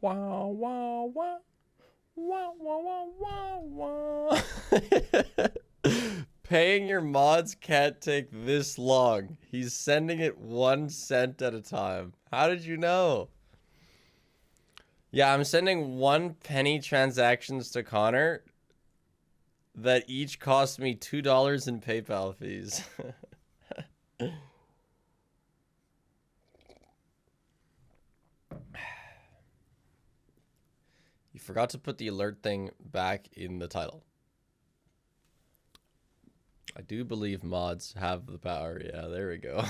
Wow, wow, wow. Wow, wow, wow, wow, wow. Paying your mods can't take this long. He's sending it 1 cent at a time. How did you know? Yeah, I'm sending 1 penny transactions to Connor that each cost me $2 in PayPal fees. You forgot to put the alert thing back in the title. I do believe mods have the power. Yeah, there we go.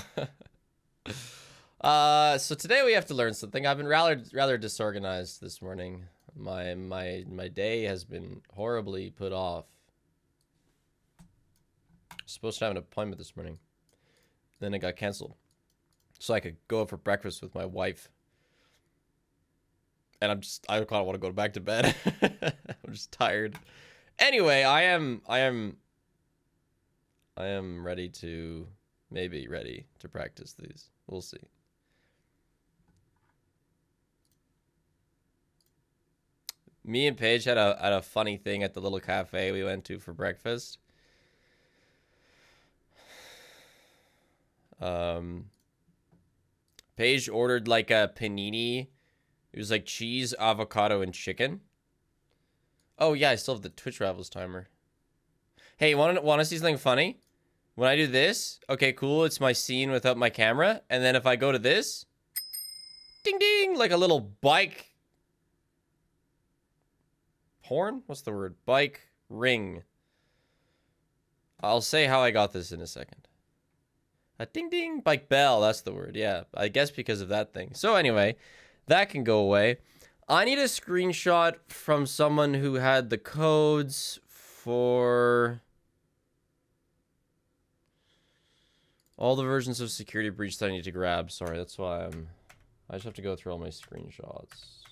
So today we have to learn something. I've been rather disorganized this morning. My day has been horribly put off. I was supposed to have an appointment this morning. Then it got canceled. So I could go out for breakfast with my wife. And I kind of want to go back to bed. I'm just tired. Anyway, I am ready to practice these. We'll see. Me and Paige had a funny thing at the little cafe we went to for breakfast. Paige ordered like a panini. It was like cheese, avocado, and chicken. Oh yeah, I still have the Twitch Rivals timer. Hey, want to see something funny? When I do this, okay, cool. It's my scene without my camera, and then if I go to this, ding ding, like a little bike horn. What's the word? Bike ring. I'll say how I got this in a second. A ding ding bike bell. That's the word. Yeah, I guess because of that thing. So anyway, that can go away. I need a screenshot from someone who had the codes for all the versions of Security Breach that I need to grab. Sorry, that's why I just have to go through all my screenshots.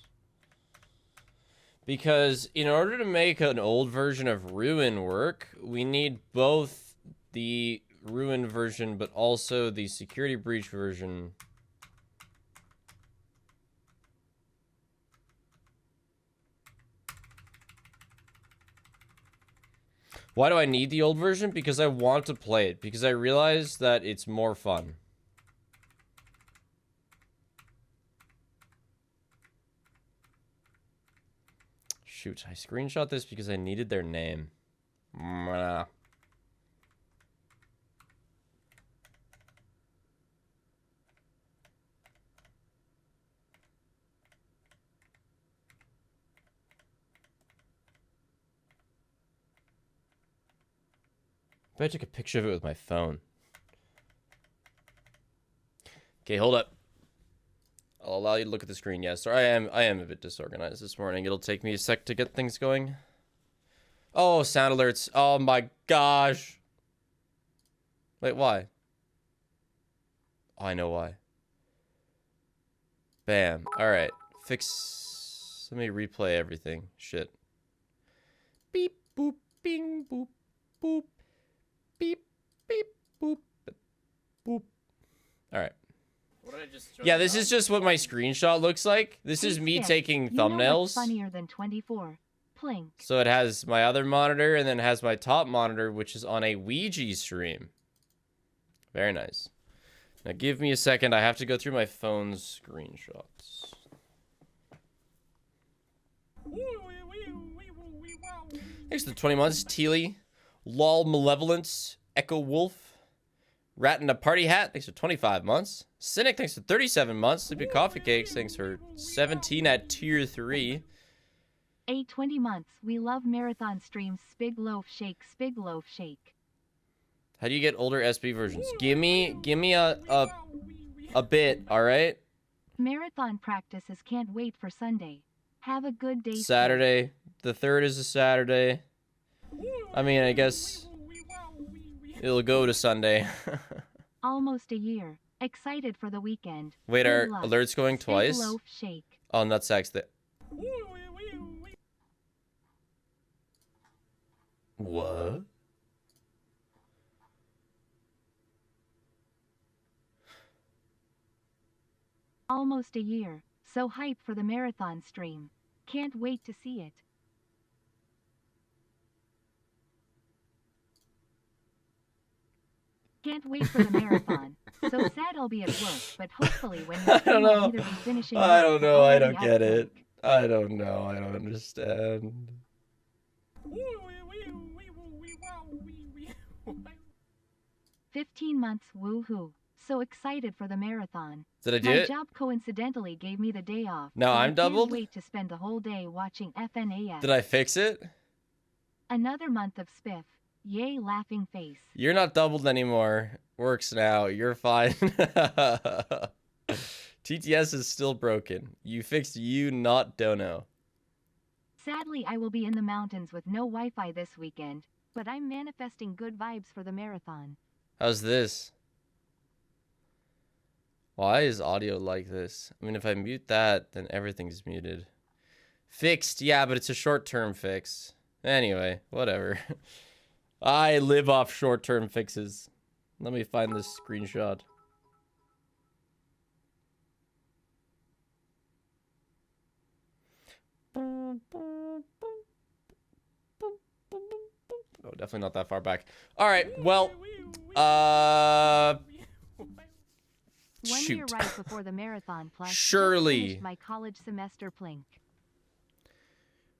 Because in order to make an old version of Ruin work, we need both the Ruin version, but also the Security Breach version. Why do I need the old version? Because I want to play it. Because I realize that it's more fun. Shoot, I screenshot this because I needed their name. Mwah. But I took a picture of it with my phone. Okay, hold up. I'll allow you to look at the screen. Yeah, sorry, I am a bit disorganized this morning. It'll take me a sec to get things going. Oh, sound alerts. Oh my gosh. Wait, why? Oh, I know why. Bam. Alright. Fix. Let me replay everything. Shit. Beep, boop, bing, boop, boop. Beep, beep, boop, boop. Alright. Yeah, this is just what my screenshot looks like. This is me taking thumbnails. Funnier than 24. Plink. So it has my other monitor and then it has my top monitor, which is on a Ouija stream. Very nice. Now give me a second. I have to go through my phone's screenshots. Thanks for the 20 months, Teely. Lol Malevolence, Echo Wolf. Rat in a Party Hat, thanks for 25 months. Cynic, thanks for 37 months. Sleepy Coffee Cakes, thanks for 17 at tier 3. 20 months. We love marathon streams. Spig loaf shake. Spig loaf shake. How do you get older SB versions? Give me a bit, all right? Marathon practices. Can't wait for Sunday. Have a good day. Saturday. The 3rd is a Saturday. I mean, I guess it'll go to Sunday. Almost a year. Excited for the weekend. Wait, are alerts going twice? Spig loaf shake. Oh, nutsacks. What? Almost a year. So hyped for the marathon stream. Can't wait to see it. Can't wait for the marathon. So sad I'll be at work, but hopefully when I the stream don't I'll know. either be finishing I up don't or know. I already don't out get it. drunk. I don't know. I don't understand. 15 months, woohoo. So excited for the marathon. Did I do My it? job coincidentally gave me the day off. Now but I'm I doubled? can't wait to spend the whole day watching FNAF. Did I fix it? Another month of spiff. Yay, laughing face. You're not doubled anymore. Works now. You're fine. TTS is still broken. You fixed you, not Dono. Sadly, I will be in the mountains with no Wi-Fi this weekend, but I'm manifesting good vibes for the marathon. How's this? Why is audio like this? I mean, if I mute that, then everything's muted. Fixed, yeah, but it's a short-term fix. Anyway, whatever. I live off short-term fixes. Let me find this screenshot. Oh, definitely not that far back. All right, well, 1 year shoot. right before the marathon plus Surely. just finished my college semester plink.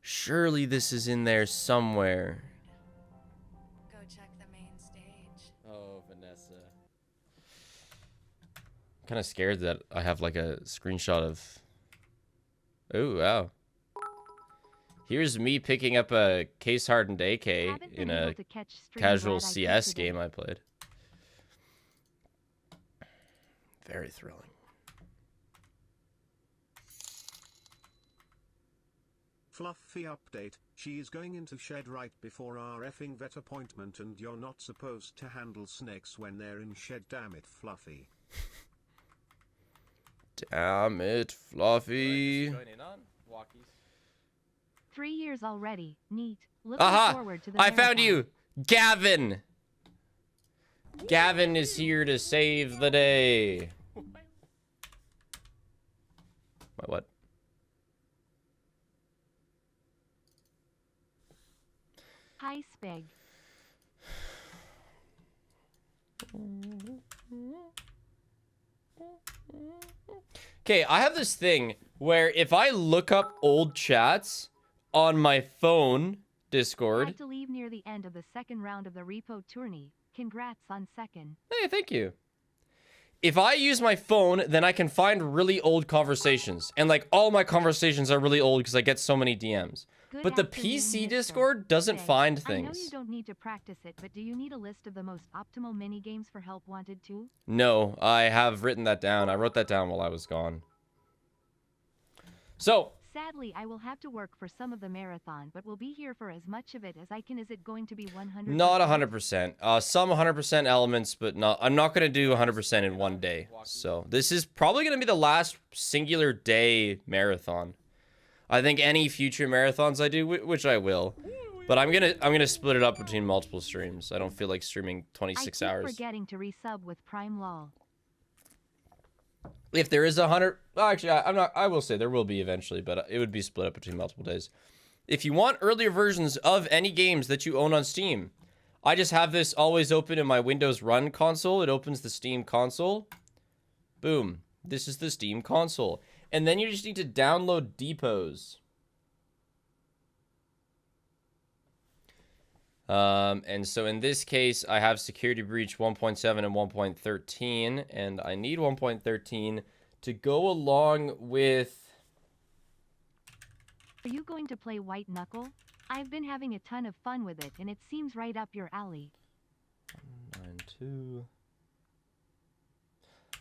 Surely this is in there somewhere. Go check the main stage. Oh, Vanessa. I'm kind of scared that I have like a screenshot of... Oh, wow. Here's me picking up a case-hardened AK Haven't in been a able to catch stream casual Brad I did CS today. game I played. Very thrilling. Fluffy update, she is going into shed right before our effing vet appointment and you're not supposed to handle snakes when they're in shed, damn it Fluffy. Damn it, Fluffy. 3 years already. Neat. Looking Aha! forward to the I found marathon. you! Gavin! Gavin is here to save the day. My what? Hi, Spig. Okay, I have this thing where if I look up old chats on my phone, Discord. Had to leave near the end of the second round of the repo tourney. Congrats on second. Hey, thank you. If I use my phone, then I can find really old conversations. And like all my conversations are really old because I get so many DMs. Good But the afternoon, PC Mr. Discord doesn't Spig. find I know you things. don't need to practice it, but do you need a list of the most optimal mini games for help wanted too? No, I have written that down. I wrote that down while I was gone. So, Sadly, I will have to work for some of the marathon, but will be here for as much of it as I can. Is it going to be 100%? not 100%. Some 100% elements, but not. I'm not going to do 100% in one day. So, this is probably going to be the last singular day marathon. I think any future marathons I do, which I will, but I'm gonna split it up between multiple streams. I don't feel like streaming 26 I keep hours. forgetting to resub with Prime Lol. If there is 100, well, actually, I will say there will be eventually, but it would be split up between multiple days. If you want earlier versions of any games that you own on Steam, I just have this always open in my Windows Run console. It opens the Steam console. Boom. This is the Steam console. And then you just need to download depots. And so in this case, I have Security Breach 1.7 and 1.13, and I need 1.13 to go along with... Are you going to play White Knuckle? I've been having a ton of fun with it, and it seems right up your alley. 9.2...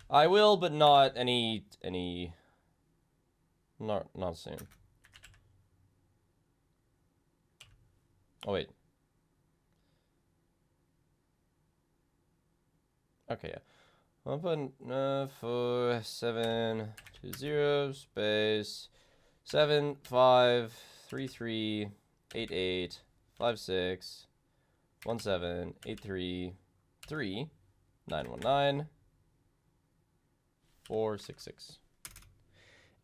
I will, but not not soon. Oh, wait. Okay, yeah. 1.4720 space 7533885617833919 466.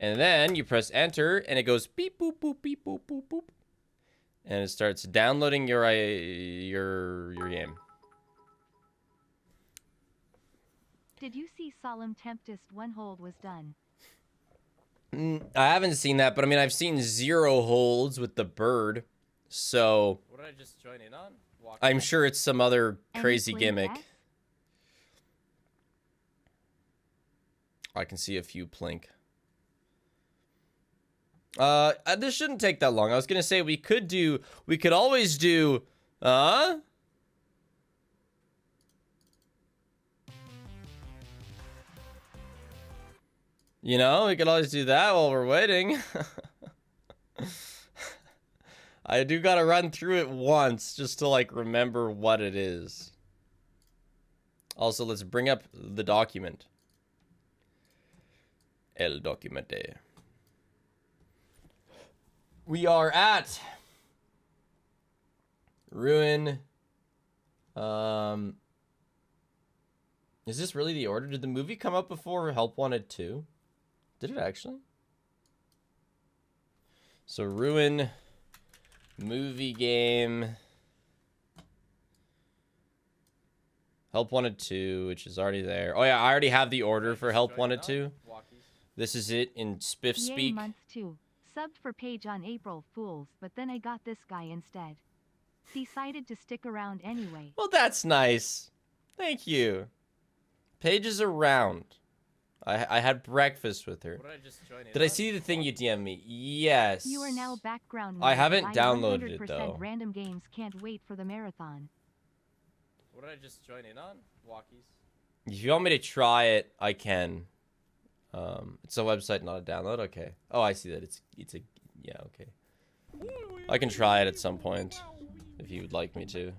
And then you press enter, and it goes beep, boop, boop, beep, boop, boop, boop. And it starts downloading your game. Did you see Solemn Tempest? One hold was done. I haven't seen that, but I mean, I've seen 0 holds with the bird. So, what did I just join in on? I'm sure it's some other crazy gimmick. I can see a few plink. This shouldn't take that long. I was gonna say we could always do, you know, we could always do that while we're waiting. I do gotta run through it once just to like remember what it is. Also, let's bring up the document. El Documente. We are at Ruin. Is this really the order? Did the movie come up before Help Wanted 2? Did it actually? So Ruin, movie game, Help Wanted 2, which is already there. Oh yeah, I already have the order for Help Wanted 2. This is it in Spiff speak. Month 2. Subbed for Paige on April Fools, but then I got this guy instead. Decided to stick around anyway. Well, that's nice. Thank you. Paige is around. I had breakfast with her. Did I see the thing you DM me? Yes. You are now background. I haven't downloaded it though. Random games can't wait for the marathon. What did I just join in on? Walkies. If you want me to try it, I can. It's a website, not a download. Okay. Oh, I see that. It's a yeah. Okay. I can try it at some point if you would like me to.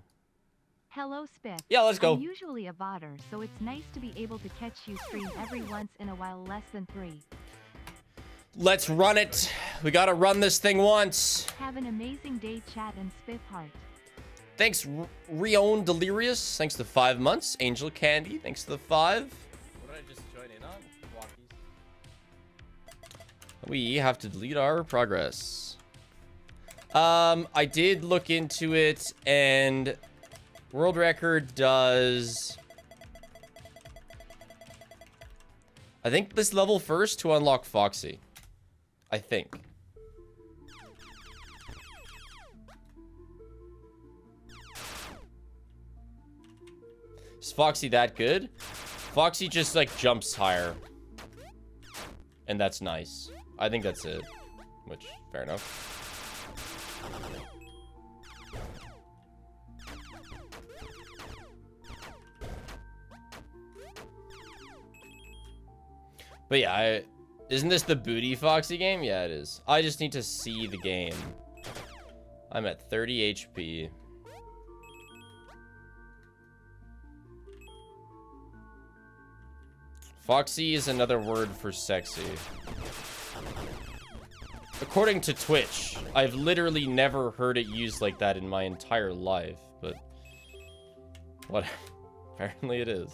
Hello, Spiff. Yeah, let's go. I'm usually a vodder, so it's nice to be able to catch you stream every once in a while, less than 3. Let's run it. We gotta run this thing once. Have an amazing day, chat and Spiff heart. Thanks, Rion Delirious. Thanks to 5 months. Angel Candy. Thanks to the 5. What did I just join in on? Walkies. We have to delete our progress. I did look into it, and world record does, I think, this level first to unlock Foxy. I think. Is Foxy that good? Foxy just like jumps higher. And that's nice. I think that's it. Which, fair enough. But yeah, isn't this the Booty Foxy game? Yeah, it is. I just need to see the game. I'm at 30 HP. Foxy is another word for sexy. According to Twitch, I've literally never heard it used like that in my entire life, but what? Apparently it is.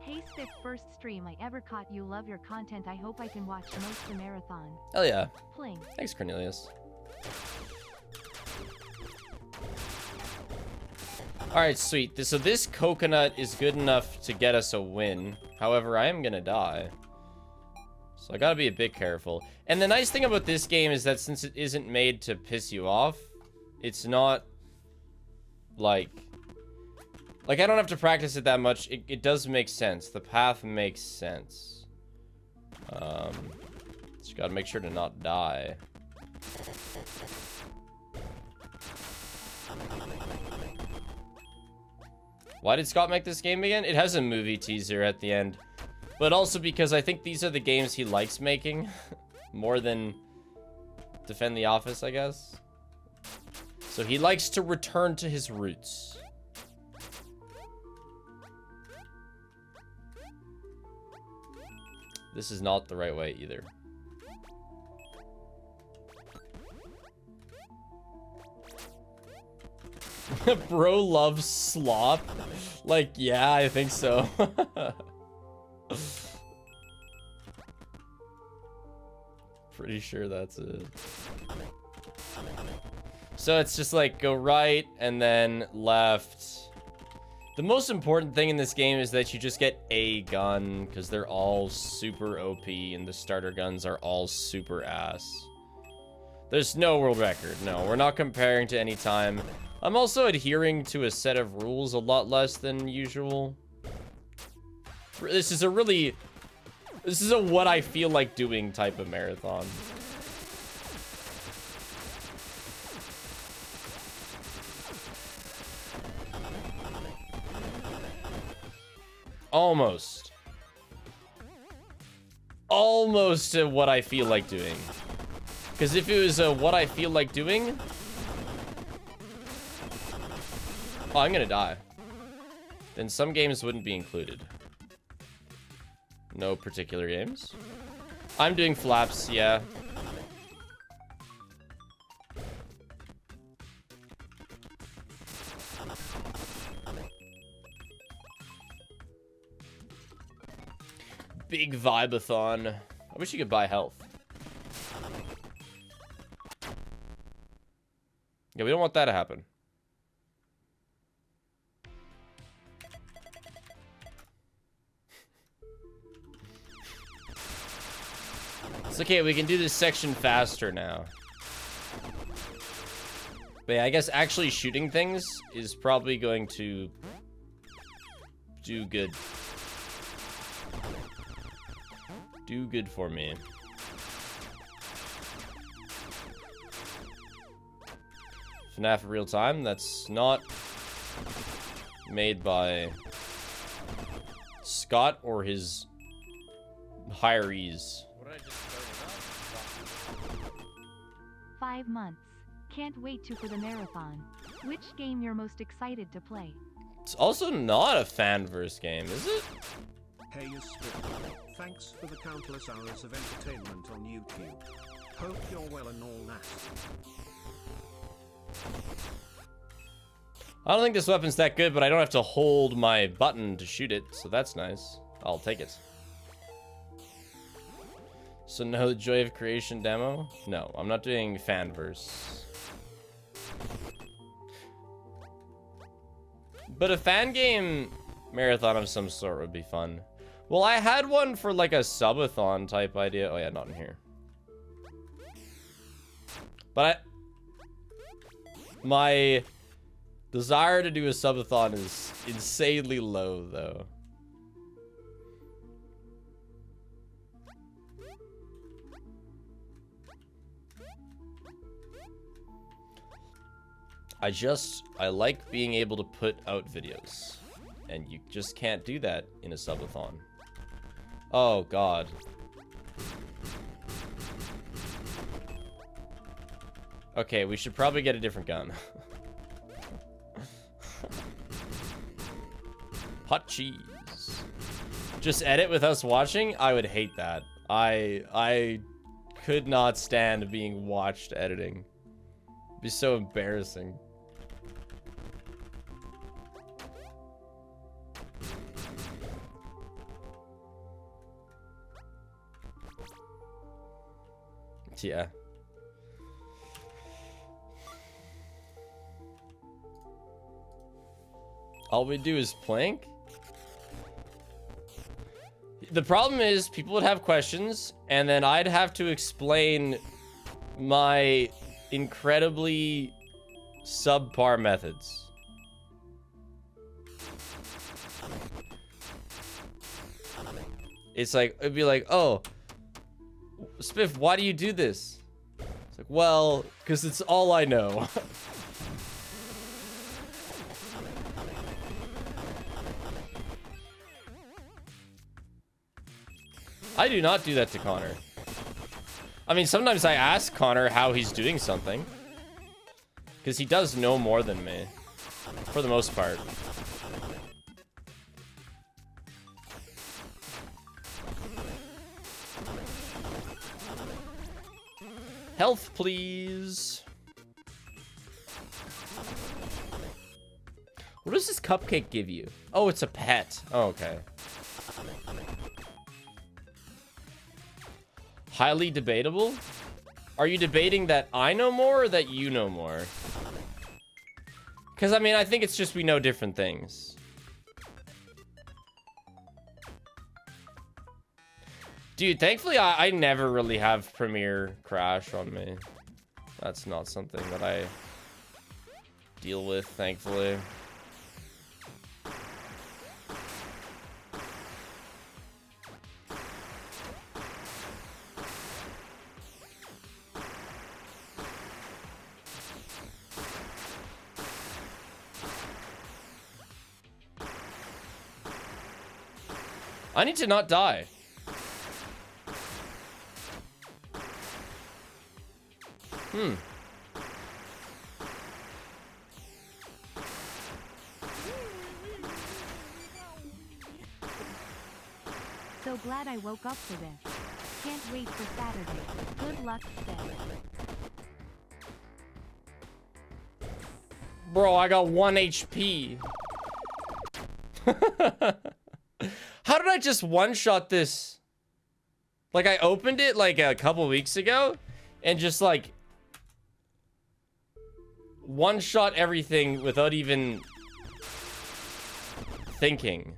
Hey Spiff, first stream I ever caught you. Love your content. I hope I can watch most the marathon. Hell yeah. Pling. Thanks, Cornelius. Alright, sweet. So this coconut is good enough to get us a win. However, I am gonna die. So I gotta be a bit careful. And the nice thing about this game is that since it isn't made to piss you off, it's not like I don't have to practice it that much. It does make sense. The path makes sense. Just gotta make sure to not die. Why did Scott make this game again? It has a movie teaser at the end. But also because I think these are the games he likes making. More than Defend the Office, I guess. So he likes to return to his roots. This is not the right way either. Bro loves slop. Like, yeah, I think so. Pretty sure that's it. So it's just like go right and then left. The most important thing in this game is that you just get a gun because they're all super OP and the starter guns are all super ass. There's no world record. No, we're not comparing to any time. I'm also adhering to a set of rules a lot less than usual. This is a what I feel like doing type of marathon. Almost to what I feel like doing. Because if it was a what I feel like doing... Oh, I'm gonna die. Then some games wouldn't be included. No particular games. I'm doing flaps, yeah. Big vibe-a-thon. I wish you could buy health. Yeah, we don't want that to happen. It's okay, we can do this section faster now. But yeah, I guess actually shooting things is probably going to do good. Do good for me. FNAF real time, that's not made by Scott or his hirees. 5 months. Can't wait for the marathon. Which game you're most excited to play? It's also not a fan-verse game, is it? Hey, you Spit. Thanks for the countless hours of entertainment on YouTube. Hope you're well and all that. I don't think this weapon's that good, but I don't have to hold my button to shoot it, so that's nice. I'll take it. So no the Joy of Creation demo? No, I'm not doing fanverse. But a fan game marathon of some sort would be fun. Well, I had one for like a subathon type idea. Oh yeah, not in here. But my desire to do a subathon is insanely low, though. I like being able to put out videos. And you just can't do that in a subathon. Oh, God. Okay, we should probably get a different gun. Hot cheese. Just edit with us watching? I would hate that. I could not stand being watched editing. It'd be so embarrassing. Yeah. All we do is plank? The problem is people would have questions and then I'd have to explain my incredibly subpar methods. It's like, it'd be like, oh, Spiff, why do you do this? It's like, well, because it's all I know. I do not do that to Connor. I mean, sometimes I ask Connor how he's doing something. Because he does know more than me. For the most part. Health, please. What What does this cupcake give you? Oh, it's a pet. Oh, okay. Highly debatable? Are you debating that I know more or that you know more? Because, I mean, I think it's just we know different things. Dude, thankfully, I never really have Premiere crash on me. That's not something that I deal with, thankfully. I need to not die. So glad I woke up for this. Can't wait for Saturday. Good luck, Steph. Bro, I got 1 HP. How did I just one-shot this? Like, I opened it, like, a couple weeks ago, and just, like, one-shot everything without even thinking.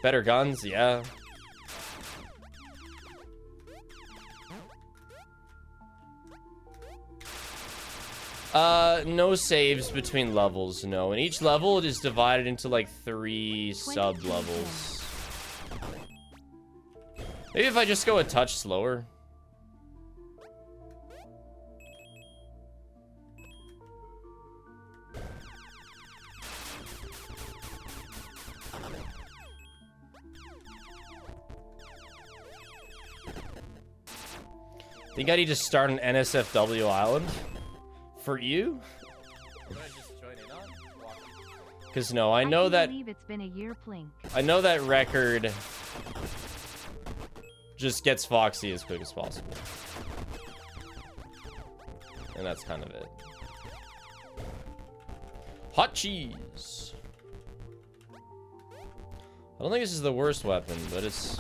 Better guns, yeah. No saves between levels, no. And each level it is divided into like 3 sub-levels. Maybe if I just go a touch slower. Think I need to start an NSFW island? For you? Because no, I know that It's been a year, Plink. I know that record just gets Foxy as quick as possible. And that's kind of it. Hot cheese. I don't think this is the worst weapon, but it's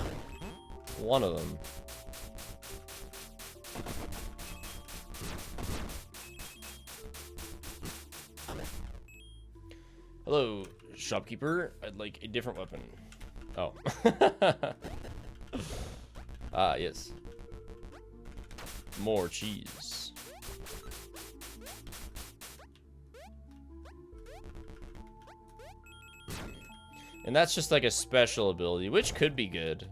one of them. Hello, shopkeeper. I'd like a different weapon. Oh. Ah, yes. More cheese. And that's just like a special ability, which could be good.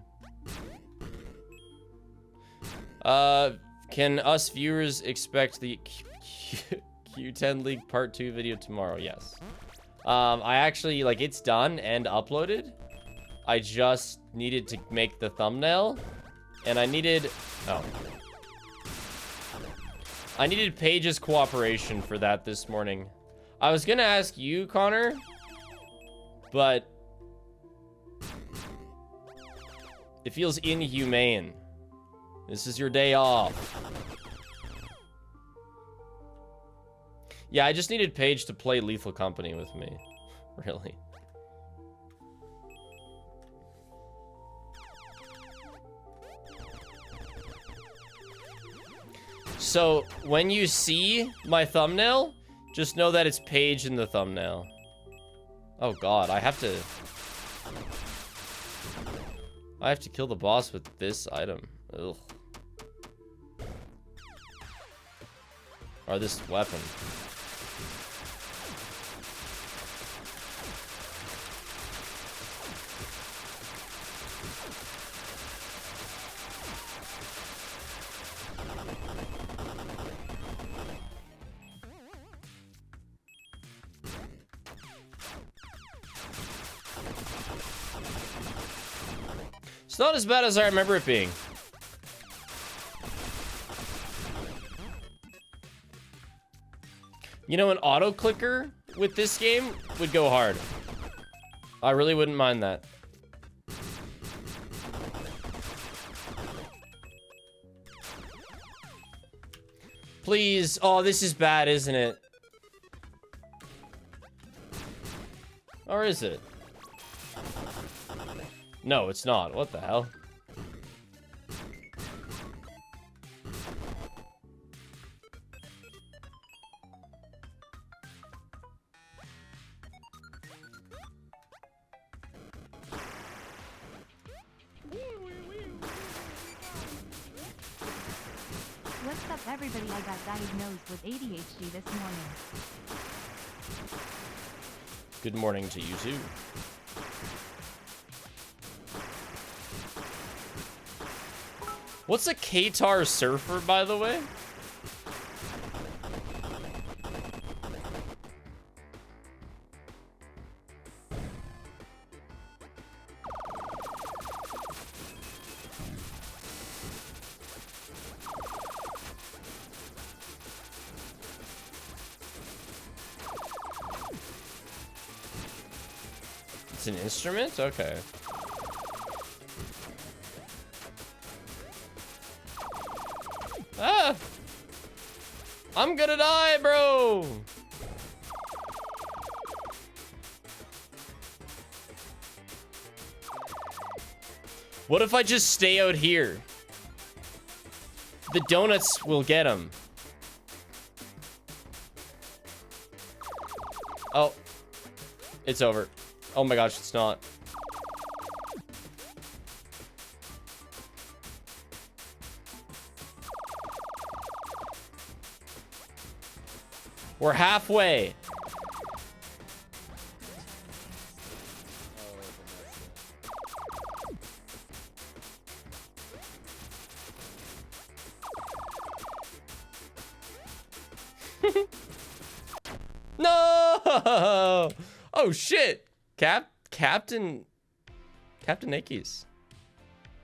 Can us viewers expect the Q10 League Part 2 video tomorrow? Yes. I actually, like, it's done and uploaded. I just needed to make the thumbnail. And I needed... Oh. I needed Paige's cooperation for that this morning. I was gonna ask you, Connor. But... it feels inhumane. This is your day off. Yeah, I just needed Paige to play Lethal Company with me. Really. So, when you see my thumbnail, just know that it's Paige in the thumbnail. Oh god, I have to kill the boss with this item. Ugh. Or this weapon. It's not as bad as I remember it being. You know, an auto clicker with this game would go hard. I really wouldn't mind that. Please. Oh, this is bad, isn't it? Or is it? No, it's not. What the hell? What's up, everybody? I got diagnosed with ADHD this morning. Good morning to you too. What's a Qatar surfer, by the way? It's an instrument? Okay. Ah! I'm gonna die, bro! What if I just stay out here? The donuts will get him. Oh. It's over. Oh my gosh, it's not. We're halfway. No! Oh shit! Captain Nikes.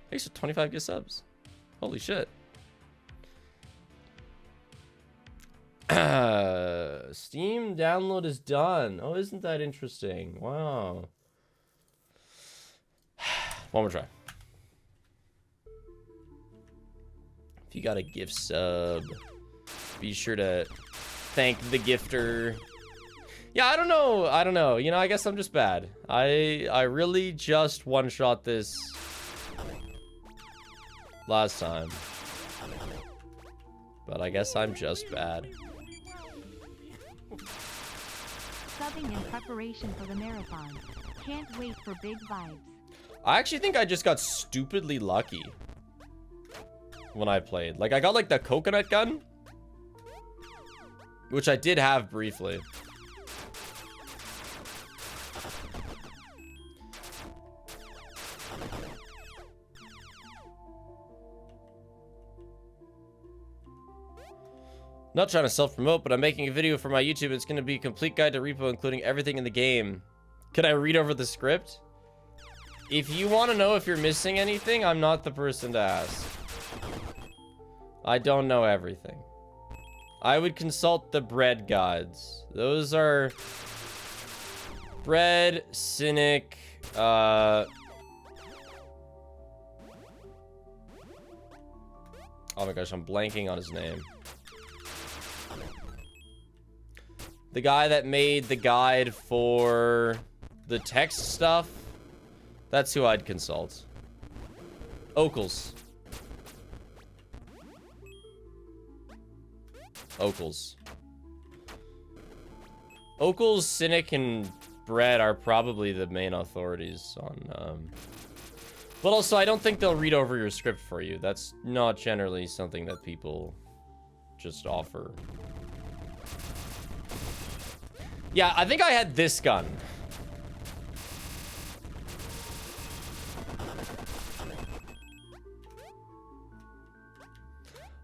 Thanks for 25 gift subs. Holy shit. Steam download is done. Oh, isn't that interesting? Wow. One more try. If you got a gift sub, be sure to thank the gifter. Yeah, I don't know. You know, I guess I'm just bad. I really just one-shot this last time. But I guess I'm just bad. Subbing in preparation for the marathon. Can't wait for big vibes. I actually think I just got stupidly lucky when I played. Like, I got like the coconut gun, which I did have briefly. Not trying to self-promote, but I'm making a video for my YouTube. It's going to be a complete guide to repo, including everything in the game. Can I read over the script? If you want to know if you're missing anything, I'm not the person to ask. I don't know everything. I would consult the bread gods. Those are bread, cynic, oh my gosh, I'm blanking on his name. The guy that made the guide for the text stuff. That's who I'd consult. Okles. Okles, Cynic, and Brett are probably the main authorities on, but also, I don't think they'll read over your script for you. That's not generally something that people just offer. Yeah, I think I had this gun.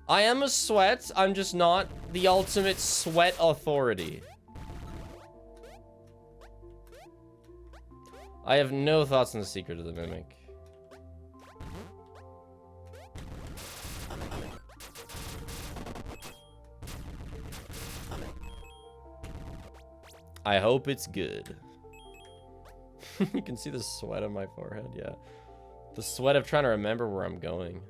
I am a sweat. I'm just not the ultimate sweat authority. I have no thoughts on the secret of the mimic. I hope it's good. You can see the sweat on my forehead, yeah. The sweat of trying to remember where I'm going.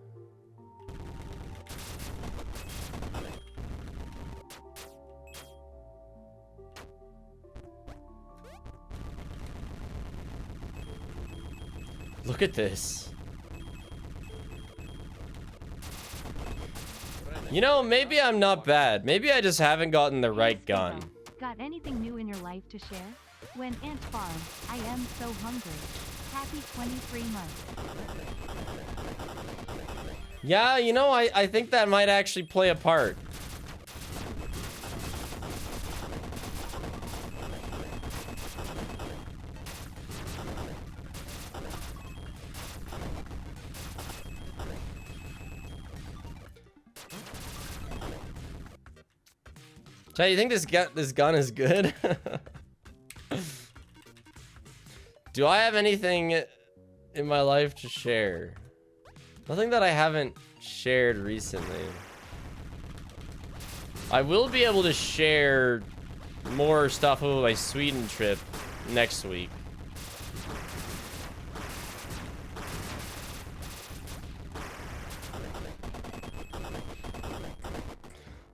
Look at this. You know, maybe I'm not bad. Maybe I just haven't gotten the right gun. Got anything new in your life to share? When Ant Farm, I am so hungry. Happy 23 months. Yeah, you know, I think that might actually play a part. Chat, you think this gun is good? Do I have anything in my life to share? Nothing that I haven't shared recently. I will be able to share more stuff about my Sweden trip next week.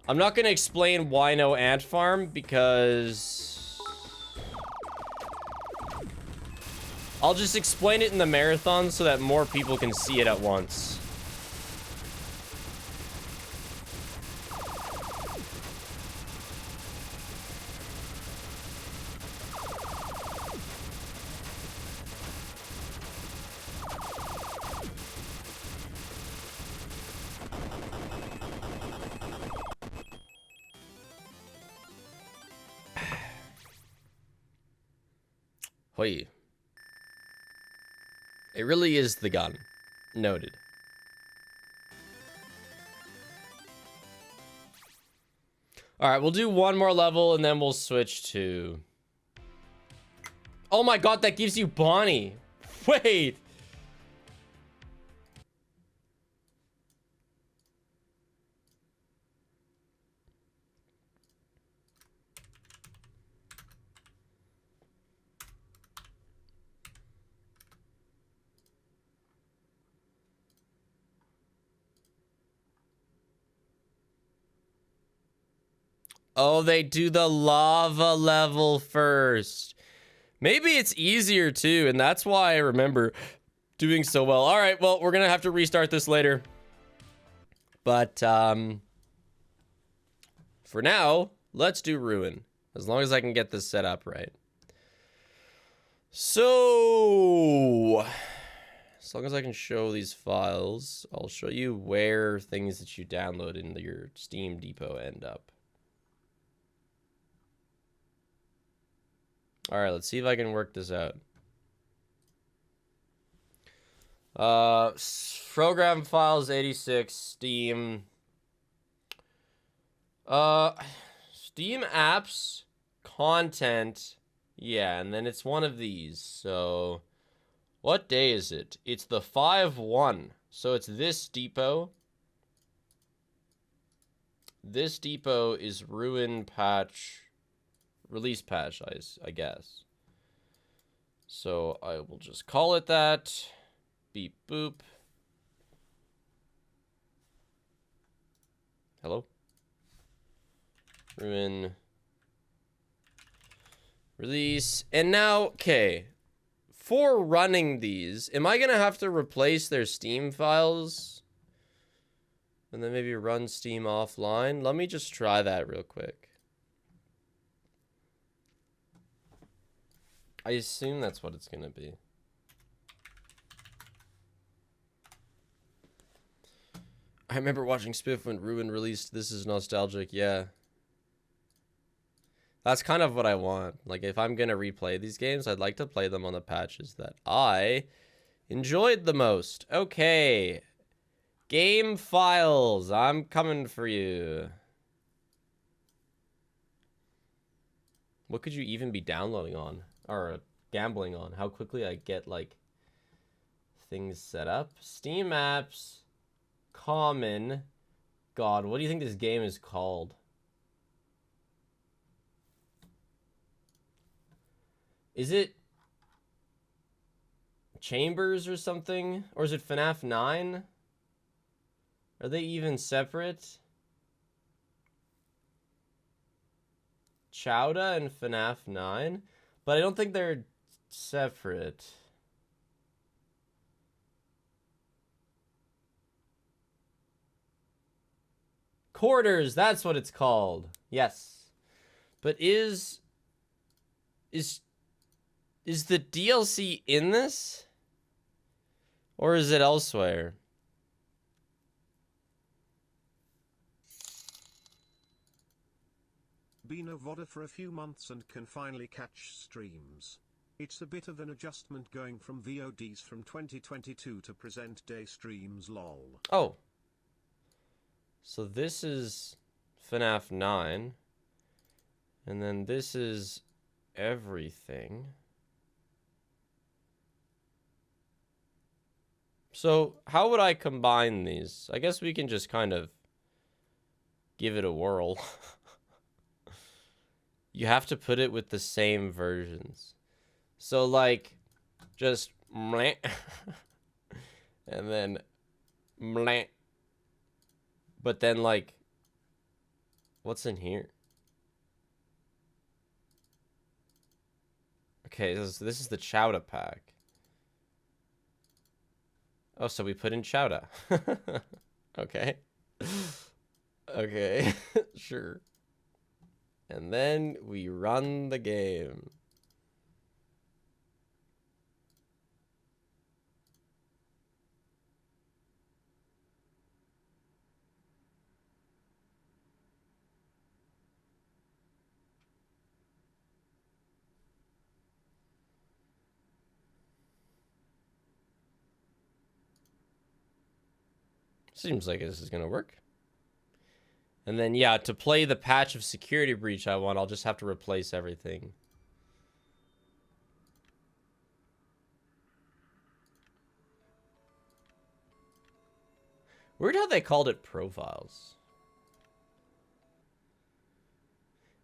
I'm not going to explain why no ant farm because I'll just explain it in the marathon so that more people can see it at once. Hoi. It really is the gun. Noted. Alright, we'll do one more level and then we'll switch to... Oh my god, that gives you Bonnie. Wait. Oh, they do the lava level first. Maybe it's easier too, and that's why I remember doing so well. All right, well, we're gonna have to restart this later. But for now, let's do Ruin. As long as I can get this set up right. So, as long as I can show these files, I'll show you where things that you download into your Steam Depot end up. All right, let's see if I can work this out. Program files 86, Steam. Steam apps, content. Yeah, and then it's one of these. So, what day is it? It's the 5/1. So it's this depot. This depot is Ruin patch. Release patch, I guess. So I will just call it that. Beep boop. Hello? Ruin. Release. And now, okay. For running these, am I going to have to replace their Steam files? And then maybe run Steam offline? Let me just try that real quick. I assume that's what it's gonna be. I remember watching Spiff when Ruin released This Is Nostalgic, yeah. That's kind of what I want. Like, if I'm gonna replay these games, I'd like to play them on the patches that I enjoyed the most. Okay. Game files, I'm coming for you. What could you even be downloading on? Or gambling on? How quickly I get, like, things set up? Steam apps. Common. God, what do you think this game is called? Is it Chambers or something? Or is it FNAF 9? Are they even separate? Chowda and FNAF 9? But I don't think they're separate. Quarters, that's what it's called. Yes. But is the DLC in this? Or is it elsewhere? Been a VODer for a few months and can finally catch streams. It's a bit of an adjustment going from VODs from 2022 to present day streams lol. Oh. So this is FNAF 9. And then this is everything. So how would I combine these? I guess we can just kind of give it a whirl. You have to put it with the same versions. So like, just meh, and then meh. But then like, what's in here? Okay, this is the chowder pack. Oh, so we put in chowder. Okay. Okay, sure. And then we run the game. Seems like this is gonna work. And then, yeah, to play the patch of security breach I want, I'll just have to replace everything. Weird how they called it profiles.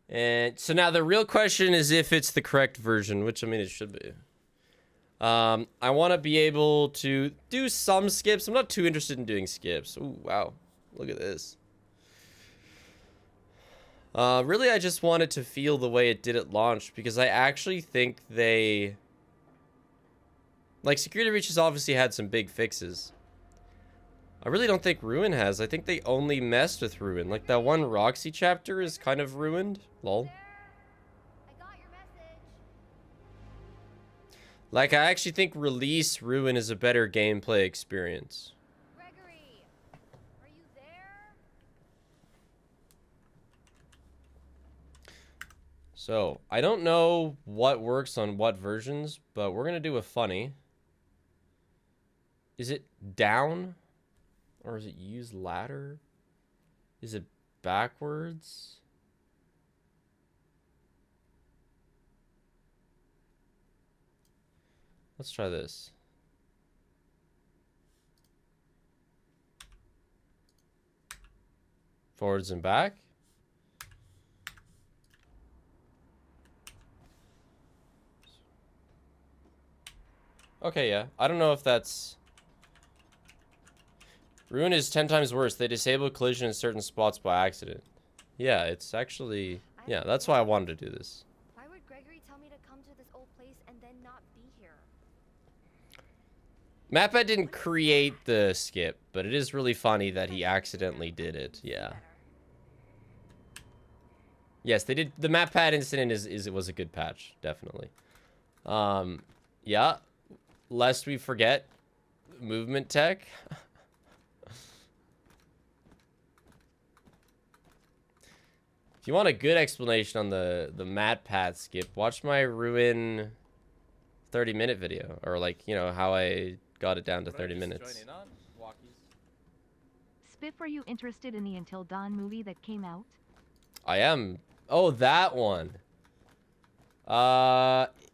And so now the real question is if it's the correct version, which I mean, it should be. I want to be able to do some skips. I'm not too interested in doing skips. Ooh, wow. Look at this. Really, I just wanted to feel the way it did at launch because I actually think they... Like, Security Breach has obviously had some big fixes. I really don't think Ruin has. I think they only messed with Ruin. Like, that one Roxy chapter is kind of ruined. Lol. I got your message. Like, I actually think Release Ruin is a better gameplay experience. Gregory, are you there? So, I don't know what works on what versions, but we're going to do a funny. Is it down? Or is it use ladder? Is it backwards? Let's try this. Forwards and back. Okay, yeah. I don't know if that's... Ruin is 10 times worse. They disable collision in certain spots by accident. Yeah, it's actually... Yeah, that's why I wanted to do this. Why would Gregory tell me to come to this old place and then not be here? MapPad didn't create the skip, but it is really funny that he accidentally did it. Yeah. Yes, they did. The MapPad incident it was a good patch, definitely. Yeah. Lest we forget movement tech. If you want a good explanation on the MatPad skip, watch my Ruin 30-minute video, or like, you know, how I got it down to 30 minutes. Spiff, are you interested in the Until Dawn movie that came out? I am. Oh, that one.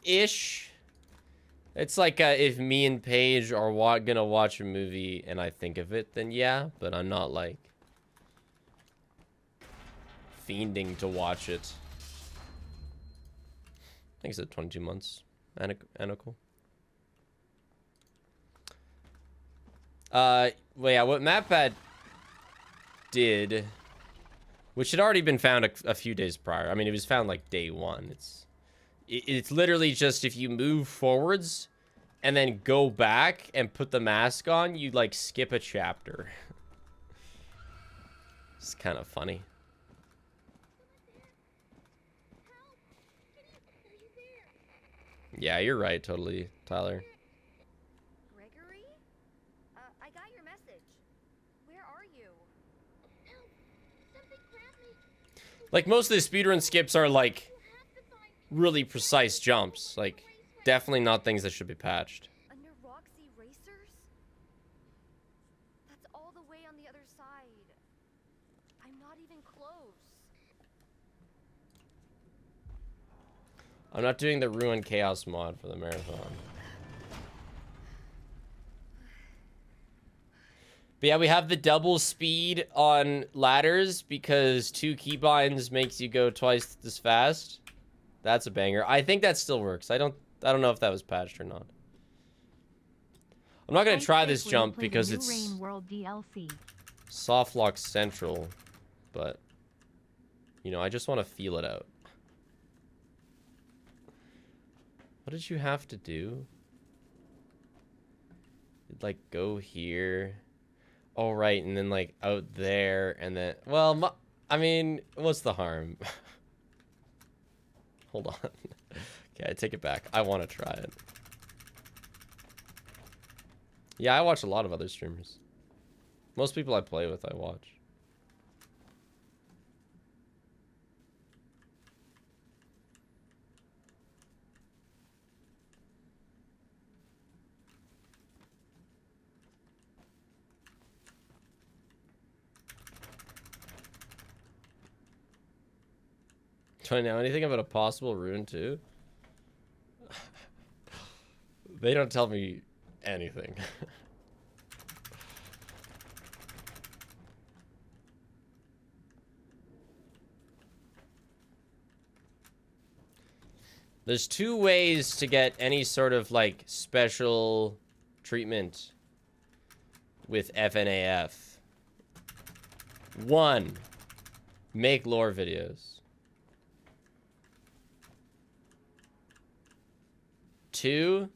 Ish. It's like if me and Paige are gonna watch a movie and I think of it, then yeah, but I'm not like fiending to watch it. I think it's at 22 months. Anacle. Well, yeah, what MapPad did, which had already been found a few days prior. I mean, it was found like day one. It's literally just if you move forwards and then go back and put the mask on, you like skip a chapter. It's kind of funny. Yeah, you're right, totally, Tyler. Gregory? I got your message. Where are you? Help! Something grabbed me. Like, most of the speedrun skips are, like, really precise jumps. Like, definitely not things that should be patched. Under Roxy Racers? That's all the way on the other side. I'm not even close. I'm not doing the Ruin Chaos mod for the marathon. But yeah, we have the double speed on ladders because 2 keybinds makes you go twice as fast. That's a banger. I think that still works. I don't know if that was patched or not. I'm not gonna try this jump because it's Rain World DLC. soft lock central, but you know, I just want to feel it out. What did you have to do? You'd, like, go here. Oh, right, and then, like, out there, and then... Well, I mean, what's the harm? Hold on. Okay, I take it back. I want to try it. Yeah, I watch a lot of other streamers. Most people I play with, I watch. Do I know anything about a possible rune too? They don't tell me anything. There's 2 ways to get any sort of, like, special treatment with FNAF. 1, make lore videos. 2,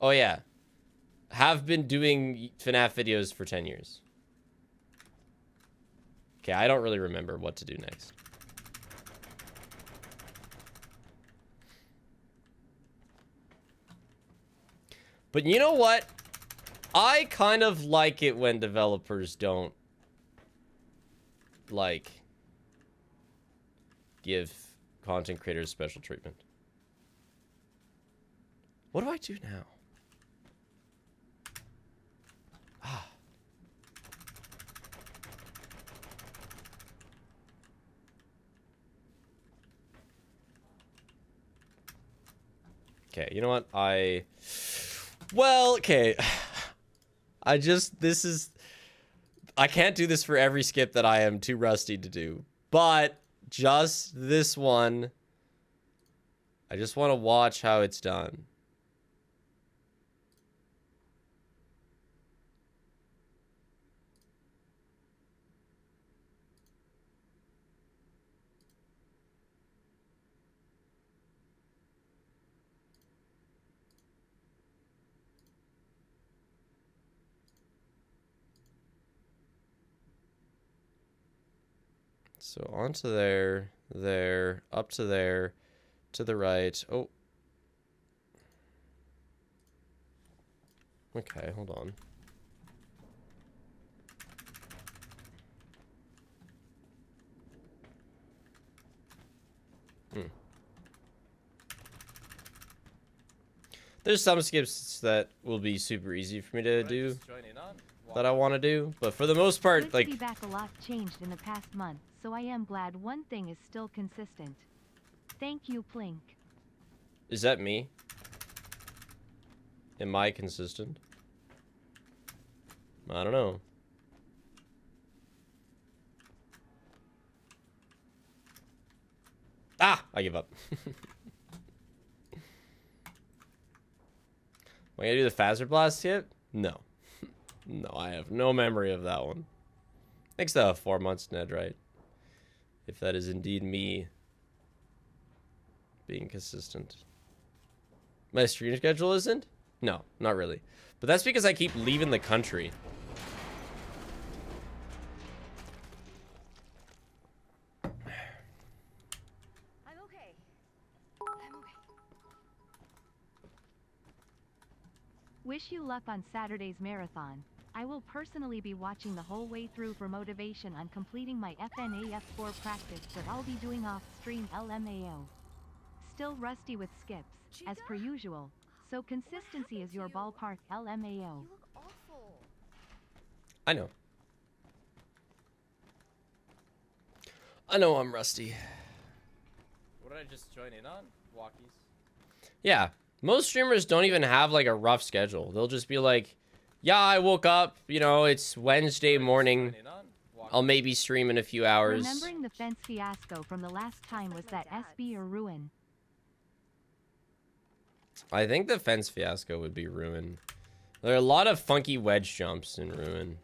oh yeah, have been doing FNAF videos for 10 years. Okay, I don't really remember what to do next. But you know what? I kind of like it when developers don't, like, give content creators special treatment. What do I do now? Ah. Okay, you know what? Well, okay. I can't do this for every skip that I am too rusty to do. But just this one, I just want to watch how it's done. So onto there, up to there, to the right. Oh. Okay, hold on. There's some skips that will be super easy for me to do that I want to do, but for the most part, Good like, feedback, a lot changed in the past month, so I am glad one thing is still consistent. Thank you, Plink. is that me? Am I consistent? I don't know. Ah, I give up. Am I gonna do the Phaser Blast hit? No. No, I have no memory of that one. Thanks to 4 months, Ned, right? If that is indeed me being consistent. My stream schedule isn't? No, not really. But that's because I keep leaving the country. I'm okay. I'm okay. Wish you luck on Saturday's marathon. I will personally be watching the whole way through for motivation on completing my FNAF 4 practice, but I'll be doing off-stream LMAO. Still rusty with skips, as per usual, so consistency is your ballpark LMAO. You look awful. I know. I know I'm rusty. What did I just join in on? Walkies. Yeah. Most streamers don't even have like a rough schedule. They'll just be like, yeah, I woke up, you know, it's Wednesday morning. I'll maybe stream in a few hours. Remembering the fence fiasco from the last time, was that SB or Ruin? I think the fence fiasco would be Ruin. There are a lot of funky wedge jumps in Ruin.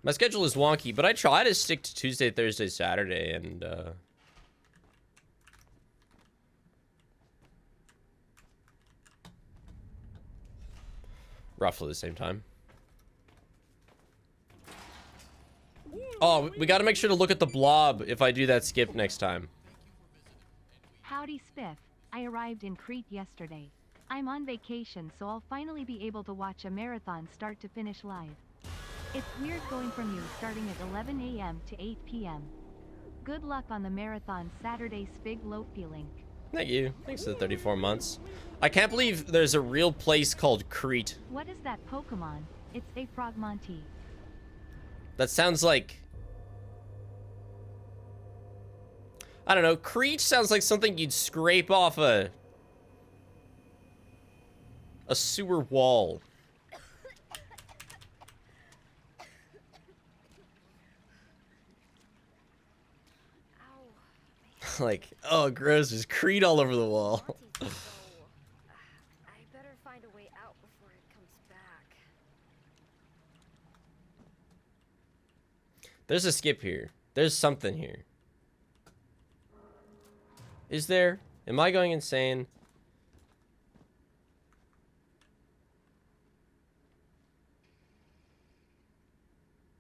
My schedule is wonky, but I try to stick to Tuesday, Thursday, Saturday, and roughly the same time. Oh, we gotta make sure to look at the blob if I do that skip next time. Howdy Spiff, I arrived in Crete yesterday. I'm on vacation, so I'll finally be able to watch a marathon start to finish live. It's weird going from you starting at 11 a.m. to 8 p.m. Good luck on the marathon Saturday, Spig Low feeling. Thank you. Thanks for the 34 months. I can't believe there's a real place called Crete. What is that Pokemon? It's a Frogmonty. That sounds like... I don't know. Crete sounds like something you'd scrape off a sewer wall. Like, oh, gross, there's Crete all over the wall. I better find a way out before it comes back. There's a skip here. There's something here. Is there? Am I going insane?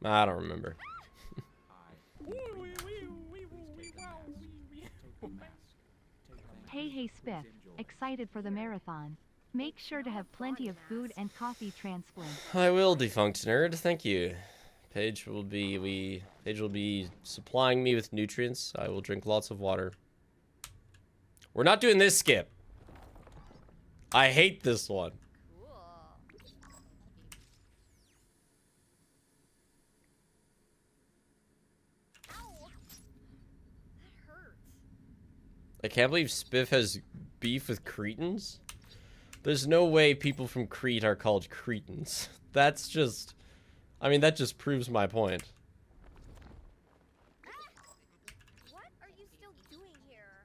I don't remember. Hey Spiff, excited for the marathon. Make sure to have plenty of food and coffee transplant. I will, defunct nerd. Thank you. Paige will be supplying me with nutrients. I will drink lots of water. We're not doing this skip. I hate this one. I can't believe Spiff has beef with Cretans. There's no way people from Crete are called Cretans. That's just... I mean, that just proves my point. What are you still doing here?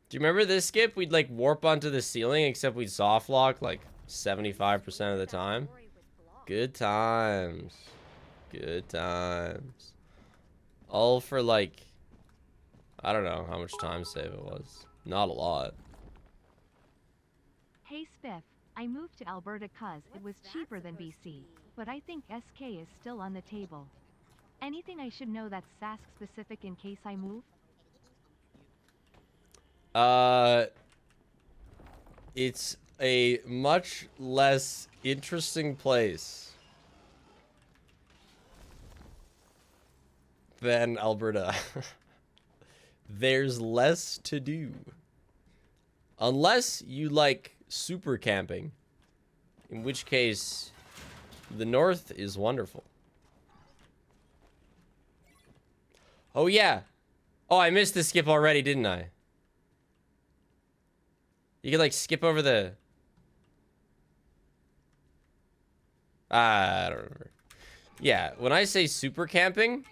Do you remember this skip? We'd like warp onto the ceiling, except we'd soft lock like 75% of the time. Good times. Good times. All for like, I don't know how much time save it was. Not a lot. Hey Spiff, I moved to Alberta cause it was cheaper than BC, but I think SK is still on the table. Anything I should know that's Sask specific in case I move? It's a much less interesting place than Alberta. There's less to do. Unless you like super camping, in which case the north is wonderful. Oh yeah. Oh, I missed the skip already, didn't I? You could like skip over the... I don't remember. Yeah, when I say super camping,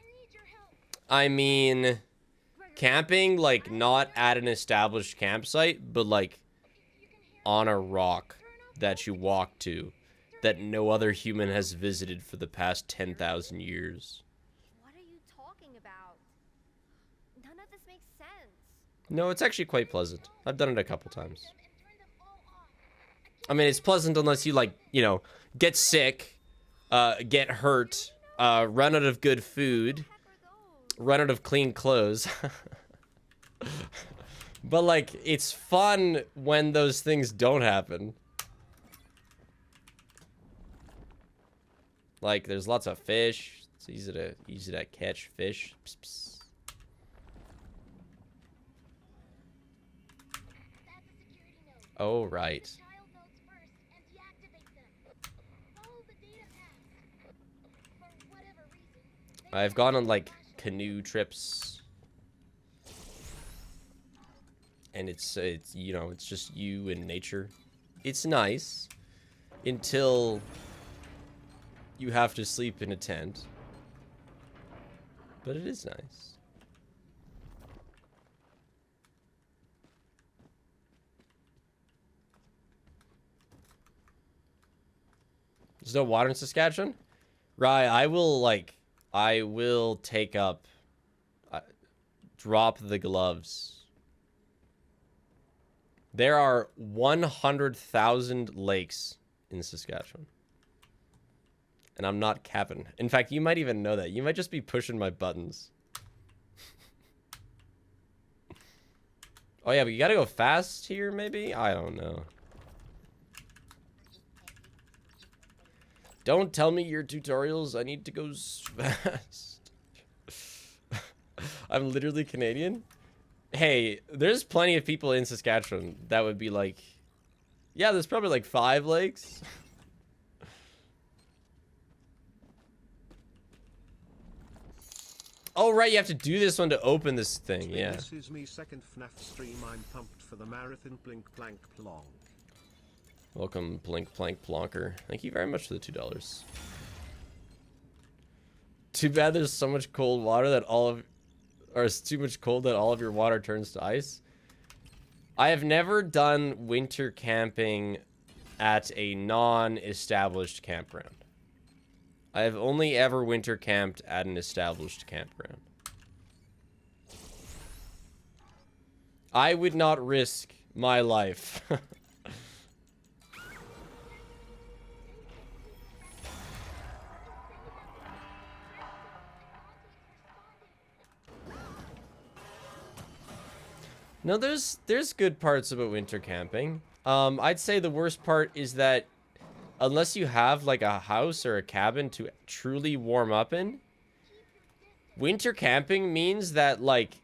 I mean camping, like, not at an established campsite, but, like, on a rock that you walk to that no other human has visited for the past 10,000 years. What are you talking about? None of this makes sense. No, it's actually quite pleasant. I've done it a couple times. I mean, it's pleasant unless you, like, you know, get sick, get hurt, run out of good food, run out of clean clothes. But, like, it's fun when those things don't happen. Like, there's lots of fish. It's easy to catch fish. Psst, psst. Oh, right. I've gone on, like, canoe trips. And it's you know, it's just you and nature. It's nice until you have to sleep in a tent. But it is nice. There's no water in Saskatchewan? Right, I will take up, drop the gloves. There are 100,000 lakes in Saskatchewan. And I'm not capping. In fact, you might even know that. You might just be pushing my buttons. Oh yeah, but you gotta go fast here, maybe? I don't know. Don't tell me your tutorials. I need to go fast. I'm literally Canadian. Hey, there's plenty of people in Saskatchewan that would be like, yeah, there's probably like 5 lakes. Oh, right, you have to do this one to open this thing, yeah. This is me second FNAF stream. I'm pumped for the marathon. Blink plank plonk. Welcome, Blink Plank Plonker. Thank you very much for the $2. Too bad there's so much cold water that it's too much cold that all of your water turns to ice. I have never done winter camping at a non-established campground. I have only ever winter camped at an established campground. I would not risk my life. No, there's good parts about winter camping. I'd say the worst part is that unless you have like a house or a cabin to truly warm up in, winter camping means that like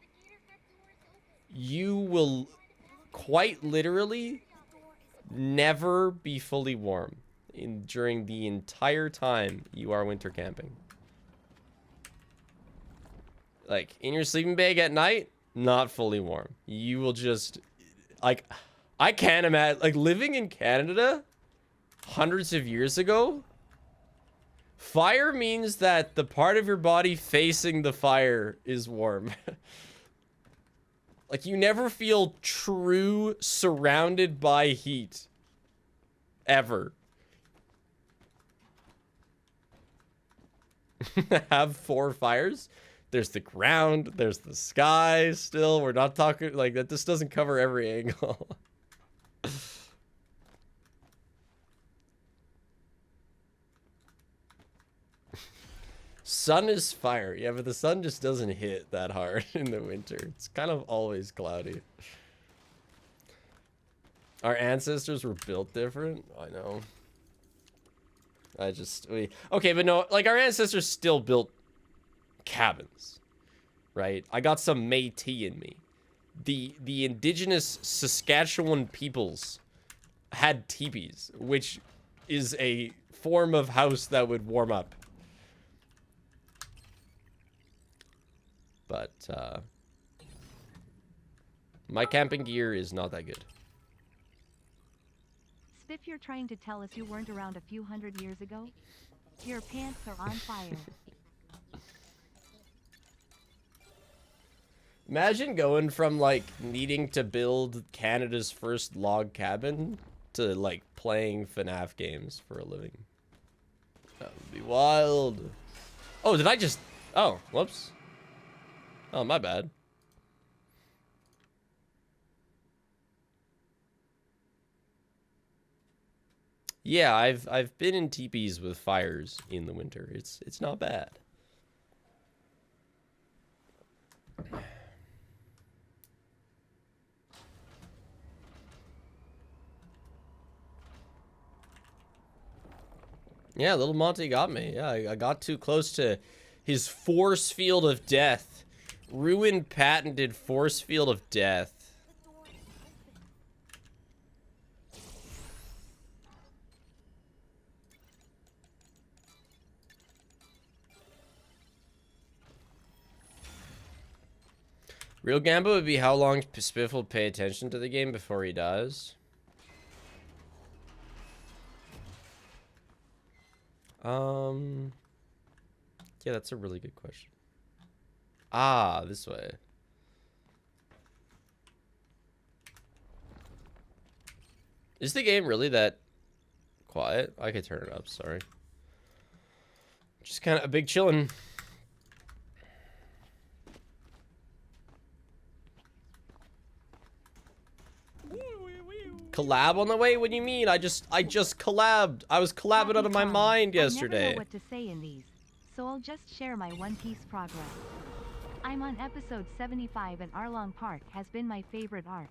you will quite literally never be fully warm during the entire time you are winter camping. Like in your sleeping bag at night, not fully warm. You will just, like, I can't imagine, like, living in Canada hundreds of years ago, fire means that the part of your body facing the fire is warm. Like, you never feel true surrounded by heat. Ever. Have 4 fires? There's the ground, there's the sky still. We're not talking, like, that. This doesn't cover every angle. Sun is fire. Yeah, but the sun just doesn't hit that hard in the winter. It's kind of always cloudy. Our ancestors were built different. I know. Okay, but no, like, our ancestors still built cabins, right? I got some Métis in me. The indigenous Saskatchewan peoples had teepees, which is a form of house that would warm up. But my camping gear is not that good. Spiff, you're trying to tell us you weren't around a few hundred years ago? Your pants are on fire. Imagine going from, like, needing to build Canada's first log cabin to, like, playing FNAF games for a living. That would be wild. Oh, did I just... Oh, whoops. Oh, my bad. Yeah, I've been in teepees with fires in the winter. It's not bad. Yeah, little Monty got me. Yeah, I got too close to his force field of death. Ruined patented force field of death. Real gamble would be how long Spiff will pay attention to the game before he dies. Yeah, that's a really good question. Ah, this way. Is the game really that quiet? I could turn it up, sorry. Just kind of a big chillin'. Collab on the way? What do you mean? I just collabed. I was collabing out of my mind yesterday. I never know what to say in these, so I'll just share my One Piece progress. I'm on episode 75 and Arlong Park has been my favorite arc.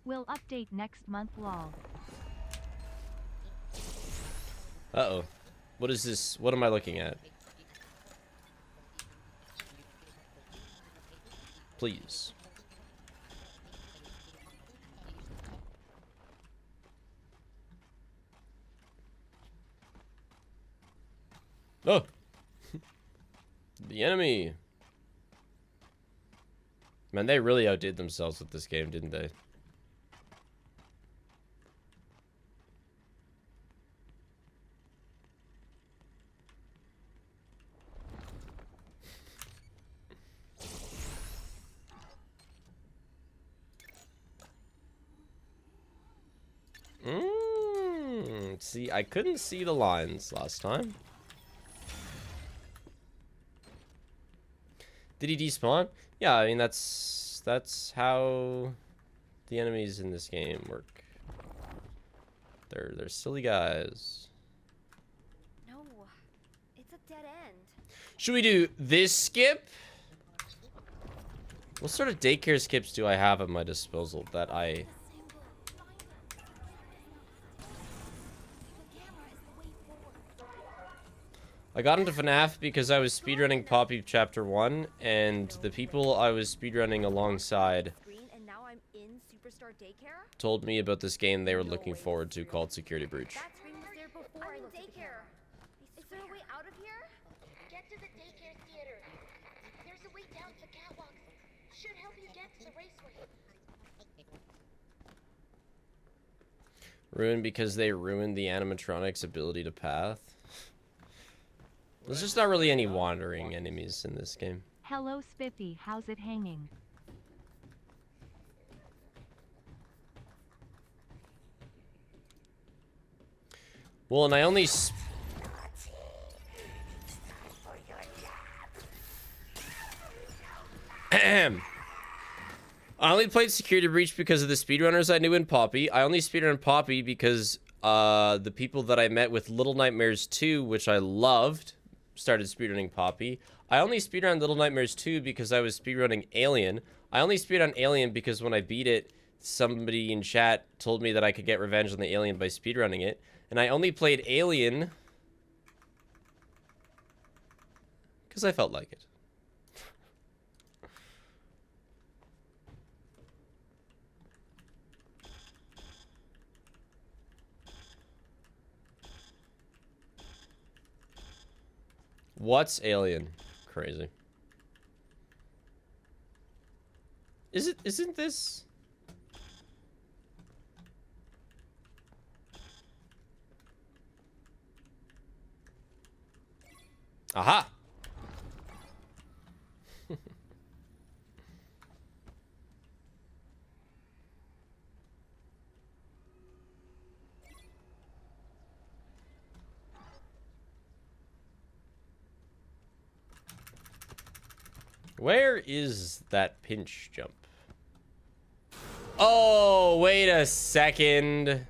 We'll update next month, lol. Uh-oh. What is this? What am I looking at? Please. Oh! The enemy! Man, they really outdid themselves with this game, didn't they? See, I couldn't see the lines last time. Did he despawn? Yeah, I mean that's how the enemies in this game work. They're silly guys. No, it's a dead end. Should we do this skip? What sort of daycare skips do I have at my disposal that I... I got into FNAF because I was speedrunning Poppy Chapter 1, and the people I was speedrunning alongside told me about this game they were looking forward to called Security Breach. That screen was there before I looked at daycare. Is there a way out of here? Get to the daycare theater. There's a way down to the catwalks. Should help you get to the raceway. Ruined because they ruined the animatronics' ability to path. There's just not really any wandering enemies in this game. Hello Spiffy, how's it hanging? Well, and I only I only played Security Breach because of the speedrunners I knew in Poppy. I only speedrun Poppy because the people that I met with Little Nightmares 2, which I loved, started speedrunning Poppy. I only speedrun Little Nightmares 2 because I was speedrunning Alien. I only speedrun Alien because when I beat it, somebody in chat told me that I could get revenge on the Alien by speedrunning it. And I only played Alien because I felt like it. What's Alien? Crazy. Isn't this? Aha! Where is that pinch jump? Oh, wait a second.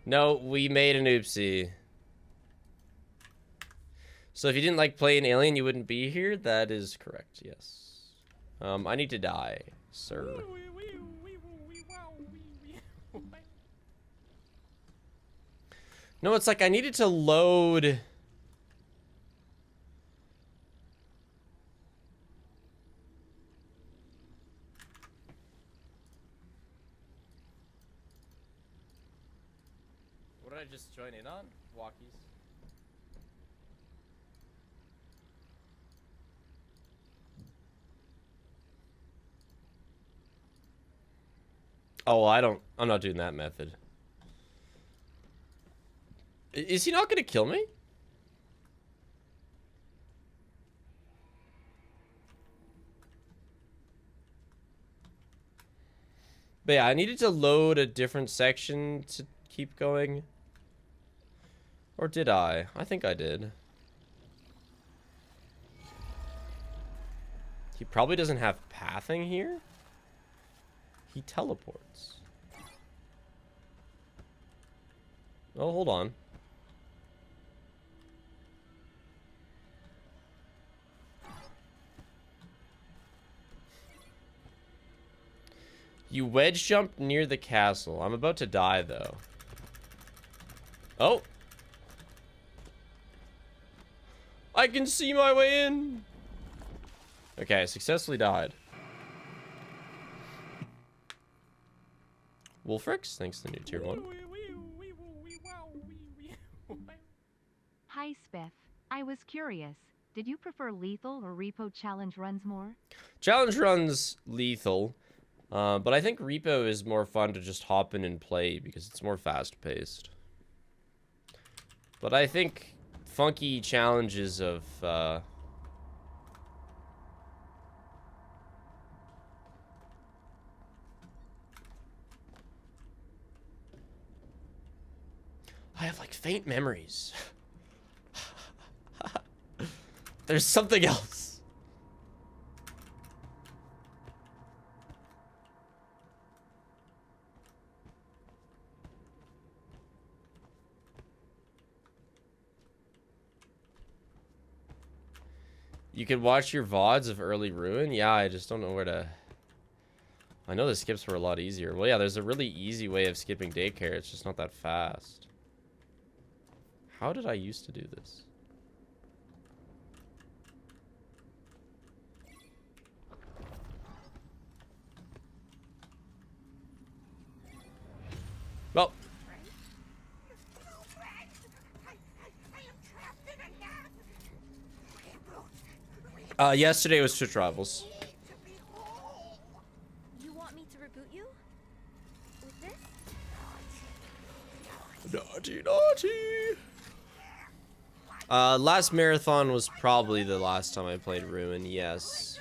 No, we made an oopsie. So if you didn't like playing Alien, you wouldn't be here? That is correct, yes. I need to die, sir. No, it's like I needed to load... What did I just join in on? Walkies. Oh, I'm not doing that method. Is he not gonna kill me? But yeah, I needed to load a different section to keep going. Or did I? I think I did. He probably doesn't have pathing here. He teleports. Oh, hold on. You wedge jumped near the castle. I'm about to die, though. Oh. I can see my way in. Okay, I successfully died. Wolfrix, thanks to the new tier 1. Hi, Spiff. I was curious. Did you prefer lethal or repo challenge runs more? Challenge runs lethal, but I think repo is more fun to just hop in and play because it's more fast-paced. But I think funky challenges of I have like faint memories. There's something else. You could watch your VODs of early Ruin? Yeah, I just don't know where to... I know the skips were a lot easier. Well, yeah, there's a really easy way of skipping daycare. It's just not that fast. How did I used to do this? Well. Yesterday was Twitch Rivals. You want me to reboot you? With this? Naughty, naughty. Last marathon was probably the last time I played Ruin, yes.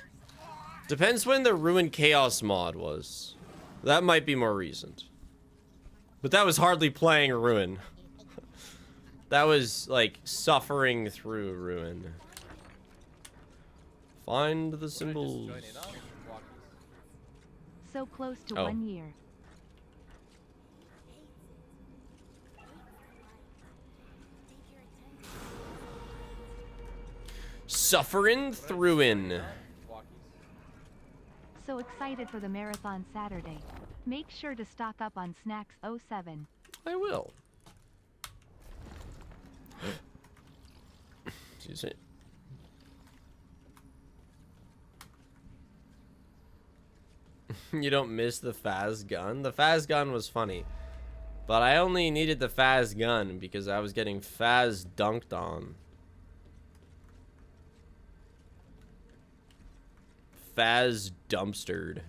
Depends when the Ruin Chaos mod was. That might be more recent. But that was hardly playing Ruin. That was, like, suffering through Ruin. Find the symbols. So close to Oh. 1 year. Suffering through in. So excited for the marathon Saturday. Make sure to stock up on snacks 07. I will. Excuse me. You don't miss the Faz gun? The Faz gun was funny. But I only needed the Faz gun because I was getting Faz dunked on. Faz dumpstered.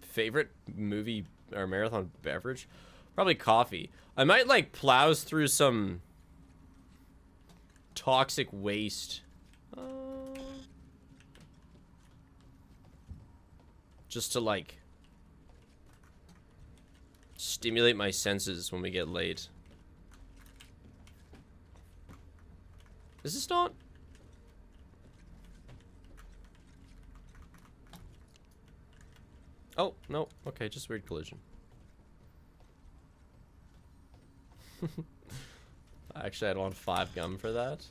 Favorite movie or marathon beverage? Probably coffee. I might like plows through some toxic waste. Just to like stimulate my senses when we get late. Is this not? Oh, no. Okay, just weird collision. Actually, I'd want 5 gum for that.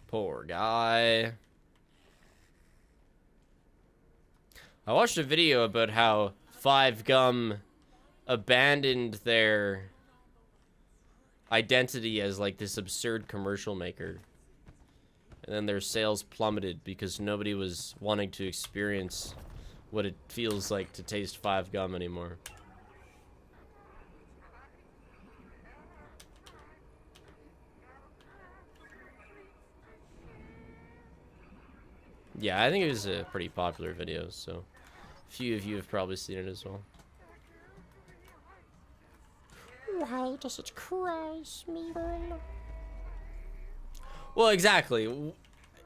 Poor guy. I watched a video about how 5 Gum abandoned their identity as like this absurd commercial maker. And then their sales plummeted because nobody was wanting to experience what it feels like to taste 5 Gum anymore. Yeah, I think it was a pretty popular video, so a few of you have probably seen it as well. Why does it cry, Smeagol? Well, exactly.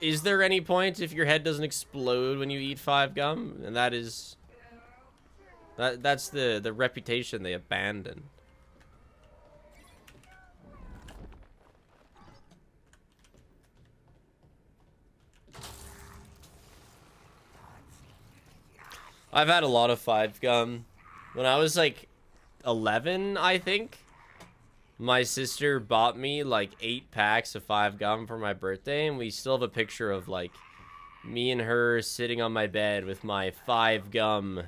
Is there any point if your head doesn't explode when you eat 5 Gum? And that is... That's the reputation they abandon. I've had a lot of 5 Gum. When I was like 11, I think, my sister bought me like 8 packs of 5 Gum for my birthday, and we still have a picture of like me and her sitting on my bed with my 5 Gum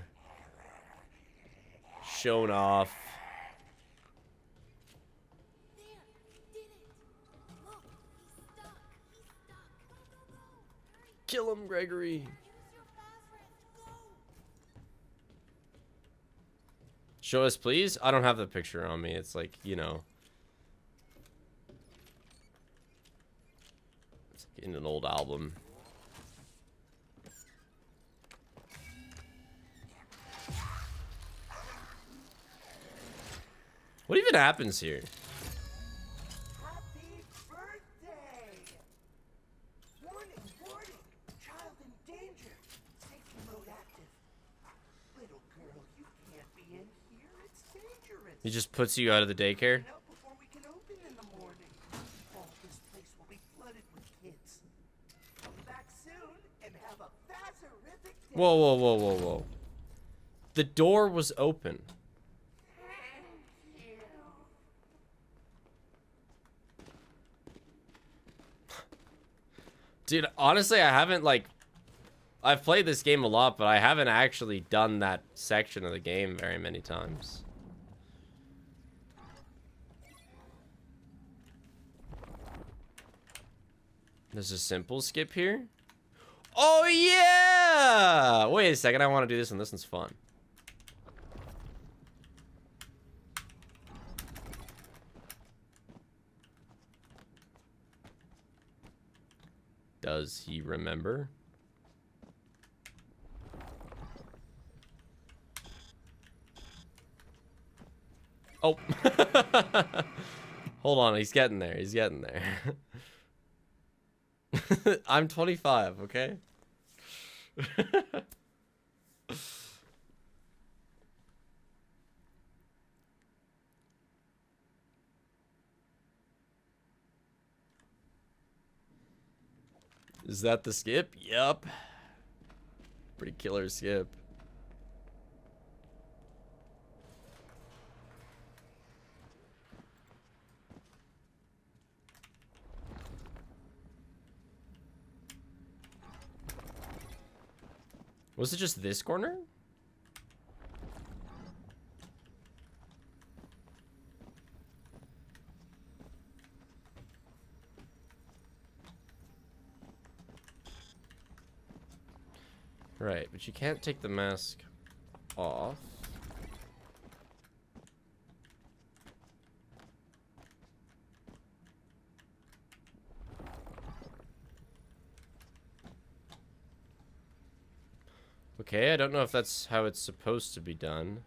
shown off. Kill him, Gregory. Show us, please. I don't have the picture on me. It's like, you know, it's like in an old album. What even happens here? Happy birthday! Warning, warning! Child in danger. Safety mode active. Little girl, you can't be in here. It's dangerous. He just puts you out of the daycare. Out before we can open in the morning. Oh, this place will be flooded with kids. Come back soon and have a fazerific day. Whoa, whoa, whoa, whoa, whoa. The door was open. Dude, honestly, I haven't, like... I've played this game a lot, but I haven't actually done that section of the game very many times. There's a simple skip here. Oh, yeah! Wait a second, I want to do this, and this one's fun. Does he remember? Oh. Hold on, he's getting there. He's getting there. I'm 25, okay? Is that the skip? Yup. Pretty killer skip. Was it just this corner? Right, but you can't take the mask off. Okay, I don't know if that's how it's supposed to be done.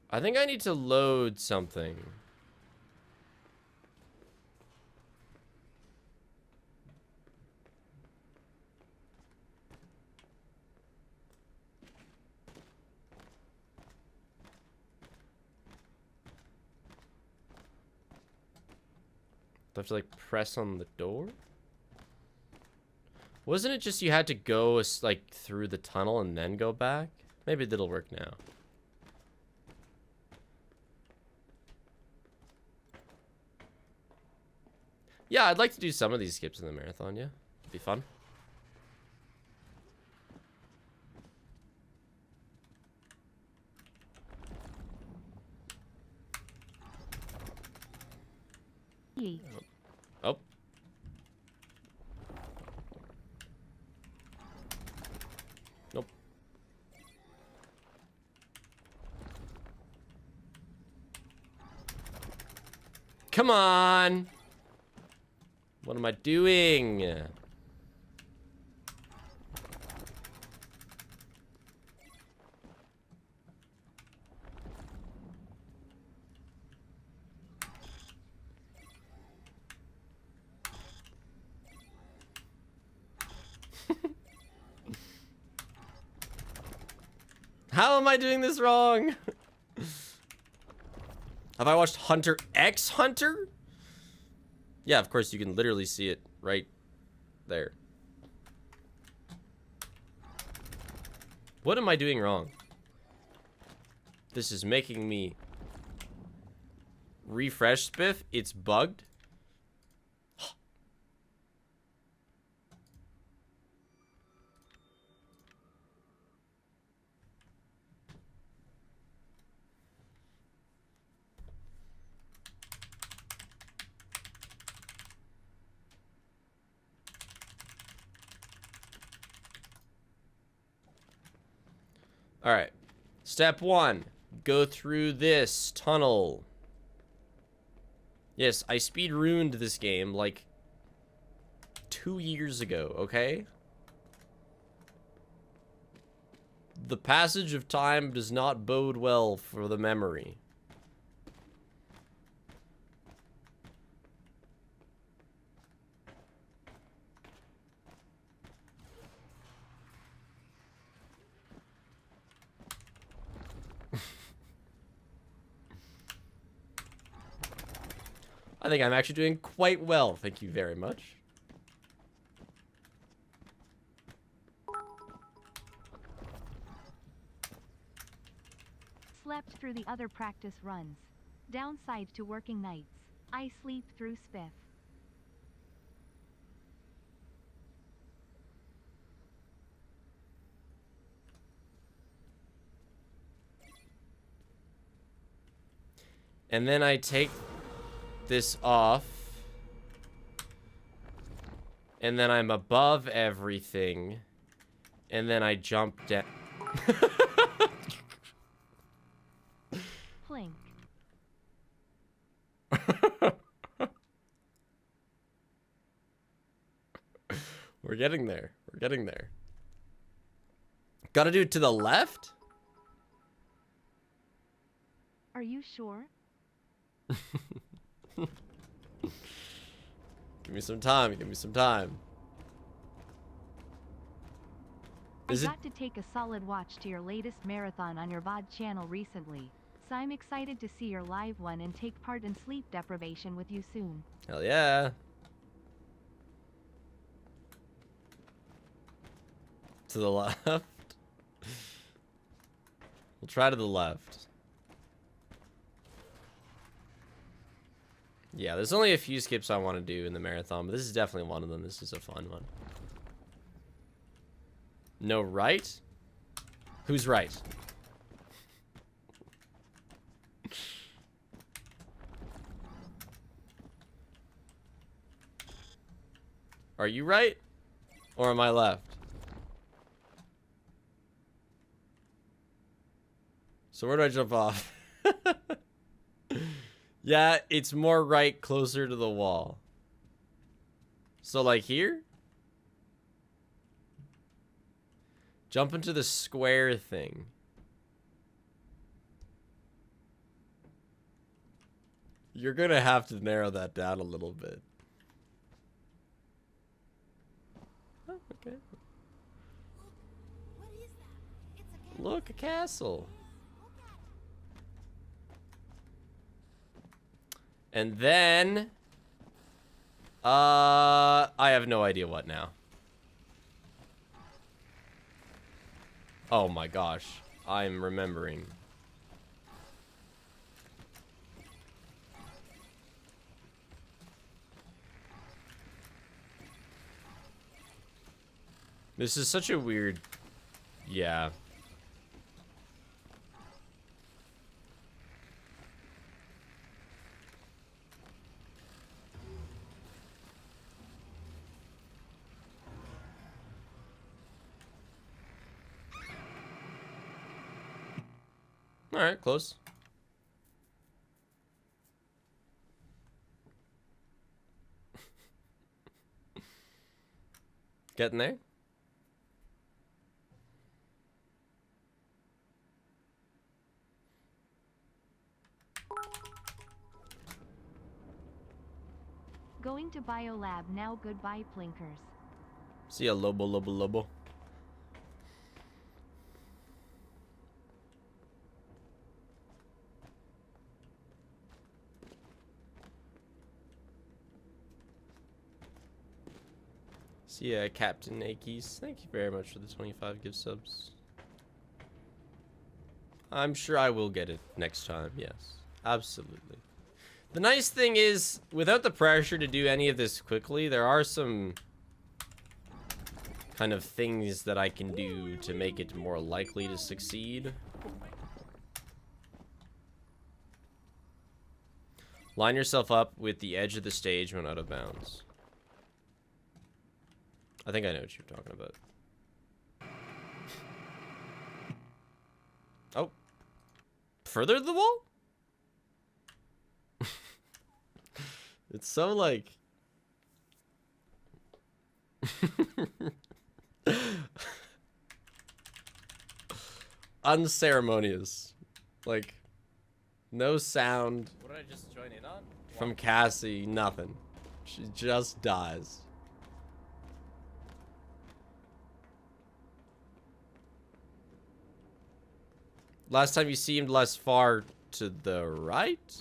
I think I need to load something. Do I have to like press on the door? Wasn't it just you had to go like through the tunnel and then go back? Maybe that'll work now. Yeah, I'd like to do some of these skips in the marathon, yeah. It'd be fun. Yee. Oh. Nope. Come on! What am I doing? How am I doing this wrong? Have I watched Hunter X Hunter? Yeah, of course, you can literally see it right there. What am I doing wrong? This is making me refresh Spiff. It's bugged. All right. Step 1. Go through this tunnel. Yes, I speed ruined this game like 2 years ago, okay? The passage of time does not bode well for the memory. I think I'm actually doing quite well. Thank you very much. Slept through the other practice runs. Downside to working nights. I sleep through Spiff. And then I take this off. And then I'm above everything. And then I jump down. Plink. We're getting there. We're getting there. Gotta do it to the left? Are you sure? Give me some time. Give me some time. I Is it? got to take a solid watch to your latest marathon on your VOD channel recently, so I'm excited to see your live one and take part in sleep deprivation with you soon. Hell yeah. To the left. We'll try to the left. Yeah, there's only a few skips I want to do in the marathon, but this is definitely one of them. This is a fun one. No right? Who's right? Are you right? Or am I left? So where do I jump off? Yeah, it's more right, closer to the wall. So like here? Jump into the square thing. You're gonna have to narrow that down a little bit. Oh, okay. What is that? It's a cat. Look, a castle. And then... I have no idea what now. Oh my gosh. I'm remembering. This is such a weird... Yeah. Alright, close. Getting there? Going to Biolab now. Goodbye, Plinkers. See ya, Lobo, Lobo, Lobo. See ya, Captain Akis. Thank you very much for the 25 gift subs. I'm sure I will get it next time, yes. Absolutely. The nice thing is, without the pressure to do any of this quickly, there are some kind of things that I can do to make it more likely to succeed. Line yourself up with the edge of the stage when out of bounds. I think I know what you're talking about. Oh. Further to the wall? It's so like... unceremonious. Like, no sound What did I just join in on? from Cassie, nothing. She just dies. Last time you seemed less far to the right?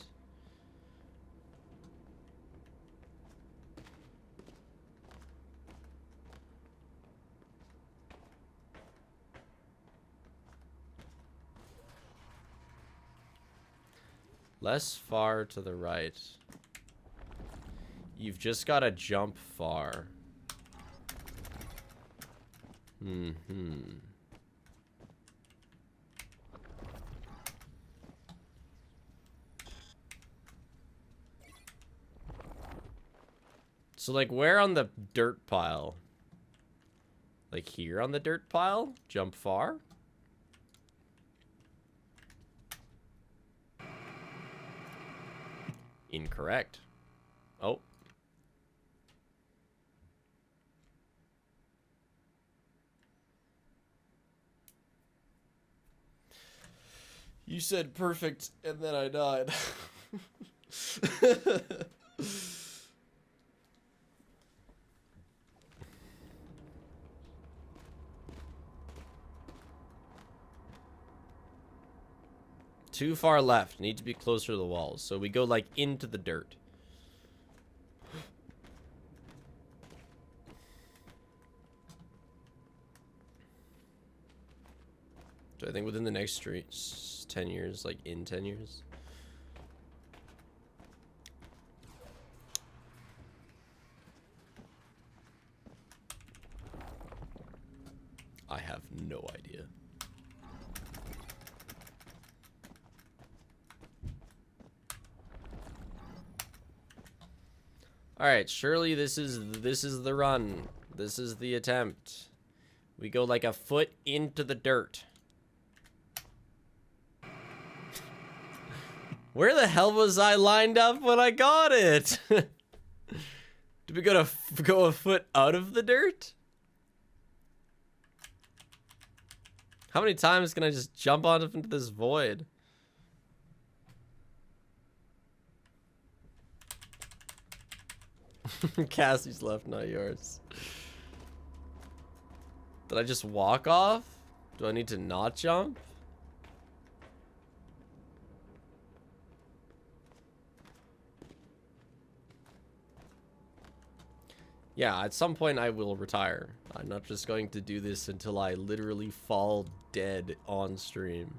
Less far to the right. You've just got to jump far. Mm-hmm. So, like, where on the dirt pile? Like, here on the dirt pile? Jump far? Incorrect. Oh. You said perfect, and then I died. Too far left. Need to be closer to the walls. So we go like into the dirt. So I think within the next 10 years, like in 10 years. I have no idea. All right, surely this is the run. This is the attempt. We go like a foot into the dirt. Where the hell was I lined up when I got it? Did we go a foot out of the dirt? How many times can I just jump off into this void? Cassie's left, not yours. Did I just walk off? Do I need to not jump? Yeah, at some point I will retire. I'm not just going to do this until I literally fall dead on stream.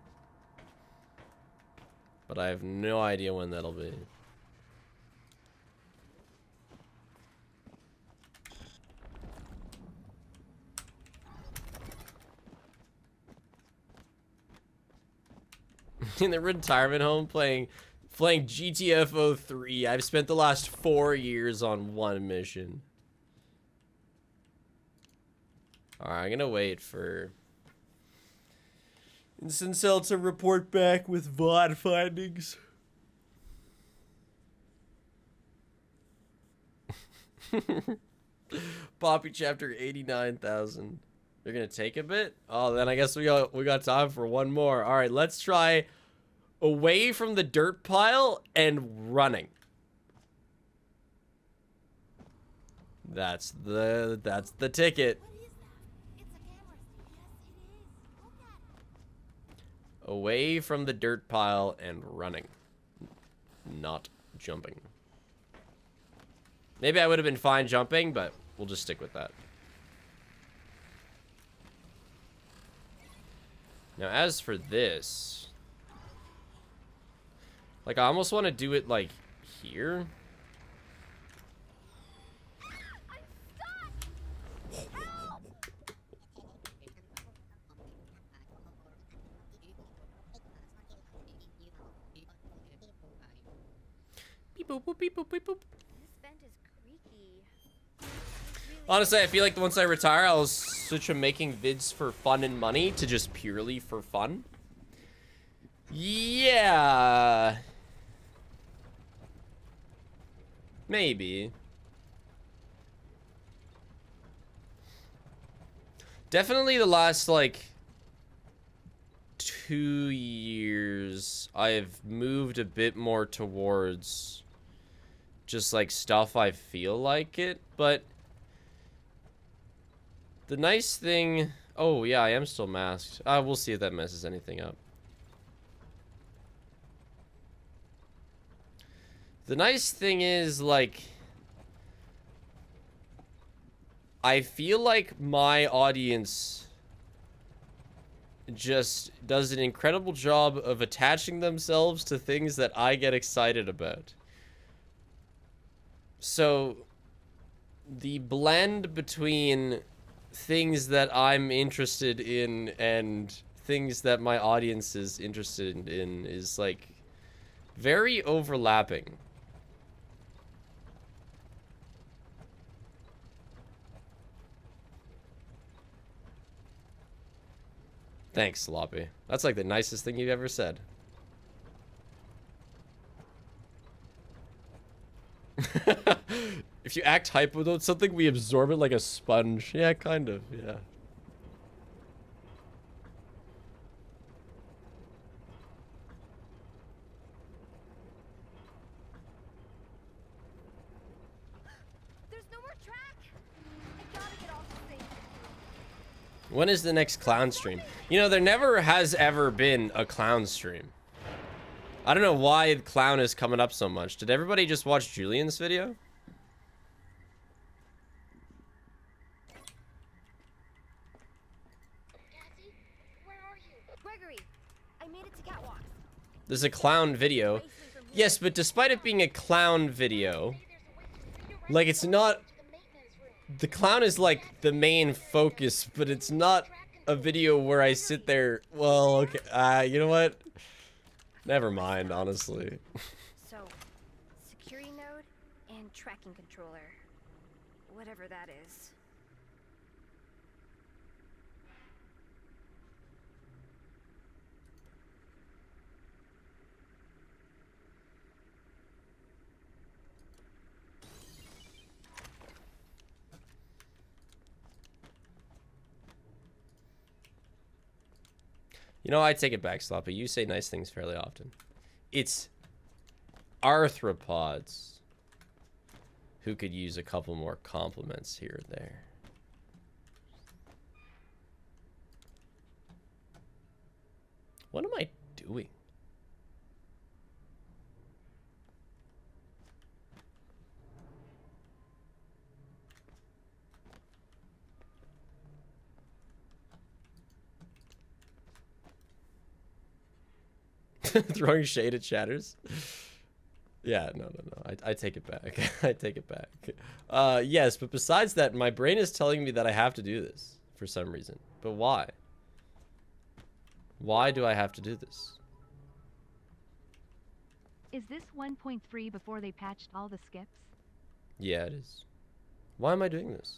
But I have no idea when that'll be. In the retirement home playing GTFO 3. I've spent the last 4 years on one mission. Alright, I'm gonna wait for Incel to report back with VOD findings. Poppy chapter 89,000. They're gonna take a bit? Oh, then I guess we got time for one more. Alright, let's try away from the dirt pile and running. That's the ticket. Away from the dirt pile and running. Not jumping. Maybe I would have been fine jumping, but we'll just stick with that. Now, as for this... like, I almost want to do it, like, here. Beep, boop, beep, boop, beep, boop. This vent is creaky. Honestly, I feel like once I retire, I'll switch from making vids for fun and money to just purely for fun. Yeah. Maybe. Definitely the last, like, 2 years, I've moved a bit more towards just, like, stuff I feel like it, but the nice thing... oh, yeah, I am still masked. We'll see if that messes anything up. The nice thing is, like... I feel like my audience just does an incredible job of attaching themselves to things that I get excited about. So, the blend between things that I'm interested in and things that my audience is interested in is, like, very overlapping. Thanks, Sloppy. That's like the nicest thing you've ever said. If you act hypo though, it's something we absorb it like a sponge. Yeah, kind of, yeah. There's no more track. I gotta get off this thing. When is the next clown stream? You know, there never has ever been a clown stream. I don't know why clown is coming up so much. Did everybody just watch Julian's video? Cassie, where are you? Gregory, I made it to catwalks. There's a clown video. Yes, but despite it being a clown video, like, it's not... the clown is, like, the main focus, but it's not a video where I sit there. Well, okay. You know what? Never mind, honestly. So, security node and tracking controller. Whatever that is. You know, I take it back, Sloppy. You say nice things fairly often. It's arthropods who could use a couple more compliments here and there. What am I doing? Throwing shade at Shatters? Yeah, no. I take it back. I take it back. Yes, but besides that, my brain is telling me that I have to do this for some reason. But why? Why do I have to do this? Is this 1.3 before they patched all the skips? Yeah, it is. Why am I doing this?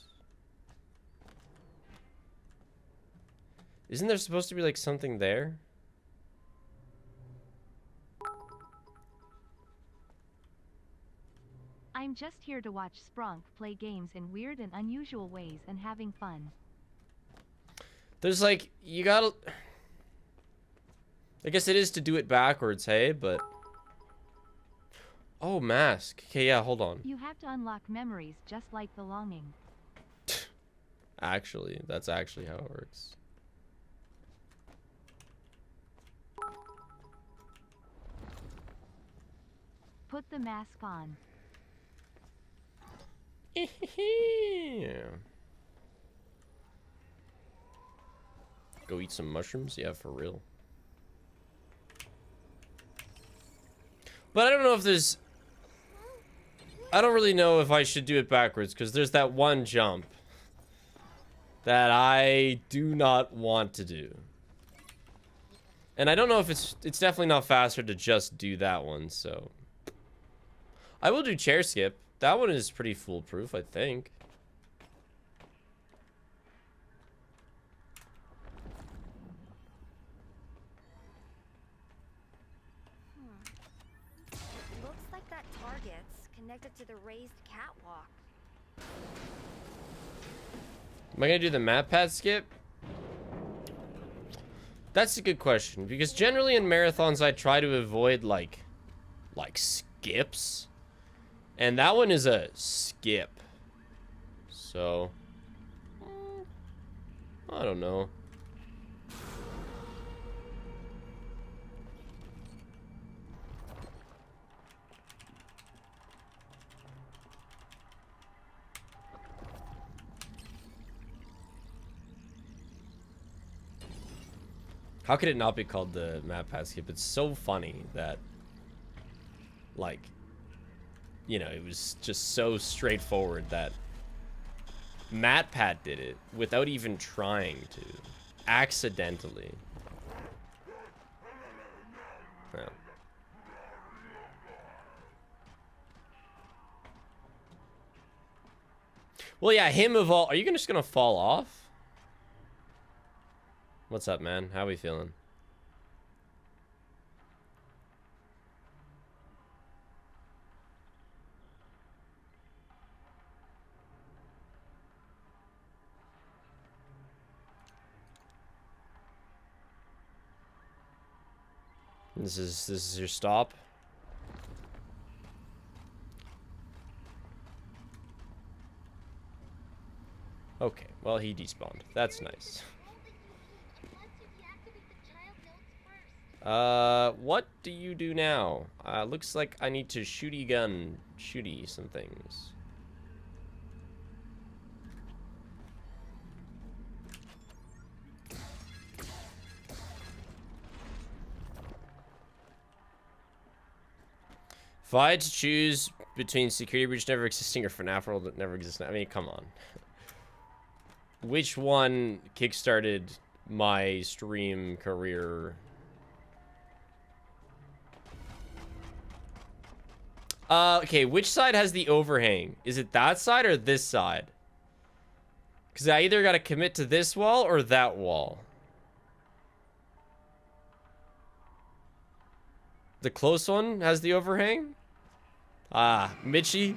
Isn't there supposed to be like something there? I'm just here to watch Sprunk play games in weird and unusual ways and having fun. There's like, you gotta... I guess it is to do it backwards, hey, but... Oh, mask. Okay, yeah, hold on. You have to unlock memories just like the longing. Actually, that's actually how it works. Put the mask on. Yeah. Go eat some mushrooms? Yeah, for real. But I don't know if there's... I don't really know if I should do it backwards, because there's that one jump that I do not want to do. And I don't know if it's definitely not faster to just do that one, so... I will do chair skip. That one is pretty foolproof, I think. Looks like that target's connected to the raised catwalk. Am I gonna do the map pad skip? That's a good question, because generally in marathons I try to avoid like skips. And that one is a skip. So, I don't know. How could it not be called the map pass skip? It's so funny that, like, you know, it was just so straightforward that MatPat did it without even trying to. Accidentally. Yeah. Well, yeah, him of all... Are you just gonna fall off? What's up, man? How we feeling? This is your stop. Okay, well he despawned. That's nice. What do you do now? Looks like I need to shooty some things. If I had to choose between Security Breach never existing or FNAF World that never exists, I mean, come on. Which one kickstarted my stream career. Okay, which side has the overhang? Is it that side or this side? Because I either got to commit to this wall or that wall. The close one has the overhang? Ah, Mitchie.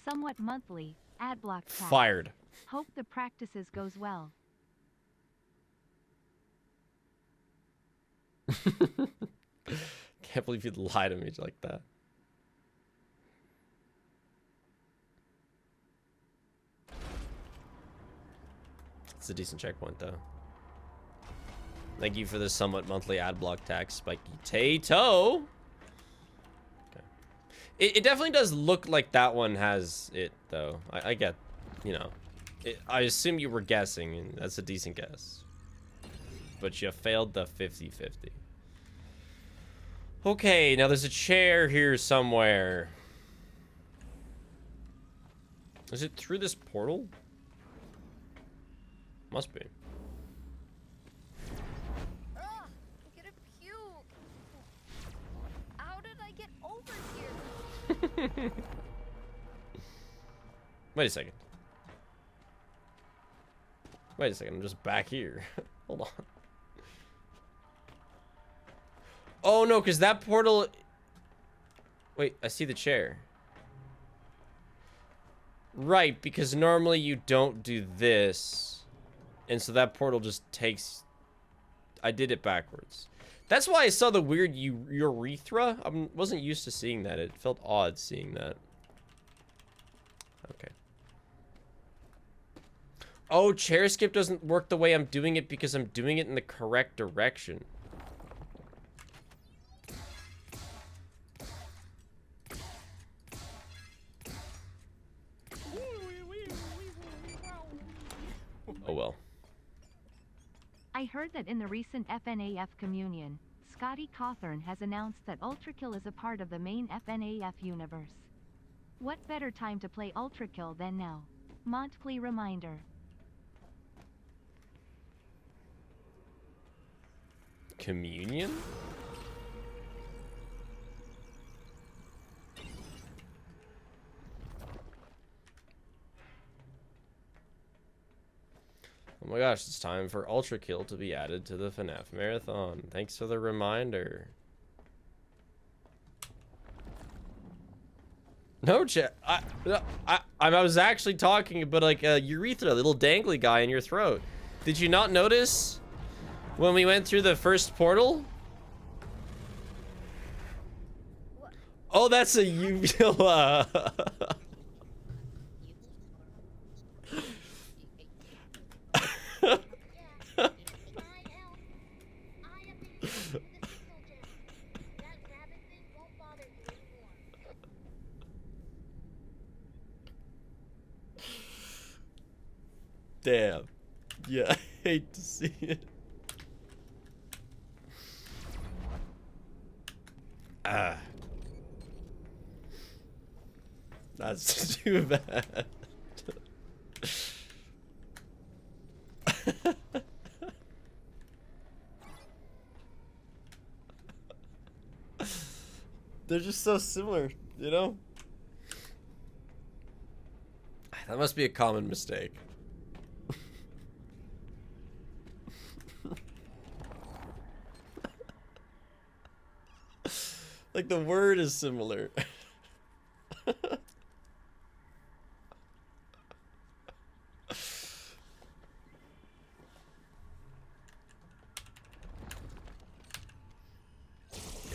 Somewhat monthly. Ad block tag. Fired. Hope the practices goes well. Can't believe you'd lie to me like that. It's a decent checkpoint, though. Thank you for the somewhat monthly ad block tax, Spiky Tato. Okay. It definitely does look like that one has it, though. I get, you know. I assume you were guessing, and that's a decent guess. But you failed the 50-50. Okay, now there's a chair here somewhere. Is it through this portal? Must be. Ugh, I'm gonna puke. How did I get over here? Wait a second. Wait a second, I'm just back here. Hold on. Oh no, because that portal... Wait, I see the chair. Right, because normally you don't do this. And so that portal just takes... I did it backwards. That's why I saw the weird urethra. I wasn't used to seeing that. It felt odd seeing that. Okay. Oh, chair skip doesn't work the way I'm doing it because I'm doing it in the correct direction. Oh well. I heard that in the recent FNAF communion, Scotty Cawthorne has announced that Ultrakill is a part of the main FNAF universe. What better time to play Ultrakill than now? Monthly reminder. Communion? Oh my gosh, it's time for Ultrakill to be added to the FNAF Marathon. Thanks for the reminder. No, I was actually talking about like a urethra, little dangly guy in your throat. Did you not notice when we went through the first portal? What? Oh, that's a uvula. Damn. Yeah, I hate to see it. Ah. That's too bad. They're just so similar, you know? That must be a common mistake. Like the word is similar. Yeah,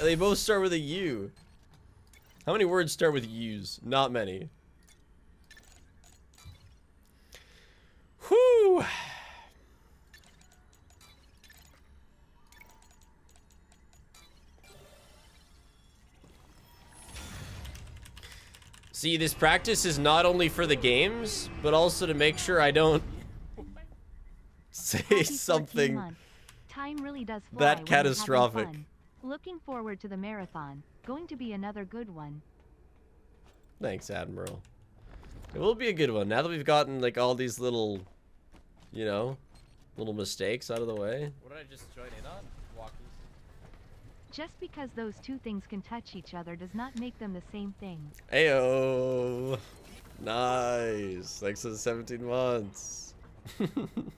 they both start with a U. How many words start with U's? Not many. Whew. See, this practice is not only for the games, but also to make sure I don't say Happy 14 something month. Time really does fly that when you're having catastrophic. fun. Looking forward to the marathon. Going to be another good one. Thanks, Admiral. It will be a good one. Now that we've gotten like all these little You know, little mistakes out of the way. What did I just join in on? Walkies. Just because those two things can touch each other does not make them the same thing. Ayo. Nice. Thanks for the 17 months.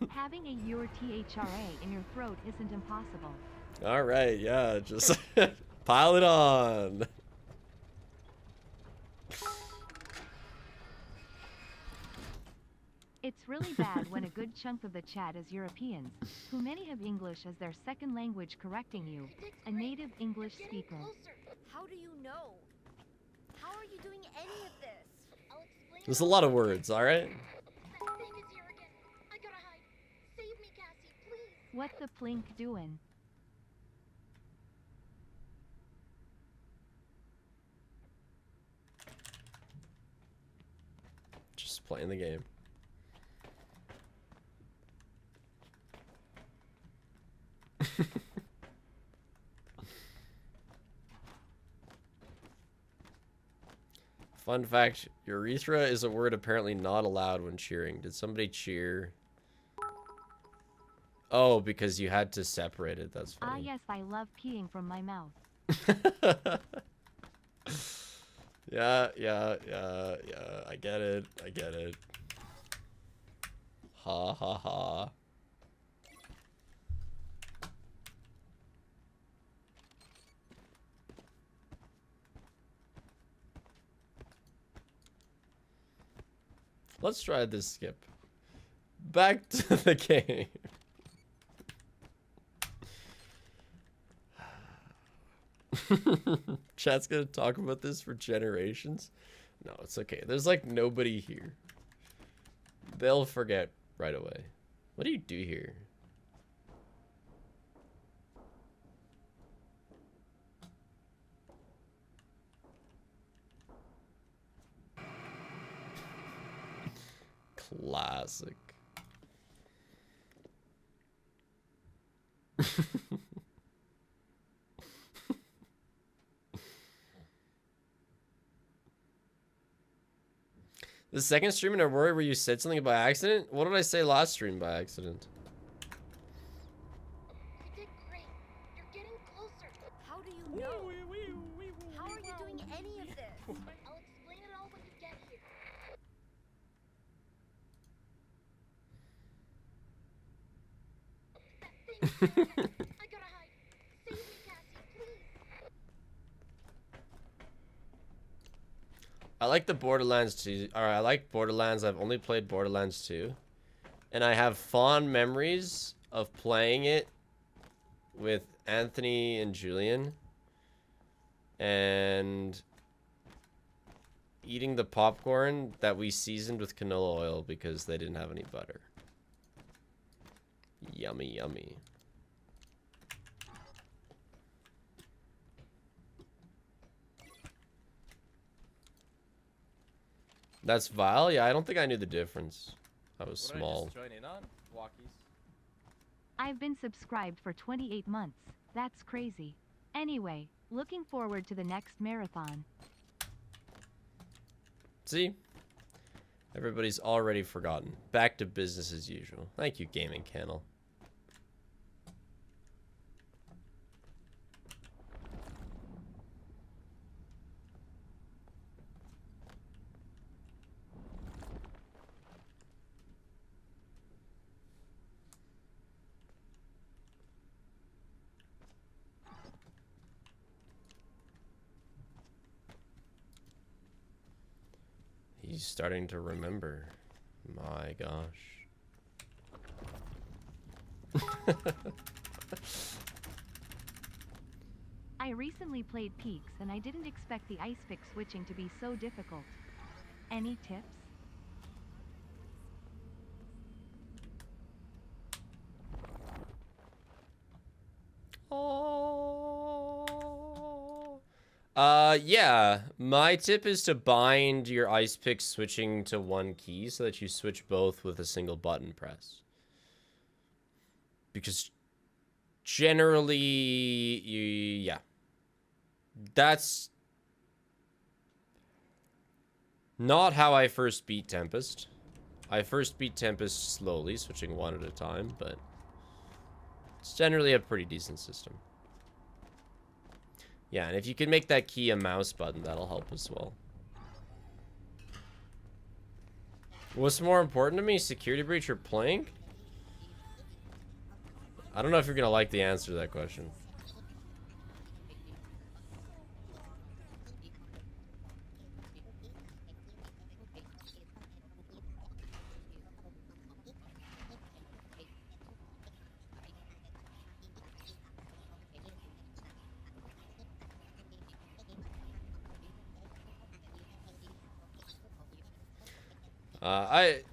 Having a your THRA in your throat isn't impossible. All right, yeah, just pile it on. It's really bad when a good chunk of the chat is Europeans, who many have English as their second language, correcting you, a native English speaker. How do you know? How are you doing any of this? I'll explain. There's a lot of words, all right? That thing is here again. I gotta hide. Save me, Cassie, please. What the plink doing? Just playing the game. Fun fact, urethra is a word apparently not allowed when cheering. Did somebody cheer? Oh, because you had to separate it. That's Ah funny. yes, I love peeing from my mouth. Yeah. I get it. Ha ha ha. Let's try this skip. Back to the game. Chat's gonna talk about this for generations. No, it's okay. There's like nobody here. They'll forget right away. What do you do here? Classic. The second stream in Aurora where you said something by accident? What did I say last stream by accident? You did great. You're getting closer. How do you know? How are you doing any of this? I'll explain it all when you get here. That thing is here again. I gotta hide. Save me, Cassie, please. I like the Borderlands 2. Or I like Borderlands. I've only played Borderlands 2. And I have fond memories of playing it with Anthony and Julian. And eating the popcorn that we seasoned with canola oil because they didn't have any butter. Yummy, yummy. That's vile? Yeah, I don't think I knew the difference. I was What did I small. just join in on? Walkies. I've been subscribed for 28 months. That's crazy. Anyway, looking forward to the next marathon. See? Everybody's already forgotten. Back to business as usual. Thank you, Gaming Candle. He's starting to remember. My gosh. I recently played Peaks and I didn't expect the ice pick switching to be so difficult. Any tips? Yeah. My tip is to bind your ice pick switching to one key so that you switch both with a single button press. Because generally, yeah. That's not how I first beat Tempest. I first beat Tempest slowly, switching one at a time, but it's generally a pretty decent system. Yeah, and if you can make that key a mouse button, that'll help as well. What's more important to me, security breach or plank? I don't know if you're gonna like the answer to that question.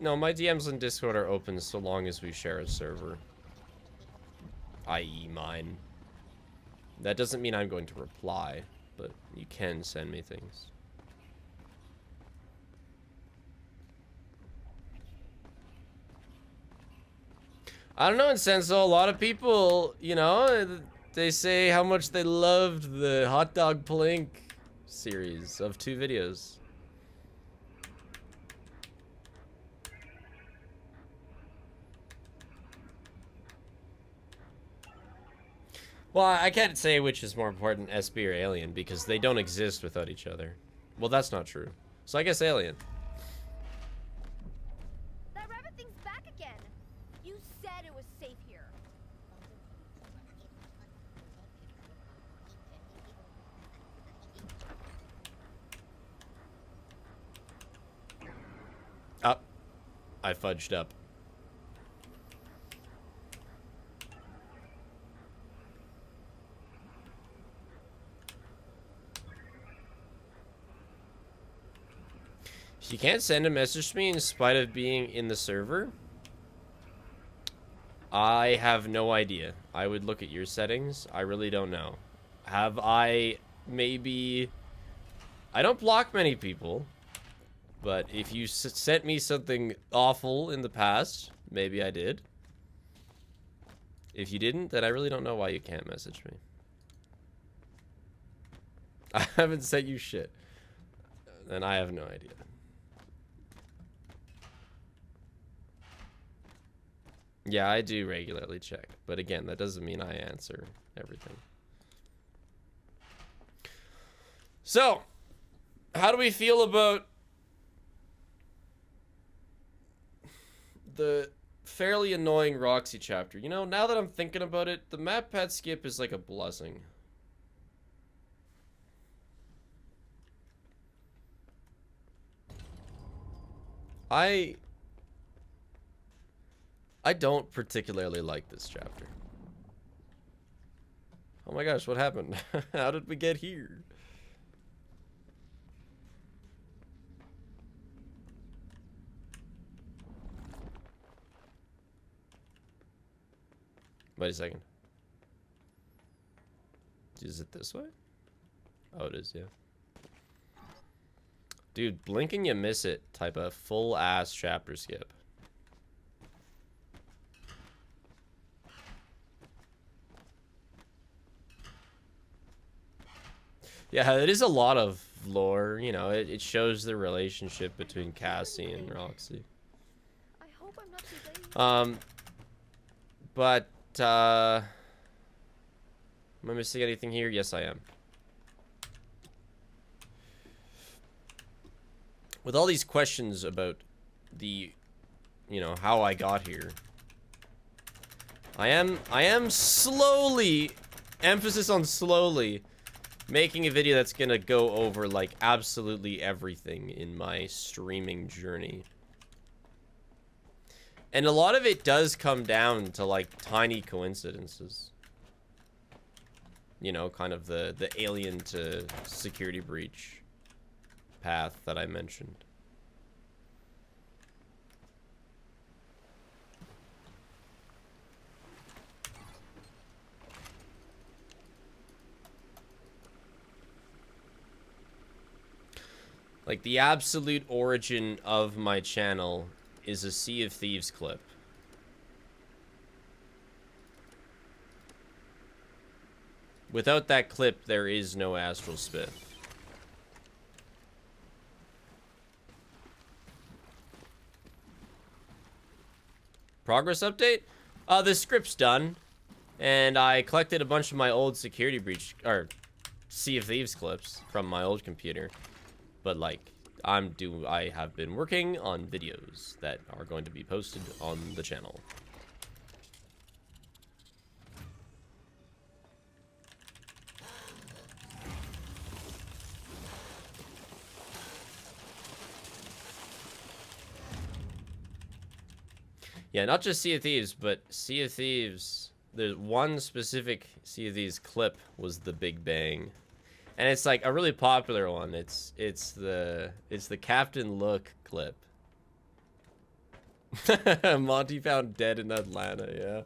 No, my DMs in Discord are open so long as we share a server. I.e. mine. That doesn't mean I'm going to reply, but you can send me things. I don't know, in Senso, a lot of people, you know, they say how much they loved the Hot Dog Plink series of 2 videos. Well, I can't say which is more important, SB or Alien, because they don't exist without each other. Well, that's not true. So I guess Alien. That rabbit thing's back again. You said it was safe here. Up. I fudged up. You can't send a message to me in spite of being in the server. I have no idea. I would look at your settings. I really don't know. Have I maybe... I don't block many people. But if you sent me something awful in the past, maybe I did. If you didn't, then I really don't know why you can't message me. I haven't sent you shit. Then I have no idea. Yeah, I do regularly check. But again, that doesn't mean I answer everything. So, how do we feel about the fairly annoying Roxy chapter? You know, now that I'm thinking about it, the map pad skip is like a blessing. I don't particularly like this chapter. Oh my gosh, what happened? How did we get here? Wait a second. Is it this way? Oh, it is, yeah. Dude, blink and you miss it type of full-ass chapter skip. Yeah, it is a lot of lore, you know, it shows the relationship between Cassie and Roxy. I hope I'm not too late. But, am I missing anything here? Yes, I am. With all these questions about the, you know, how I got here, I am slowly, emphasis on slowly, making a video that's gonna go over, like, absolutely everything in my streaming journey. And a lot of it does come down to, like, tiny coincidences. You know, kind of the alien to security breach path that I mentioned. Like, the absolute origin of my channel is a Sea of Thieves clip. Without that clip, there is no Astral Spit. Progress update? The script's done. And I collected a bunch of my old security breach, or Sea of Thieves clips from my old computer. But like, I have been working on videos that are going to be posted on the channel. Yeah, not just Sea of Thieves, but Sea of Thieves. There's one specific Sea of Thieves clip was the Big Bang. And it's like a really popular one. It's the Captain Look clip. Monty found dead in Atlanta, yeah.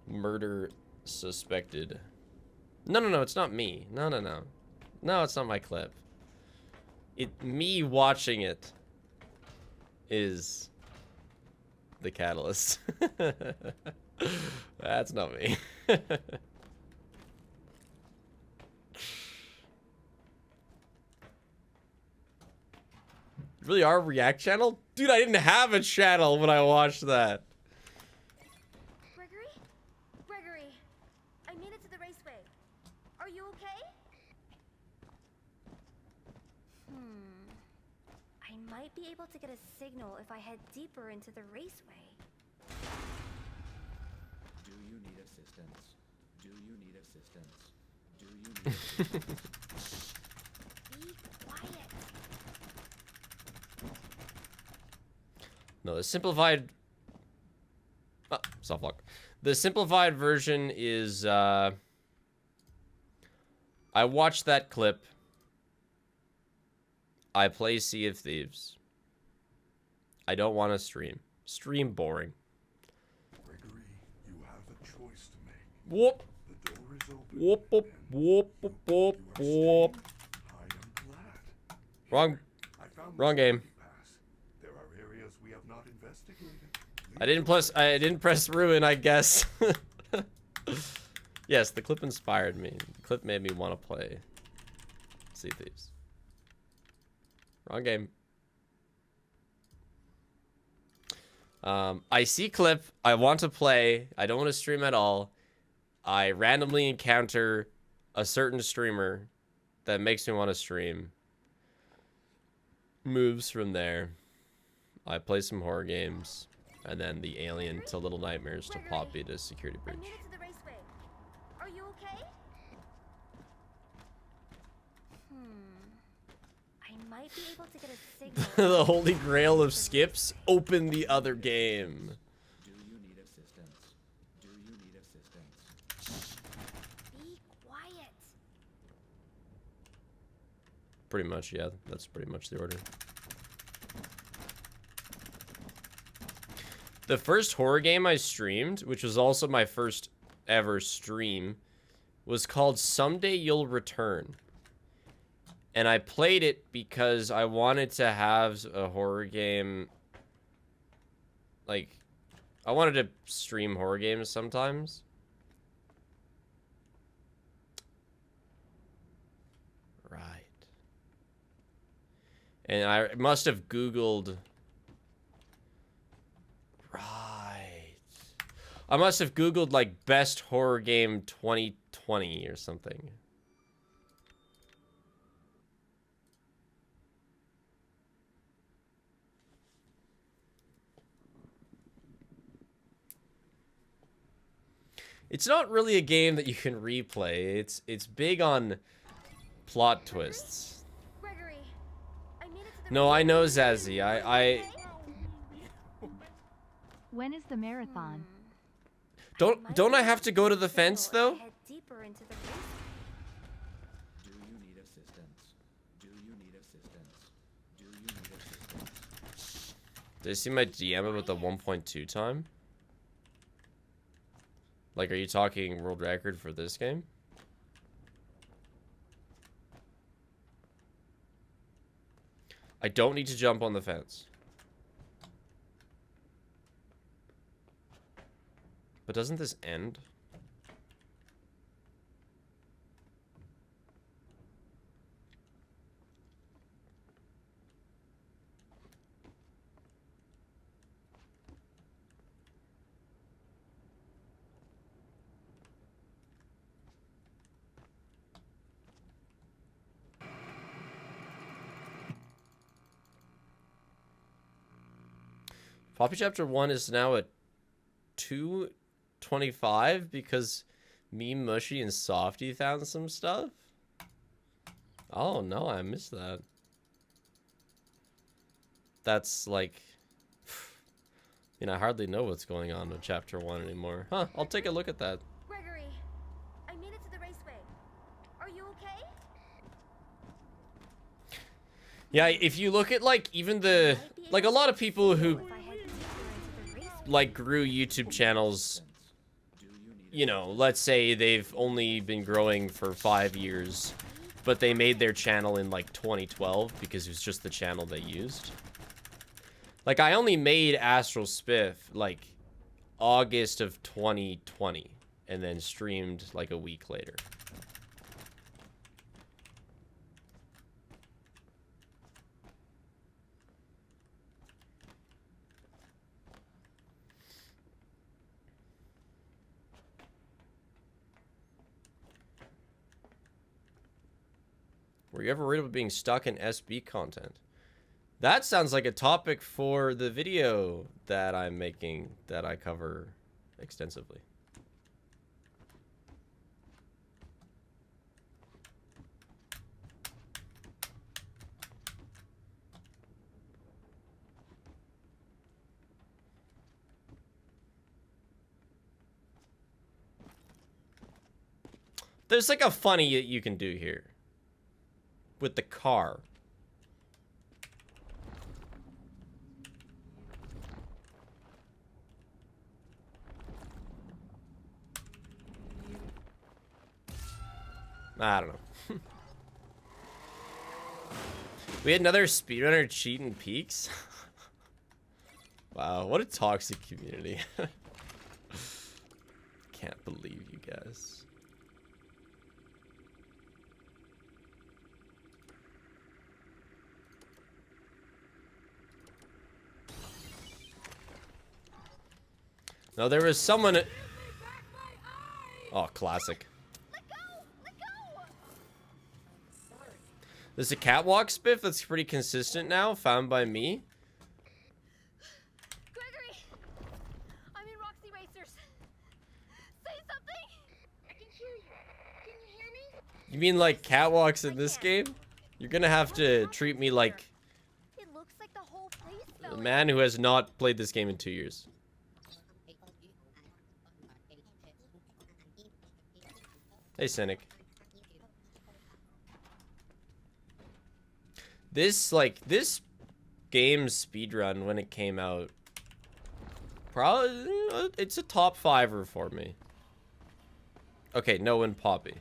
Murder suspected. No, it's not me. No. No, it's not my clip. Me watching it is the catalyst. That's not me. Really, our React channel? Dude, I didn't have a channel when I watched that. Gregory? Gregory, I made it to the raceway. Are you okay? I might be able to get a signal if I head deeper into the raceway. Do you need assistance? Do you need assistance? Do you need assistance? Be quiet. No, the simplified... Oh, soft lock. The simplified version is, I watched that clip. I play Sea of Thieves. I don't want to stream. Stream boring. Gregory, you have a choice to make. Whoop. The door is open. Whoop, whoop, whoop, whoop, whoop, whoop. I am glad. Wrong. I found Wrong this game. pass. There are areas we have not investigated. I didn't press ruin, I guess. Yes, the clip inspired me. The clip made me want to play Sea of Thieves. Wrong game. I see clip. I want to play. I don't want to stream at all. I randomly encounter a certain streamer that makes me want to stream. Moves from there. I play some horror games. And then the Alien to Little Nightmares to Poppy to Security I Breach. made it to the raceway. Are you okay? I might be able to get a signal. The holy grail of skips. Open the other game. Do you need assistance? Do you need assistance? Be quiet. Pretty much, yeah. That's pretty much the order. The first horror game I streamed, which was also my first ever stream, was called Someday You'll Return. And I played it because I wanted to have a horror game. Like, I wanted to stream horror games sometimes. Right. And I must have Googled... Right. I must have Googled, like, best horror game 2020 or something. It's not really a game that you can replay. It's big on plot twists. Gregory, I made it to the No, I know raceway. Zazzy. When is the marathon? Don't I have to go to the fence though? Head deeper into the raceway. Do you need assistance? Do you need assistance? Do you need assistance? Did I see my DM about the 1.2 time? Like, are you talking world record for this game? I don't need to jump on the fence. But doesn't this end? Poppy Chapter 1 is now at 225 because me, Mushy, and Softy found some stuff? Oh, no, I missed that. That's like... I hardly know what's going on with Chapter 1 anymore. Huh, I'll take a look at that. Gregory, I made it to the raceway. Are you okay? Yeah, if you look at, like, even the... Like, a lot of people who, like, grew YouTube channels, you know, let's say they've only been growing for 5 years, but they made their channel in, like, 2012 because it was just the channel they used. Like, I only made Astral Spiff, like, August of 2020, and then streamed, like, a week later. Were you ever worried about being stuck in SB content? That sounds like a topic for the video that I'm making that I cover extensively. There's like a funny you can do here with the car. I don't know. We had another speedrunner cheating peaks. Wow, what a toxic community. Can't believe you guys. No, there was someone. Oh, classic. There's a catwalk spiff that's pretty consistent now, found by me. Gregory, I'm in Roxy Racers. Say something. I can hear you. Can you hear me? You mean like catwalks in this game? You're gonna have to treat me like It looks like the whole place fell a in. man who has not played this game in 2 years. Hey, Cynic. This game's speedrun when it came out, probably, it's a top 5er for me. Okay, no in Poppy.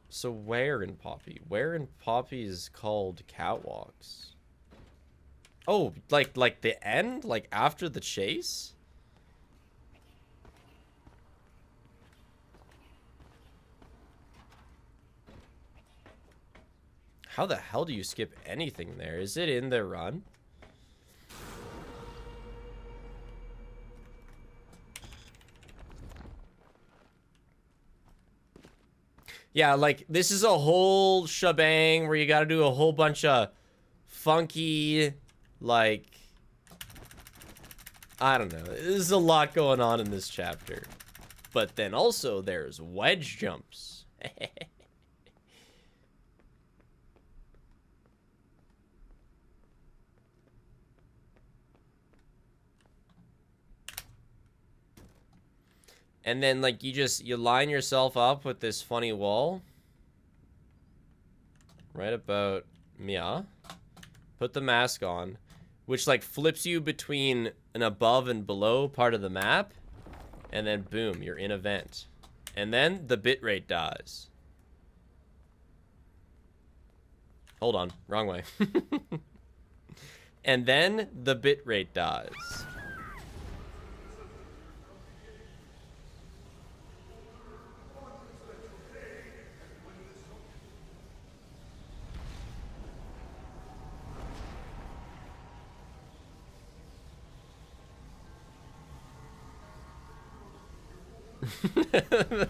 So where in Poppy? Where in Poppy is called catwalks? Oh, like the end? Like after the chase? How the hell do you skip anything there? Is it in the run? Yeah, like, this is a whole shebang where you gotta do a whole bunch of funky, like, I don't know. There's a lot going on in this chapter. But then also there's wedge jumps. And then, like, you line yourself up with this funny wall. Right about Mia. Put the mask on. Which, like, flips you between an above and below part of the map. And then, boom, you're in a vent. And then, the bitrate dies. Hold on, wrong way. And then, the bitrate dies.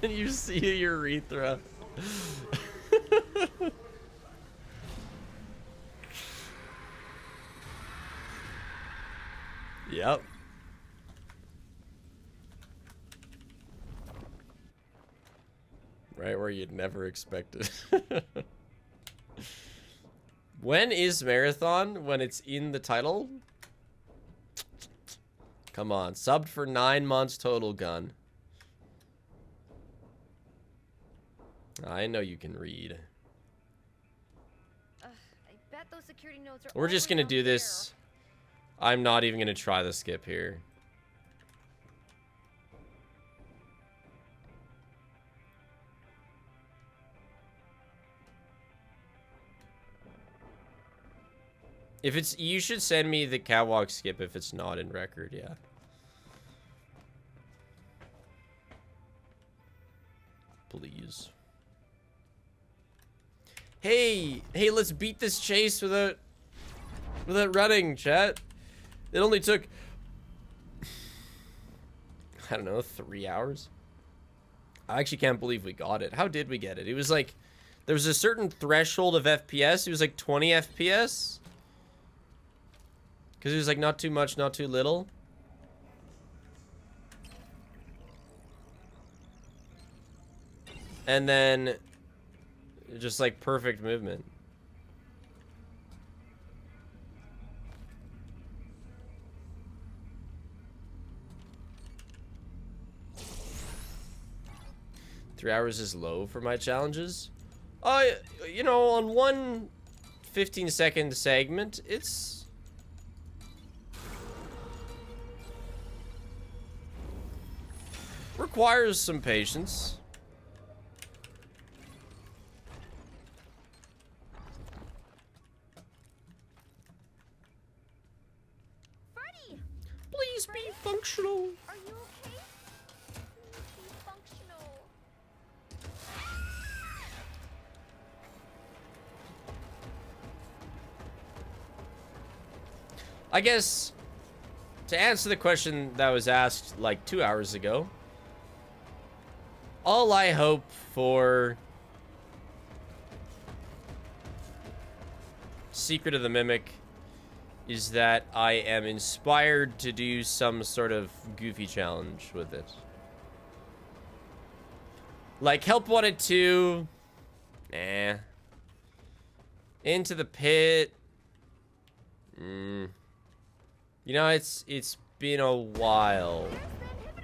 Then you see a urethra. Yep. Right where you'd never expect it. When is marathon? When it's in the title? Come on. Subbed for 9 months total, Gun. I know you can read. I bet those security notes are We're just all gonna written do out this. I'm not even gonna try the skip here. If it's, you should send me the catwalk skip if it's not in record, yeah. Please. Hey, let's beat this chase without running, chat. It only took, I don't know, 3 hours. I actually can't believe we got it. How did we get it? It was like, there was a certain threshold of FPS. It was like 20 FPS. Because it was like not too much, not too little. And then just like perfect movement. Three hours is low for my challenges. You know, on one 15-second segment, it's requires some patience. Freddy! Please be functional. Are you okay? Be functional. I guess to answer the question that was asked like 2 hours ago, all I hope for Secret of the Mimic is that I am inspired to do some sort of goofy challenge with it. Like Help Wanted 2. Nah. Into the Pit. You know, it's been a while. There's the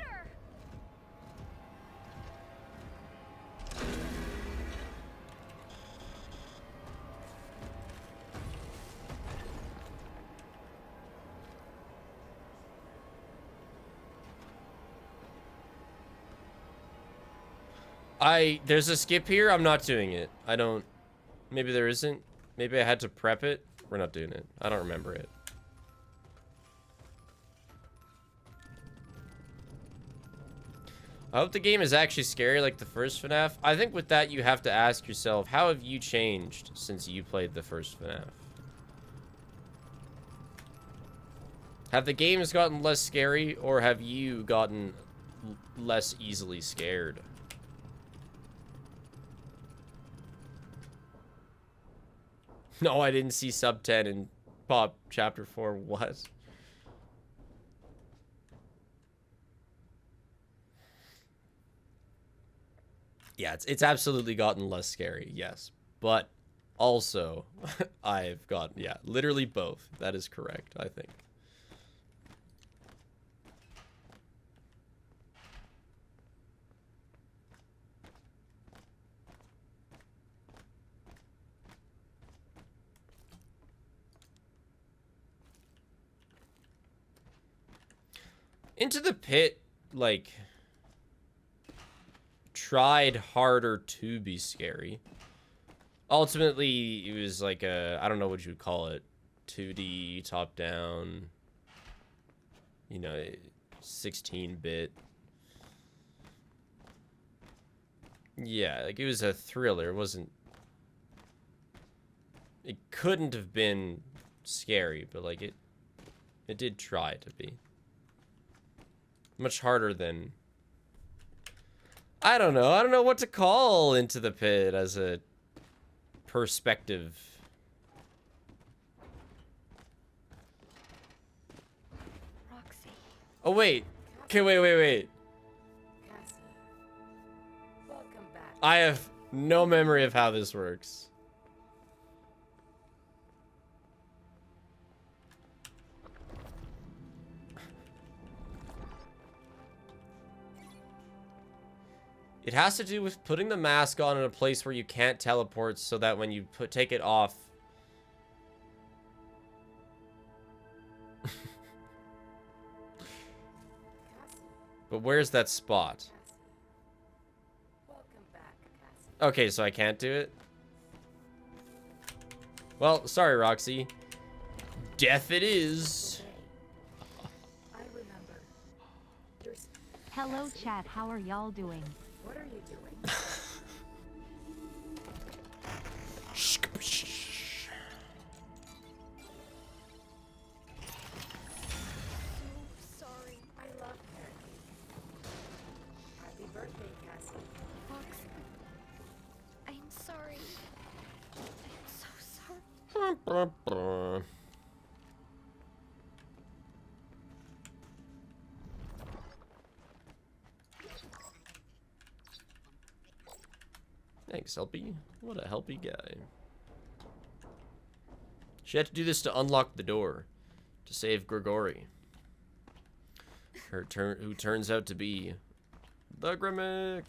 inhibitor! There's a skip here. I'm not doing it. I don't. Maybe there isn't. Maybe I had to prep it. We're not doing it. I don't remember it. I hope the game is actually scary like the first FNAF. I think with that, you have to ask yourself, how have you changed since you played the first FNAF? Have the games gotten less scary, or have you gotten less easily scared? No, I didn't see sub 10 in Pop Chapter 4. What? Yeah, it's absolutely gotten less scary, yes. But also, I've got, yeah, literally both. That is correct, I think. Into the Pit, like, tried harder to be scary. Ultimately, it was like a, I don't know what you would call it, 2D, top-down, you know, 16-bit. Yeah, like, it was a thriller. It wasn't, it couldn't have been scary, but, like, it did try to be. Much harder than, I don't know what to call Into the Pit as a perspective. Rock Oh, wait. Okay, wait. Cassie, welcome back. I have no memory of how this works. It has to do with putting the mask on in a place where you can't teleport so that when you take it off. But where's that spot? Welcome back, Cassie. Okay, so I can't do it? Well, sorry, Roxy. Death it is. I remember. There's... Hello chat, how are y'all doing? What are you doing? Sorry. I love carrot cake. Happy birthday, Cassie. Fox. I'm sorry. I'm so sorry. Thanks, Helpy. What a helpy guy. She had to do this to unlock the door. To save Grigori. Who turns out to be the Grimmick.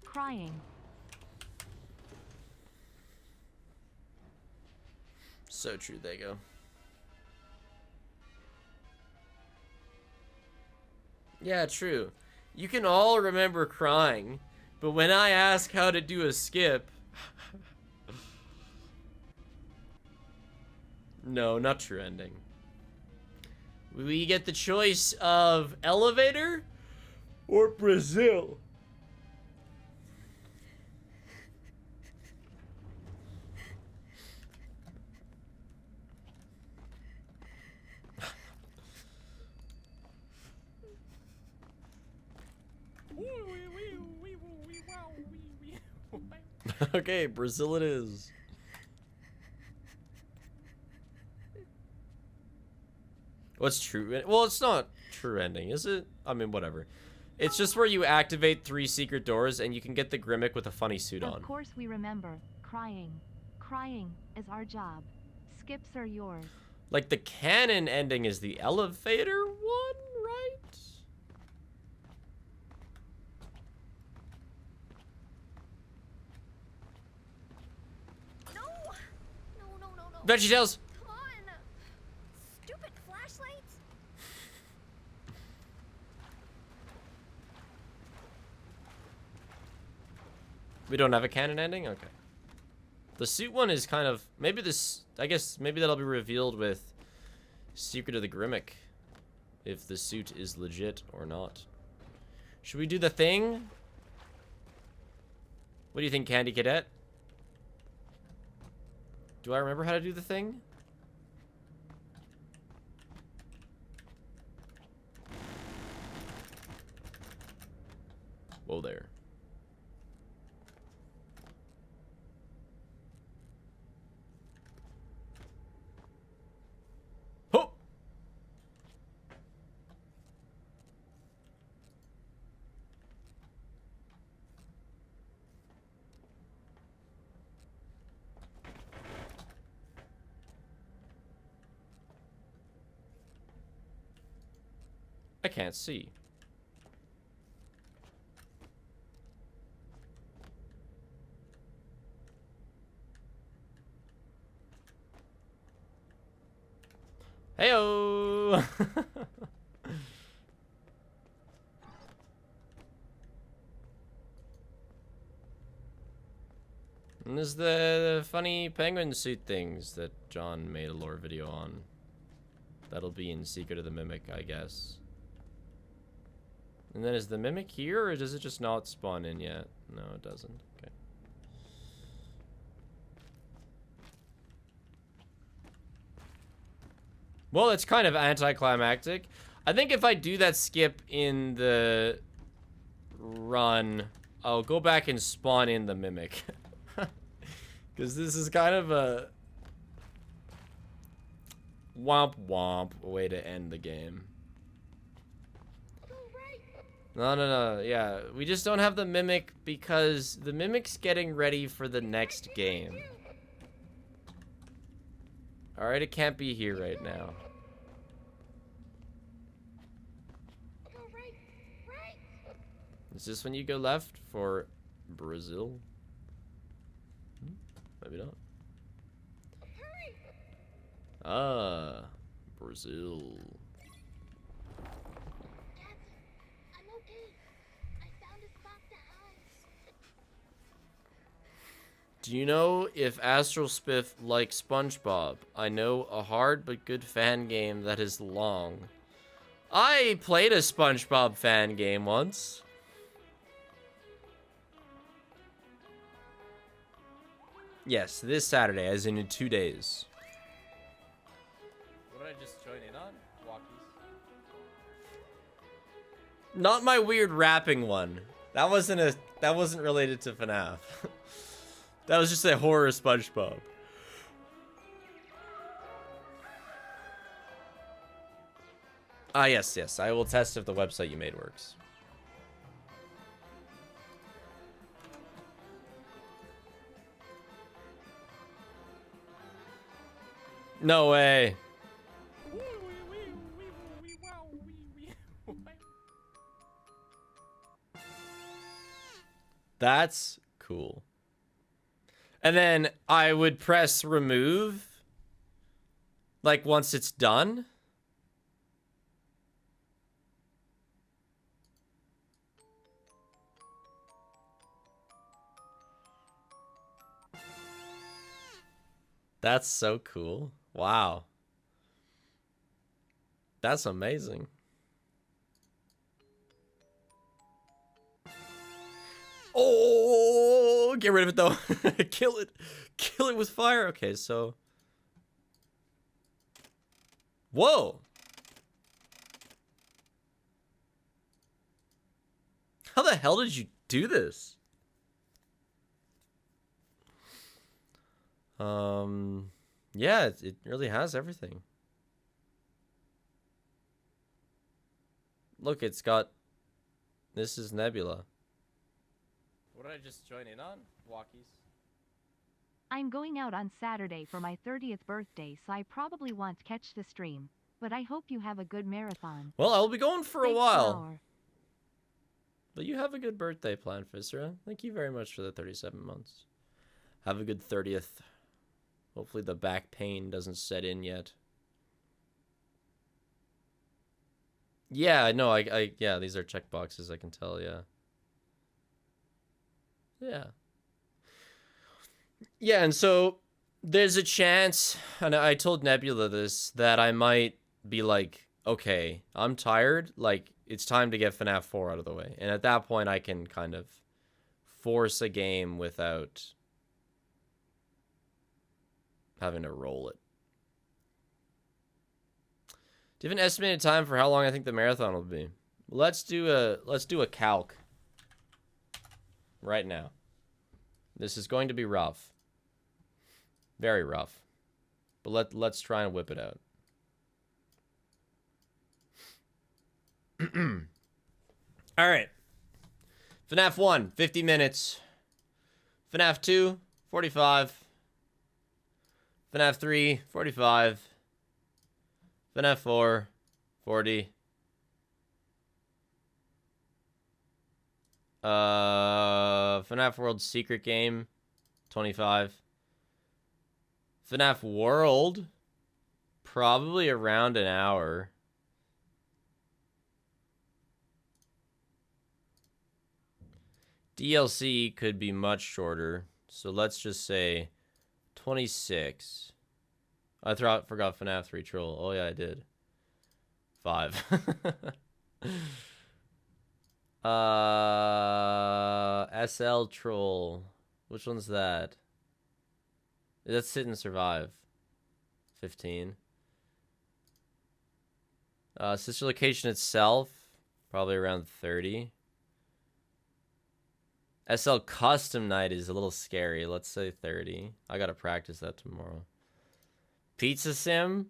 Crying. So true, they go. Yeah, true. You can all remember crying, but when I ask how to do a skip... No, not true ending. We get the choice of elevator or Brazil. Okay, Brazil it is. What's true? Well, it's not true ending, is it? I mean, whatever. It's just where you activate 3 secret doors and you can get the Grimmick with a funny suit on. Of course we remember. Crying. Crying is our job. Skips are yours. Like, the canon ending is the elevator one, right? No, VeggieTales! come on. Stupid flashlights. We don't have a canon ending? Okay. The suit one is kind of... Maybe this... I guess maybe that'll be revealed with Secret of the Grimmick. If the suit is legit or not. Should we do the thing? What do you think, Candy Cadet? Do I remember how to do the thing? Whoa there. Ho! I can't see. Heyo! And there's the funny penguin suit things that John made a lore video on. That'll be in Secret of the Mimic, I guess. And then is the Mimic here, or does it just not spawn in yet? No, it doesn't. Okay. Well, it's kind of anticlimactic. I think if I do that skip in the run I'll go back and spawn in the mimic. Because this is kind of a womp womp way to end the game. No. Yeah, we just don't have the mimic because the mimic's getting ready for the next game. Alright, it can't be here right now. Is this when you go left for Brazil? Maybe not. Ah, Brazil. Do you know if Astral Spiff likes SpongeBob? I know a hard but good fan game that is long. I played a SpongeBob fan game once. Yes, this Saturday, as in 2 days. What did I just join in on? Walkies. Not my weird rapping one. That wasn't related to FNAF. That was just a horror SpongeBob. Ah, yes. I will test if the website you made works. No way. That's cool. And then I would press remove, like once it's done. That's so cool. Wow. That's amazing. Oh, get rid of it though. Kill it. Kill it with fire. Okay, so. Whoa. How the hell did you do this? Yeah, it really has everything. Look, it's got. This is Nebula. What did I just join in on? Walkies. I'm going out on Saturday for my 30th birthday, so I probably won't catch the stream. But I hope you have a good marathon. Well, I'll be going for a Thanks, while. Flower. But you have a good birthday plan, Fisra. Thank you very much for the 37 months. Have a good 30th. Hopefully the back pain doesn't set in yet. Yeah, no, yeah, these are check boxes, I can tell, yeah. Yeah, and so there's a chance, and I told Nebula this, that I might be like, okay, I'm tired, like, it's time to get FNAF 4 out of the way. And at that point, I can kind of force a game without having to roll it. Do you have an estimated time for how long I think the marathon will be? Let's do a calc right now. This is going to be rough. Very rough. But let's try and whip it out. All right. FNAF 1, 50 minutes. FNAF 2, 45. FNAF 3, 45. FNAF 4, 40. FNAF World Secret Game, 25. FNAF World, probably around an hour. DLC could be much shorter, so let's just say 26. I forgot FNAF 3 Troll. Oh yeah, I did. 5. SL Troll. Which one's that? That's Sit and Survive. 15. Sister Location itself, probably around 30. SL Custom Night is a little scary. Let's say 30. I gotta practice that tomorrow. Pizza Sim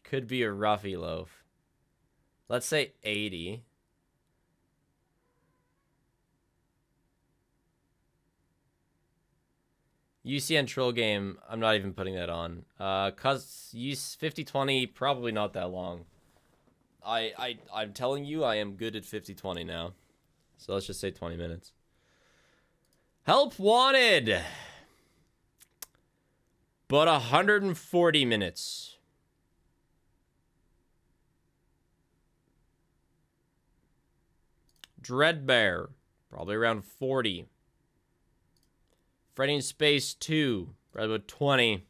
could be a roughy loaf. Let's say 80. UCN Troll Game, I'm not even putting that on. Cause use 50-20, probably not that long. I'm telling you, I am good at 50-20 now. So let's just say 20 minutes. Help wanted! But 140 minutes. Dreadbear, probably around 40. Freddy In Spacee 2, probably about 20.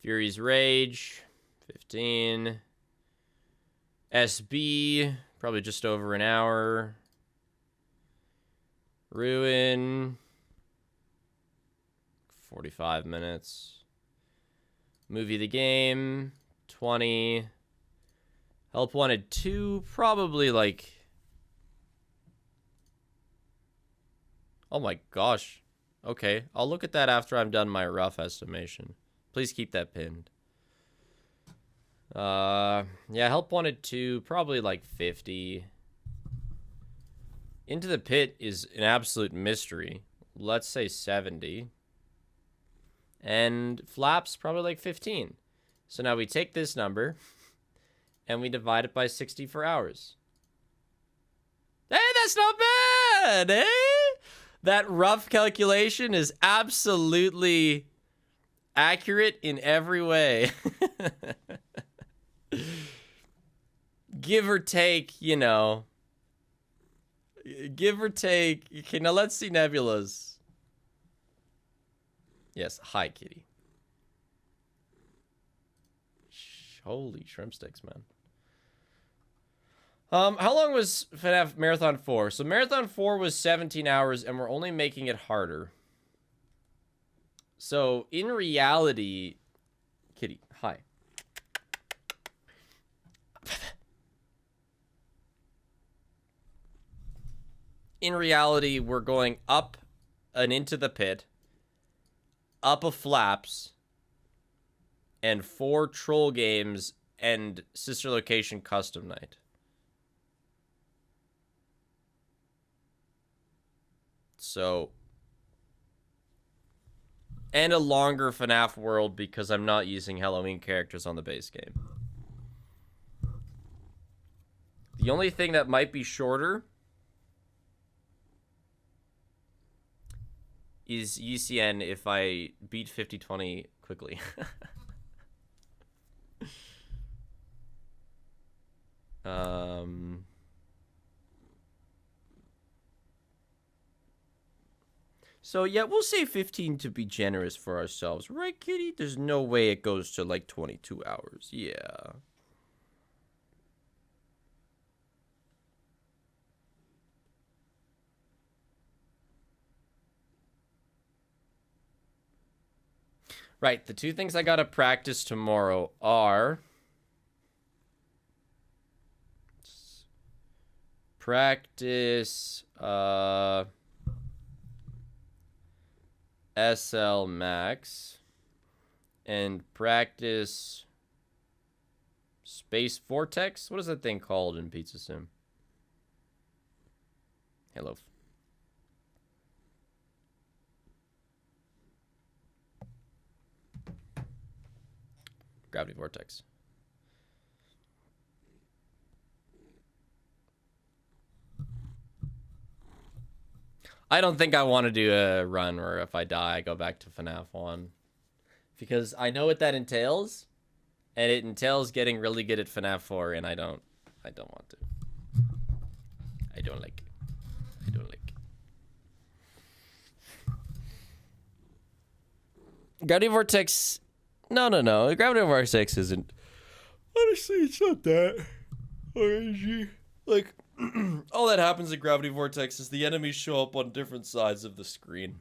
Fury's Rage, 15. SB, probably just over an hour. Ruin, 45 minutes. Movie the Game, 20. Help Wanted 2, probably like... Oh my gosh. Okay, I'll look at that after I'm done my rough estimation. Please keep that pinned. Yeah, Help Wanted 2, probably like 50. Into the Pit is an absolute mystery. Let's say 70. And Flaps, probably like 15. So now we take this number and we divide it by 60 for hours. Hey, that's not bad, eh? That rough calculation is absolutely accurate in every way. Give or take, you know. Give or take. Okay, now let's see Nebula's. Yes, hi, kitty. Holy shrimp sticks, man. How long was FNAF Marathon 4? So Marathon 4 was 17 hours, and we're only making it harder. So, in reality... Kitty, hi. In reality, we're going up and into the pit, up a Flaps, and 4 Troll Games, and Sister Location Custom Night. So, and a longer FNAF world because I'm not using Halloween characters on the base game. The only thing that might be shorter is UCN if I beat 50-20 quickly. So, yeah, we'll say 15 to be generous for ourselves. Right, kitty? There's no way it goes to, like, 22 hours. Yeah. Right, the 2 things I gotta practice tomorrow are... Practice, SL Max, and practice Space Vortex. What is that thing called in Pizza Sim? Hello. Gravity Vortex. I don't think I want to do a run where if I die, I go back to FNAF 1. Because I know what that entails. And it entails getting really good at FNAF 4, and I don't want to. I don't like it. I don't like it. Gravity Vortex... No. Gravity Vortex isn't... Honestly, it's not that crazy. Like... all that happens in Gravity Vortex is the enemies show up on different sides of the screen.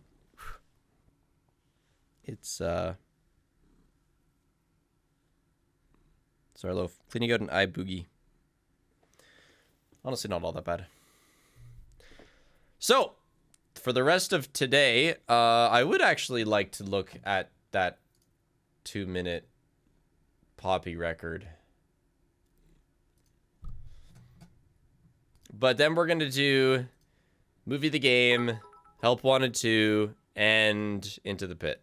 It's, Sorry, Loaf. Cleaning out an eye boogie. Honestly, not all that bad. So, for the rest of today, I would actually like to look at that 2-minute Poppy record. But then we're going to do Movie the Game, Help Wanted 2, and Into the Pit.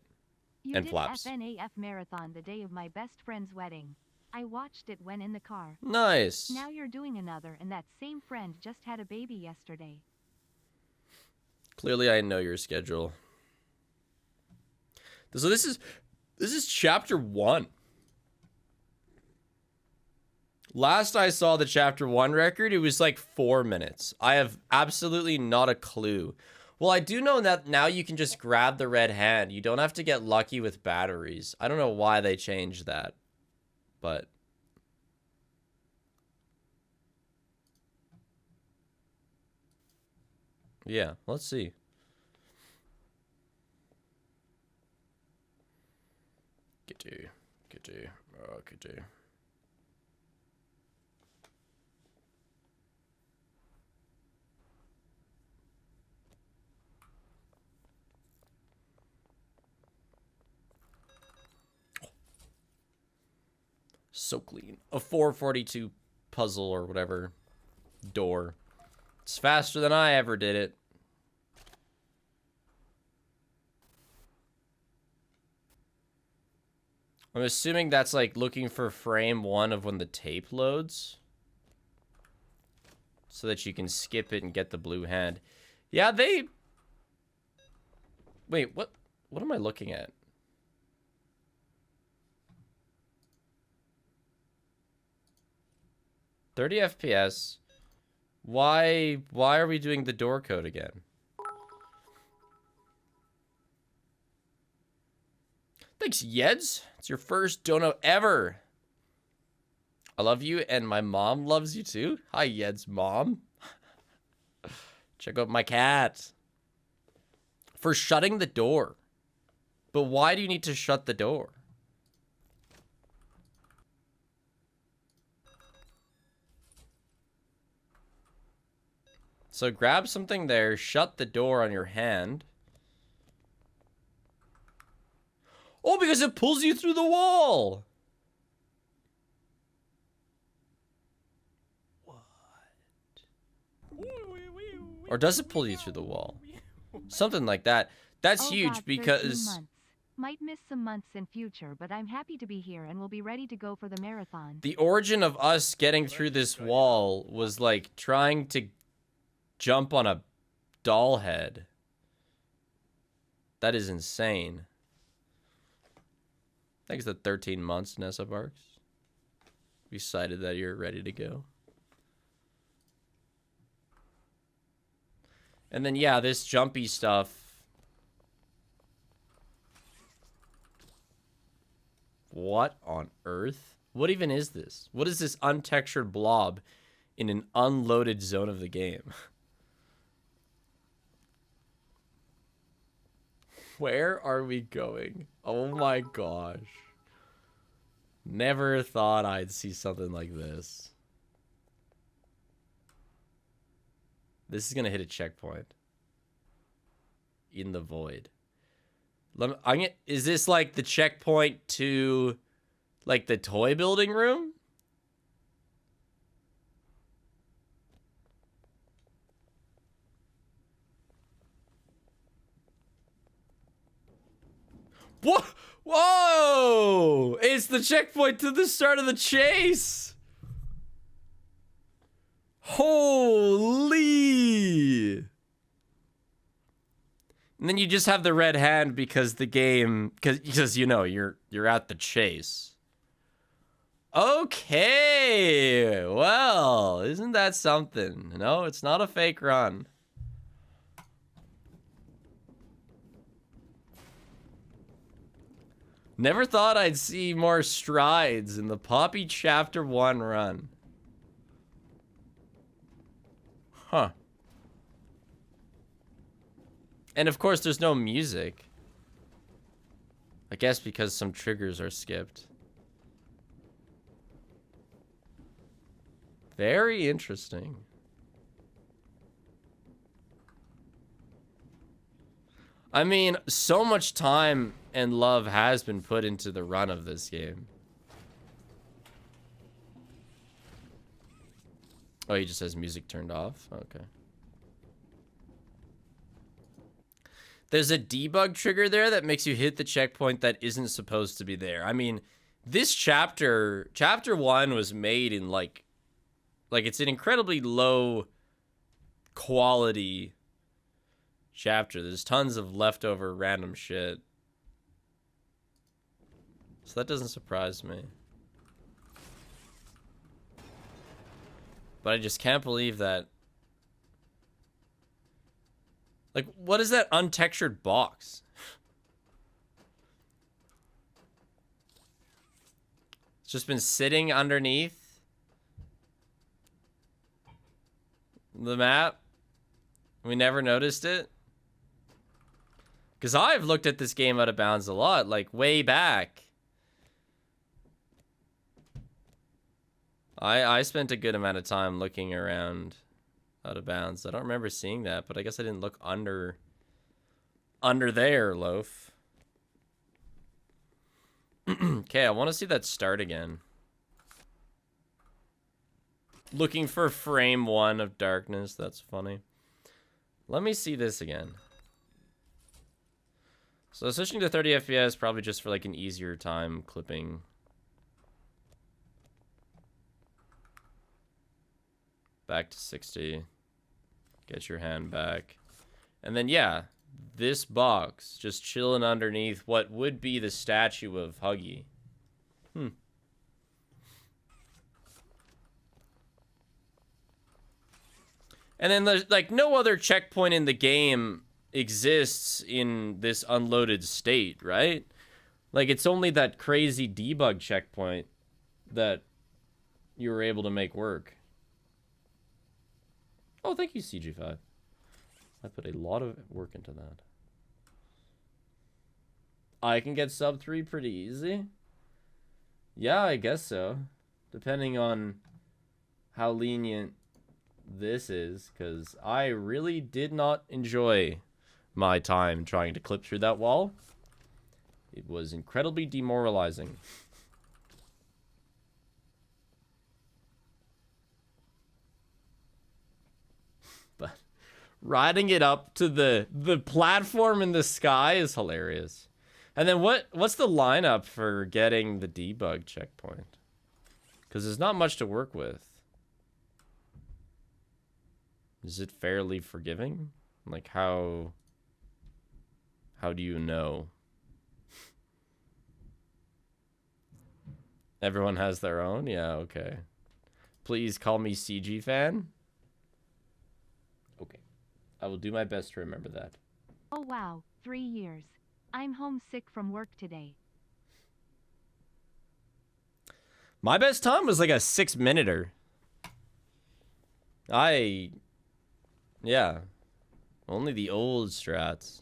You And did Flaps. FNAF marathon the day of my best friend's wedding. I watched it when in the car. Nice. Now you're doing another, and that same friend just had a baby yesterday. Clearly, I know your schedule. So this is chapter 1. Last I saw the chapter 1 record, it was like 4 minutes. I have absolutely not a clue. Well, I do know that now you can just grab the red hand. You don't have to get lucky with batteries. I don't know why they changed that, but yeah, let's see. Get to. So clean. A 442 puzzle or whatever. Door. It's faster than I ever did it. I'm assuming that's like looking for frame 1 of when the tape loads. So that you can skip it and get the blue hand. Yeah, they... Wait, what am I looking at? $30 FPS. Why are we doing the door code again? Thanks, Yeds. It's your first dono ever. I love you, and my mom loves you too. Hi, Yed's mom. Check out my cat. For shutting the door. But why do you need to shut the door? So grab something there, shut the door on your hand. Oh, because it pulls you through the wall. What? Or does it pull you through the wall? Something like that. That's huge God, 13 because... months. Might miss some months in future, but I'm happy to be here and will be ready to go for the marathon. The origin of us getting through this wall was like trying to jump on a doll head. That is insane. Thanks to 13 months, Nessa Barks. We decided that you're ready to go. And then, yeah, this jumpy stuff. What on earth? What even is this? What is this untextured blob in an unloaded zone of the game? Where are we going? Oh my gosh. Never thought I'd see something like this. This is gonna hit a checkpoint. In the void. Is this like the checkpoint to like the toy building room? What? Whoa! It's the checkpoint to the start of the chase! Holy! And then you just have the red hand because the game, because you know you're at the chase. Okay, well, isn't that something? No, it's not a fake run. Never thought I'd see more strides in the Poppy Chapter 1 run. Huh. And of course, there's no music. I guess because some triggers are skipped. Very interesting. I mean, so much time and love has been put into the run of this game. Oh, he just has music turned off? Okay. There's a debug trigger there that makes you hit the checkpoint that isn't supposed to be there. I mean, this chapter 1 was made in like it's an incredibly low quality chapter. There's tons of leftover random shit. So that doesn't surprise me. But I just can't believe that. Like, what is that untextured box? It's just been sitting underneath the map. We never noticed it. Because I've looked at this game out of bounds a lot, like way back. I spent a good amount of time looking around out of bounds. I don't remember seeing that, but I guess I didn't look under there, Loaf. Okay, I want to see that start again. Looking for frame 1 of darkness. That's funny. Let me see this again. So switching to 30 FPS probably just for like an easier time clipping. Back to 60. Get your hand back. And then, yeah, this box just chilling underneath what would be the statue of Huggy. And then there's like no other checkpoint in the game exists in this unloaded state, right? Like it's only that crazy debug checkpoint that you were able to make work. Oh, thank you, CG5. I put a lot of work into that. I can get sub 3 pretty easy. Yeah, I guess so. Depending on how lenient this is, because I really did not enjoy my time trying to clip through that wall. It was incredibly demoralizing. But riding it up to the platform in the sky is hilarious. And then what's the lineup for getting the debug checkpoint? Because there's not much to work with. Is it fairly forgiving? Like how do you know? Everyone has their own? Yeah, okay. Please call me CG fan. Okay. I will do my best to remember that. Oh wow, 3 years. I'm homesick from work today. My best time was like a 6-minute-er. Yeah. Only the old strats.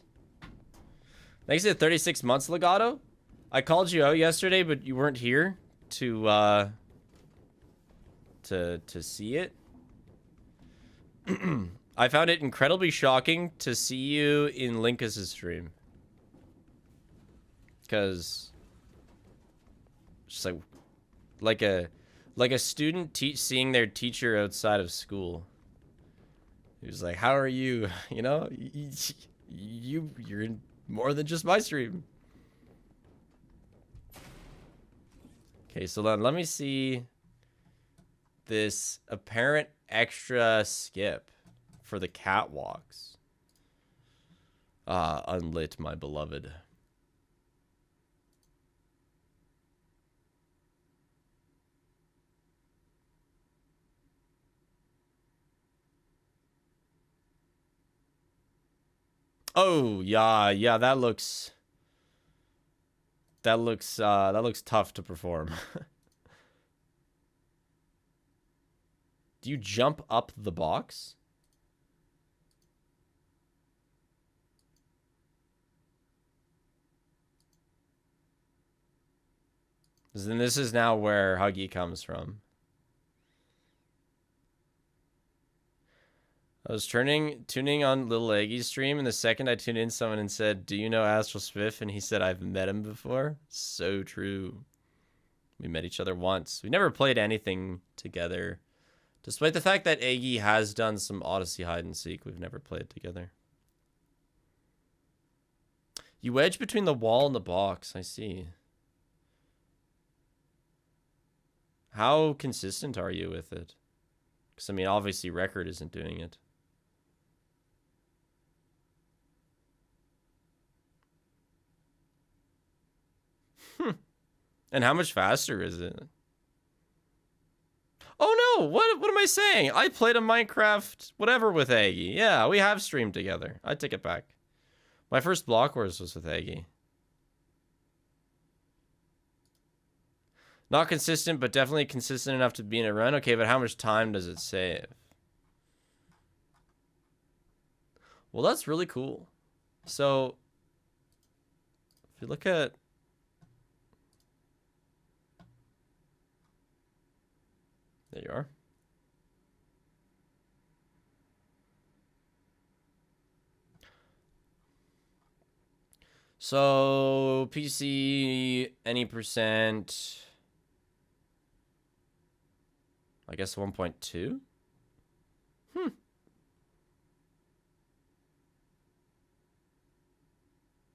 Thanks to 36 months, Legato. I called you out yesterday, but you weren't here to see it. I found it incredibly shocking to see you in Linkus' stream. Because just like a student seeing their teacher outside of school. He was like, "How are you? You know, you're in more than just my stream." Okay, so then let me see this apparent extra skip for the catwalks. Unlit, my beloved. Oh, yeah, that looks tough to perform. Do you jump up the box? Then this is now where Huggy comes from. I was tuning on Little Eggy's stream, and the second I tuned in, someone and said, "Do you know Astral Spiff?" And he said, "I've met him before." So true. We met each other once. We never played anything together. Despite the fact that Eggy has done some Odyssey hide and seek, we've never played together. You wedge between the wall and the box, I see. How consistent are you with it? Because, I mean, obviously Record isn't doing it. And how much faster is it? Oh no, what am I saying? I played a Minecraft whatever with Aggie. Yeah, we have streamed together. I take it back. My first Block Wars was with Aggie. Not consistent, but definitely consistent enough to be in a run. Okay, but how much time does it save? Well, that's really cool. So, if you look at... There you are. So, PC, any percent... I guess 1.2?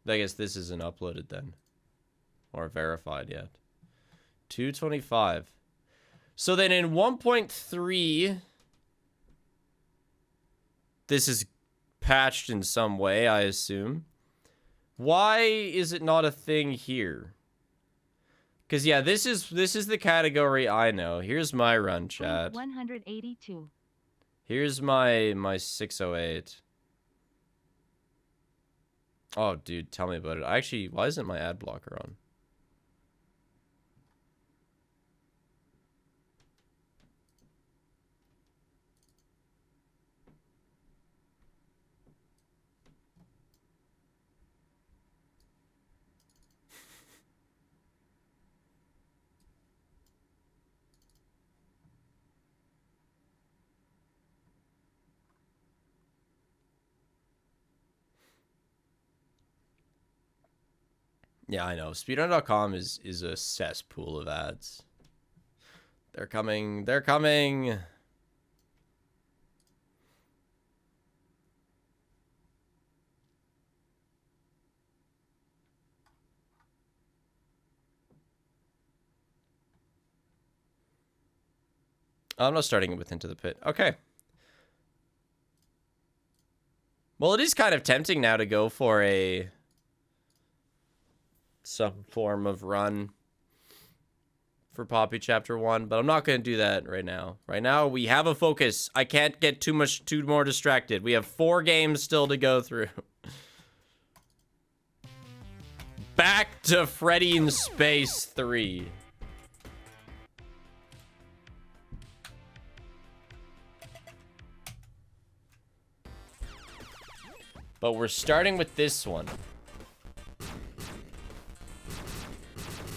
I guess this isn't uploaded then. Or verified yet. 225. So then in 1.3, this is patched in some way, I assume. Why is it not a thing here? Because yeah, this is the category I know. Here's my run, chat. 182. Here's my 608. Oh, dude, tell me about it. Actually, why isn't my ad blocker on? Yeah, I know. Speedrun.com is a cesspool of ads. They're coming. They're coming. I'm not starting it with Into the Pit. Okay. Well, it is kind of tempting now to go for some form of run for Poppy Chapter 1, but I'm not going to do that right now. Right now, we have a focus. I can't get too more distracted. We have 4 games still to go through. Back to Freddy In Spacee 3. But we're starting with this one.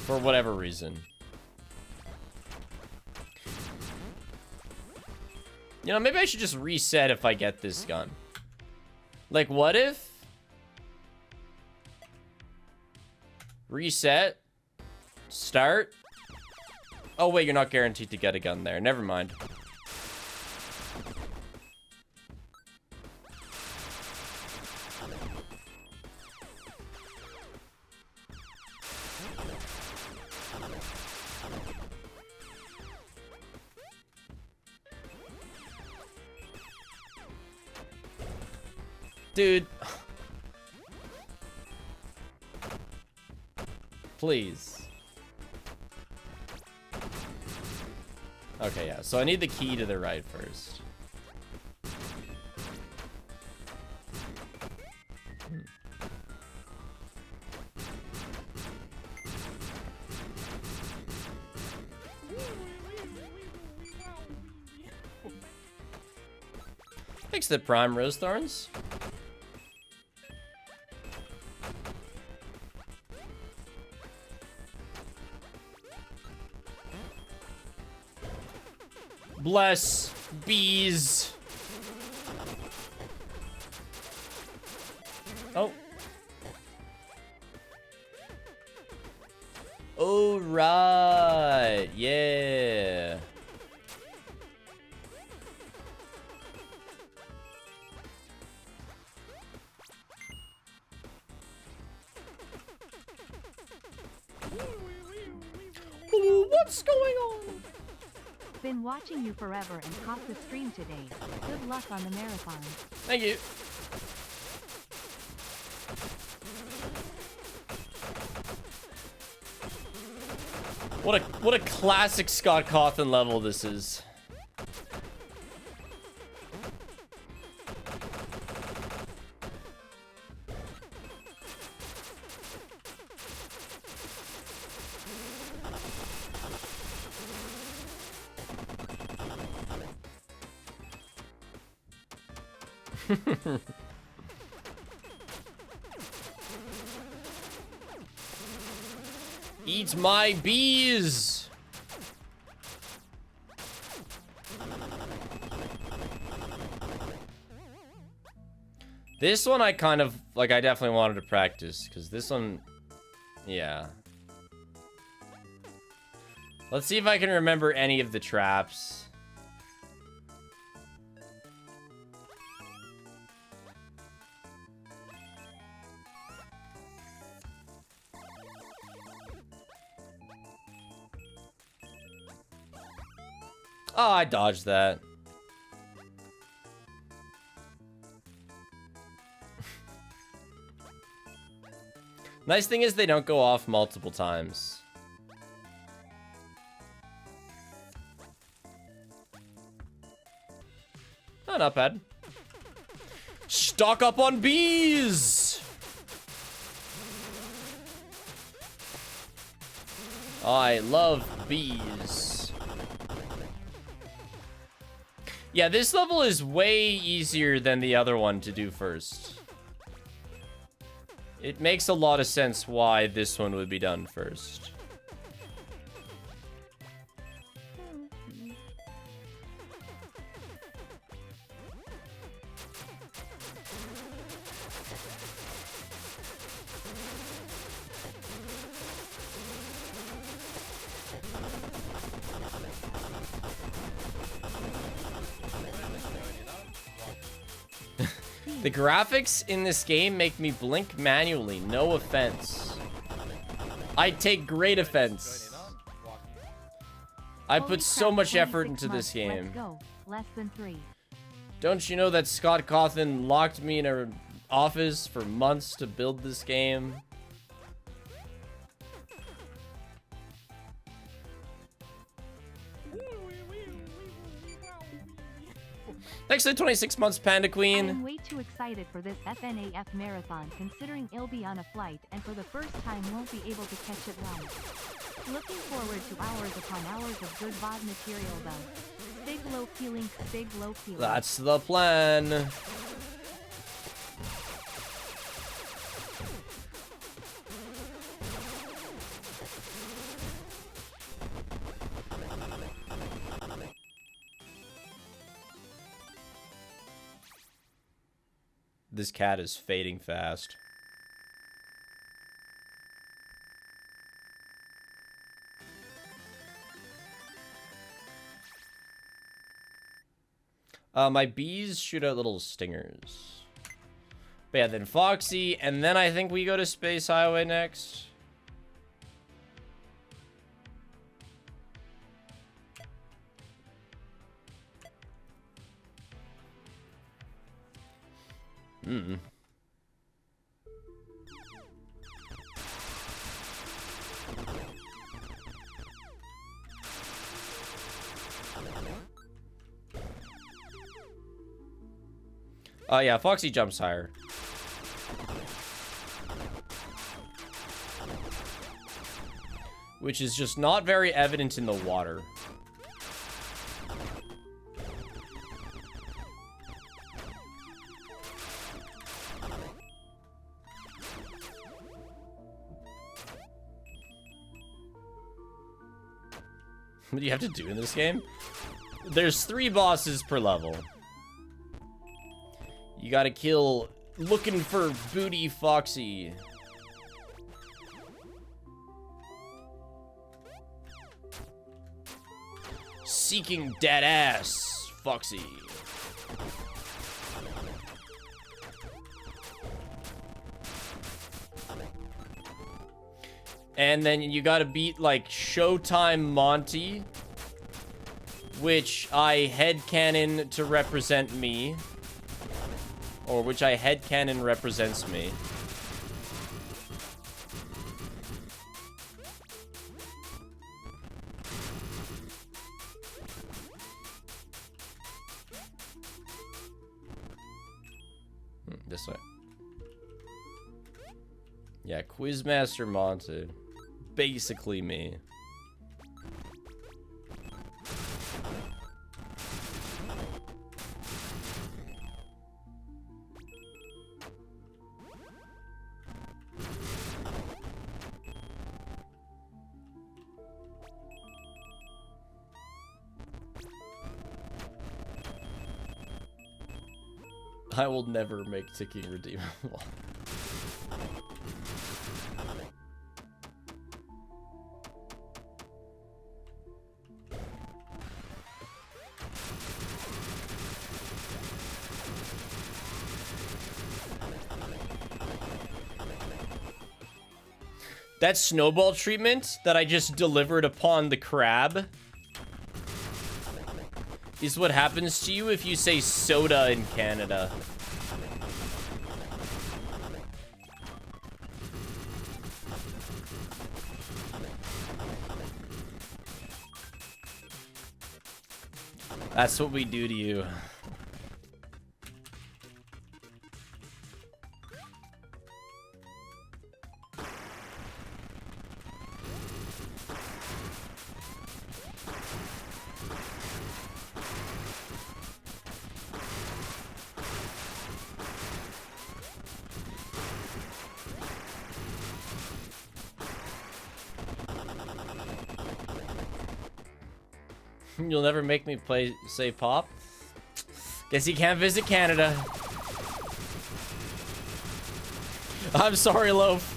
For whatever reason. You know, maybe I should just reset if I get this gun. Like, what if? Reset. Start. Oh, wait, you're not guaranteed to get a gun there. Never mind. Dude. Please. Okay, yeah. So I need the key to the right first. Thanks to Prime Rose Thorns. Bless bees. Oh. Oh, right. Yeah. What's going on? Been watching you forever and caught the stream today. Good luck on the marathon. Thank you. What a classic Scott Cawthon level this is. Eat my bees! This one I kind of, like, I definitely wanted to practice, because this one, yeah. Let's see if I can remember any of the traps. Oh, I dodged that. Nice thing is they don't go off multiple times. Oh, not bad. Stock up on bees! I love bees. Yeah, this level is way easier than the other one to do first. It makes a lot of sense why this one would be done first. The graphics in this game make me blink manually, no offense. I take great offense. I put so much effort into this game. Let's go. Less than 3. Don't you know that Scott Cawthon locked me in an office for months to build this game? Thanks for the 26 months, Panda Queen. I'm way too excited for this FNAF marathon, considering I'll be on a flight and for the first time won't be able to catch it live. Looking forward to hours upon hours of good VOD material though. Big low feeling, big low feeling. That's the plan. This cat is fading fast. My bees shoot out little stingers. But yeah, then Foxy, and then I think we go to Space Highway next. Oh yeah, Foxy jumps higher. Which is just not very evident in the water. What do you have to do in this game? There's 3 bosses per level. You gotta kill Looking for Booty Foxy. Seeking dead ass Foxy. And then you gotta beat like Showtime Monty, which I headcanon to represent me. Or which I headcanon represents me. This way. Yeah, Quizmaster Monty. Basically me. I will never make ticking redeemable. That snowball treatment that I just delivered upon the crab is what happens to you if you say soda in Canada. That's what we do to you. You'll never make me say pop? Guess you can't visit Canada. I'm sorry, Loaf.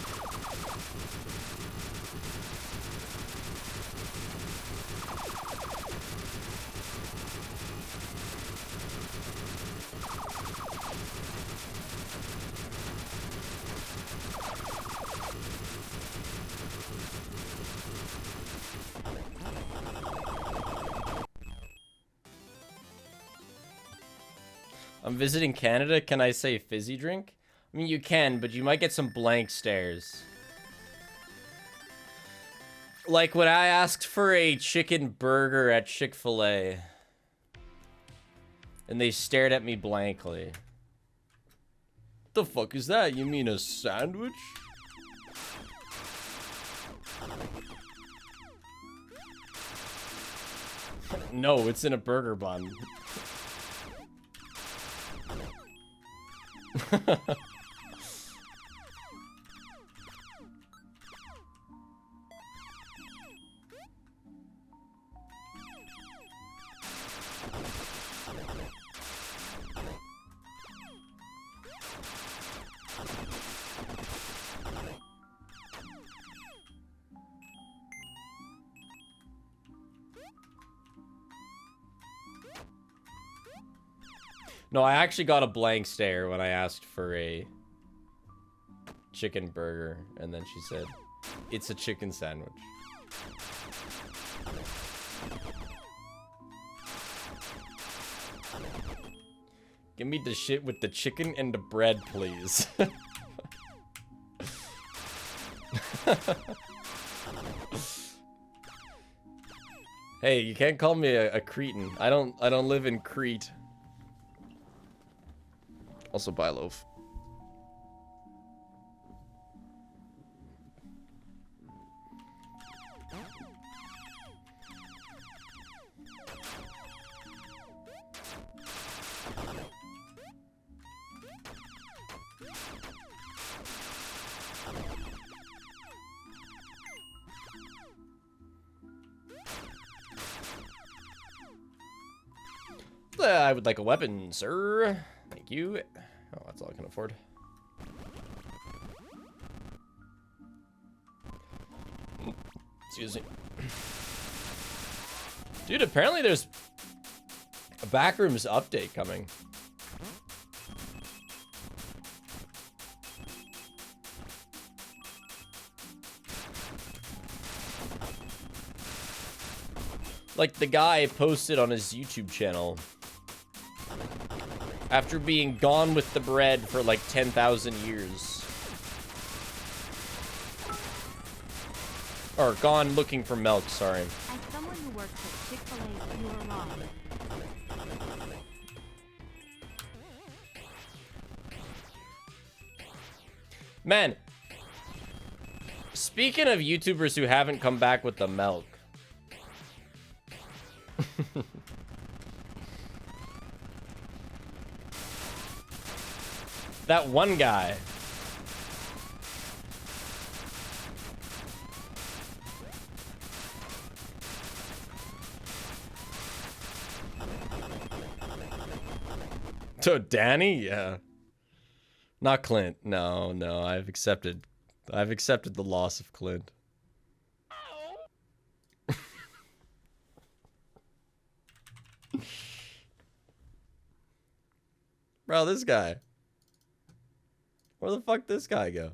I'm visiting Canada. Can I say fizzy drink? I mean, you can, but you might get some blank stares. Like when I asked for a chicken burger at Chick-fil-A. And they stared at me blankly. The fuck is that? You mean a sandwich? No, it's in a burger bun. No, I actually got a blank stare when I asked for a chicken burger, and then she said, "It's a chicken sandwich." Give me the shit with the chicken and the bread, please. Hey, you can't call me a cretin. I don't live in Crete. Also, buy loaf. I would like a weapon, sir. Thank you. Oh, that's all I can afford. Excuse me. Dude, apparently there's a Backrooms update coming. Like the guy posted on his YouTube channel after being gone with the bread for like 10,000 years. Or gone looking for milk, sorry. As someone who works at Chick-fil-A, you are wrong. Man, speaking of YouTubers who haven't come back with the milk. That one guy. So Danny, yeah. Not Clint. No, no, I've accepted the loss of Clint. Bro, this guy. Where the fuck this guy go?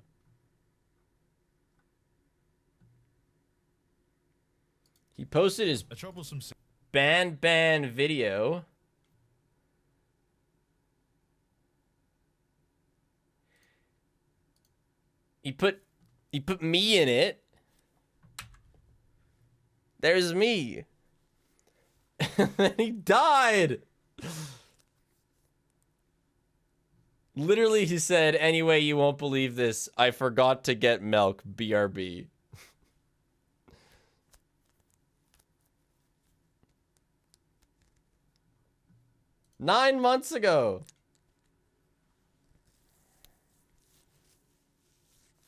He posted his ban video. He put me in it. There's me. And then he died. Literally, he said, "Anyway, you won't believe this. I forgot to get milk. BRB." Nine months ago.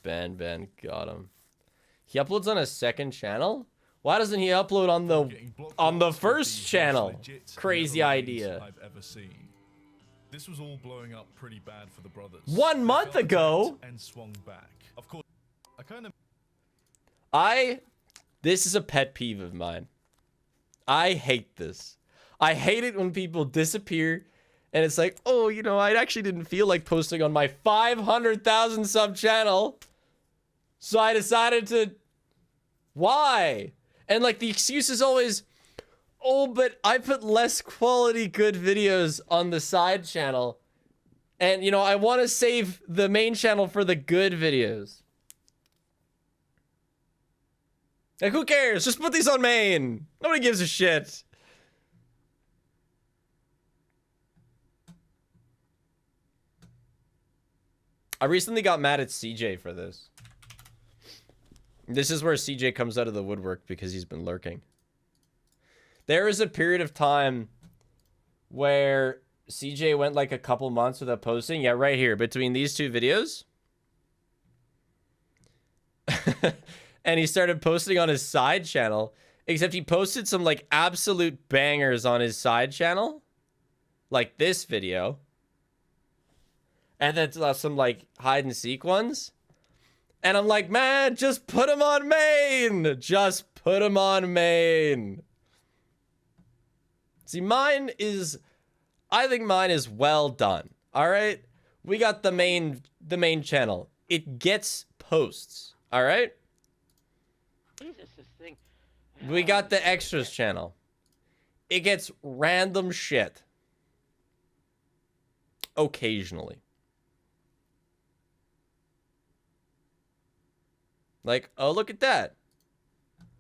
Ben got him. He uploads on a second channel? Why doesn't he upload on the first channel? Crazy idea. I've ever seen. This was all blowing up pretty bad for the brothers. 1 month ago. And swung back. Of course, This is a pet peeve of mine. I hate this. I hate it when people disappear and it's like, oh, you know, I actually didn't feel like posting on my 500,000 sub channel. So I decided to. Why? And like the excuse is always, oh, but I put less quality good videos on the side channel. And, you know, I want to save the main channel for the good videos. Like, who cares? Just put these on main. Nobody gives a shit. I recently got mad at CJ for this. This is where CJ comes out of the woodwork because he's been lurking. There is a period of time where CJ went like a couple months without posting. Yeah, right here between these two videos. And he started posting on his side channel, except he posted some like absolute bangers on his side channel. Like this video. And then some like hide and seek ones. And I'm like, man, just put him on main. Just put him on main. See, I think mine is well done. All right. We got the main channel. It gets posts. All right. Jesus, this thing. We got the extras channel. It gets random shit. Occasionally. Like, oh, look at that.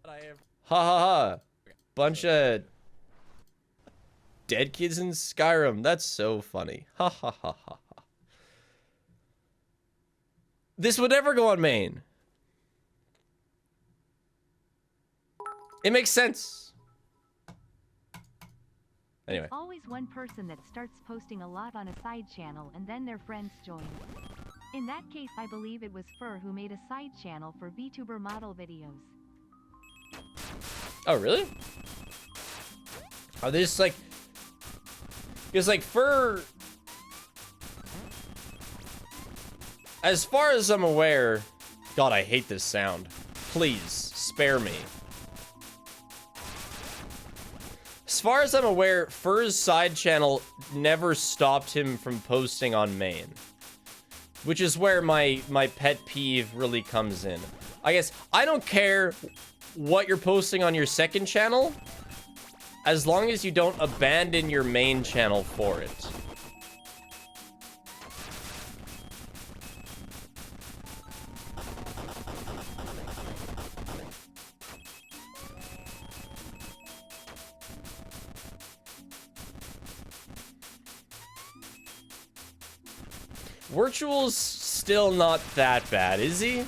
Ha ha ha. Bunch of dead kids in Skyrim. That's so funny. Ha ha ha ha ha. This would never go on main. It makes sense. Anyway. Always one person that starts posting a lot on a side channel and then their friends join. In that case, I believe it was Fur who made a side channel for VTuber model videos. Oh, really? Are they just like... Because like Fur... As far as I'm aware... God, I hate this sound. Please, spare me. As far as I'm aware, Fur's side channel never stopped him from posting on main. Which is where my pet peeve really comes in. I guess I don't care what you're posting on your second channel, as long as you don't abandon your main channel for it. Virtual's still not that bad, is he?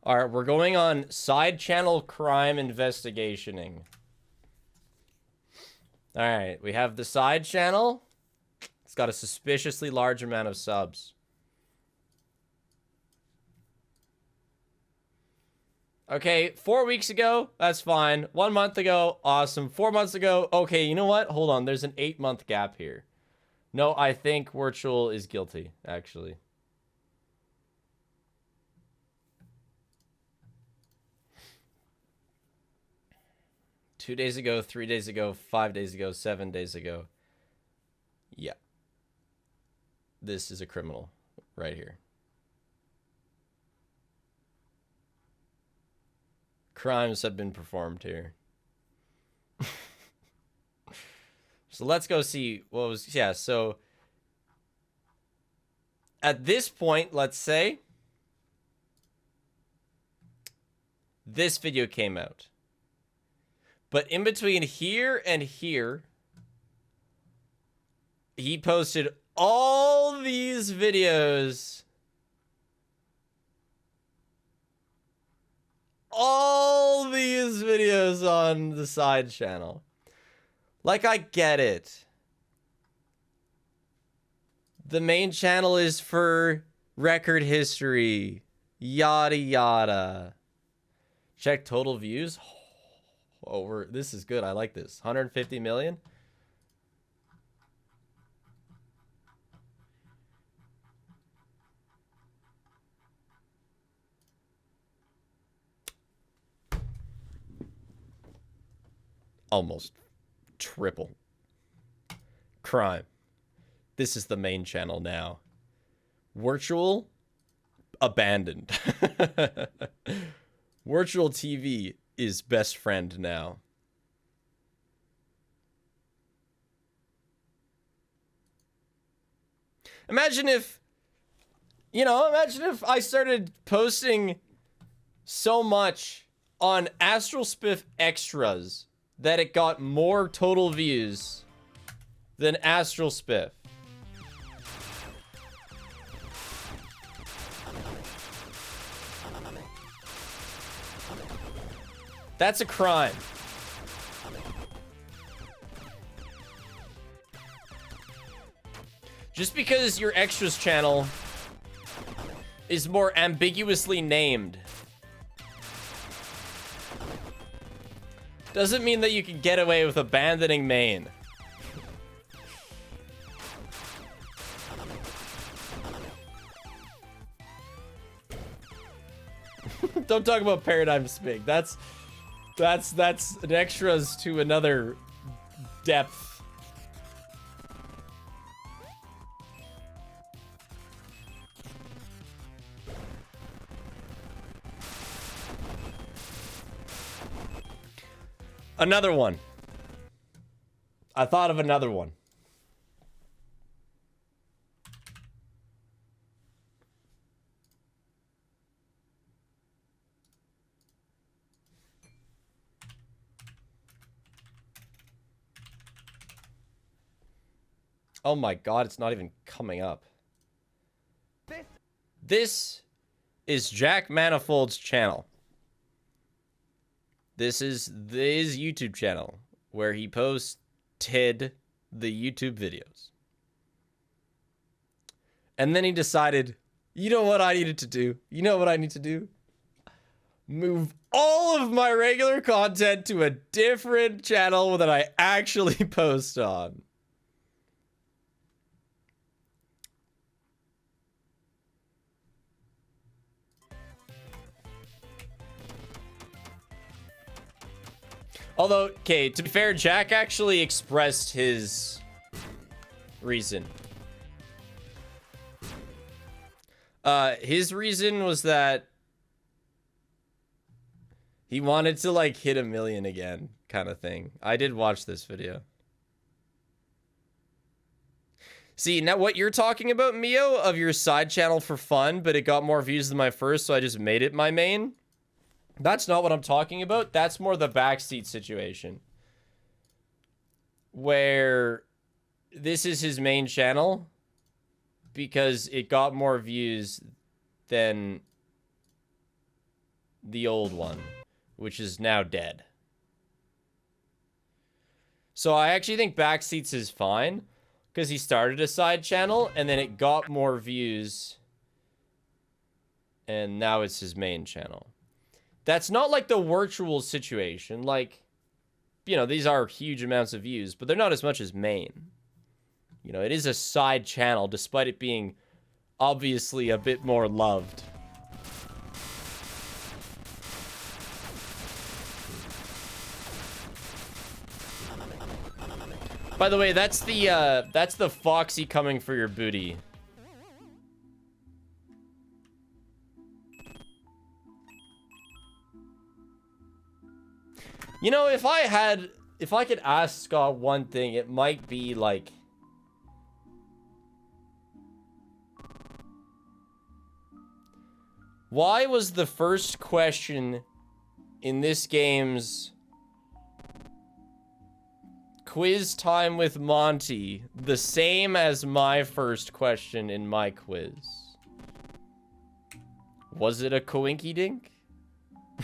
Alright, we're going on side channel crime investigationing. Alright, we have the side channel. It's got a suspiciously large amount of subs. Okay, 4 weeks ago, that's fine. 1 month ago, awesome. 4 months ago, okay, you know what? Hold on, there's an 8-month gap here. No, I think Virtual is guilty, actually. Two days ago, 3 days ago, 5 days ago, 7 days ago. Yeah. This is a criminal right here. Crimes have been performed here. So let's go see what was... Yeah, so... At this point, let's say... This video came out. But in between here and here, he posted all these videos. All these videos on the side channel. Like, I get it. The main channel is for record history. Yada, yada. Check total views. Oh, this is good. I like this. 150 million. Almost triple. Crime. This is the main channel now. Virtual abandoned. Virtual TV is best friend now. Imagine if, imagine if I started posting so much on Astral Spiff Extras that it got more total views than Astral Spiff. That's a crime. Just because your extras channel is more ambiguously named doesn't mean that you can get away with abandoning main. Don't talk about Paradigm Spig. That's an extras to another depth. Another one. I thought of another one. Oh my god, it's not even coming up. This is Jack Manifold's channel. This is his YouTube channel where he posted the YouTube videos. And then he decided, you know what I needed to do? You know what I need to do? Move all of my regular content to a different channel that I actually post on. Although, okay, to be fair, Jack actually expressed his reason. His reason was that he wanted to, like, hit 1 million again, kind of thing. I did watch this video. See, now what you're talking about, Mio, of your side channel for fun, but it got more views than my first, so I just made it my main. That's not what I'm talking about. That's more the backseat situation. Where this is his main channel because it got more views than the old one, which is now dead. So I actually think backseats is fine because he started a side channel and then it got more views and now it's his main channel. That's not like the virtual situation. Like, you know, these are huge amounts of views, but they're not as much as main. You know, it is a side channel, despite it being obviously a bit more loved. By the way, that's the Foxy coming for your booty. You know, if I could ask Scott one thing, it might be like, why was the first question in this game's quiz time with Monty the same as my first question in my quiz? Was it a coinky dink?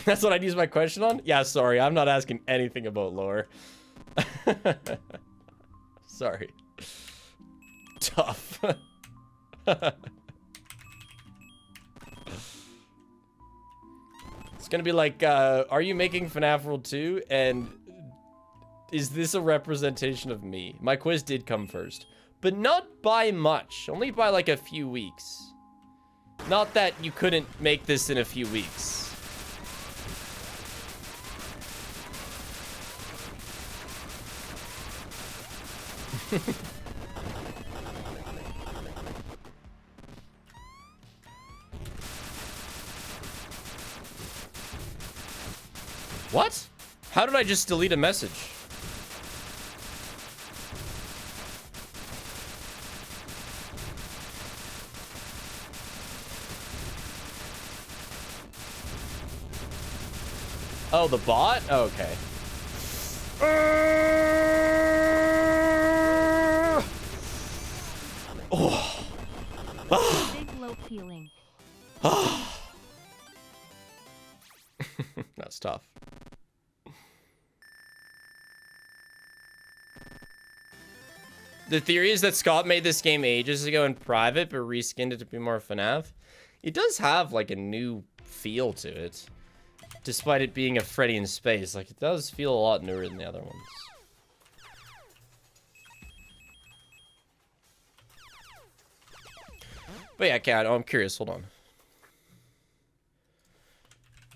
That's what I'd use my question on? Yeah, sorry. I'm not asking anything about lore. Sorry. Tough. It's gonna be like, are you making FNAF World 2? And is this a representation of me? My quiz did come first. But not by much. Only by like a few weeks. Not that you couldn't make this in a few weeks. What? How did I just delete a message? Oh, the bot? Oh, okay. Oh. Big low feeling. That's tough. The theory is that Scott made this game ages ago in private, but reskinned it to be more FNAF. It does have like a new feel to it, despite it being a Freddy in Spacee. Like, it does feel a lot newer than the other ones. But yeah, Cat, I'm curious. Hold on.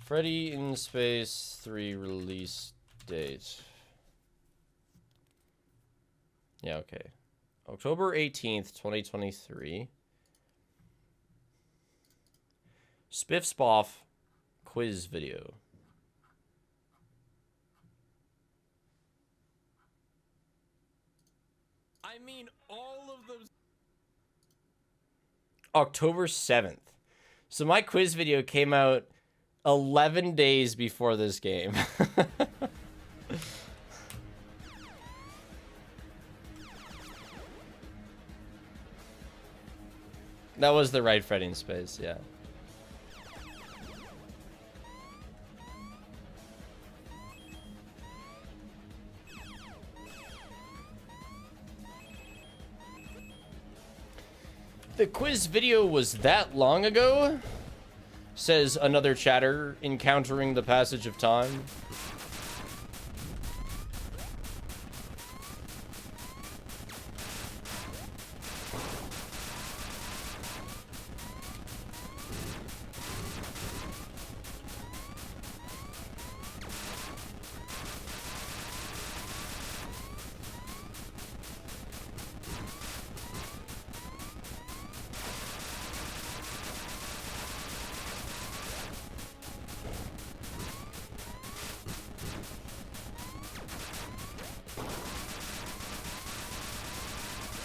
Freddy In Spacee 3 release date. Yeah, okay. October 18th, 2023. Spiff Spoff quiz video. I mean, all of those. October 7th. So my quiz video came out 11 days before this game. That was the right Freddy in Spacee, yeah. The quiz video was that long ago? Says another chatter encountering the passage of time.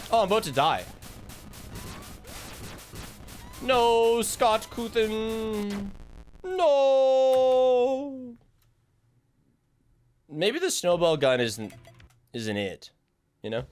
Oh, I'm about to die. No, Scott Cuthin. No. Maybe the snowball gun isn't it, you know?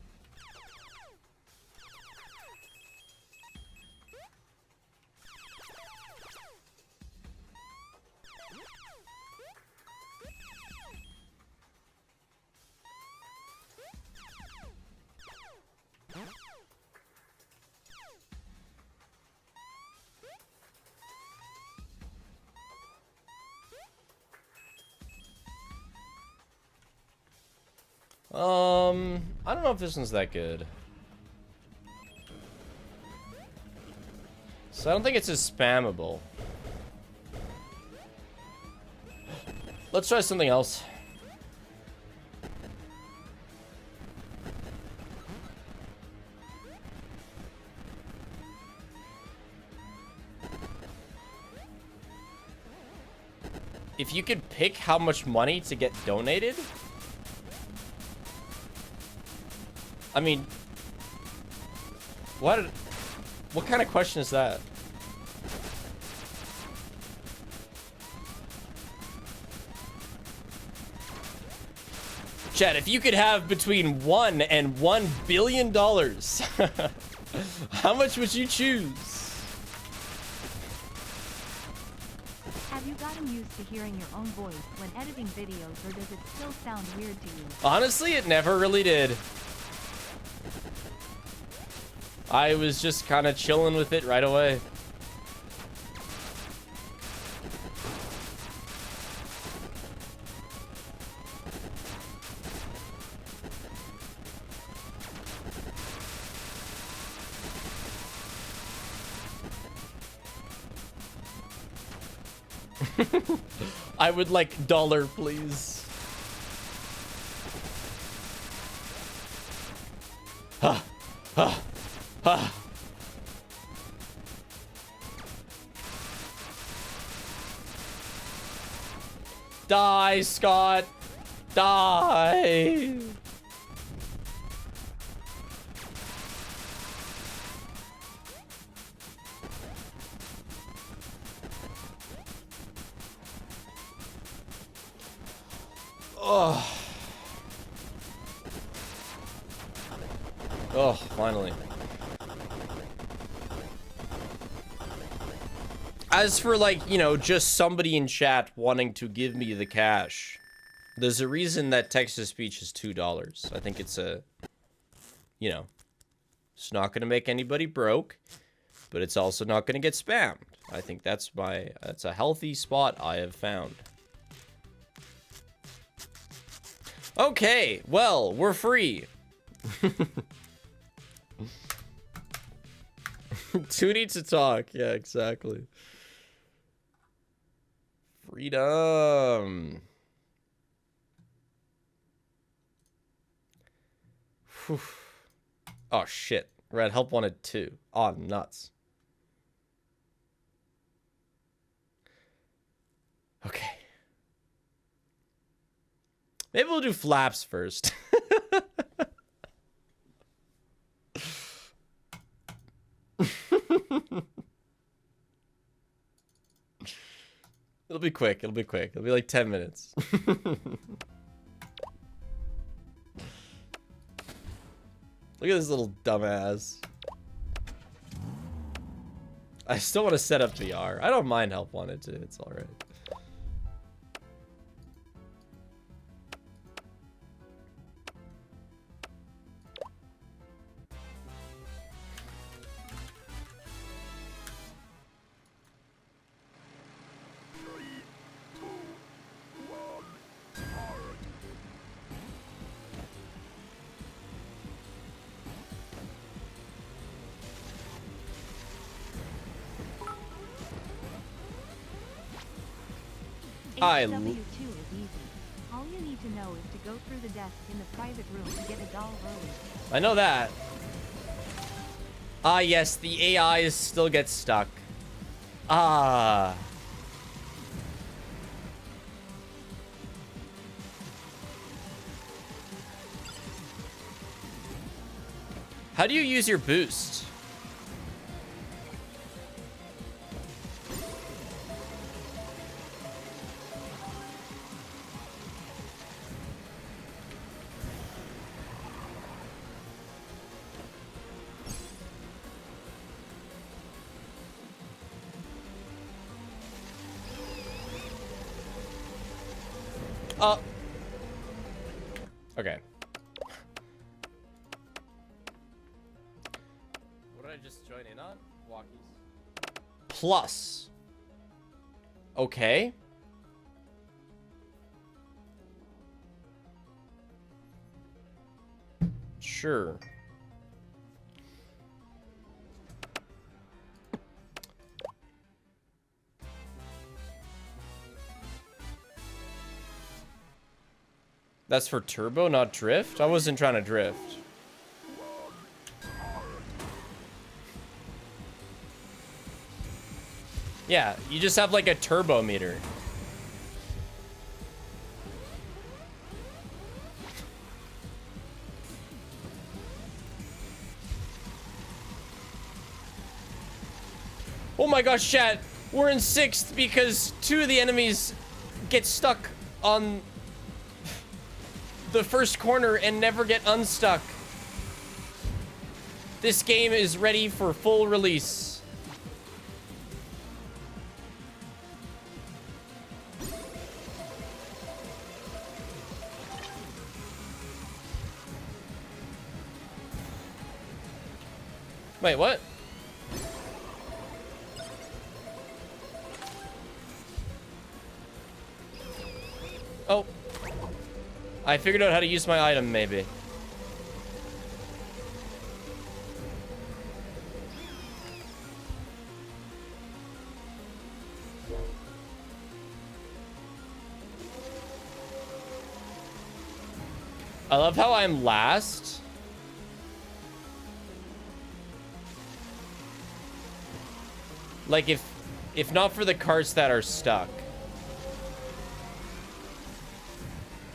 I don't know if this one's that good. So I don't think it's as spammable. Let's try something else. If you could pick how much money to get donated. I mean, what kind of question is that? Chat, if you could have between $1 and $1 billion, how much would you choose? Have you gotten used to hearing your own voice when editing videos, or does it still sound weird to you? Honestly, it never really did. I was just kind of chilling with it right away. I would like dollar, please. Ha, ha, ha. Die, Scott. Die. Oh. Oh, finally. As for, like, you know, just somebody in chat wanting to give me the cash, there's a reason that text-to-speech is $2. I think it's a, you know, it's not going to make anybody broke, but it's also not going to get spammed. I think that's a healthy spot I have found. Okay, well, we're free. Two need to talk. Yeah, exactly. Freedom. Whew. Oh, shit. Red help wanted 2. Oh, nuts. Okay. Maybe we'll do flaps first. It'll be quick. It'll be quick. It'll be like 10 minutes. Look at this little dumbass. I still want to set up VR. I don't mind help wanted to. It's all right. I HW2 is easy. All you need to know is to go through the desk in the private room to get a doll early. I know that. Ah, yes, the AIs still get stuck. Ah. How do you use your boost? Okay. What did I just join in on? Walkies. Plus. Okay. Sure. That's for turbo, not drift? I wasn't trying to drift. Yeah, you just have like a turbo meter. Oh my gosh, chat. We're in 6th because 2 of the enemies get stuck on the first corner and never get unstuck. This game is ready for full release. Wait, what? Oh. I figured out how to use my item, maybe. I love how I'm last. Like, if not for the carts that are stuck.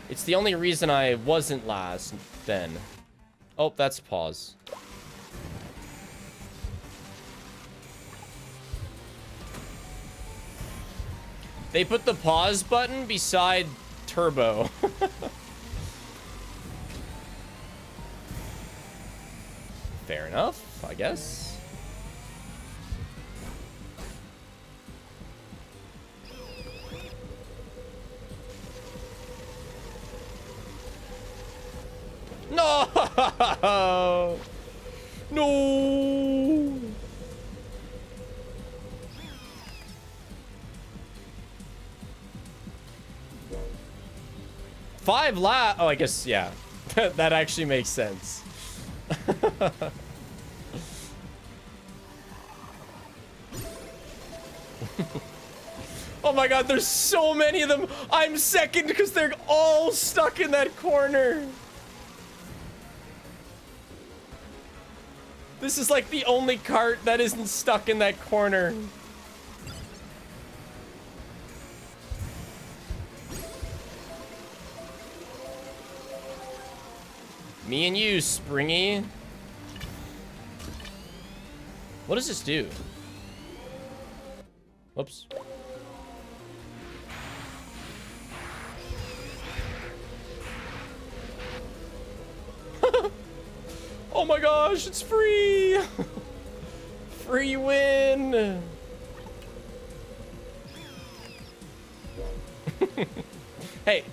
It's the only reason I wasn't last then. Oh, that's pause. They put the pause button beside turbo. Fair enough, I guess. No! No! Oh, I guess, yeah. That actually makes sense. Oh my god, there's so many of them. I'm second because they're all stuck in that corner. This is like the only cart that isn't stuck in that corner. Me and you, Springy. What does this do? Whoops. Oh my gosh, it's free! Free win! Hey.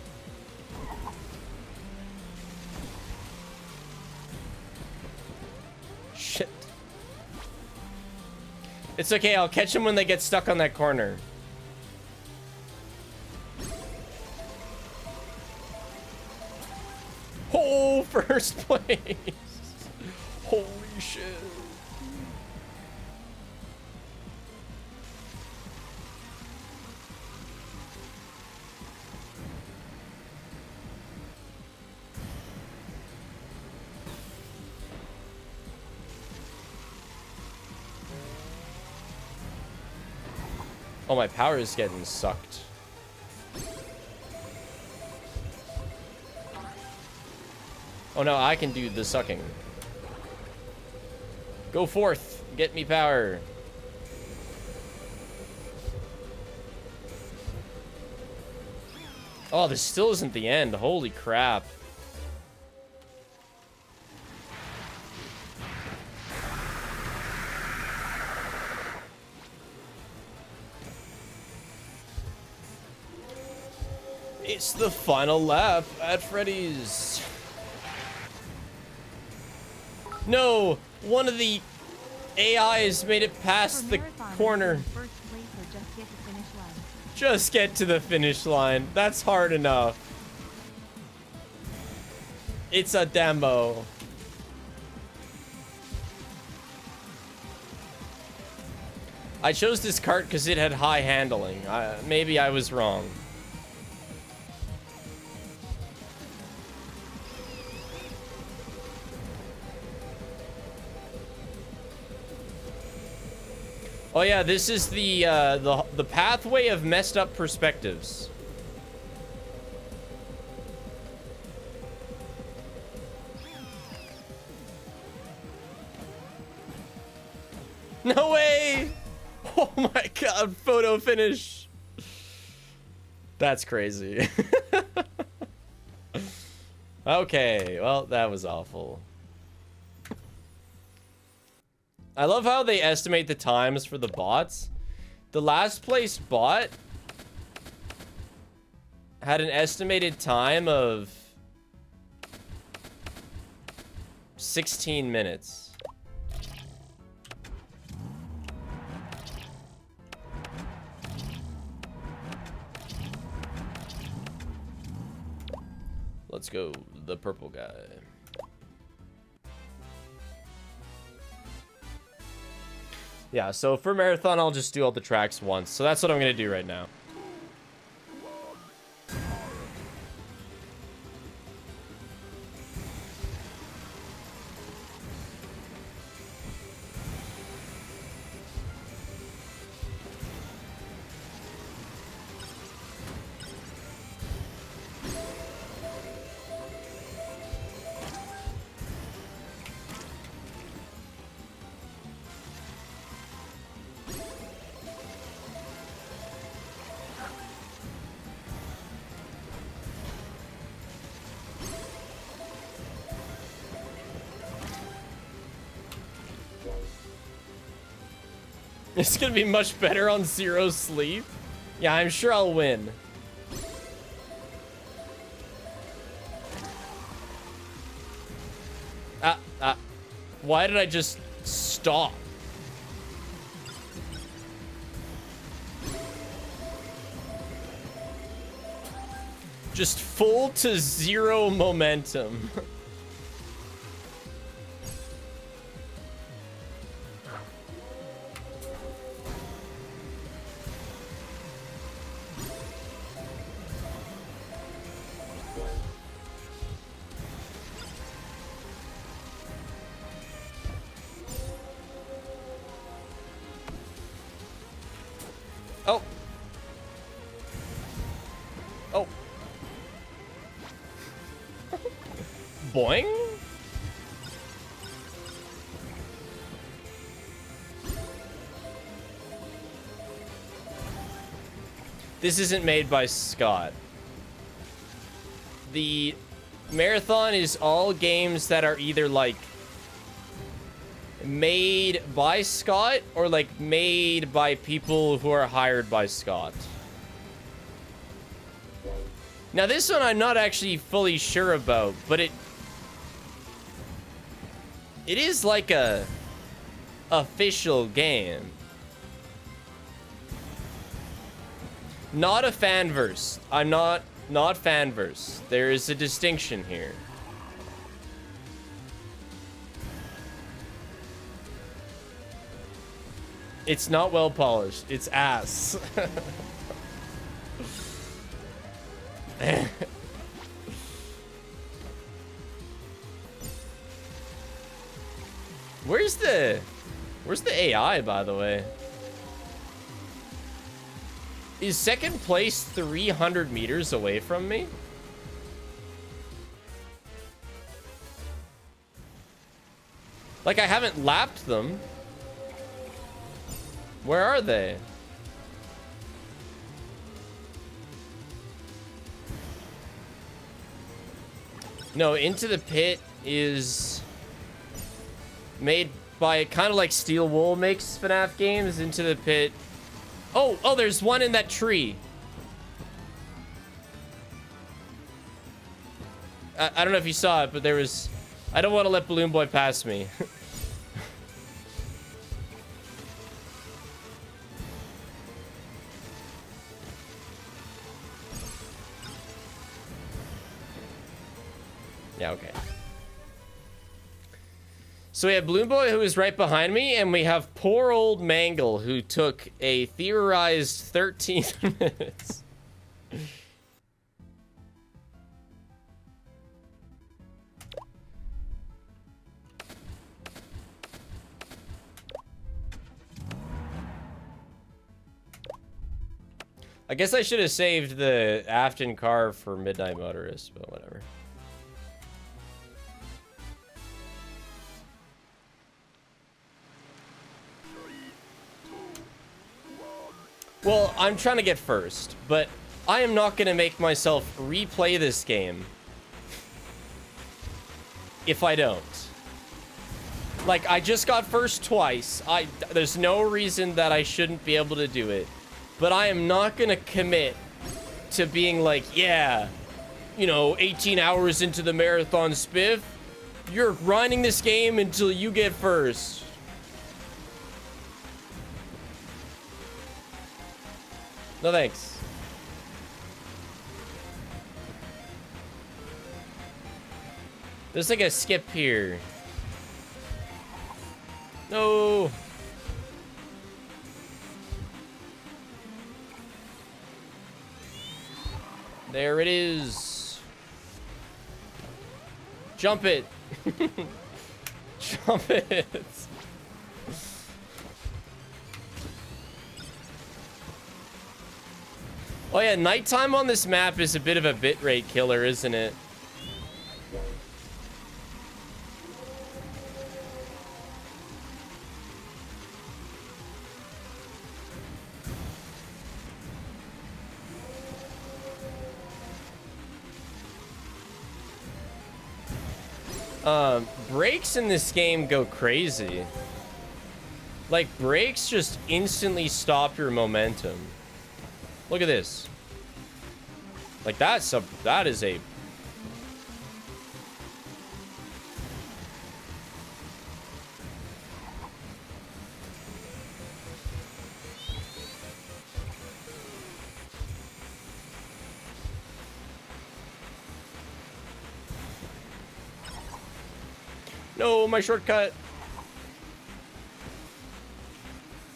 Shit. It's okay, I'll catch them when they get stuck on that corner. Oh, first place! Holy shit. Oh, my power is getting sucked. Oh no, I can do the sucking. Go forth, get me power. Oh, this still isn't the end. Holy crap. It's the final lap at Freddys. No, one of the AIs made it past the corner. Just get to the finish line. That's hard enough. It's a demo. I chose this cart because it had high handling. Maybe I was wrong. Oh yeah, this is the pathway of messed up perspectives. No way! Oh my god, photo finish. That's crazy. Okay, well, that was awful. I love how they estimate the times for the bots. The last place bot had an estimated time of 16 minutes. Let's go, the purple guy. Yeah, so for marathon, I'll just do all the tracks once. So that's what I'm going to do right now. It's gonna be much better on 0 sleep. Yeah, I'm sure I'll win. Why did I just stop? Just full to 0 momentum. Oh. Oh. Boing. This isn't made by Scott. The marathon is all games that are either like made by Scott or like made by people who are hired by Scott. Now this one I'm not actually fully sure about, but it is like a official game. Not a fanverse. I'm not fanverse. There is a distinction here. It's not well polished. It's ass. Where's the AI, by the way? Is second place 300 meters away from me? Like, I haven't lapped them. Where are they? No, Into the Pit is made by kind of like Steel Wool makes FNAF games. Into the Pit. Oh, there's one in that tree. I don't know if you saw it, but there was... I don't want to let Balloon Boy pass me. Yeah, okay. So we have Balloon Boy, who is right behind me, and we have poor old Mangle, who took a theorized 13 minutes. I guess I should have saved the Afton car for Midnight Motorist, but whatever. Well, I'm trying to get first, but I am not going to make myself replay this game if I don't. Like, I just got first twice. There's no reason that I shouldn't be able to do it. But I am not going to commit to being like, yeah, you know, 18 hours into the marathon spiff, you're grinding this game until you get first. No thanks. There's like a skip here. No. There it is. Jump it. Jump it. Oh yeah, nighttime on this map is a bit of a bitrate killer, isn't it? Brakes in this game go crazy. Like, brakes just instantly stop your momentum. Look at this. Like, that is a... No, my shortcut.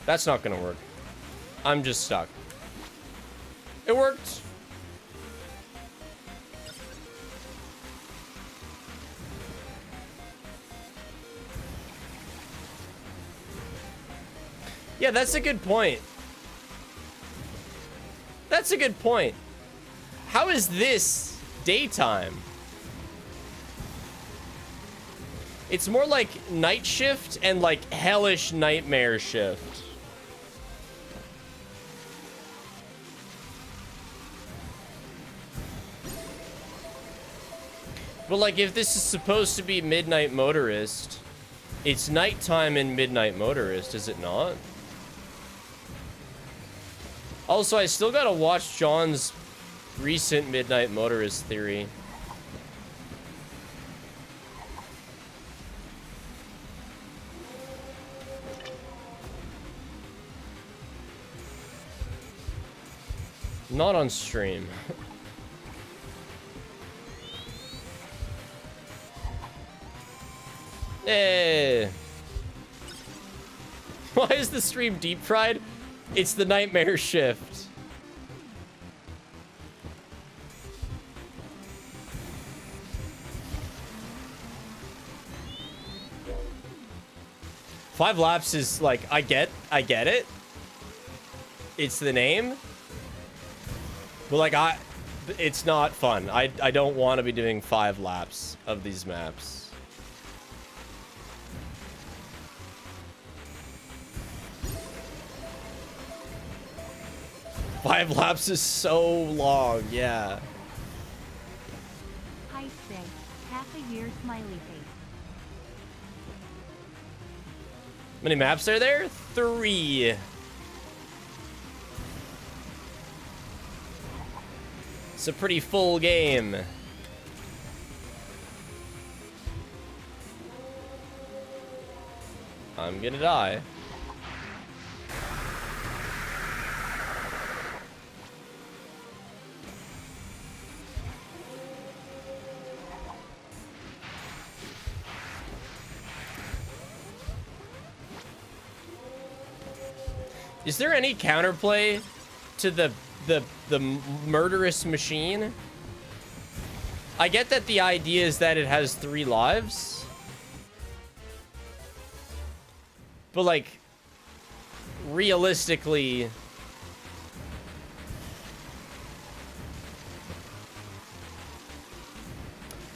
That's not gonna work. I'm just stuck. It worked. Yeah, that's a good point. That's a good point. How is this daytime? It's more like night shift and like hellish nightmare shift. But like, if this is supposed to be Midnight Motorist, it's nighttime in Midnight Motorist, is it not? Also, I still gotta watch John's recent Midnight Motorist theory. Not on stream. Hey. Why is the stream deep fried? It's the nightmare shift. Five laps is like, I get it. It's the name. But like it's not fun. I don't want to be doing 5 laps of these maps. Five laps is so long, yeah. Hi, Sig. Half a year smiley face. How many maps are there? 3. It's a pretty full game. I'm gonna die. Is there any counterplay to the murderous machine? I get that the idea is that it has 3 lives. But like realistically,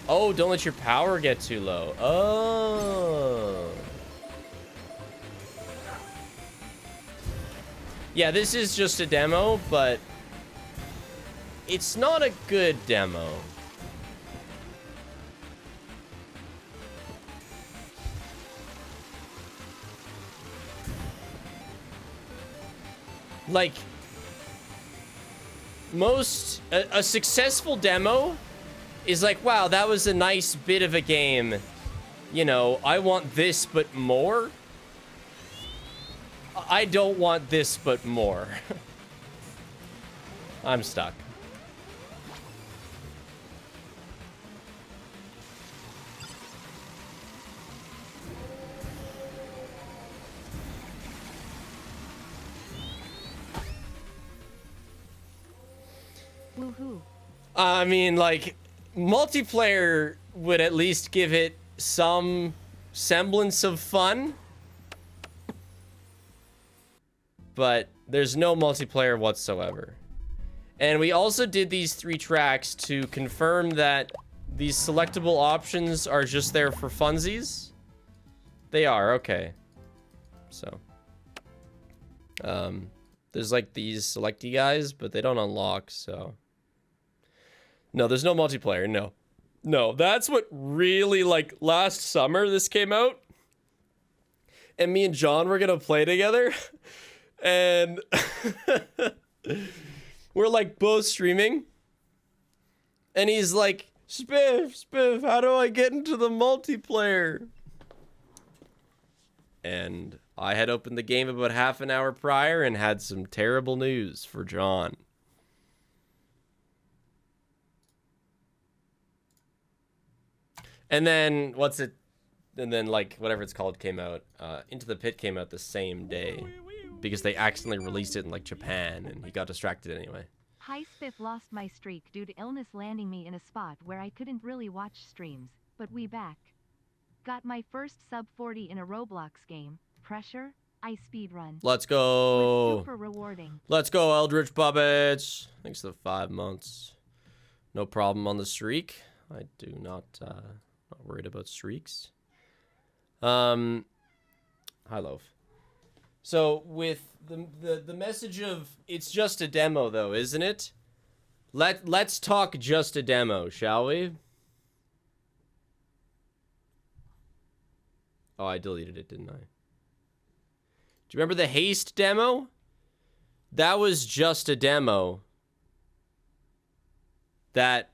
oh, don't let your power get too low. Oh. Yeah, this is just a demo, but it's not a good demo. Like, a successful demo is like, wow, that was a nice bit of a game. You know, I want this, but more. I don't want this, but more. I'm stuck. Woohoo. I mean, like, multiplayer would at least give it some semblance of fun. But there's no multiplayer whatsoever. And we also did these 3 tracks to confirm that these selectable options are just there for funsies. They are, okay. So. There's like these selecty guys, but they don't unlock, so. No, there's no multiplayer, no. No, that's what really, like, last summer this came out. And me and John were gonna play together. And we're like both streaming. And he's like, Spiff, how do I get into the multiplayer? And I had opened the game about half an hour prior and had some terrible news for John. And then, and then like, whatever it's called came out. Into the Pit came out the same day. Because they accidentally released it in like Japan and he got distracted anyway. Hi, Spiff lost my streak due to illness, landing me in a spot where I couldn't really watch streams, but we back. Got my first sub 40 in a Roblox game. Pressure, I speedrun. Let's go. Was super rewarding. Let's go, Eldritch Puppets. Thanks for the 5 months. No problem on the streak. I do not worried about streaks. Hi, Loaf. So with the message of it's just a demo though, isn't it? Let's talk just a demo, shall we? Oh, I deleted it, didn't I? Do you remember the haste demo? That was just a demo. That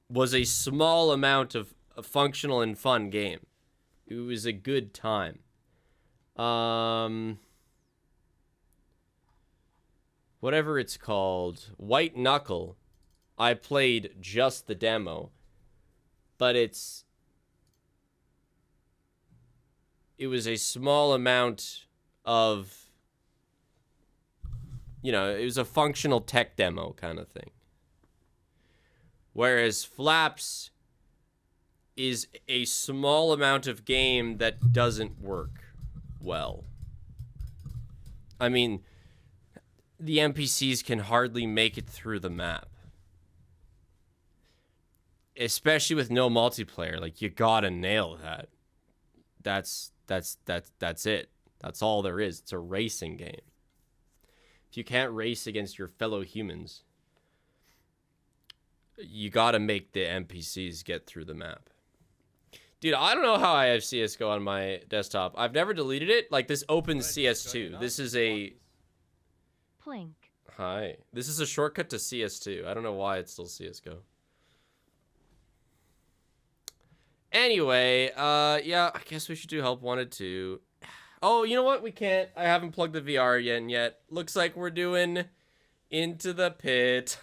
was a small amount of a functional and fun game. It was a good time. Whatever it's called, White Knuckle, I played just the demo, but it was a small amount of, you know, it was a functional tech demo kind of thing. Whereas Flaps is a small amount of game that doesn't work well. I mean, the NPCs can hardly make it through the map. Especially with no multiplayer. Like, you gotta nail that. That's it. That's all there is. It's a racing game. If you can't race against your fellow humans, you gotta make the NPCs get through the map. Dude, I don't know how I have CSGO on my desktop. I've never deleted it. Like, this opens CS2. This is a... Plink. Hi. This is a shortcut to CS2. I don't know why it's still CSGO. Anyway, yeah, I guess we should do help wanted to. Oh, you know what? We can't. I haven't plugged the VR in yet. Looks like we're doing Into the Pit.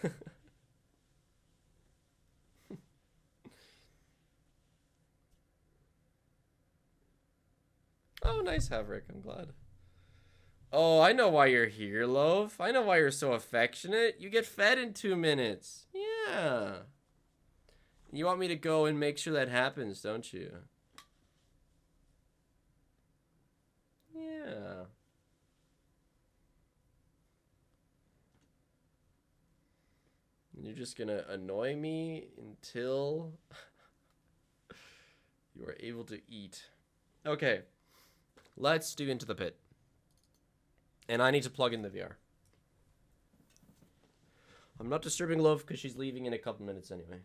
Oh, nice, Havrick. I'm glad. Oh, I know why you're here, Loaf. I know why you're so affectionate. You get fed in 2 minutes. Yeah. You want me to go and make sure that happens, don't you? Yeah. You're just gonna annoy me until you are able to eat. Okay. Let's do Into the Pit. And I need to plug in the VR. I'm not disturbing Love because she's leaving in a couple minutes anyway.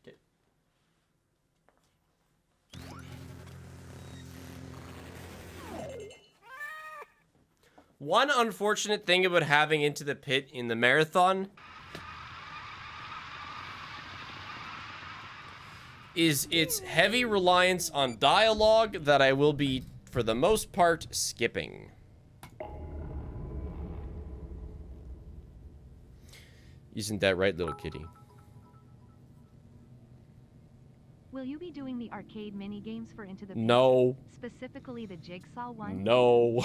Okay. One unfortunate thing about having Into the Pit in the marathon is its heavy reliance on dialogue that I will be, for the most part, skipping. Isn't that right, little kitty? Will you be doing the arcade mini games for Into the Pit? No. Specifically the Jigsaw one? No.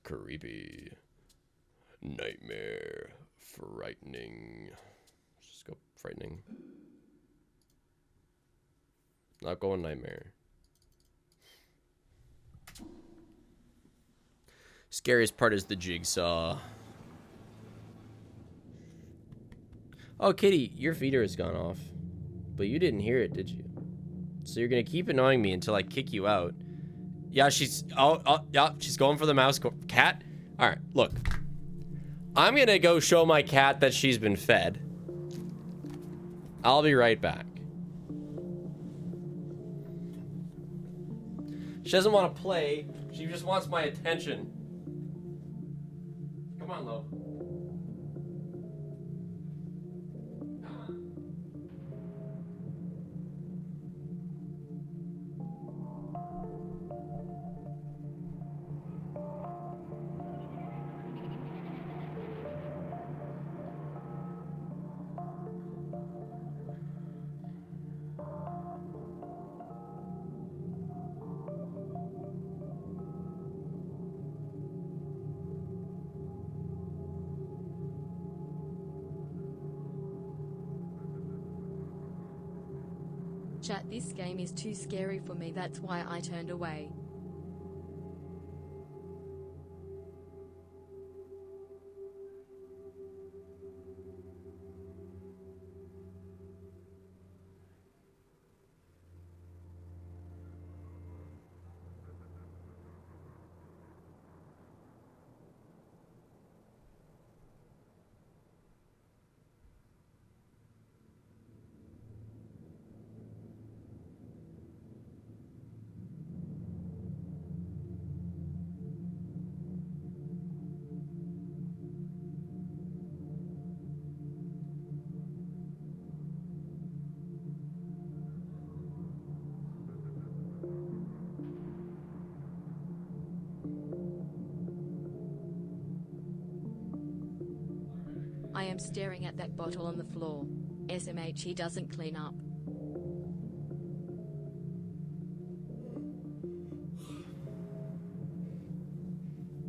Creepy. Nightmare. Frightening. Just go frightening. Not going nightmare. Scariest part is the jigsaw. Oh, Kitty, your feeder has gone off. But you didn't hear it, did you? So you're gonna keep annoying me until I kick you out. Yeah, she's... Oh, yeah, she's going for the mouse. Cat? Alright, look. I'm gonna go show my cat that she's been fed. I'll be right back. She doesn't want to play. She just wants my attention. Come on, Lo. Chat, this game is too scary for me, that's why I turned away. am staring at that bottle on the floor. SMH, he doesn't clean up.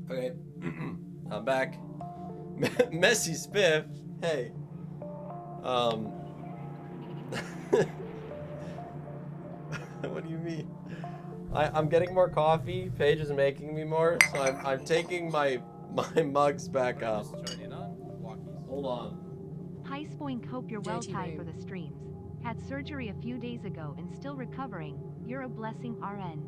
Okay, I'm back. Messy Spiff. Hey. What do you mean? I'm getting more coffee. Paige is making me more, so I'm taking my mugs back up. Hold on. Hi Spoink, hope you're well Dirty tied for room. the streams. Had surgery a few days ago and still recovering. You're a blessing, RN.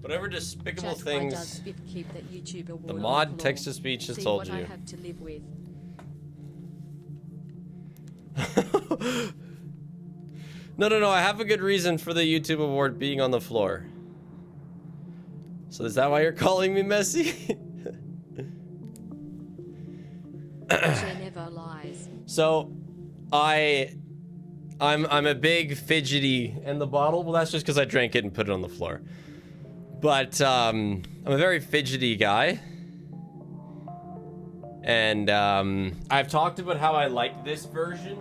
Whatever despicable Chat, why does things Spiff keep that YouTube award the on mod floor? text-to-speech has See told what you. I have to live with. No, I have a good reason for the YouTube award being on the floor. So is that why you're calling me messy? She never lies. So, I'm a big fidgety, and the bottle, well, that's just because I drank it and put it on the floor. But I'm a very fidgety guy, and I've talked about how I like this version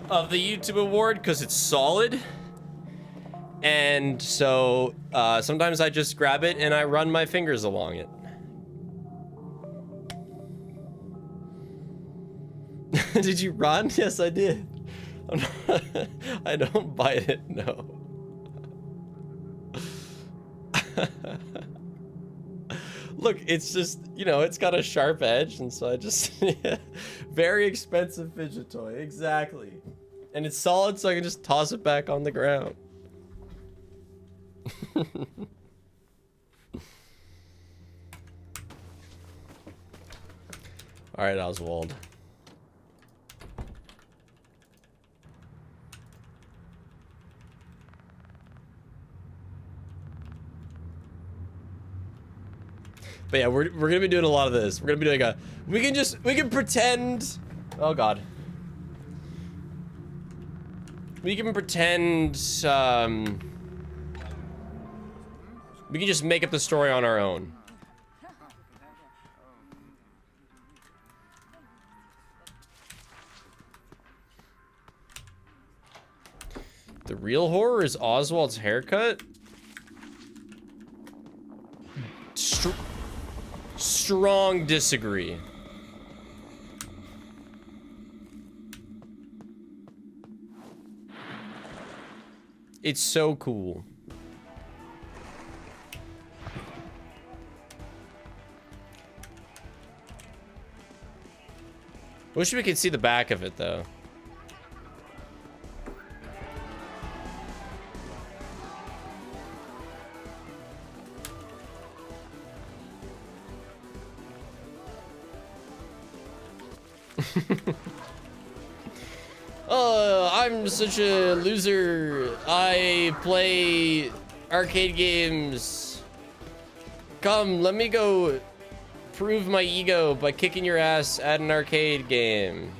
of the YouTube award because it's solid. And so sometimes I just grab it and I run my fingers along it. Did you run? Yes, I did. I'm not, I don't bite it, no. Look, it's just, you know, it's got a sharp edge, and so I just... Very expensive fidget toy, exactly. And it's solid, so I can just toss it back on the ground. Alright, Oswald. But yeah, we're gonna be doing a lot of this. We're gonna be doing we can pretend, oh god. We can pretend, we can just make up the story on our own. The real horror is Oswald's haircut? Strong disagree. It's so cool. Wish we could see the back of it though. Oh, I'm such a loser. I play arcade games. Come, let me go prove my ego by kicking your ass at an arcade game.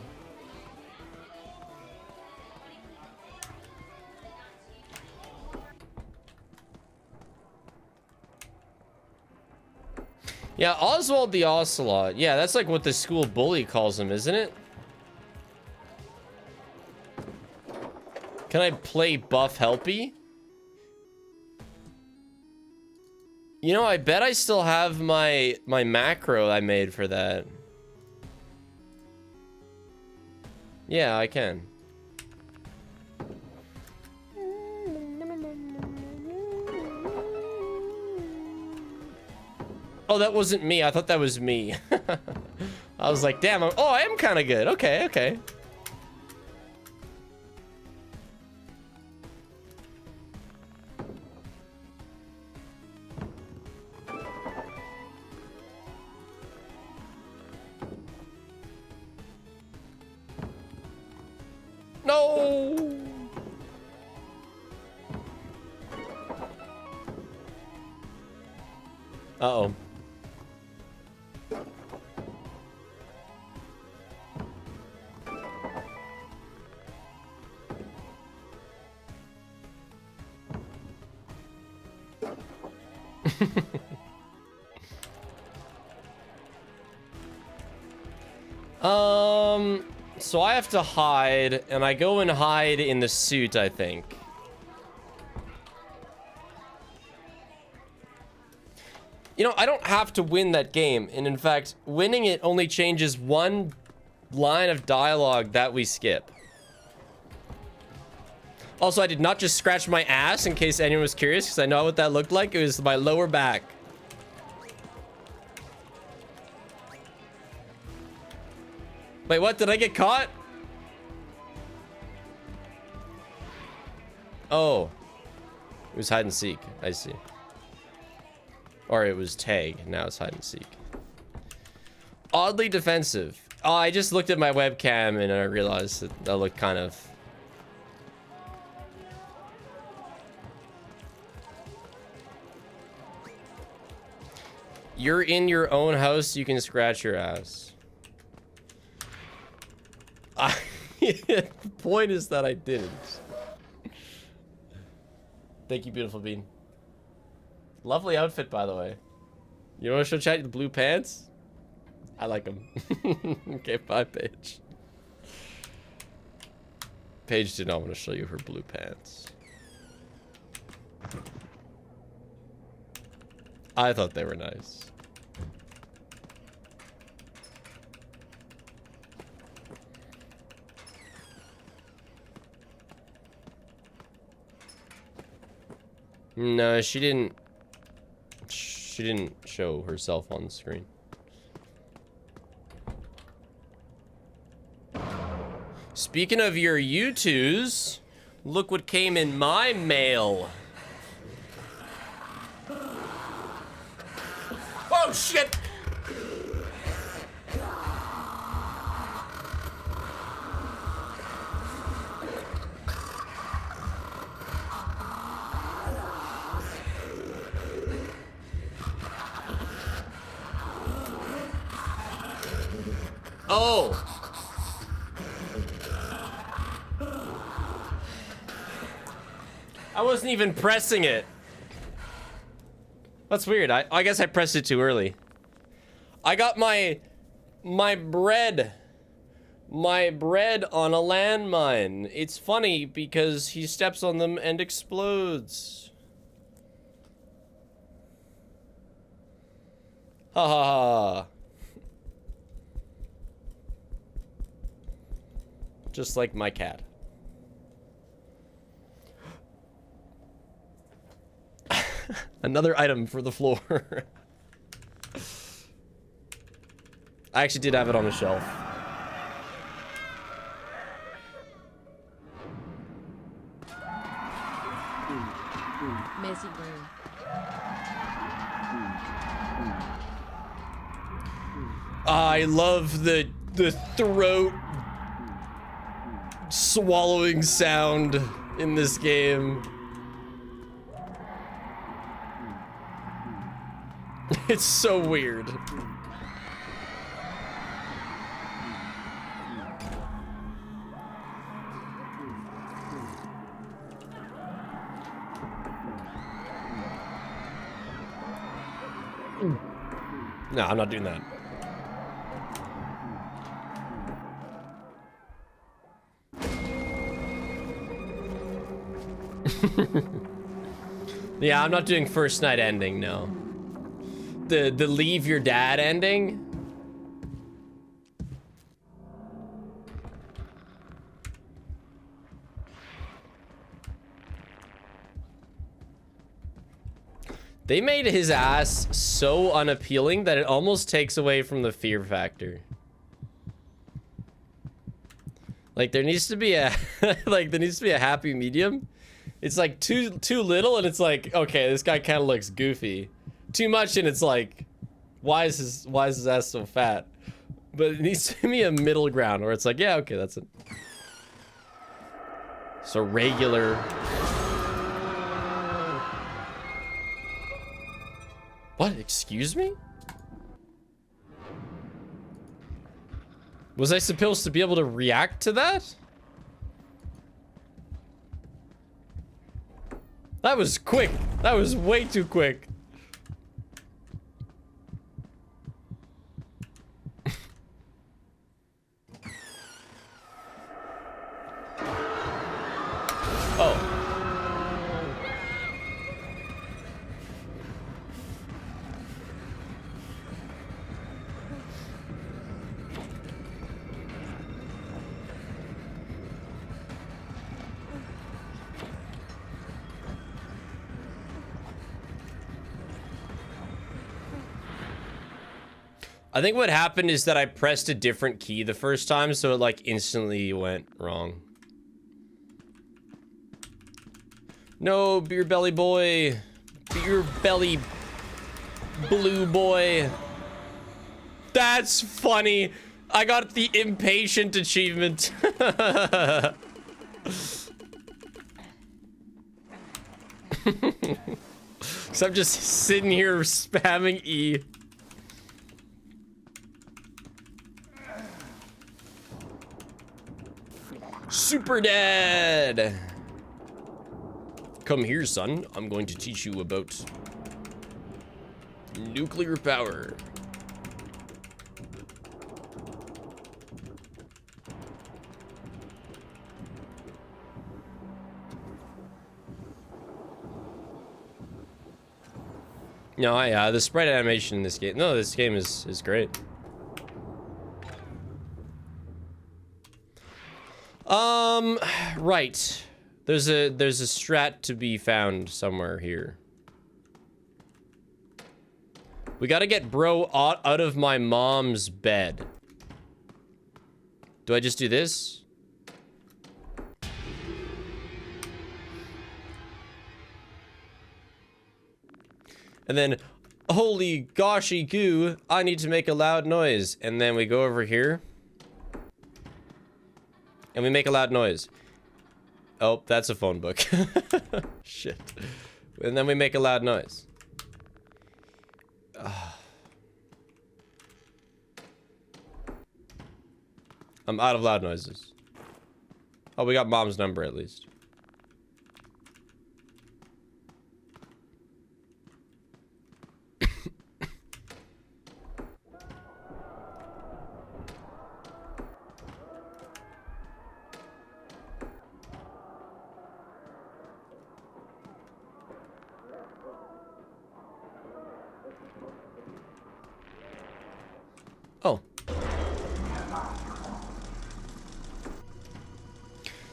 Yeah, Oswald the Ocelot. Yeah, that's like what the school bully calls him, isn't it? Can I play Buff Helpy? You know, I bet I still have my macro I made for that. Yeah, I can. Oh, that wasn't me. I thought that was me. I was like, damn, I am kind of good. Okay, okay. No! Uh-oh. So I have to hide, and I go and hide in the suit, I think. You know, I don't have to win that game, and in fact, winning it only changes one line of dialogue that we skip. Also, I did not just scratch my ass, in case anyone was curious, because I know what that looked like. It was my lower back. Wait, what? Did I get caught? Oh. It was hide and seek. I see. Or it was tag. Now it's hide and seek. Oddly defensive. Oh, I just looked at my webcam and I realized that looked kind of... You're in your own house, you can scratch your ass. The point is that I didn't. Thank you, beautiful bean. Lovely outfit, by the way. You want to show chat the blue pants? I like them. Okay, bye, Paige. Paige did not want to show you her blue pants. I thought they were nice. No, she didn't show herself on the screen. Speaking of your U2s, look what came in my mail. Oh shit! Oh! I wasn't even pressing it. That's weird. I guess I pressed it too early. I got my bread on a landmine. It's funny because he steps on them and explodes. Ha ha ha. Just like my cat. Another item for the floor. I actually did have it on the shelf. Messy room. I love the throat swallowing sound in this game. It's so weird. No, I'm not doing that. Yeah, I'm not doing first night ending, no. The leave your dad ending? They made his ass so unappealing that it almost takes away from the fear factor. Like there needs to be a happy medium. It's like too little and it's like, okay, this guy kind of looks goofy. Too much and it's like, why is his ass so fat? But it needs to be a middle ground where it's like, yeah, okay, that's it. So regular. What? Excuse me? Was I supposed to be able to react to that? That was quick. That was way too quick. Oh. I think what happened is that I pressed a different key the first time, so it like instantly went wrong. No, beer belly boy. Beer belly blue boy. That's funny. I got the impatient achievement. So I'm just sitting here spamming E. Super Dad! Come here, son. I'm going to teach you about nuclear power. No, yeah, the sprite animation in this game. No, this game is great. Right. There's a strat to be found somewhere here. We gotta get bro out of my mom's bed. Do I just do this? And then, holy goshy goo, I need to make a loud noise. And then we go over here. And we make a loud noise. Oh, that's a phone book. Shit. And then we make a loud noise. I'm out of loud noises. Oh, we got mom's number at least. Oh.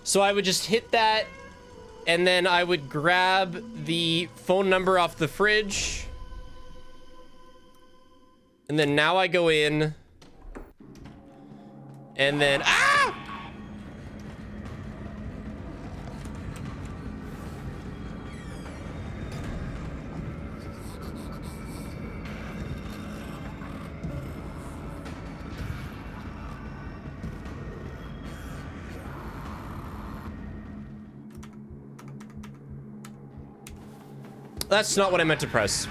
So I would just hit that, and then I would grab the phone number off the fridge. And then now I go in. And then, ah! That's not what I meant to press.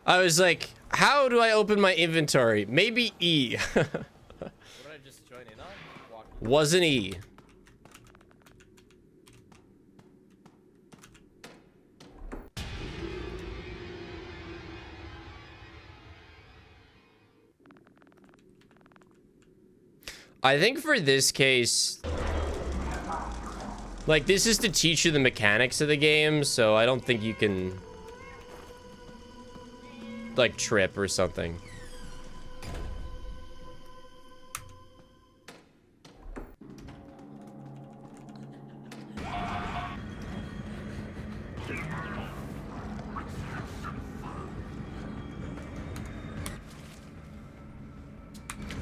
I was like, how do I open my inventory? Maybe E. What did I just join in on? Wasn't E. I think for this case, like, this is to teach you the mechanics of the game, so I don't think you can, like, trip or something.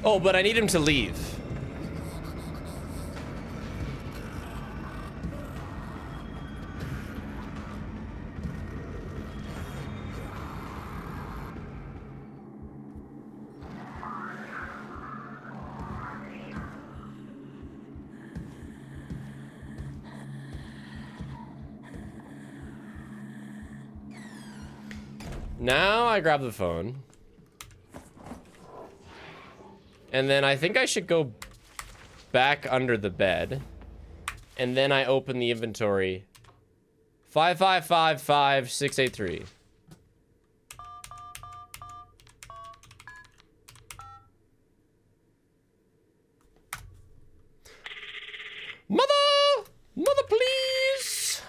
Oh, but I need him to leave. Now I grab the phone. And then I think I should go back under the bed. And then I open the inventory. 5555683. Mother! Mother, please!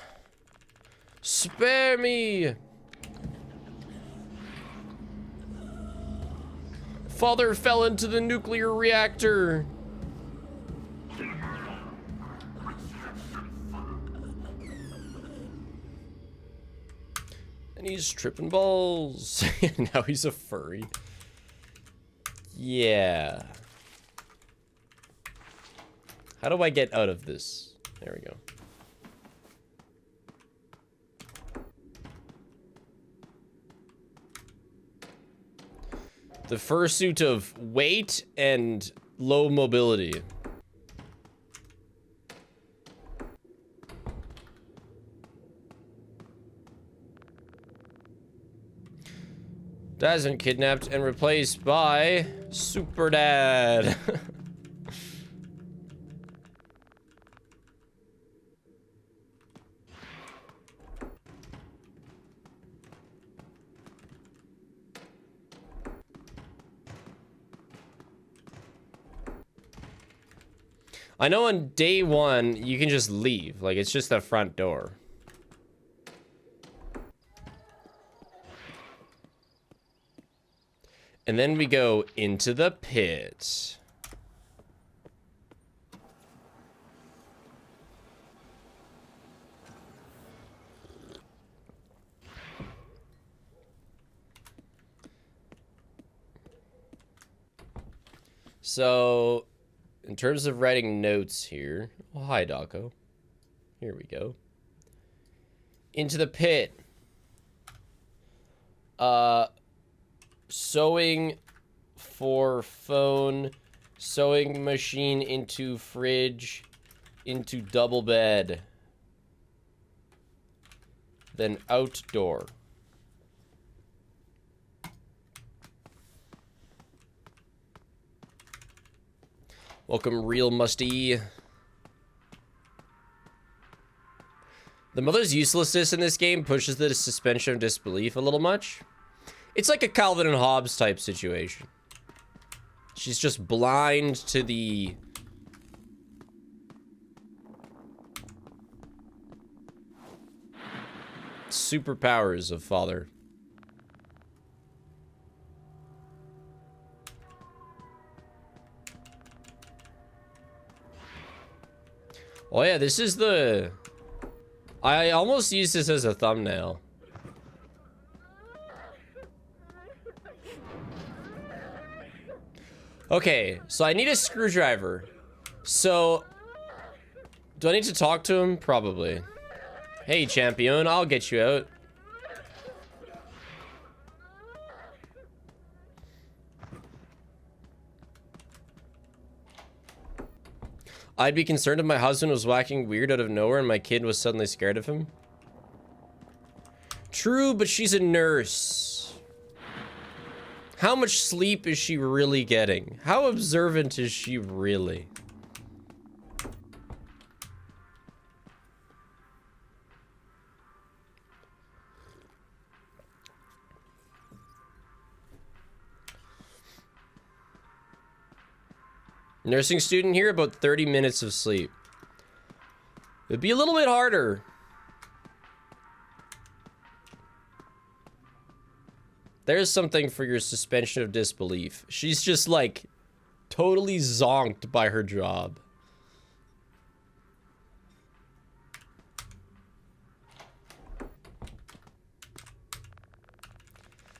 Spare me! Father fell into the nuclear reactor. And he's tripping balls. Now he's a furry. Yeah. How do I get out of this? There we go. The fursuit of weight and low mobility. Dad's been kidnapped and replaced by Super Dad. I know on day one, you can just leave. Like, it's just the front door. And then we go into the pit. So, in terms of writing notes here. Oh, hi, Dako. Here we go. Into the pit. Sewing for phone. Sewing machine into fridge. Into double bed. Then outdoor. Welcome, Real Musty. The mother's uselessness in this game pushes the suspension of disbelief a little much. It's like a Calvin and Hobbes type situation. She's just blind to the superpowers of father. Oh yeah, this is the... I almost used this as a thumbnail. Okay, so I need a screwdriver. So, do I need to talk to him? Probably. Hey, champion, I'll get you out. I'd be concerned if my husband was whacking weird out of nowhere and my kid was suddenly scared of him. True, but she's a nurse. How much sleep is she really getting? How observant is she really? Nursing student here, about 30 minutes of sleep. It'd be a little bit harder. There's something for your suspension of disbelief. She's just like totally zonked by her job.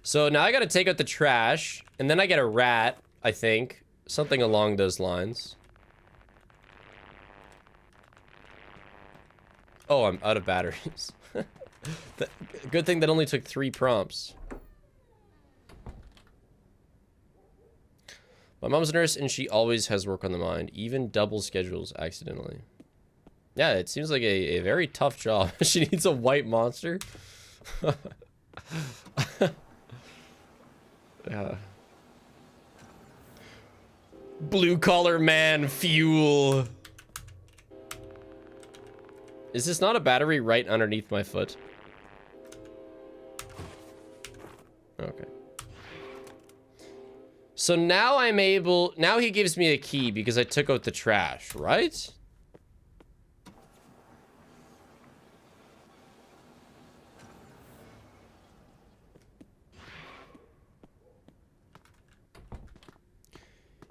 So now I gotta take out the trash, and then I get a rat, I think. Something along those lines. Oh, I'm out of batteries. Good thing that only took 3 prompts. My mom's a nurse and she always has work on the mind, even double schedules accidentally. Yeah, it seems like a very tough job. She needs a white monster. Blue collar man fuel. Is this not a battery right underneath my foot? Okay. So now I'm able... Now he gives me a key because I took out the trash, right?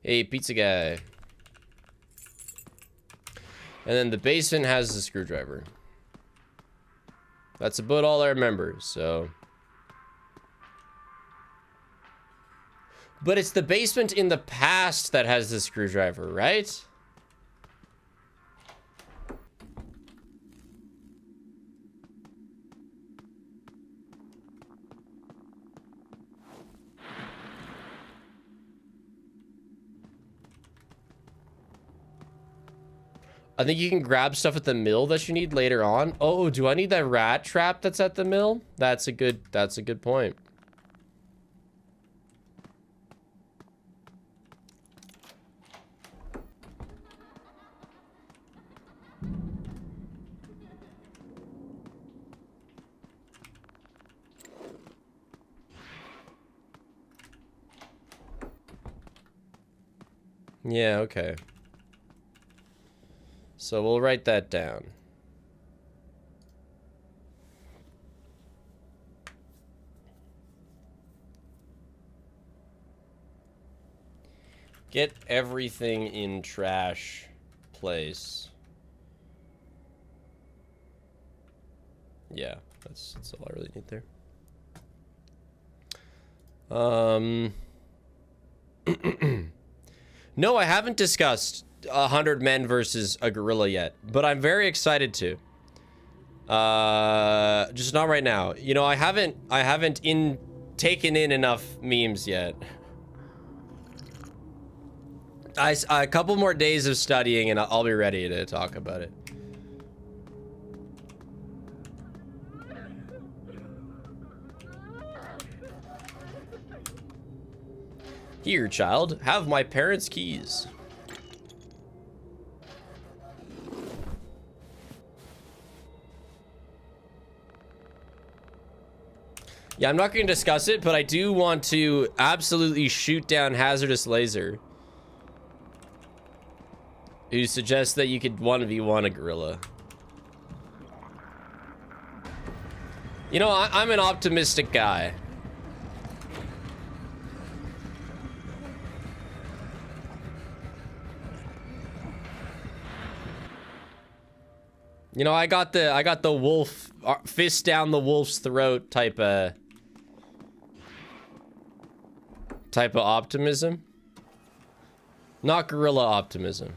Hey, pizza guy. And then the basement has the screwdriver. That's about all I remember, so... But it's the basement in the past that has the screwdriver, right? I think you can grab stuff at the mill that you need later on. Oh, do I need that rat trap that's at the mill? That's a good point. Yeah, okay. So we'll write that down. Get everything in trash place. Yeah, that's all I really need there. No, I haven't discussed 100 men versus a gorilla yet, but I'm very excited to. Just not right now. You know, I haven't taken in enough memes yet. A couple more days of studying and I'll be ready to talk about it. Here, child, have my parents' keys. Yeah, I'm not going to discuss it, but I do want to absolutely shoot down Hazardous Laser, who suggests that you could 1v1 a gorilla. You know, I'm an optimistic guy. You know, I got the wolf fist down the wolf's throat type of optimism. Not gorilla optimism.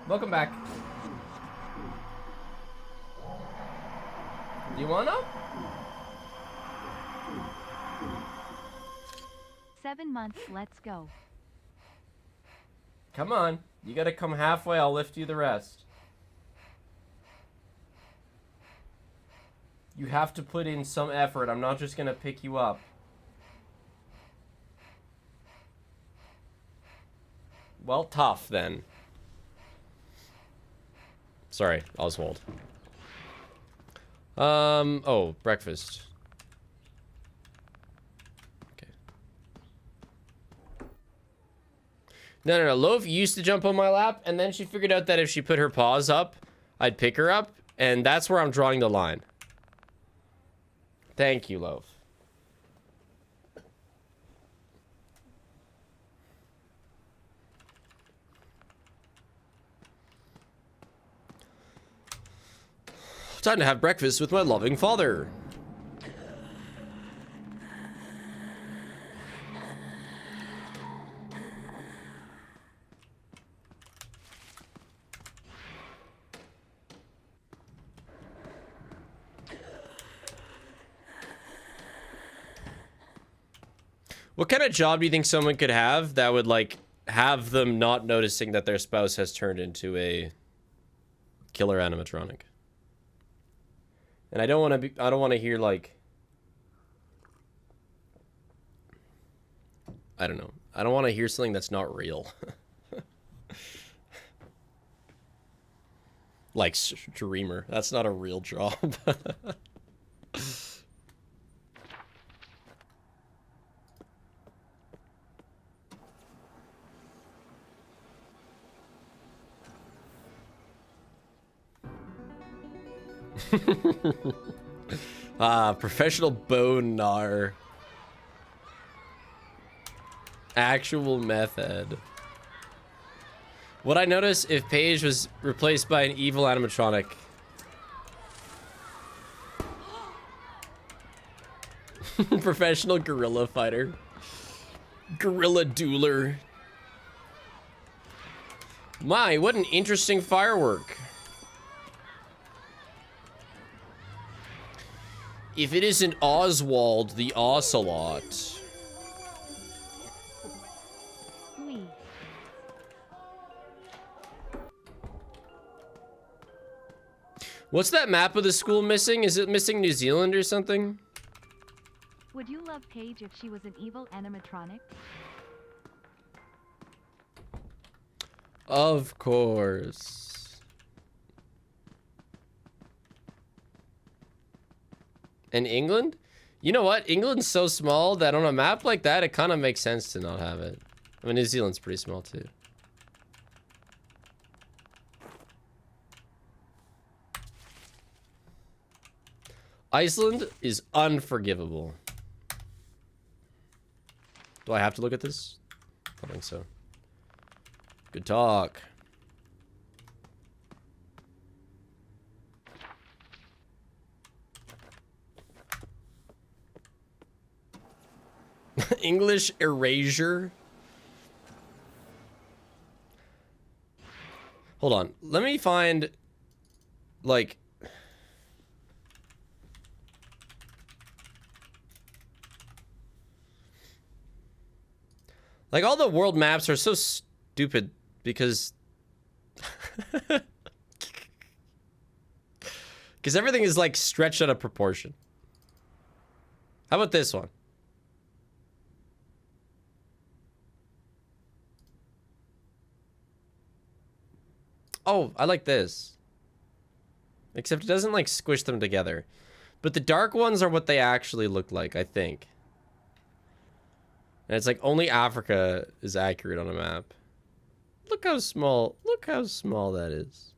Welcome back. You wanna? 7 months, let's go. Come on. You gotta come halfway, I'll lift you the rest. You have to put in some effort. I'm not just gonna pick you up. Well, tough then. Sorry, Oswald. Oh, breakfast. No. Loaf used to jump on my lap, and then she figured out that if she put her paws up, I'd pick her up, and that's where I'm drawing the line. Thank you, Loaf. Time to have breakfast with my loving father. What kind of job do you think someone could have that would, like, have them not noticing that their spouse has turned into a killer animatronic. And I don't want to hear like, I don't know. I don't want to hear something that's not real. Like streamer. That's not a real job. Professional bone gnar. Actual method. Would I notice if Paige was replaced by an evil animatronic? Professional gorilla fighter. Gorilla dueler. My, what an interesting firework. If it isn't Oswald the Ocelot. What's that map of the school missing? Is it missing New Zealand or something? Would you love Paige if she was an evil animatronic? Of course. And England? You know what? England's so small that on a map like that, it kind of makes sense to not have it. I mean, New Zealand's pretty small too. Iceland is unforgivable. Do I have to look at this? I don't think so. Good talk. English erasure. Hold on. Let me find, like... Like, all the world maps are so stupid because... Because everything is, like, stretched out of proportion. How about this one? Oh, I like this. Except it doesn't, like, squish them together. But the dark ones are what they actually look like, I think. And it's like only Africa is accurate on a map. Look how small that is.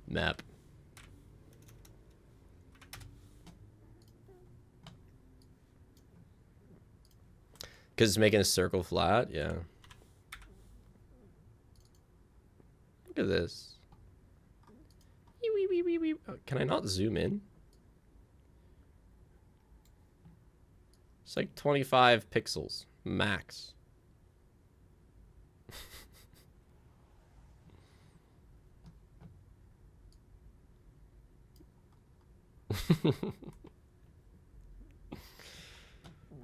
Map. Because it's making a circle flat, yeah. Look at this. Oh, can I not zoom in? It's like 25 pixels, max.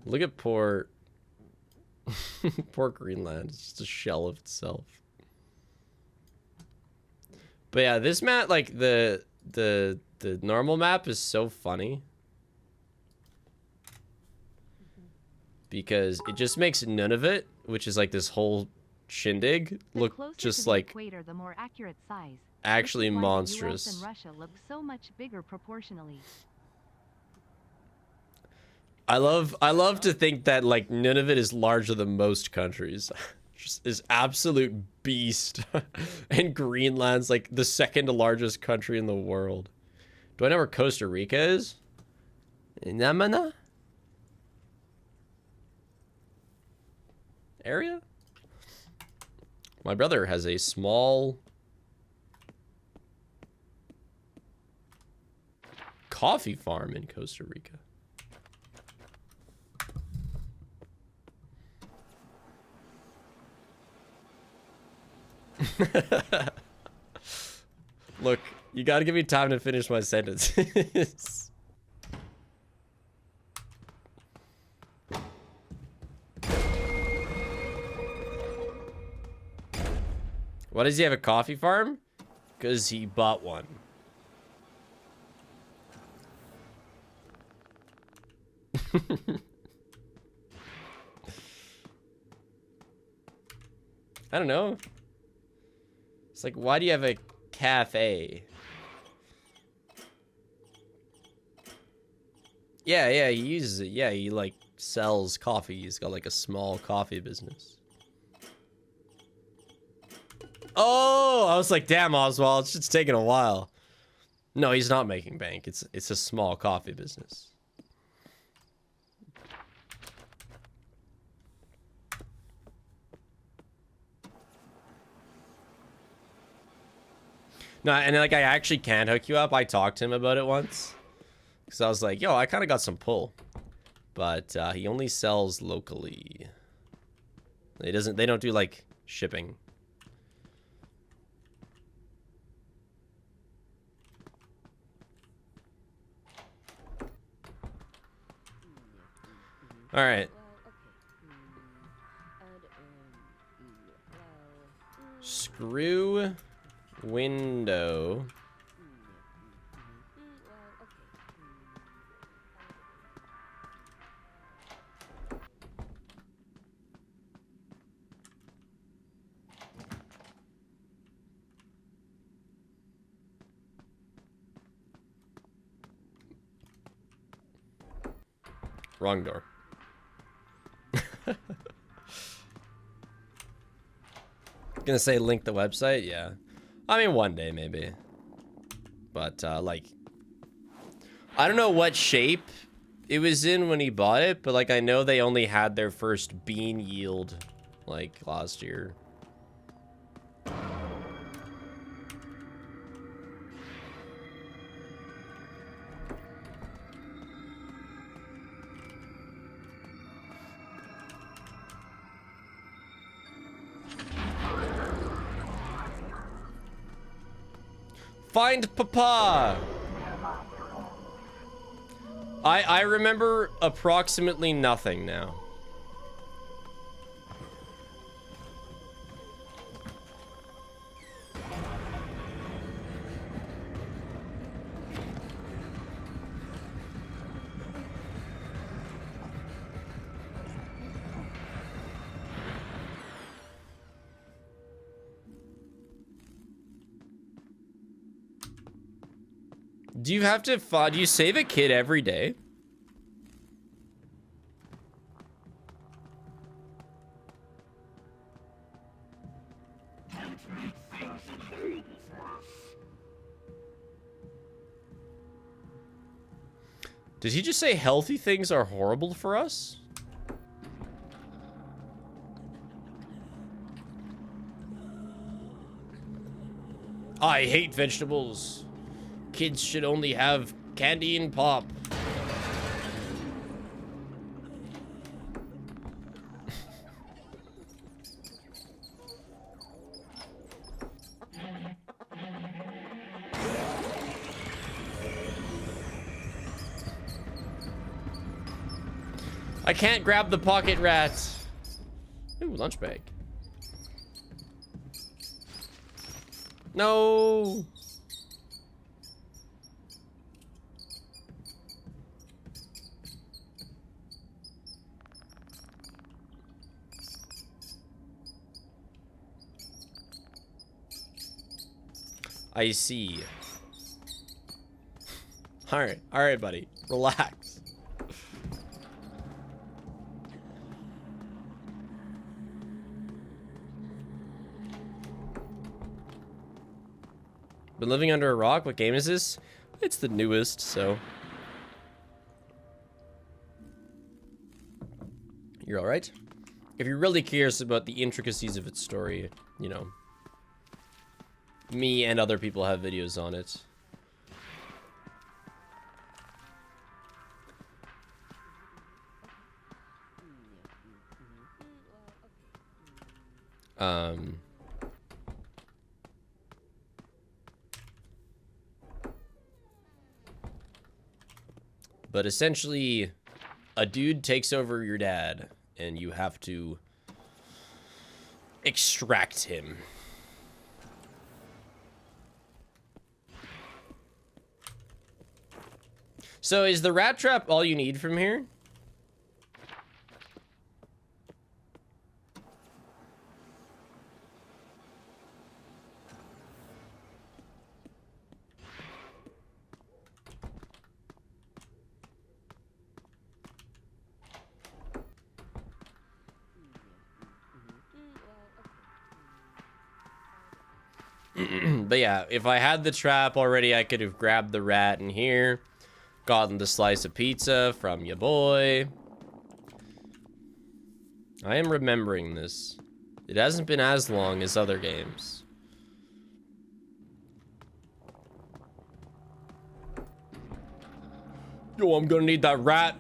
Look at poor Greenland. It's just a shell of itself. But yeah, this map, like the normal map is so funny. Because it just makes none of it, which is like this whole shindig, look just like equator, the more accurate size. Actually monstrous. The US and Russia look so much bigger proportionally. I love to think that like none of it is larger than most countries. Just this absolute beast. And Greenland's like the second largest country in the world. Do I know where Costa Rica is? Namana? Area? My brother has a small coffee farm in Costa Rica. Look, you gotta give me time to finish my sentences. Why does he have a coffee farm? Because he bought one. I don't know. It's like, why do you have a cafe? Yeah, he uses it. Yeah, he like sells coffee. He's got like a small coffee business. Oh, I was like, damn, Oswald, it's just taking a while. No, he's not making bank. It's a small coffee business. No, and like I actually can hook you up. I talked to him about it once. Because I was like, yo, I kind of got some pull. But he only sells locally. They don't do like shipping. All right. Screw window. Wrong door. Gonna say link the website? Yeah. I mean, one day maybe. But, like, I don't know what shape it was in when he bought it, but, like, I know they only had their first bean yield, like, last year. Find Papa! I remember approximately nothing now. Do you have to do you save a kid every day? Did he just say healthy things are horrible for us? I hate vegetables. Kids should only have candy and pop. I can't grab the pocket rat. Ooh, lunch bag. No. I see. All right, buddy. Relax. Been living under a rock? What game is this? It's the newest, so. You're all right? If you're really curious about the intricacies of its story, you know, me and other people have videos on it. But essentially, a dude takes over your dad, and you have to extract him. So is the rat trap all you need from here? But yeah, if I had the trap already, I could have grabbed the rat in here, gotten the slice of pizza from ya boy. I am remembering this. It hasn't been as long as other games. Yo, I'm gonna need that rat.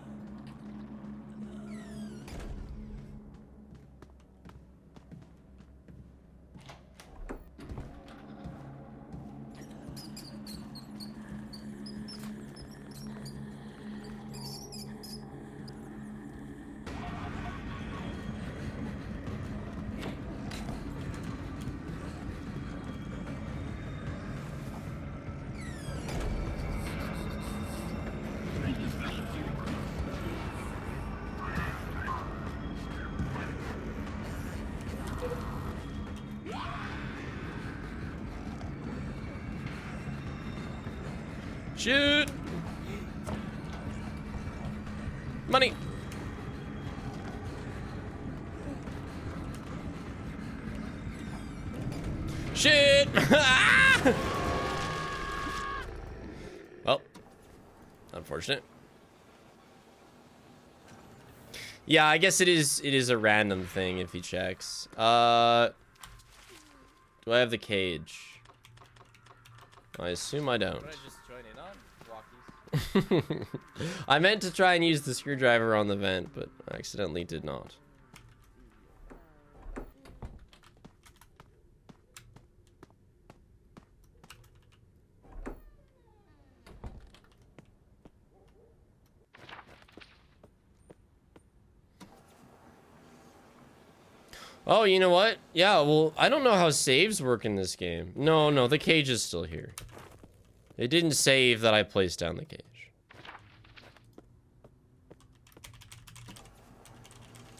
Shoot! Money! Shit! Well, unfortunate. Yeah, I guess it is a random thing if he checks. Do I have the cage? I assume I don't. What did I just join in on? Walkies. I meant to try and use the screwdriver on the vent, but I accidentally did not. Oh, you know what? Yeah, well, I don't know how saves work in this game. No, the cage is still here. It didn't save that I placed down the cage.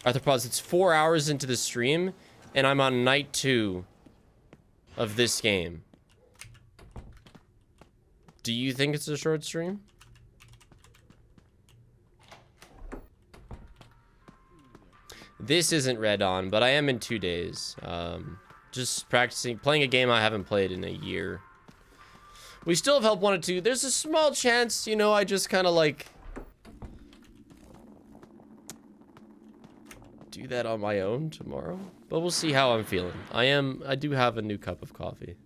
Arthropods, it's 4 hours into the stream, and I'm on night 2 of this game. Do you think it's a short stream? This isn't Red On, but I am in 2 days. Just practicing, playing a game I haven't played in a year. We still have Help 1 and 2. There's a small chance, you know, I just kind of like do that on my own tomorrow. But we'll see how I'm feeling. I do have a new cup of coffee.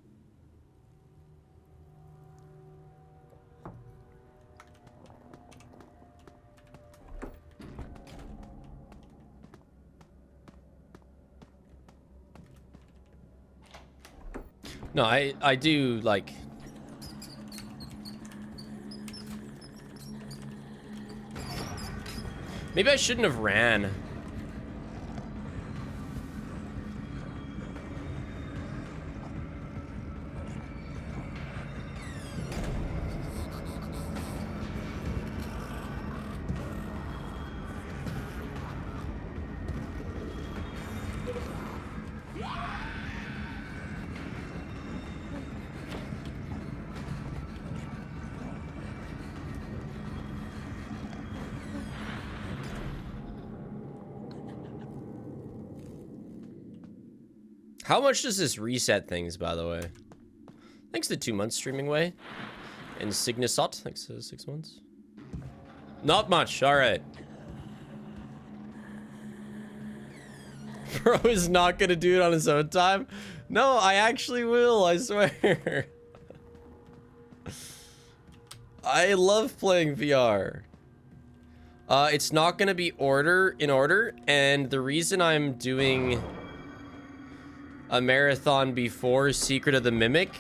No, I do, like... Maybe I shouldn't have ran. How much does this reset things, by the way? Thanks to 2 months streaming way. And Cygnusot, thanks to 6 months. Not much, alright. Bro is not gonna do it on his own time. No, I actually will, I swear. I love playing VR. It's not gonna be in order, and the reason I'm doing a marathon before Secret of the Mimic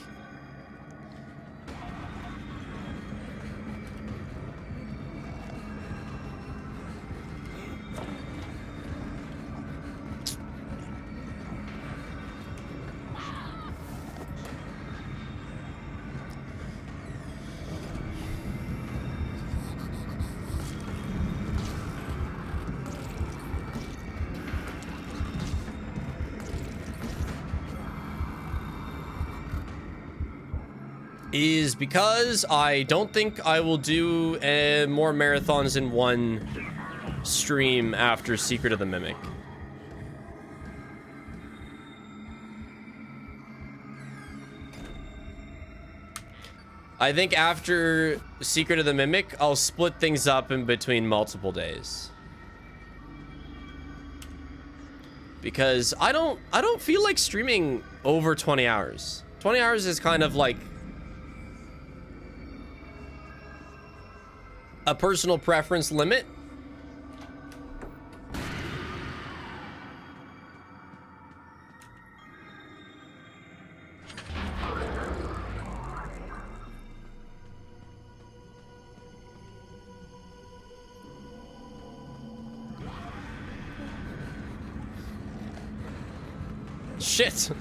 is because I don't think I will do more marathons in one stream after Secret of the Mimic. I think after Secret of the Mimic, I'll split things up in between multiple days. Because I don't feel like streaming over 20 hours. 20 hours is kind of like a personal preference limit. Shit.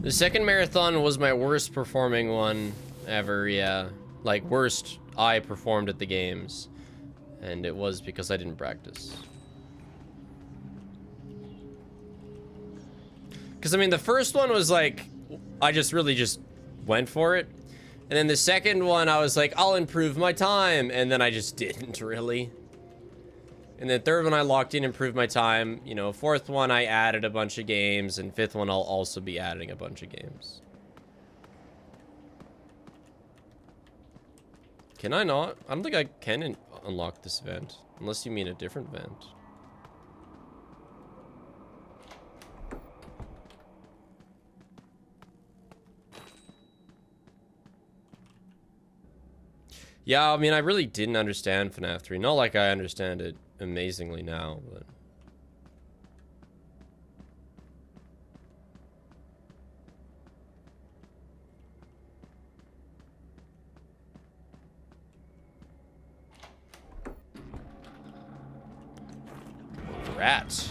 The second marathon was my worst performing one ever, yeah. Like, worst I performed at the games. And it was because I didn't practice. Because, I mean, the first one was like, I just really just went for it. And then the second one, I was like, I'll improve my time. And then I just didn't really. And then third one, I locked in, improved my time. You know, fourth one, I added a bunch of games. And fifth one, I'll also be adding a bunch of games. Can I not? I don't think I can unlock this event. Unless you mean a different event. Yeah, I mean, I really didn't understand FNAF 3. Not like I understand it amazingly now, but... Rat.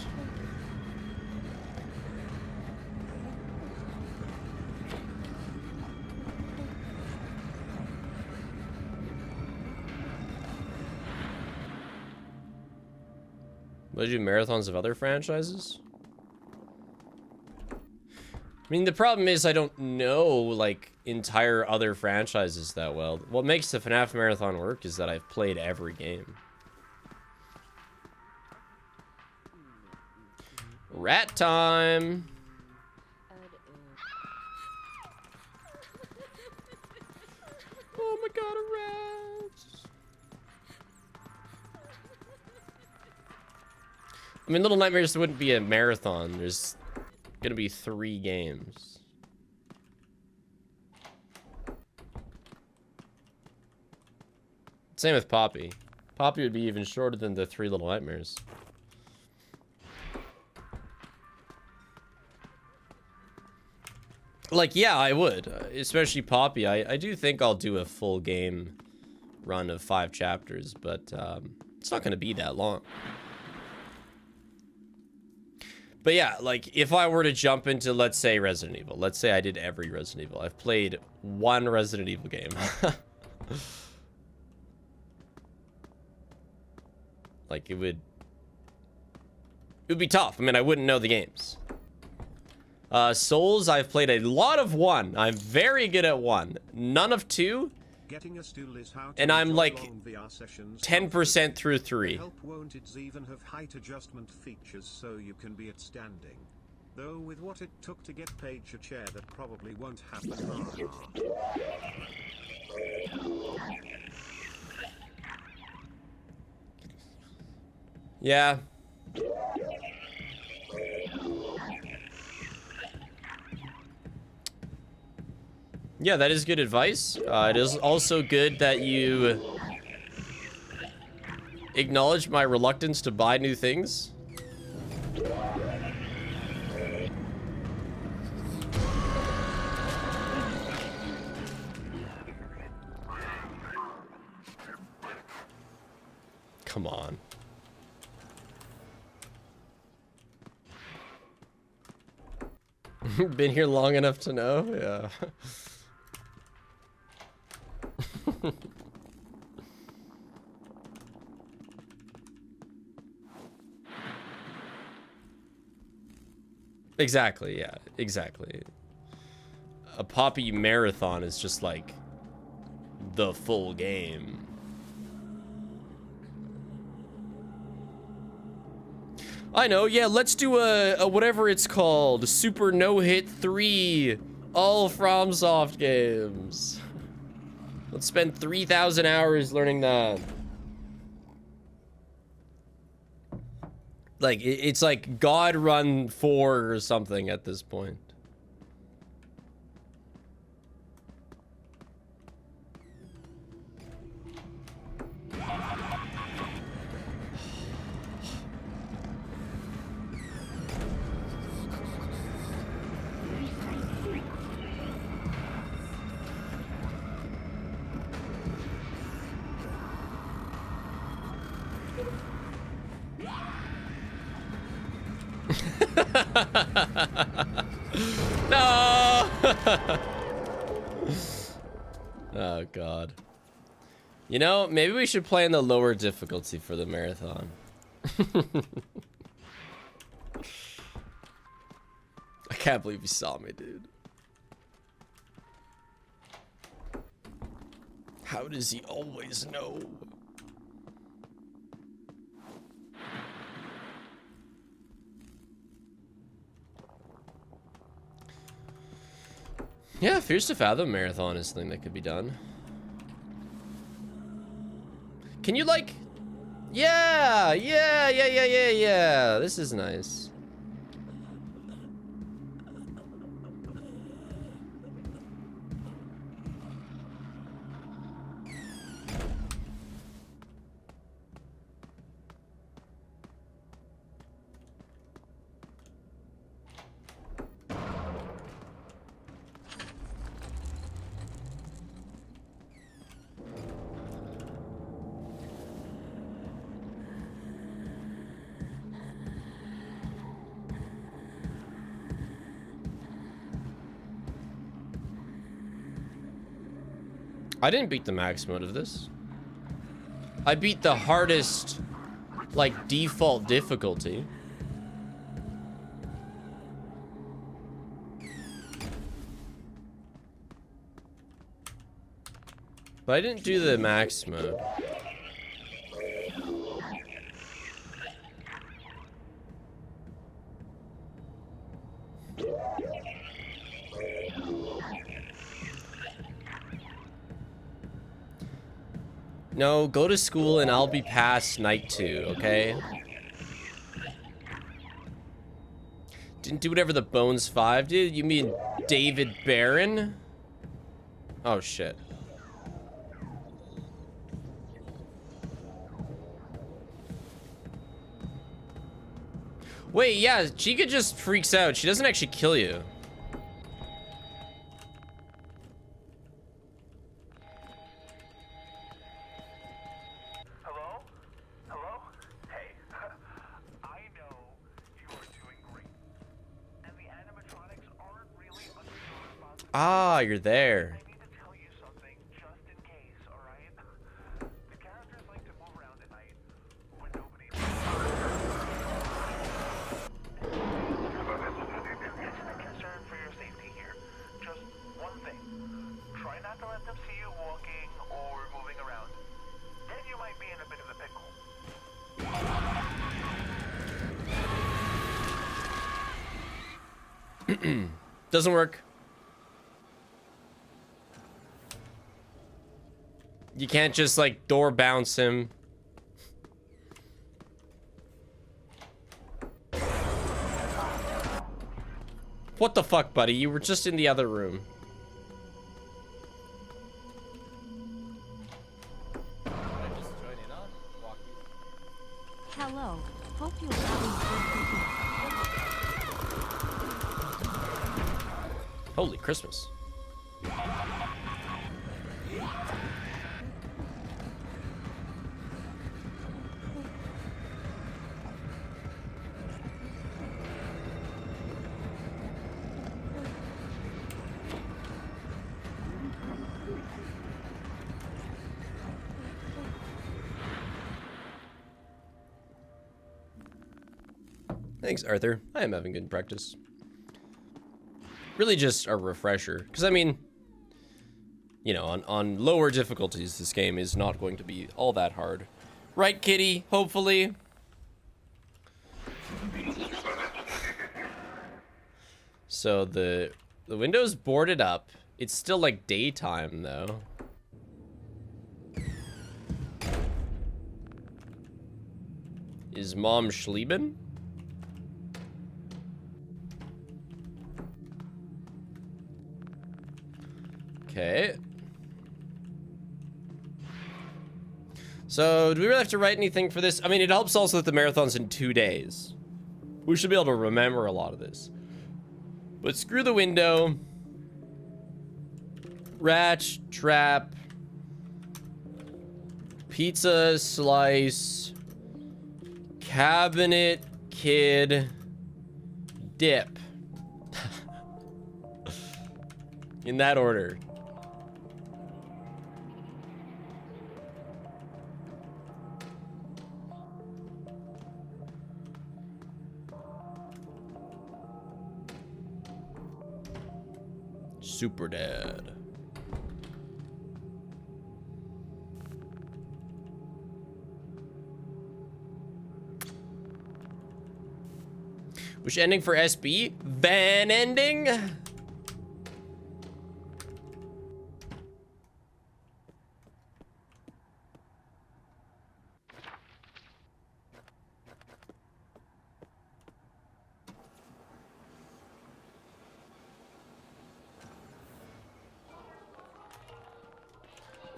Would I do marathons of other franchises? I mean, the problem is I don't know, like, entire other franchises that well. What makes the FNAF marathon work is that I've played every game. Rat time! Oh my god, a rat! I mean, Little Nightmares wouldn't be a marathon. There's gonna be 3 games. Same with Poppy. Poppy would be even shorter than the 3 Little Nightmares. Like, yeah, I would. Especially Poppy. I do think I'll do a full game run of 5 chapters, but it's not gonna be that long. But yeah, like, if I were to jump into, let's say, Resident Evil. Let's say I did every Resident Evil. I've played 1 Resident Evil game. Like, it would be tough. I mean, I wouldn't know the games. Souls, I've played a lot of 1. I'm very good at 1. None of 2. And I'm like 10% through 3. Help won't it even have height adjustment features so you can be at standing. Though with what it took to get Paige a chair, that probably won't happen. Yeah. Yeah, that is good advice. It is also good that you acknowledge my reluctance to buy new things. Come on. Been here long enough to know? Yeah. Exactly, yeah, exactly. A Poppy marathon is just like the full game. I know, yeah, let's do a whatever it's called, Super No-Hit 3, all FromSoft games. Let's spend 3,000 hours learning that. Like, it's like God Run 4 or something at this point. No! Oh, God. You know, maybe we should play in the lower difficulty for the marathon. I can't believe you saw me, dude. How does he always know? Yeah, Fears to Fathom marathon is something that could be done. Can you like... Yeah! This is nice. I didn't beat the max mode of this. I beat the hardest, like, default difficulty. But I didn't do the max mode. No, go to school and I'll be past night 2, okay? Didn't do whatever the Bones 5 did? You mean David Barron? Oh, shit. Wait, yeah, Chica just freaks out. She doesn't actually kill you. Ah, you're there. Doesn't work. You can't just like door bounce him. What the fuck, buddy? You were just in the other room. Hello. Hope you're having a good Christmas. Holy Christmas. Thanks, Arthur. I am having good practice. Really just a refresher. Because, I mean, you know, on lower difficulties, this game is not going to be all that hard. Right, Kitty? Hopefully. So the window's boarded up. It's still like daytime though. Is Mom schlieben? Okay. So, do we really have to write anything for this? I mean, it helps also that the marathon's in 2 days. We should be able to remember a lot of this. But screw the window. Ratch, trap. Pizza, slice. Cabinet, kid. Dip. In that order. Super Dad. Which ending for SB? Van ending?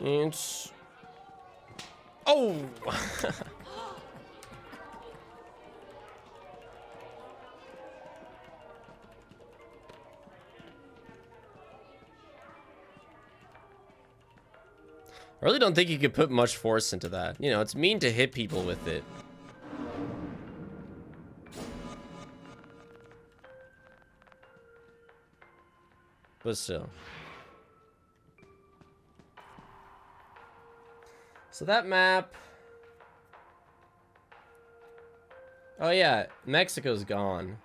It's... Oh! I really don't think you could put much force into that. You know, it's mean to hit people with it. But still. So that map... Oh yeah, Mexico's gone.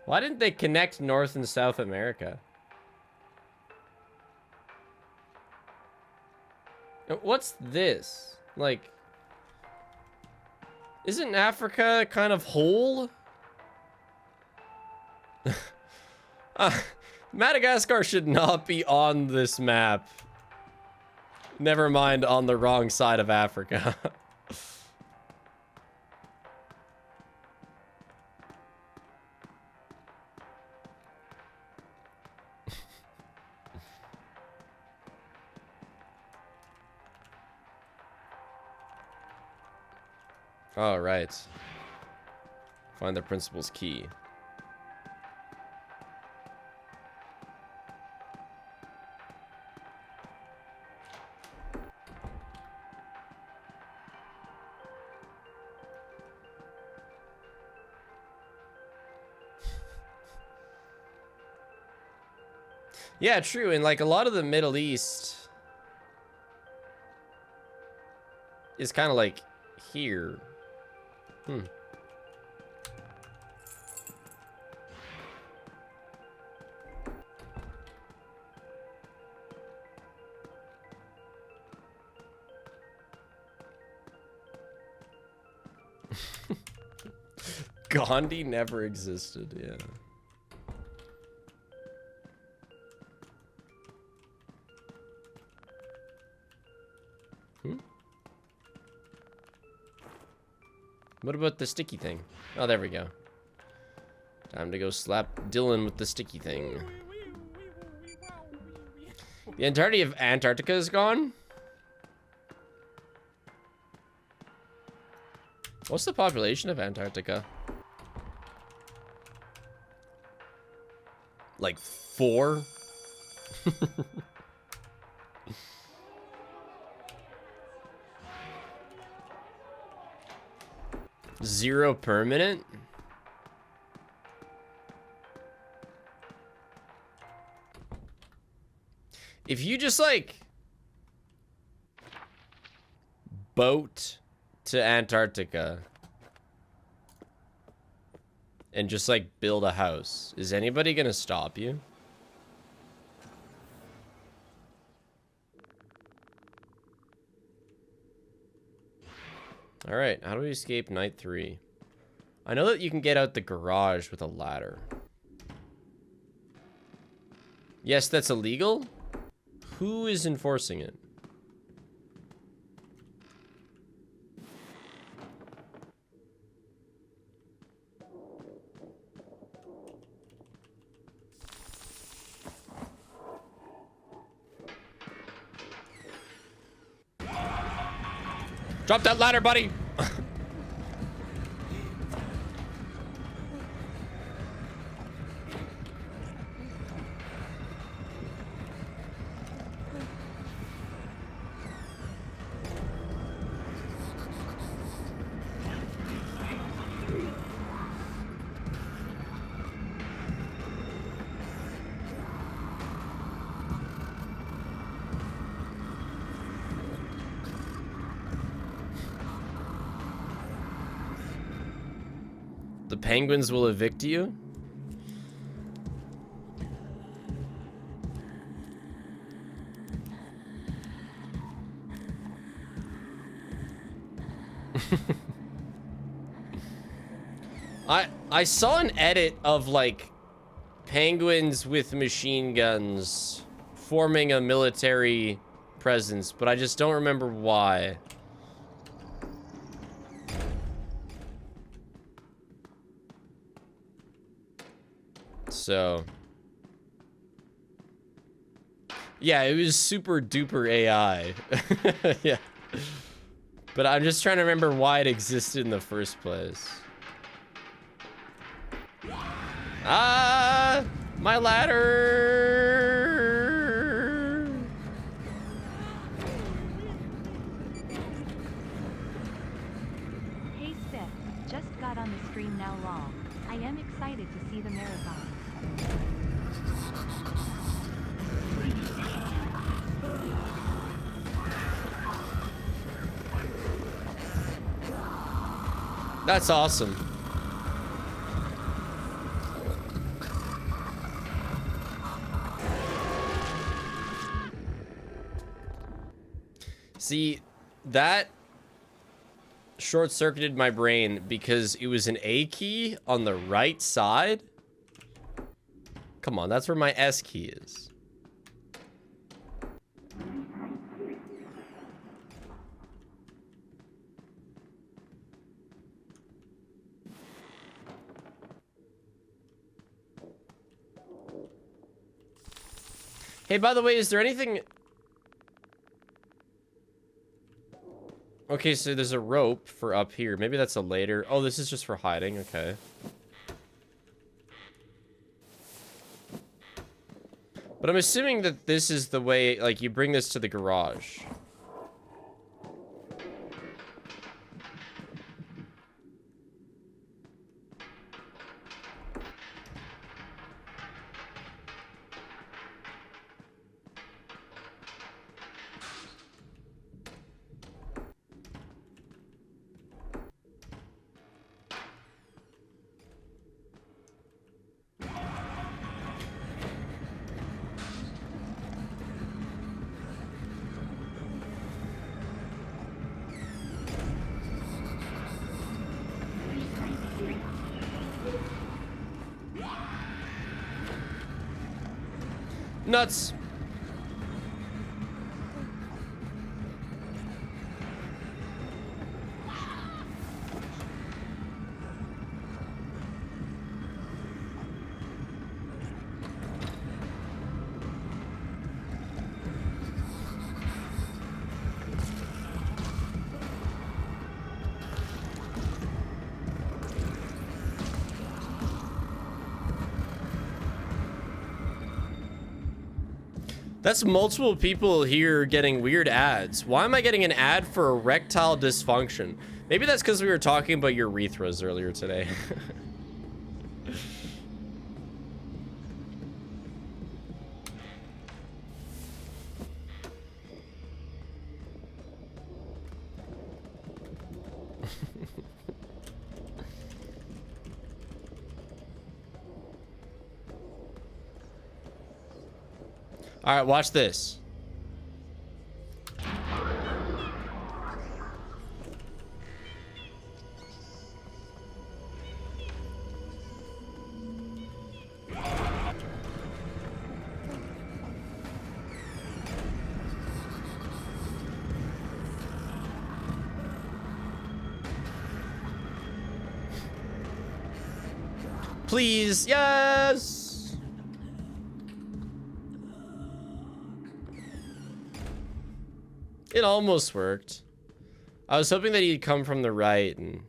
Why didn't they connect North and South America? What's this? Like... Isn't Africa kind of whole? Madagascar should not be on this map. Never mind on the wrong side of Africa. All right. Find the principal's key. Yeah, true. And like a lot of the Middle East is kind of like here. Hmm. Gandhi never existed, yeah. What about the sticky thing? Oh, there we go. Time to go slap Dylan with the sticky thing. The entirety of Antarctica is gone? What's the population of Antarctica? Like 4? Zero permanent? If you just like boat to Antarctica and just like build a house. Is anybody gonna stop you? All right, how do we escape night 3? I know that you can get out the garage with a ladder. Yes, that's illegal. Who is enforcing it? Drop that ladder, buddy. The penguins will evict you? I saw an edit of like penguins with machine guns forming a military presence, but I just don't remember why. So yeah, it was super duper AI. Yeah, but I'm just trying to remember why it existed in the first place. Ah, my ladder. Hey Steph, just got on the stream now long. I am excited to see the marathon. That's awesome. See, that short-circuited my brain because it was an A key on the right side. Come on, that's where my S key is. Hey, by the way, is there anything... Okay, so there's a rope for up here. Maybe that's a later... Oh, this is just for hiding. Okay. But I'm assuming that this is the way... Like, you bring this to the garage. Nuts. That's multiple people here getting weird ads. Why am I getting an ad for erectile dysfunction? Maybe that's because we were talking about urethras earlier today. All right, watch this. Please, yes. It almost worked. I was hoping that he'd come from the right and...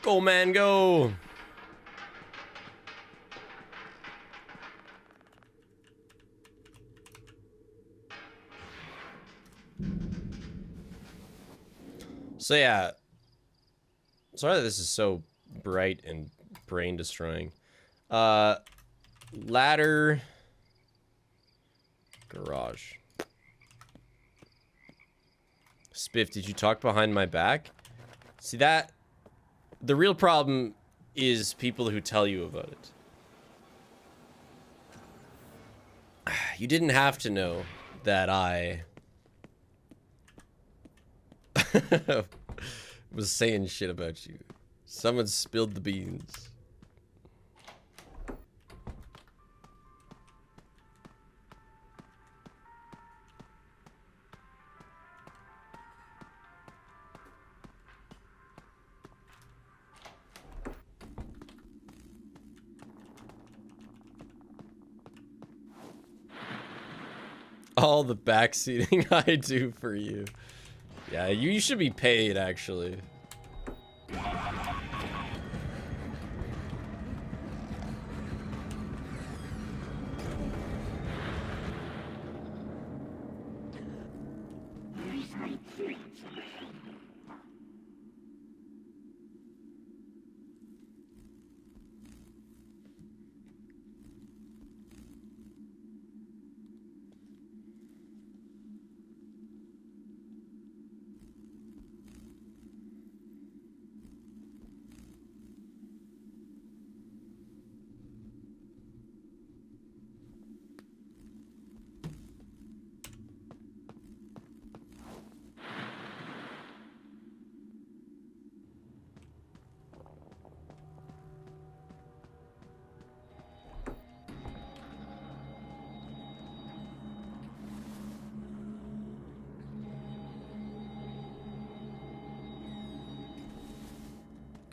Go, man, go. So yeah, sorry that this is so bright and brain destroying. Ladder, garage. Spiff, did you talk behind my back? See that? The real problem is people who tell you about it. You didn't have to know that I was saying shit about you. Someone spilled the beans. All the backseating I do for you. Yeah, you should be paid, actually.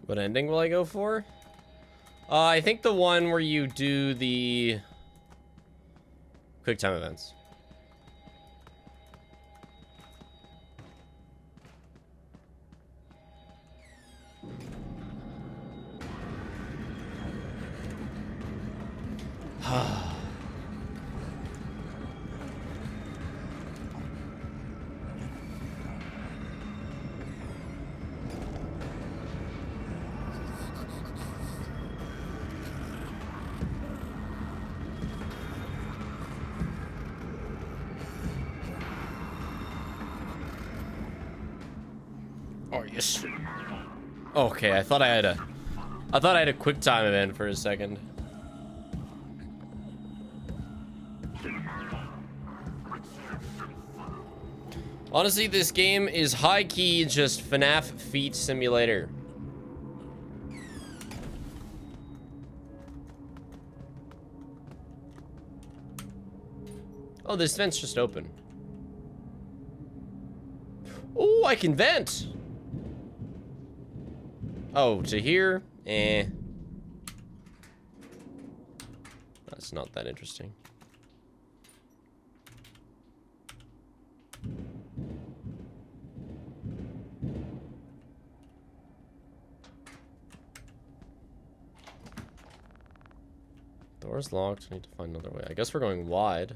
What ending will I go for? I think the one where you do the quick time events. Oh, yes. Okay, I thought I had a quick time event for a second. Honestly, this game is high-key just FNAF Feet Simulator. Oh, this vent's just open. Oh, I can vent! Oh, to here? Eh. That's not that interesting. Door's locked. I need to find another way. I guess we're going wide.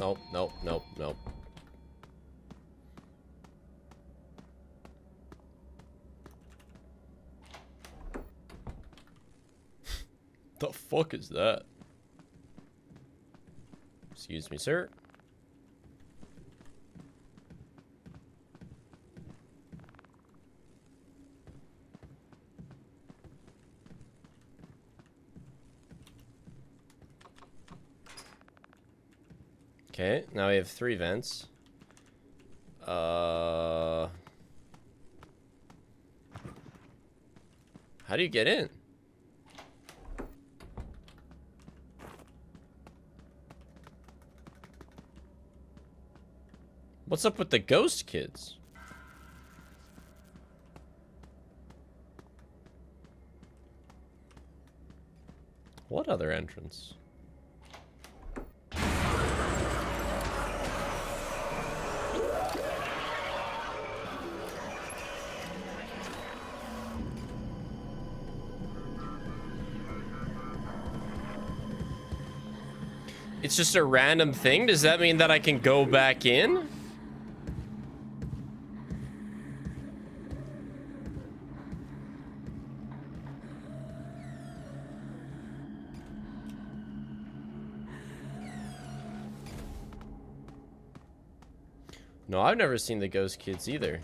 Nope, nope, nope, nope. The fuck is that? Excuse me, sir. Okay, now we have 3 vents. How do you get in? What's up with the ghost kids? What other entrance? It's just a random thing? Does that mean that I can go back in? No, I've never seen the ghost kids either.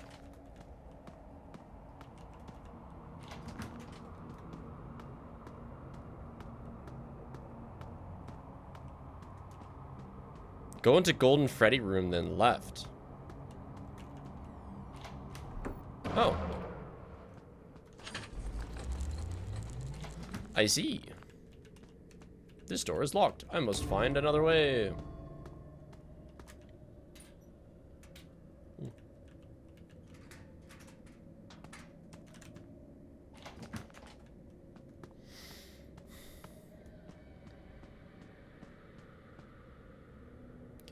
Go into Golden Freddy room, then left. Oh. I see. This door is locked. I must find another way.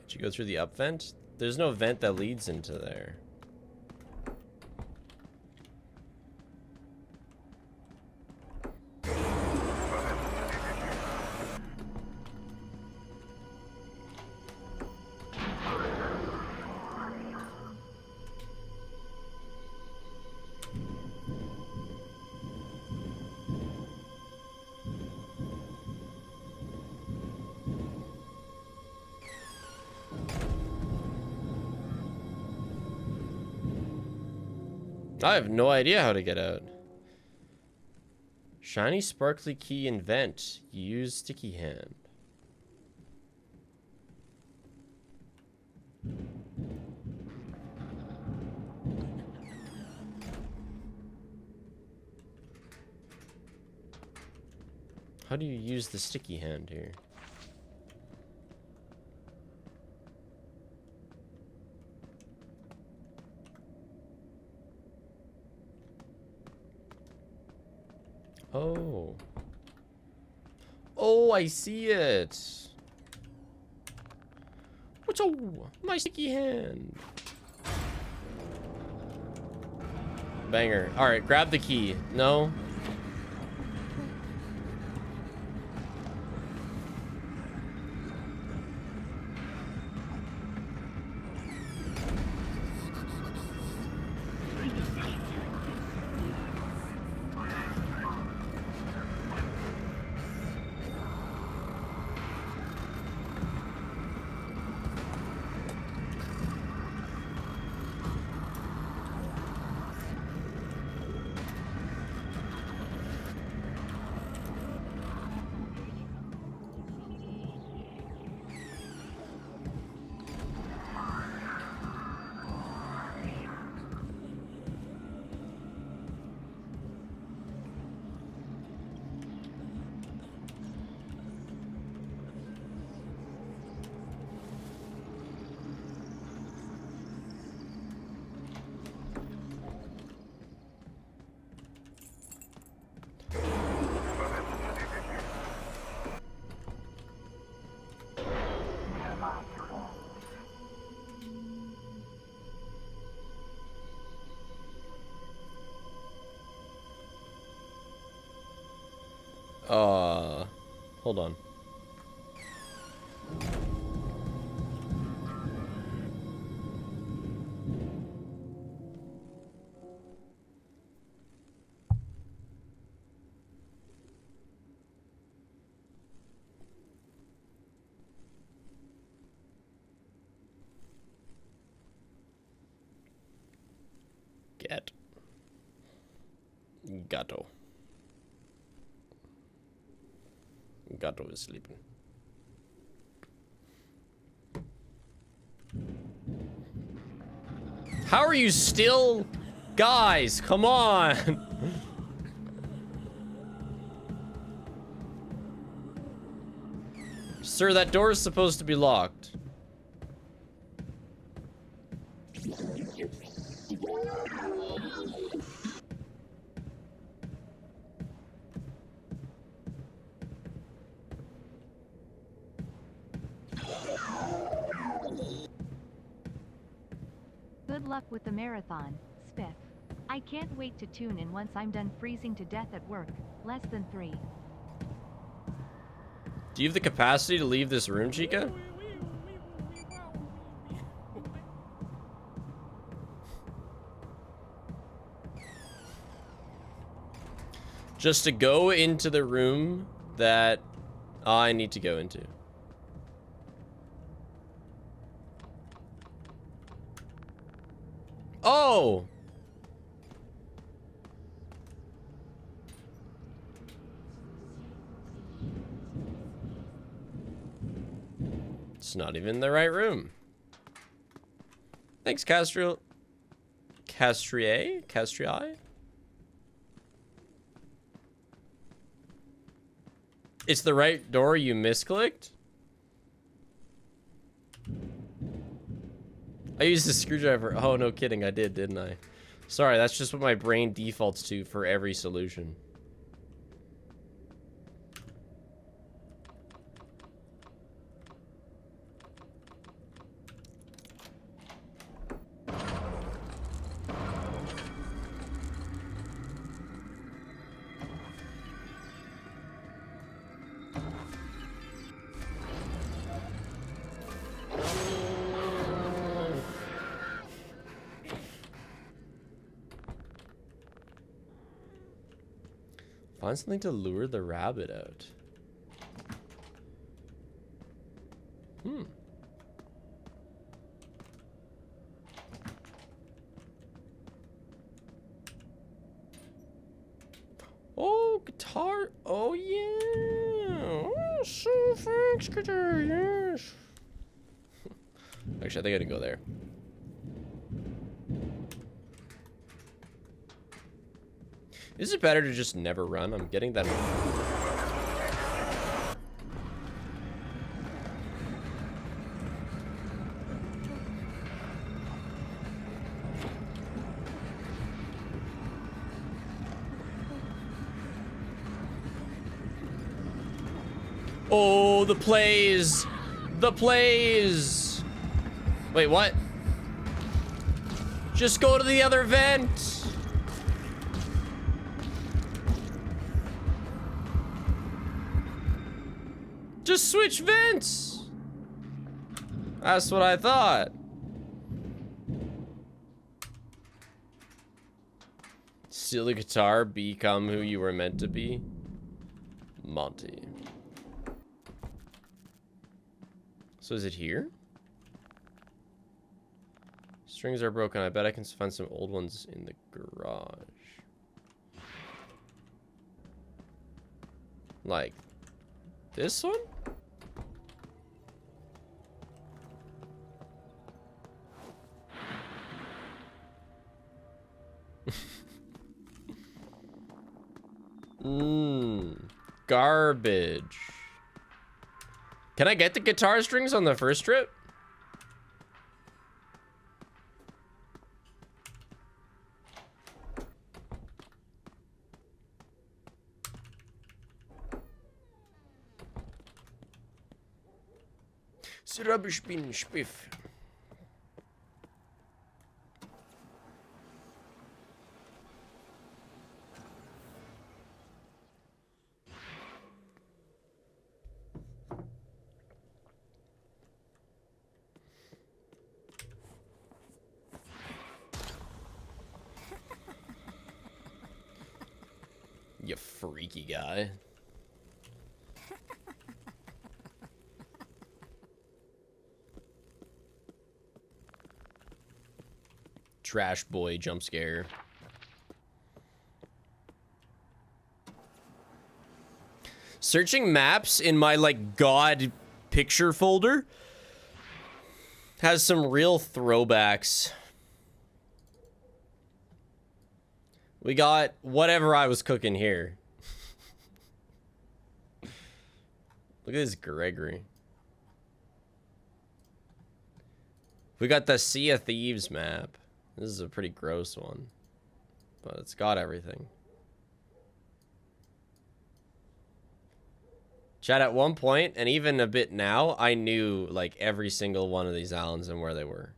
Did you go through the up vent? There's no vent that leads into there. I have no idea how to get out. Shiny sparkly key in vent. Use sticky hand. How do you use the sticky hand here? Oh. Oh, I see it. What's my sticky hand? Banger. All right, grab the key. No. Hold on. Gato. Gato is sleeping. How are you still? Guys, come on. Sir, that door is supposed to be locked. Good luck with the marathon, Spiff. I can't wait to tune in once I'm done freezing to death at work. Less than 3. Do you have the capacity to leave this room, Chica? Just to go into the room that I need to go into. Oh! It's not even the right room. Thanks, Castriel. Castrii? It's the right door, you misclicked? I used a screwdriver. Oh, no kidding. I did, didn't I? Sorry, that's just what my brain defaults to for every solution. Find something to lure the rabbit out. Oh, guitar. Oh, yeah. Oh, so thanks, guitar. Yes. Actually, I think I gotta go there. Is it better to just never run? I'm getting that. Oh, the plays. The plays. Wait, what? Just go to the other vent. Just switch vents. That's what I thought. Steal the guitar, become who you were meant to be. Monty. So is it here? Strings are broken. I bet I can find some old ones in the garage. Like this one? Garbage. Can I get the guitar strings on the first trip? Rubbish bin spiff. You freaky guy. Trash boy jump scare. Searching maps in my, like, God picture folder has some real throwbacks. We got whatever I was cooking here. Look at this Gregory. We got the Sea of Thieves map. This is a pretty gross one, but it's got everything. Chat, at one point, and even a bit now, I knew, like, every single one of these islands and where they were.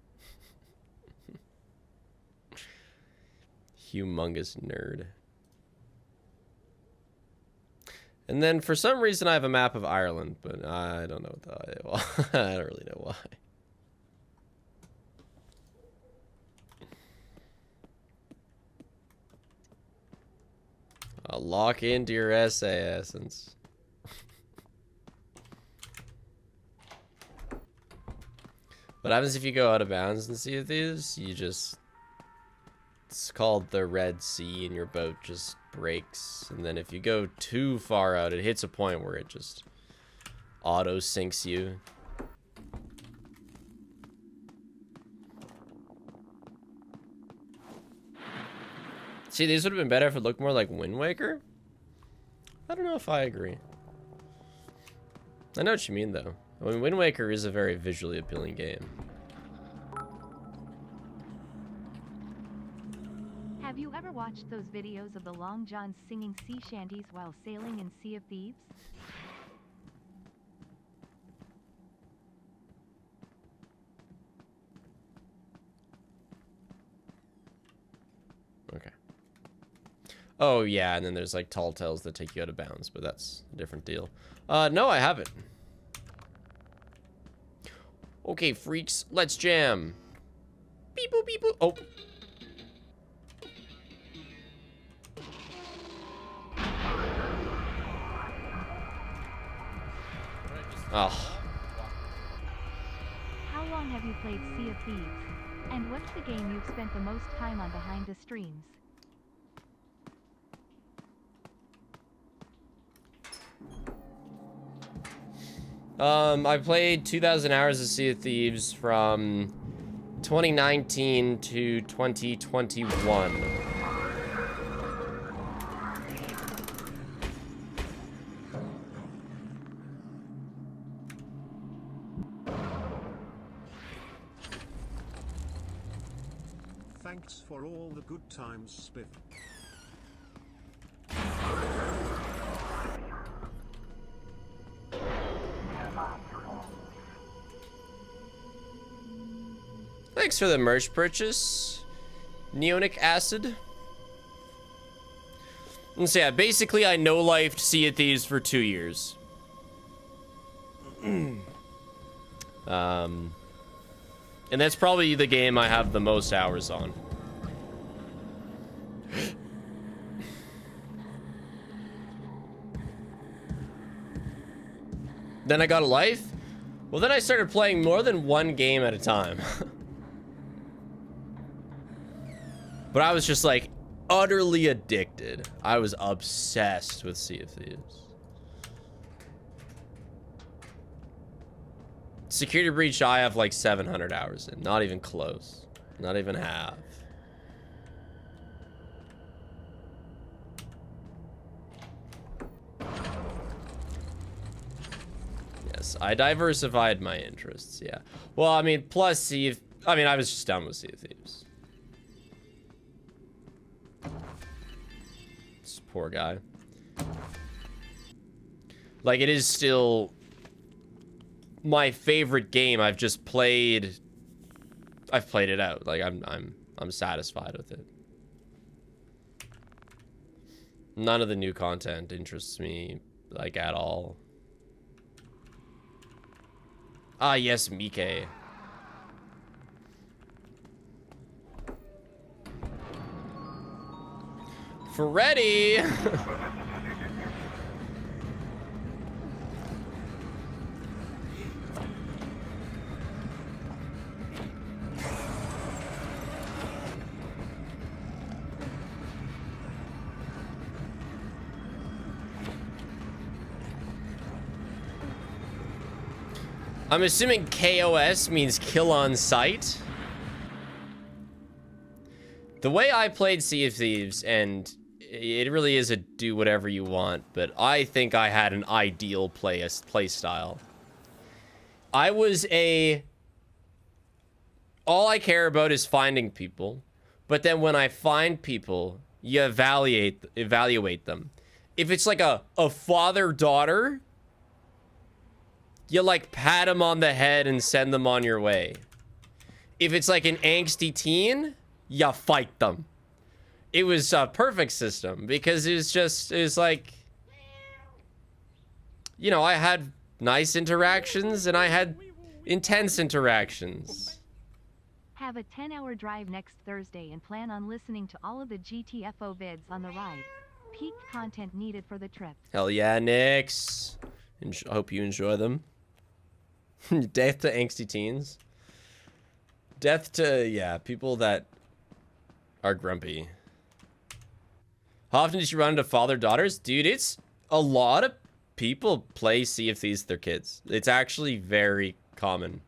Humongous nerd. And then, for some reason, I have a map of Ireland, but I don't know what I don't really know why. I'll lock into your essay essence. What happens if you go out of bounds in Sea of Thieves? You just... It's called the Red Sea, and your boat just breaks. And then if you go too far out, it hits a point where it just auto-sinks you. See, these would have been better if it looked more like Wind Waker. I don't know if I agree. I know what you mean, though. I mean, Wind Waker is a very visually appealing game. Have you ever watched those videos of the Long Johns singing sea shanties while sailing in Sea of Thieves? Okay. Oh, yeah, and then there's, like, tall tales that take you out of bounds, but that's a different deal. No, I haven't. Okay, freaks, let's jam. Beep boop, beep boop. Oh. Oh. How long have you played Sea of Thieves? And what's the game you've spent the most time on behind the streams? I played 2,000 hours of Sea of Thieves from 2019 to 2021. Thanks for all the good times, Spiff. Thanks for the merch purchase, Neonic Acid. And so yeah, basically I no-lifed Sea of Thieves for 2 years. And that's probably the game I have the most hours on. Then I got a life? Well, then I started playing more than one game at a time. But I was just like utterly addicted. I was obsessed with Sea of Thieves. Security Breach, I have like 700 hours in. Not even close. Not even half. Yes, I diversified my interests, yeah. Well, I mean, plus I was just done with Sea of Thieves. This poor guy. Like, it is still my favorite game. I've played it out. Like, I'm satisfied with it. None of the new content interests me, like, at all. Ah, yes, Mike. Freddy! I'm assuming KOS means kill on sight. The way I played Sea of Thieves, and it really is a do whatever you want, but I think I had an ideal play style. I was all I care about is finding people, but then when I find people, you evaluate them. If it's like a father-daughter, you like pat them on the head and send them on your way. If it's like an angsty teen, you fight them. It was a perfect system because it was like, you know, I had nice interactions and I had intense interactions. Have a 10-hour drive next Thursday and plan on listening to all of the GTFO vids on the ride. Peak content needed for the trip. Hell yeah, Nix. I hope you enjoy them. Death to angsty teens. Death to, yeah, people that are grumpy. How often did you run into father-daughters? Dude, it's a lot of people play Sea of Thieves with their kids. It's actually very common.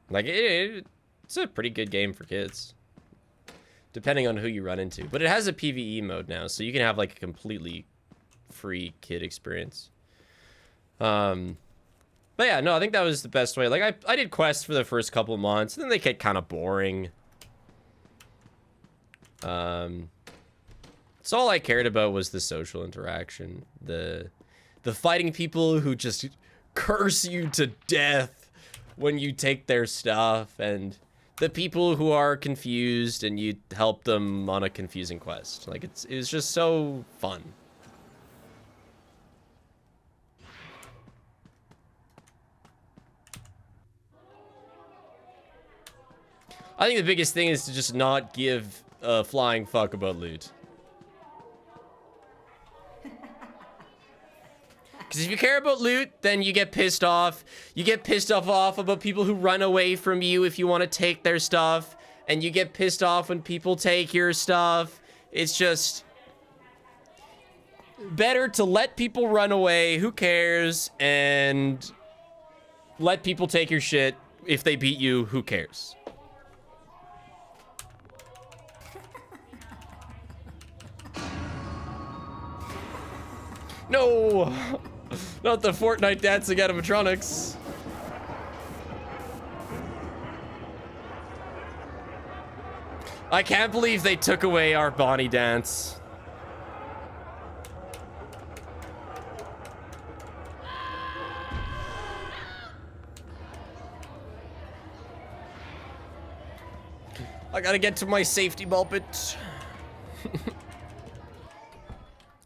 Like, it's a pretty good game for kids. Depending on who you run into. But it has a PvE mode now, so you can have, like, a completely free kid experience. But yeah, no, I think that was the best way. Like, I did quests for the first couple of months, and then they get kind of boring. So all I cared about was the social interaction. The fighting people who just curse you to death when you take their stuff, and the people who are confused and you help them on a confusing quest. Like, it was just so fun. I think the biggest thing is to just not give a flying fuck about loot. Because if you care about loot, then you get pissed off. You get pissed off about people who run away from you if you want to take their stuff. And you get pissed off when people take your stuff. It's just better to let people run away, who cares, and let people take your shit. If they beat you, who cares? No! Not the Fortnite dancing animatronics. I can't believe they took away our Bonnie dance. I gotta get to my safety bullet.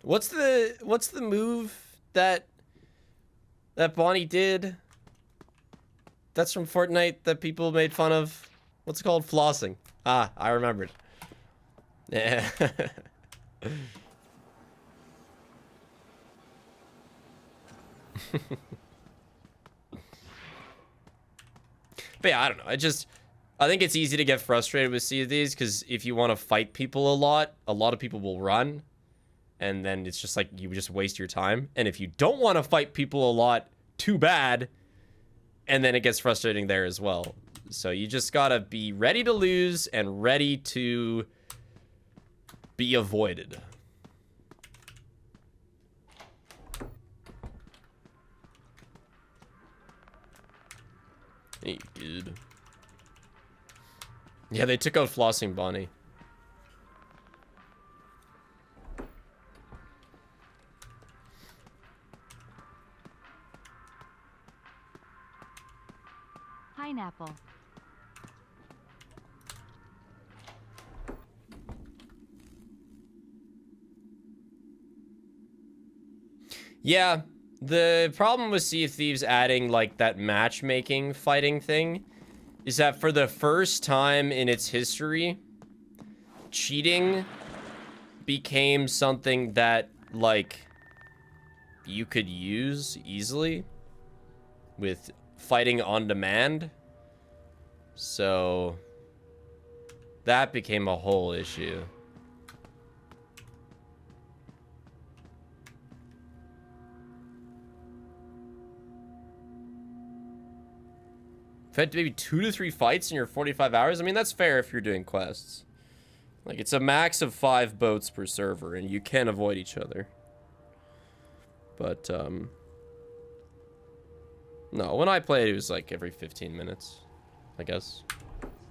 What's the move that Bonnie did? That's from Fortnite that people made fun of. What's it called? Flossing. Ah, I remembered. Yeah. But yeah, I don't know. I think it's easy to get frustrated with Sea of Thieves because if you want to fight people a lot of people will run. And then it's just like you just waste your time. And if you don't want to fight people a lot, too bad. And then it gets frustrating there as well. So you just gotta be ready to lose and ready to be avoided. Hey, dude. Yeah, they took out Flossing Bonnie. Pineapple. Yeah, the problem with Sea of Thieves adding like that matchmaking fighting thing is that for the first time in its history, cheating became something that like you could use easily with fighting on demand. So that became a whole issue. had maybe 2 to 3 fights in your 45 hours. I mean, that's fair if you're doing quests. Like, it's a max of 5 boats per server, and you can avoid each other. But, no, when I played, it was like every 15 minutes, I guess.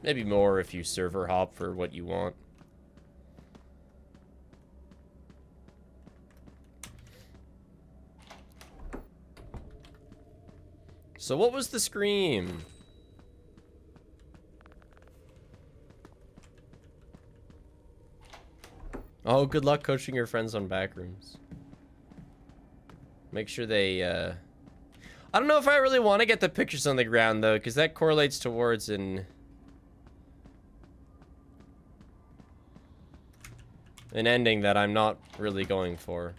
Maybe more if you server hop for what you want. So what was the scream? Oh, good luck coaching your friends on backrooms. Make sure they, I don't know if I really want to get the pictures on the ground, though, because that correlates towards an ending that I'm not really going for.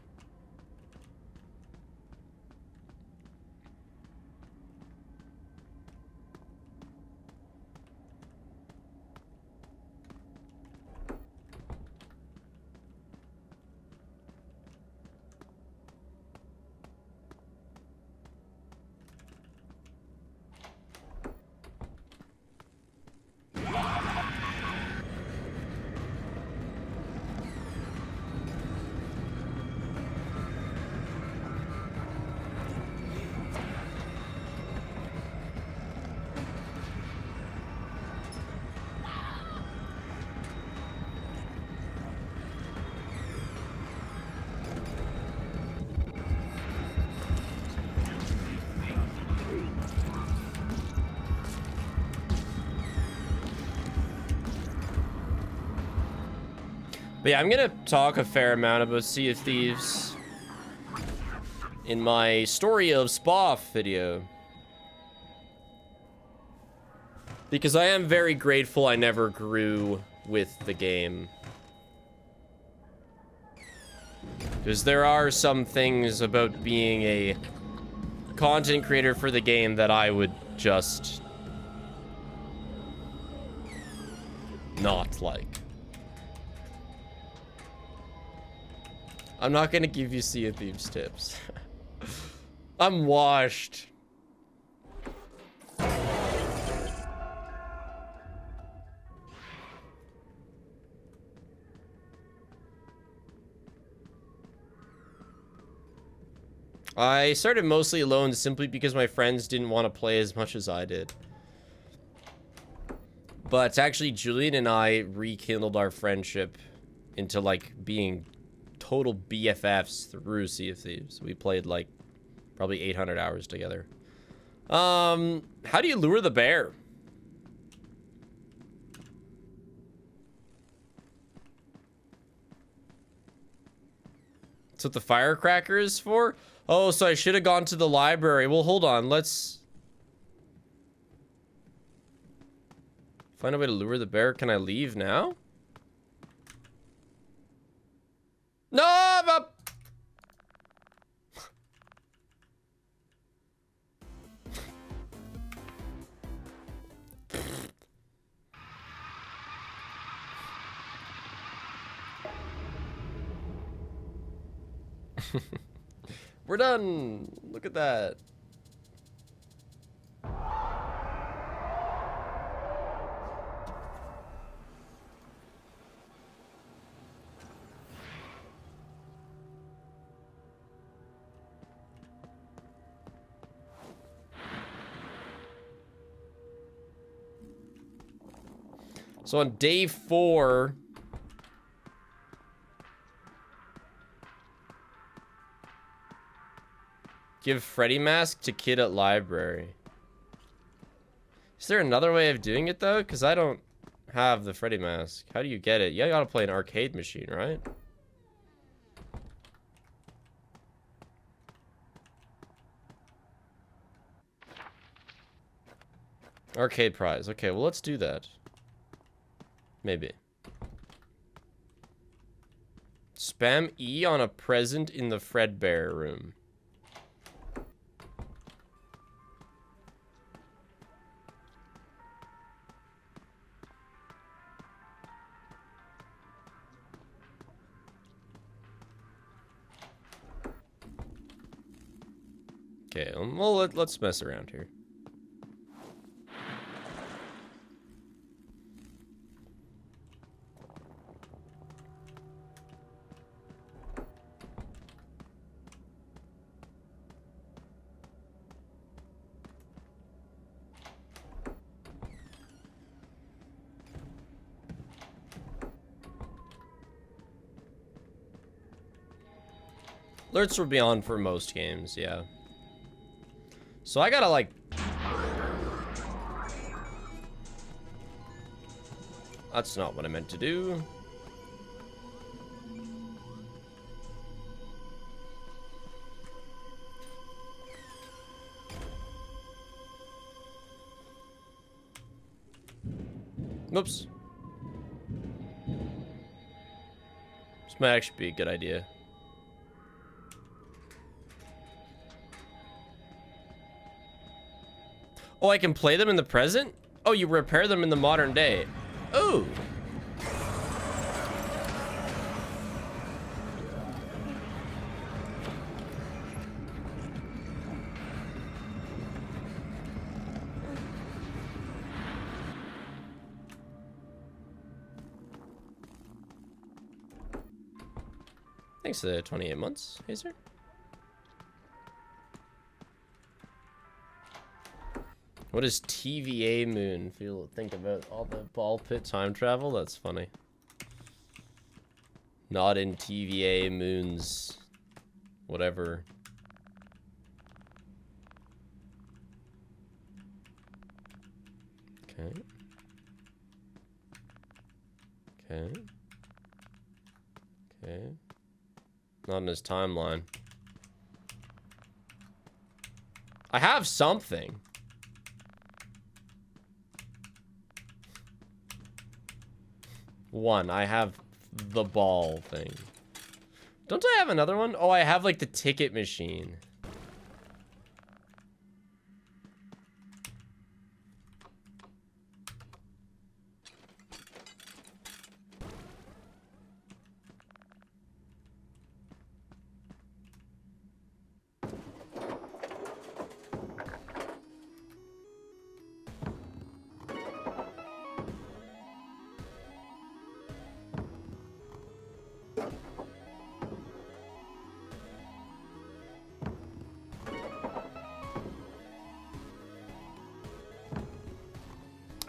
But yeah, I'm gonna talk a fair amount about Sea of Thieves in my Story of Spoof video. Because I am very grateful I never grew with the game. Because there are some things about being a content creator for the game that I would just not like. I'm not gonna give you Sea of Thieves tips. I'm washed. I started mostly alone simply because my friends didn't want to play as much as I did. But actually, Julian and I rekindled our friendship into like being total BFFs through Sea of Thieves. We played like probably 800 hours together. How do you lure the bear? That's what the firecracker is for? Oh, so I should have gone to the library. Well, hold on. Let's find a way to lure the bear. Can I leave now? No, I'm up. We're done. Look at that. So on day 4, give Freddy mask to kid at library. Is there another way of doing it though? Because I don't have the Freddy mask. How do you get it? You gotta play an arcade machine, right? Arcade prize. Okay, well, let's do that. Maybe. Spam E on a present in the Fredbear room. Okay, well, let's mess around here. Alerts will be on for most games, yeah. So I gotta like... That's not what I meant to do. Whoops. This might actually be a good idea. Oh, I can play them in the present? Oh, you repair them in the modern day. Oh. Thanks to 28 months, Hazer. What does TVA Moon think about all the ball pit time travel? That's funny. Not in TVA Moon's whatever. Okay. Okay. Okay. Not in his timeline. I have something. One, I have the ball thing. Don't I have another one? Oh, I have like the ticket machine.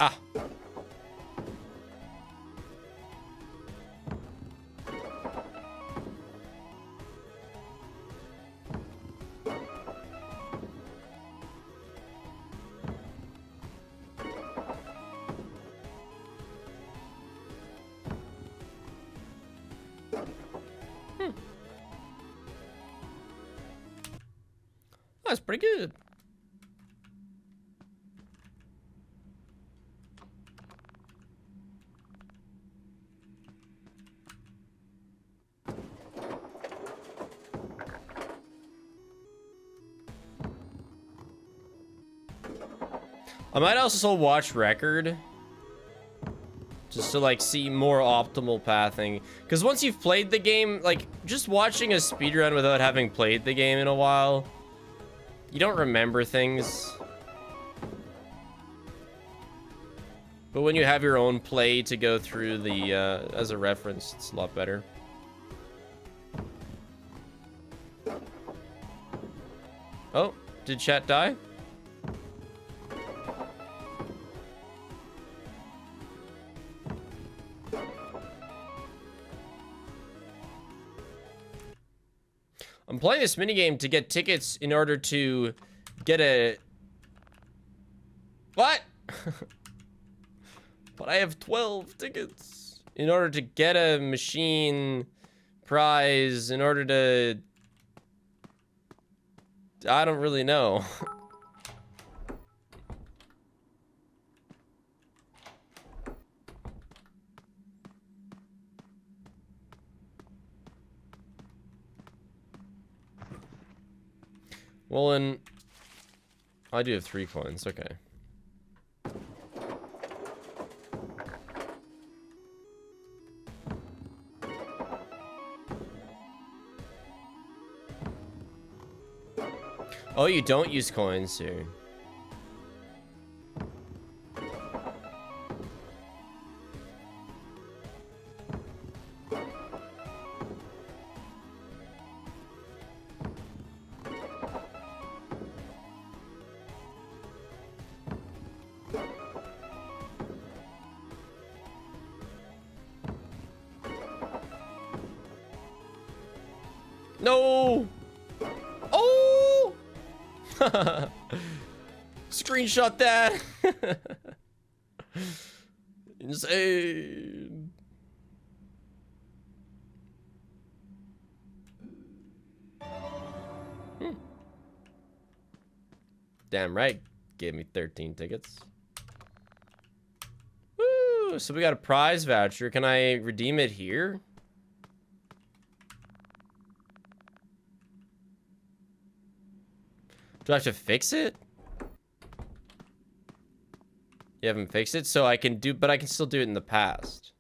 Ah. That's pretty good. I might also watch record just to like see more optimal pathing, because once you've played the game, like just watching a speedrun without having played the game in a while, you don't remember things. But when you have your own play to go through the as a reference, it's a lot better. Oh, did chat die? I'm playing this minigame to get tickets in order to get a... What? But I have 12 tickets. In order to get a machine prize, in order to... I don't really know. Well, then, I do have 3 coins. Okay. Oh, you don't use coins here. No! Oh! Screenshot that! Insane. Damn right. Gave me 13 tickets. Woo! So we got a prize voucher. Can I redeem it here? Do I have to fix it? You haven't fixed it, so I can do, but I can still do it in the past.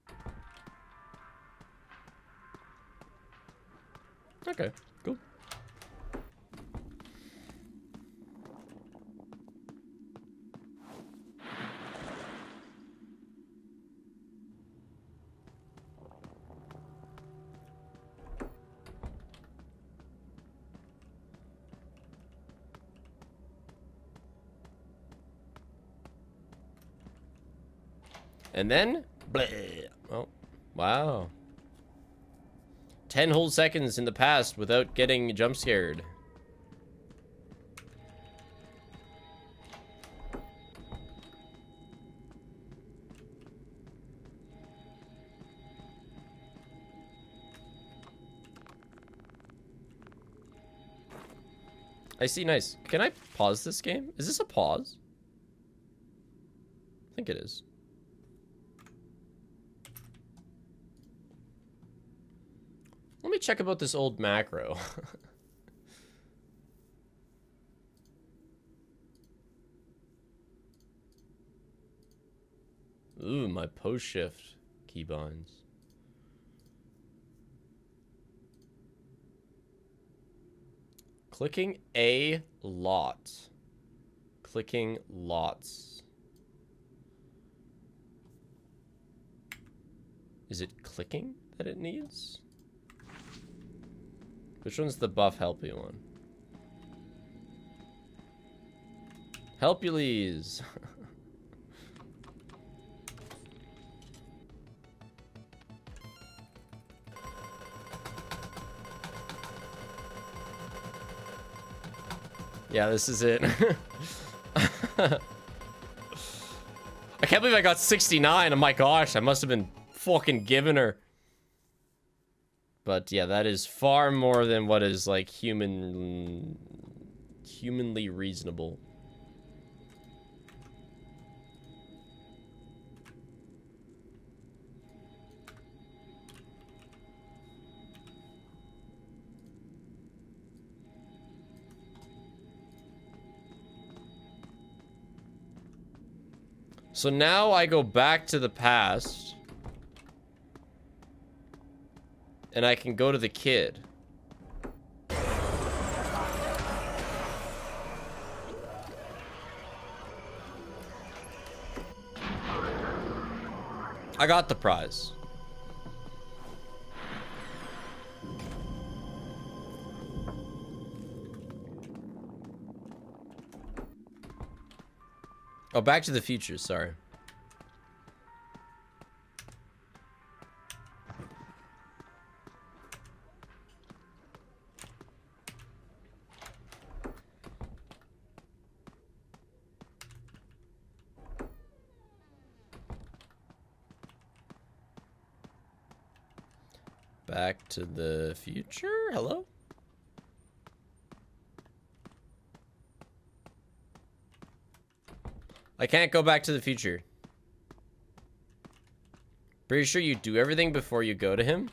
Okay, cool. And then, bleh. Oh, wow. 10 whole seconds in the past without getting jump scared. I see, nice. Can I pause this game? Is this a pause? I think it is. Let me check about this old macro. Ooh, my post shift keybinds. Clicking a lot. Clicking lots. Is it clicking that it needs? Which one's the buff helpy one? Helpules. Yeah, this is it. I can't believe I got 69. Oh my gosh, I must have been fucking giving her. But yeah, that is far more than what is like humanly reasonable. So now I go back to the past. And I can go to the kid. I got the prize. Oh, Back to the Future, sorry. Back to the Future? Hello? I can't go back to the future. Pretty sure you do everything before you go to him?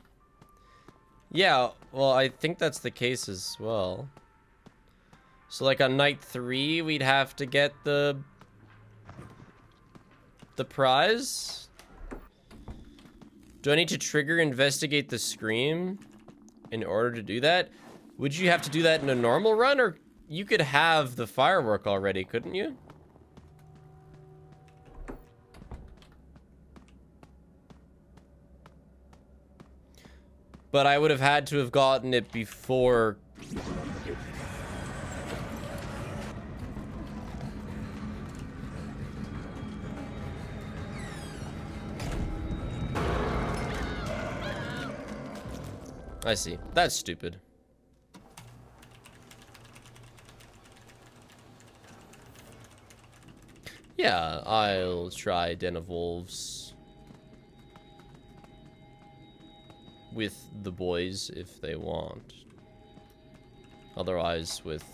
Yeah, well, I think that's the case as well. So like on night 3, we'd have to get the prize? Do I need to trigger investigate the scream in order to do that? Would you have to do that in a normal run, or you could have the firework already, couldn't you? But I would have had to have gotten it before. I see. That's stupid. Yeah, I'll try Den of Wolves with the boys if they want. Otherwise, with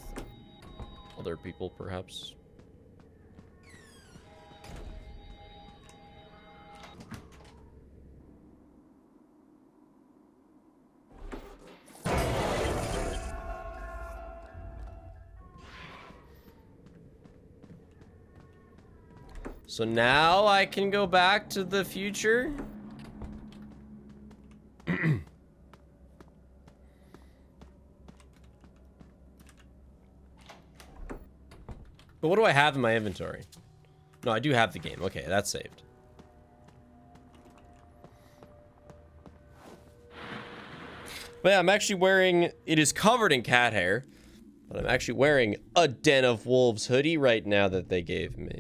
other people, perhaps. So now I can go back to the future? But what do I have in my inventory? No, I do have the game. Okay, that's saved. But yeah, I'm actually wearing... It is covered in cat hair. But I'm actually wearing a Den of Wolves hoodie right now that they gave me.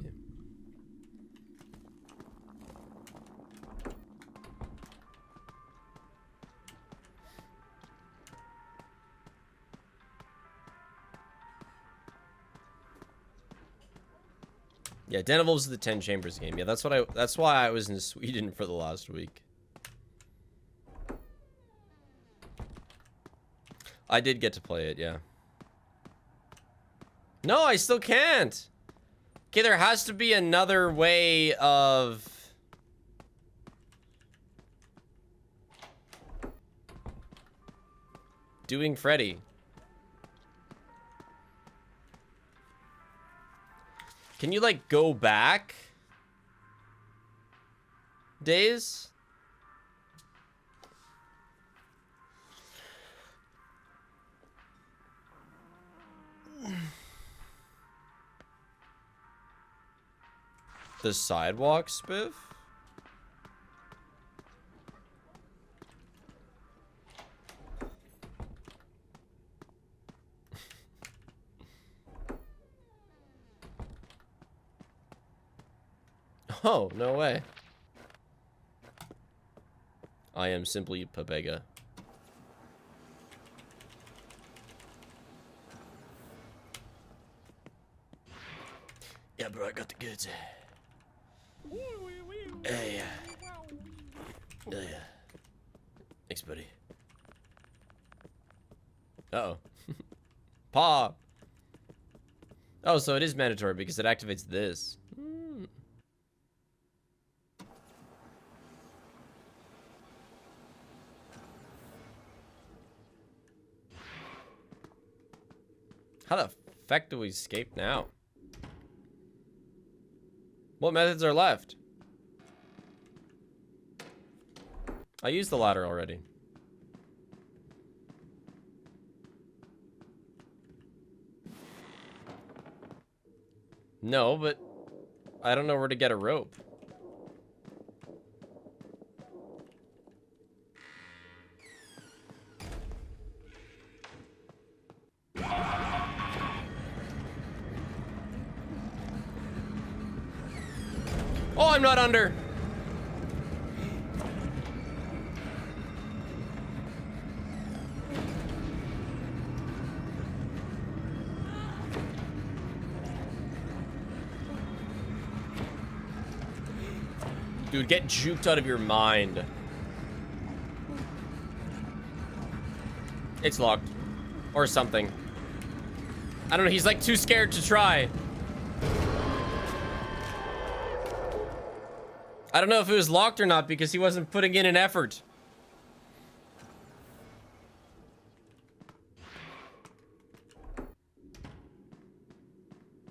Yeah, Den of Wolves is the 10 Chambers game. Yeah, that's why I was in Sweden for the last week. I did get to play it, yeah. No, I still can't. Okay, there has to be another way of... doing Freddy. Can you, like, go back? Days? The sidewalk spiff? Oh, no way. I am simply Pabega. Yeah, bro, I got the goods. Hey. Yeah. Thanks, buddy. Uh-oh. Paw. Oh, so it is mandatory because it activates this. How the feck do we escape now? What methods are left? I used the ladder already. No, but I don't know where to get a rope. Oh, I'm not under. Dude, get juked out of your mind. It's locked. Or something. I don't know, he's like too scared to try. I don't know if it was locked or not because he wasn't putting in an effort.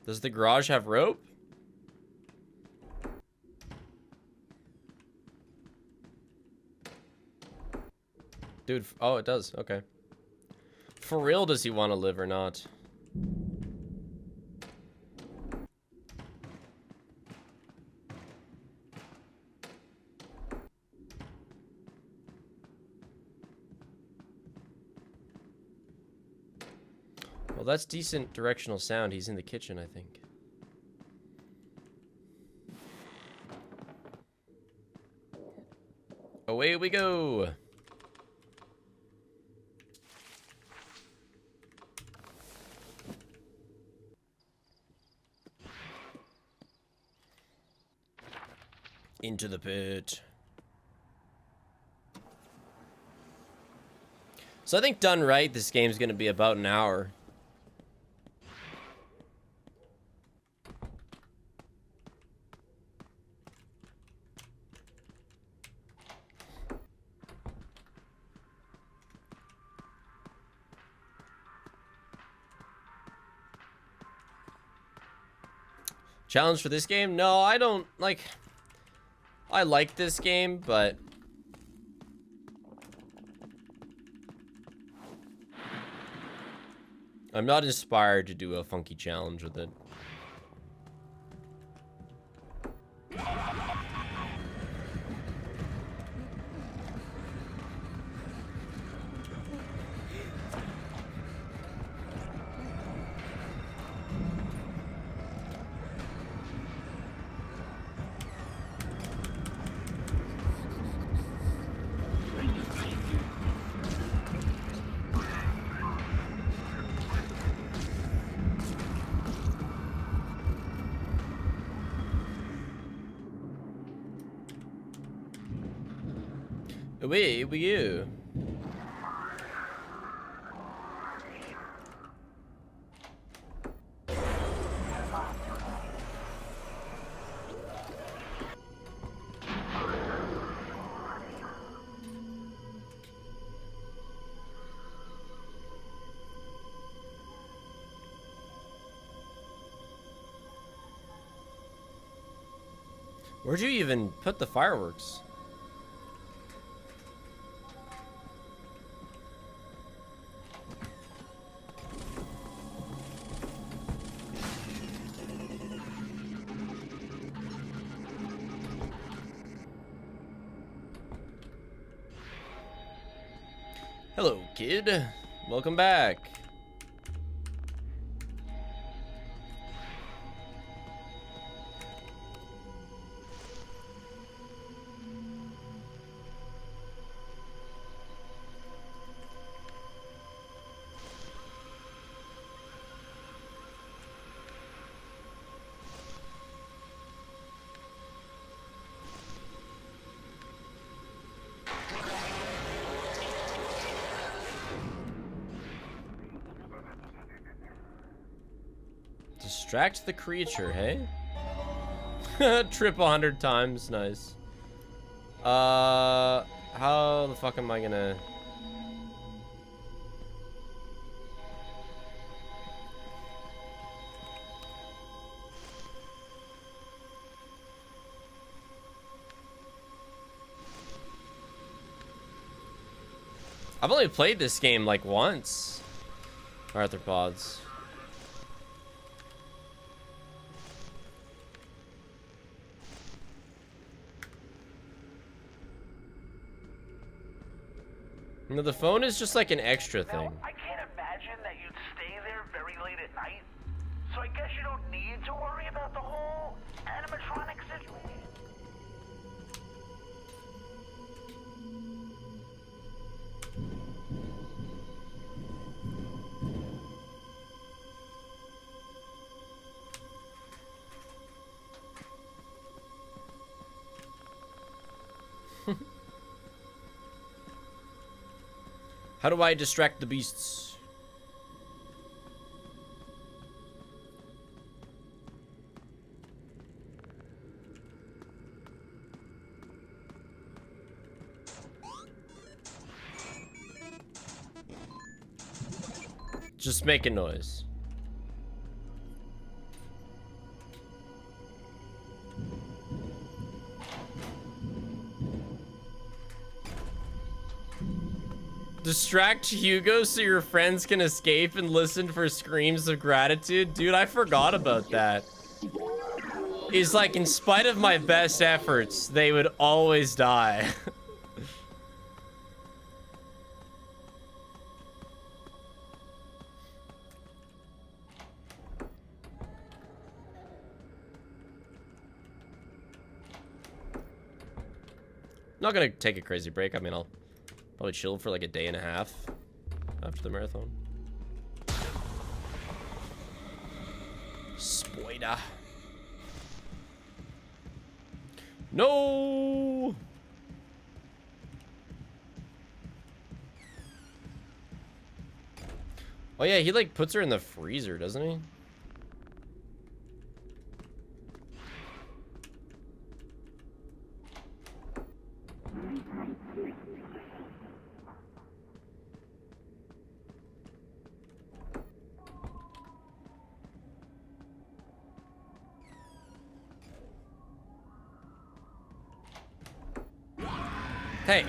Does the garage have rope? Dude, oh, it does. Okay. For real, does he want to live or not? Well, that's decent directional sound. He's in the kitchen, I think. Away we go. Into the pit. So I think done right, this game's gonna be about an hour. Challenge for this game? No, I don't like. I like this game, but I'm not inspired to do a funky challenge with it. Wait, were you? Where'd you even put the fireworks? Hello, kid. Welcome back. Distract the creature, hey? Trip 100 times, nice. How the fuck am I gonna... I've only played this game like once. Arthropods. No, the phone is just like an extra thing. Now, I can't imagine that you'd stay there very late at night, so I guess you don't need to worry about the whole animatronic situation. How do I distract the beasts? Just make a noise. Distract Hugo so your friends can escape and listen for screams of gratitude? Dude, I forgot about that. It's like, in spite of my best efforts, they would always die. Not gonna take a crazy break. I mean, I'll probably chill for like a day and a half after the marathon. Spoiler. No! Oh yeah, he like puts her in the freezer, doesn't he? Hey.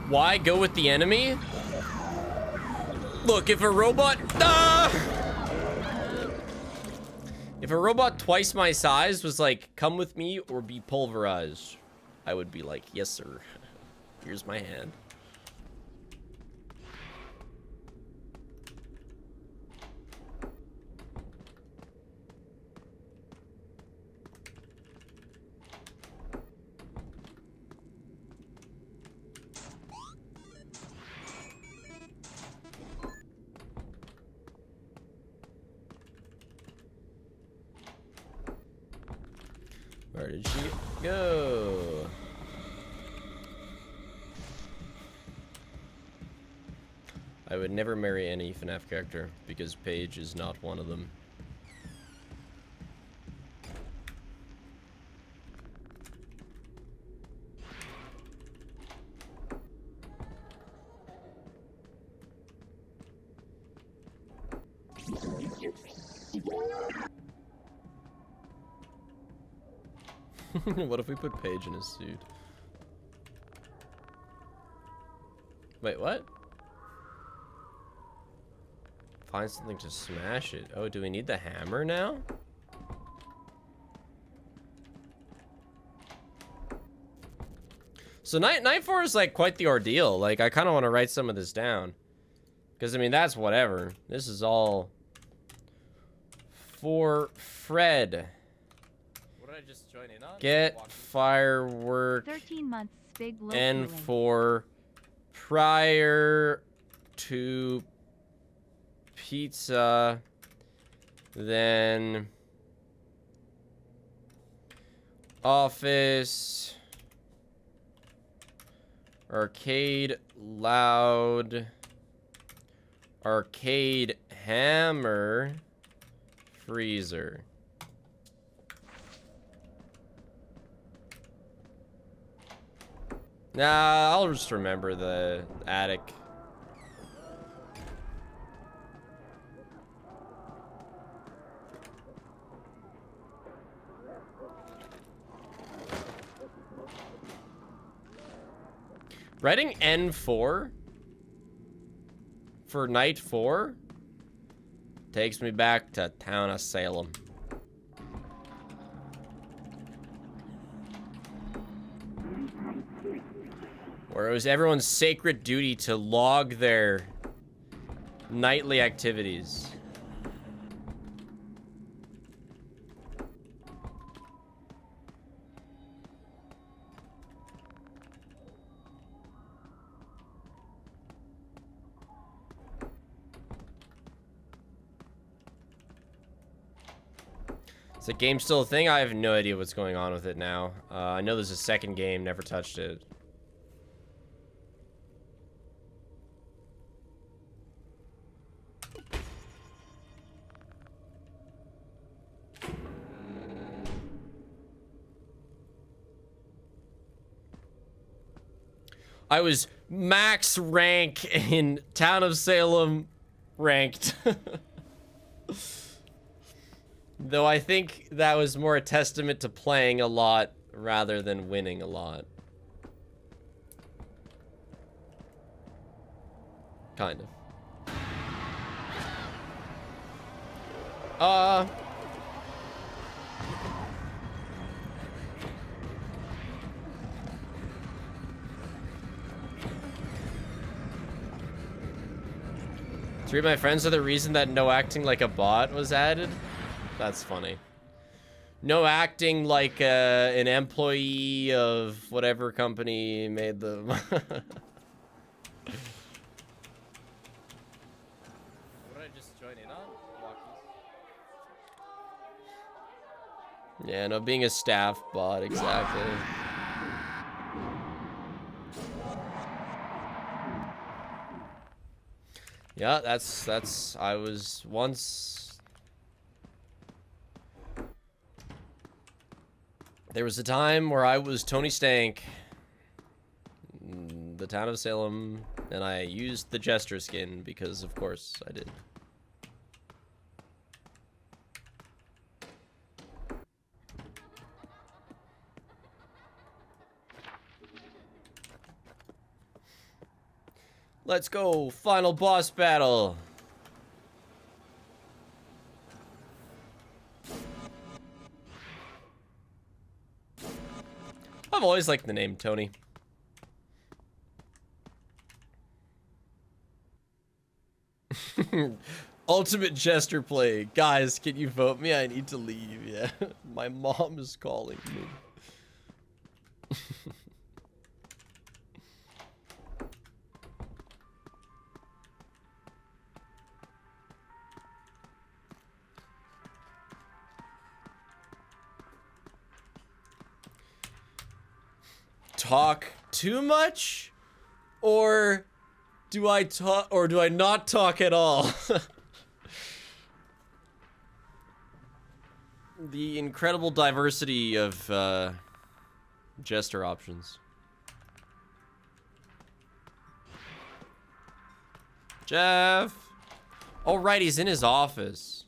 Why go with the enemy? Look, if a robot... Ah! If a robot twice my size was like, come with me or be pulverized, I would be like, yes, sir. Here's my hand. Where did she go? I would never marry any FNAF character because Paige is not one of them. What if we put Paige in his suit? Wait, what? Find something to smash it. Oh, do we need the hammer now? So night 4 is like quite the ordeal. Like, I kind of want to write some of this down. Because, I mean, that's whatever. This is all for Fred. What did I just join in on? Get firework 13 months, big low and feeling. for prior to pizza, then office, arcade loud, arcade hammer, freezer. Nah, I'll just remember the attic. Writing N4 for night 4 takes me back to town of Salem. Where it was everyone's sacred duty to log their nightly activities. Is the game still a thing? I have no idea what's going on with it now. I know there's a second game, never touched it. I was max rank in Town of Salem ranked. Though I think that was more a testament to playing a lot rather than winning a lot. Kind of. Three of my friends are the reason that no acting like a bot was added. That's funny. No acting like an employee of whatever company made them. What did I just join in on? Walkies. Yeah, no, being a staff bot, exactly. Yeah, that's I was once. There was a time where I was Tony Stank, in the town of Salem, and I used the Jester skin because, of course, I did. Let's go, final boss battle. I've always liked the name Tony. Ultimate Jester play. Guys, can you vote me? I need to leave. Yeah. My mom is calling me. Talk too much? Or do I talk, or do I not talk at all? The incredible diversity of Jester options. Jeff! Oh right, he's in his office.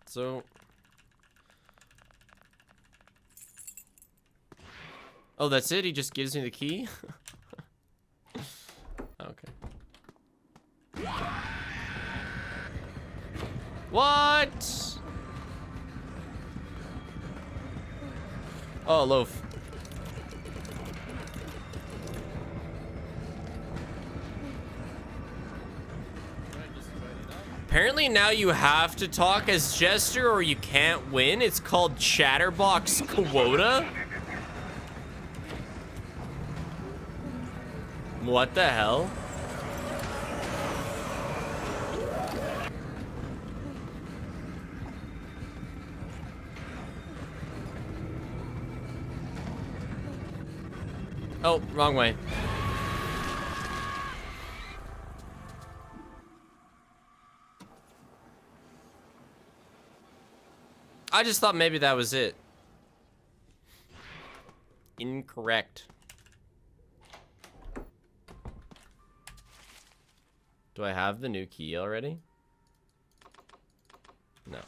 So, oh, that's it? He just gives me the key? Okay. What? Oh, loaf. Apparently now you have to talk as Jester or you can't win. It's called Chatterbox Quota. What the hell? Oh, wrong way. I just thought maybe that was it. Incorrect. Do I have the new key already? No.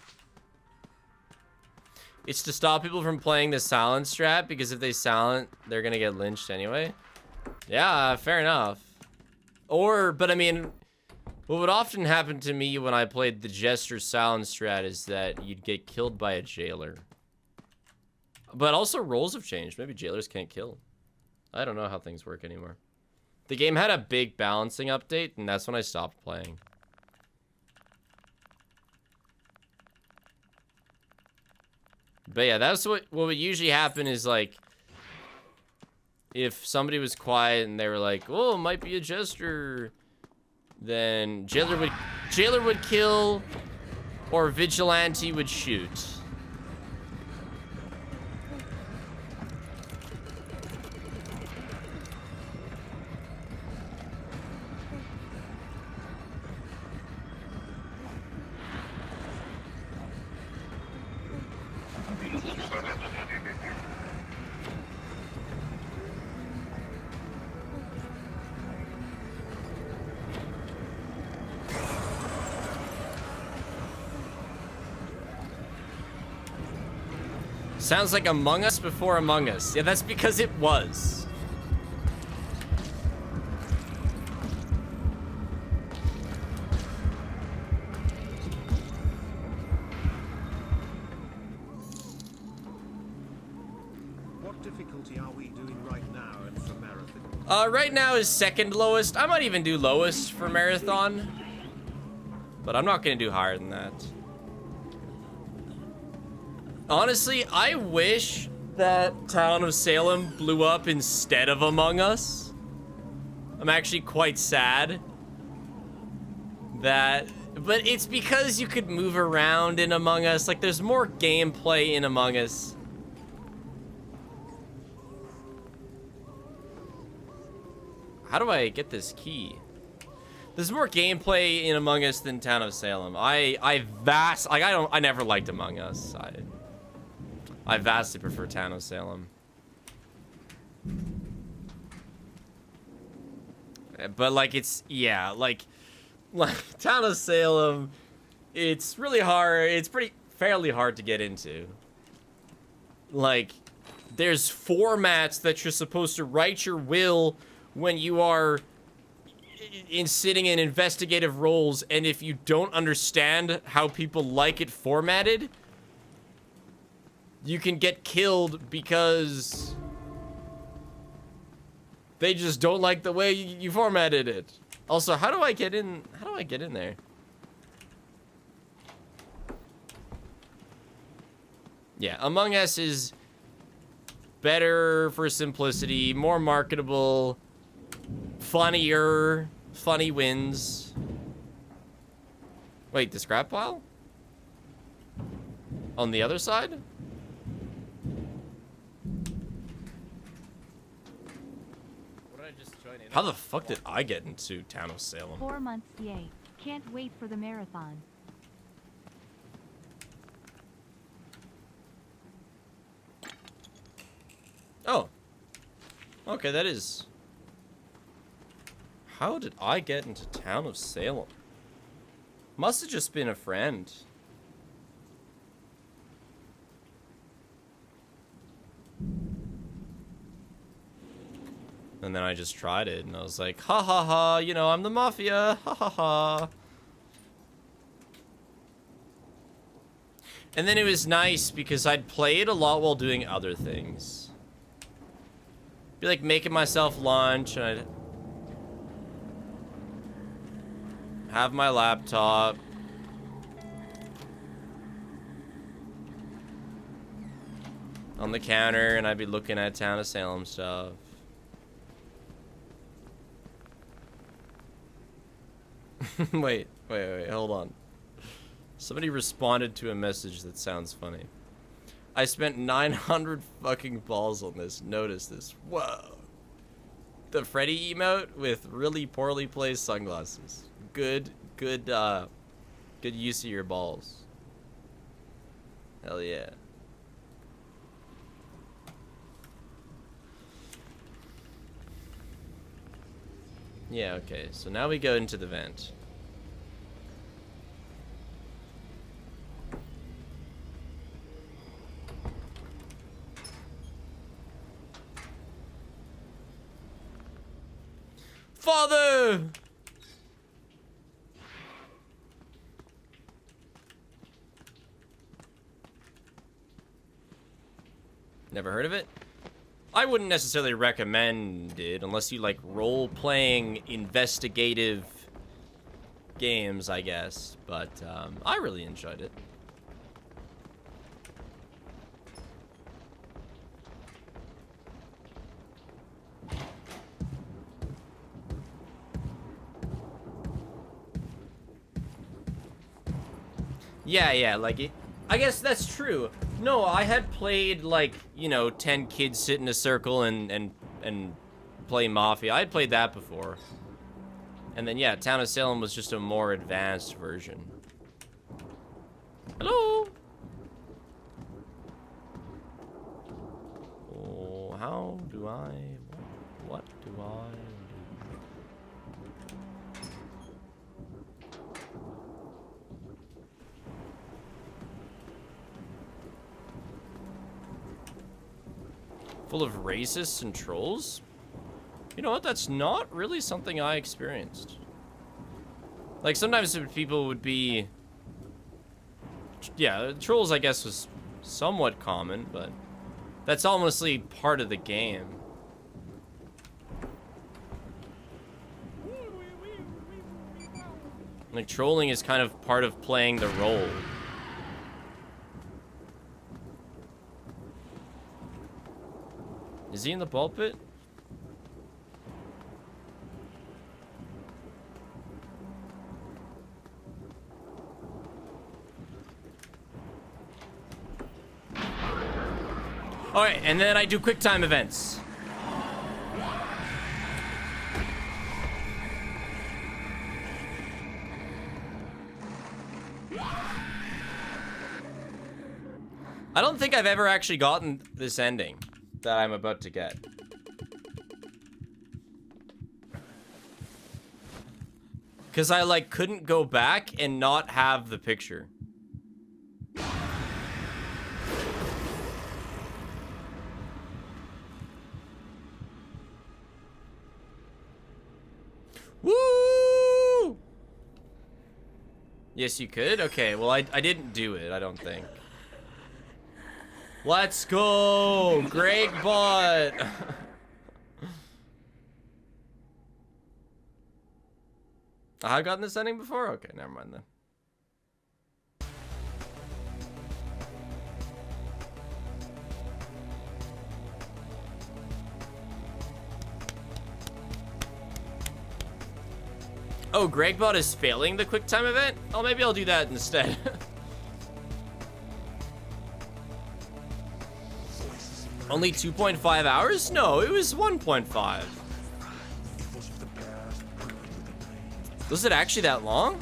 It's to stop people from playing the silent strat, because if they silent, they're gonna get lynched anyway. Yeah, fair enough. Or, but I mean, what would often happen to me when I played the Jester silent strat is that you'd get killed by a jailer. But also roles have changed. Maybe jailers can't kill. I don't know how things work anymore. The game had a big balancing update, and that's when I stopped playing. But yeah, that's what would usually happen is, like, if somebody was quiet and they were like, oh, it might be a Jester, then jailer would kill, or vigilante would shoot. Sounds like Among Us before Among Us. Yeah, that's because it was. difficulty are we doing right now and for marathon? Right now is second lowest. I might even do lowest for marathon. But I'm not gonna do higher than that. Honestly, I wish that Town of Salem blew up instead of Among Us. I'm actually quite sad that, but it's because you could move around in Among Us. Like, there's more gameplay in Among Us. How do I get this key? There's more gameplay in Among Us than Town of Salem. I never liked Among Us. I vastly prefer Town of Salem. But like, it's, yeah, like Town of Salem, it's really hard. It's fairly hard to get into. Like, there's formats that you're supposed to write your will when you are sitting in investigative roles, and if you don't understand how people like it formatted, you can get killed because they just don't like the way you formatted it. Also, how do I get in? How do I get in there? Yeah, Among Us is better for simplicity, more marketable, funnier. Funny wins. Wait, the scrap pile? On the other side? How the fuck did I get into Town of Salem? 4 months, yay. Can't wait for the marathon. Oh. Okay, that is... How did I get into Town of Salem? Must have just been a friend. And then I just tried it, and I was like, ha ha ha, you know, I'm the mafia, ha ha ha. And then it was nice because I'd play it a lot while doing other things. Be like making myself lunch, and I'd have my laptop. On the counter, and I'd be looking at Town of Salem stuff. wait, hold on. Somebody responded to a message that sounds funny. I spent 900 fucking balls on this. Notice this. Whoa. The Freddy emote with really poorly placed sunglasses. Good use of your balls. Hell yeah. Yeah, okay. So now we go into the vent. Father! Never heard of it? I wouldn't necessarily recommend it unless you like role-playing investigative games, I guess. But I really enjoyed it. Yeah, like it. I guess that's true. No, I had played, like, you know, 10 kids sit in a circle and play Mafia. I had played that before. And then, yeah, Town of Salem was just a more advanced version. Hello? Oh, how do I... What do I do? Full of racists and trolls? You know what? That's not really something I experienced. Like, sometimes people would be... Yeah, trolls, I guess, was somewhat common, but... That's honestly part of the game. Like, trolling is kind of part of playing the role. Is he in the ball pit? Alright, and then I do quick time events. I don't think I've ever actually gotten this ending that I'm about to get. Because I, like, couldn't go back and not have the picture. Woo! Yes, you could? Okay, well, I didn't do it, I don't think. Let's go! Greg bot! I've gotten this ending before? Okay, never mind then. Oh, Gregbot is failing the quick time event? Oh, maybe I'll do that instead. Only 2.5 hours? No, it was 1.5. Was it actually that long?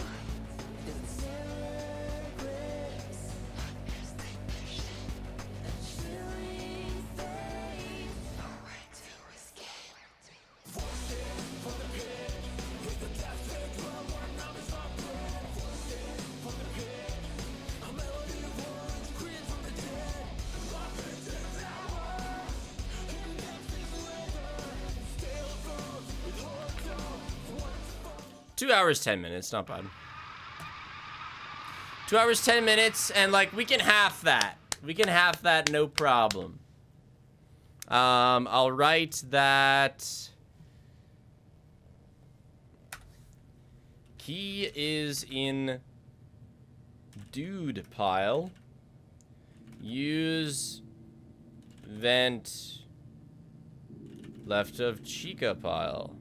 Two hours, 10 minutes, not bad. 2 hours, 10 minutes, and like, we can half that. We can half that, no problem. I'll write that key is in dude pile. Use vent left of Chica pile.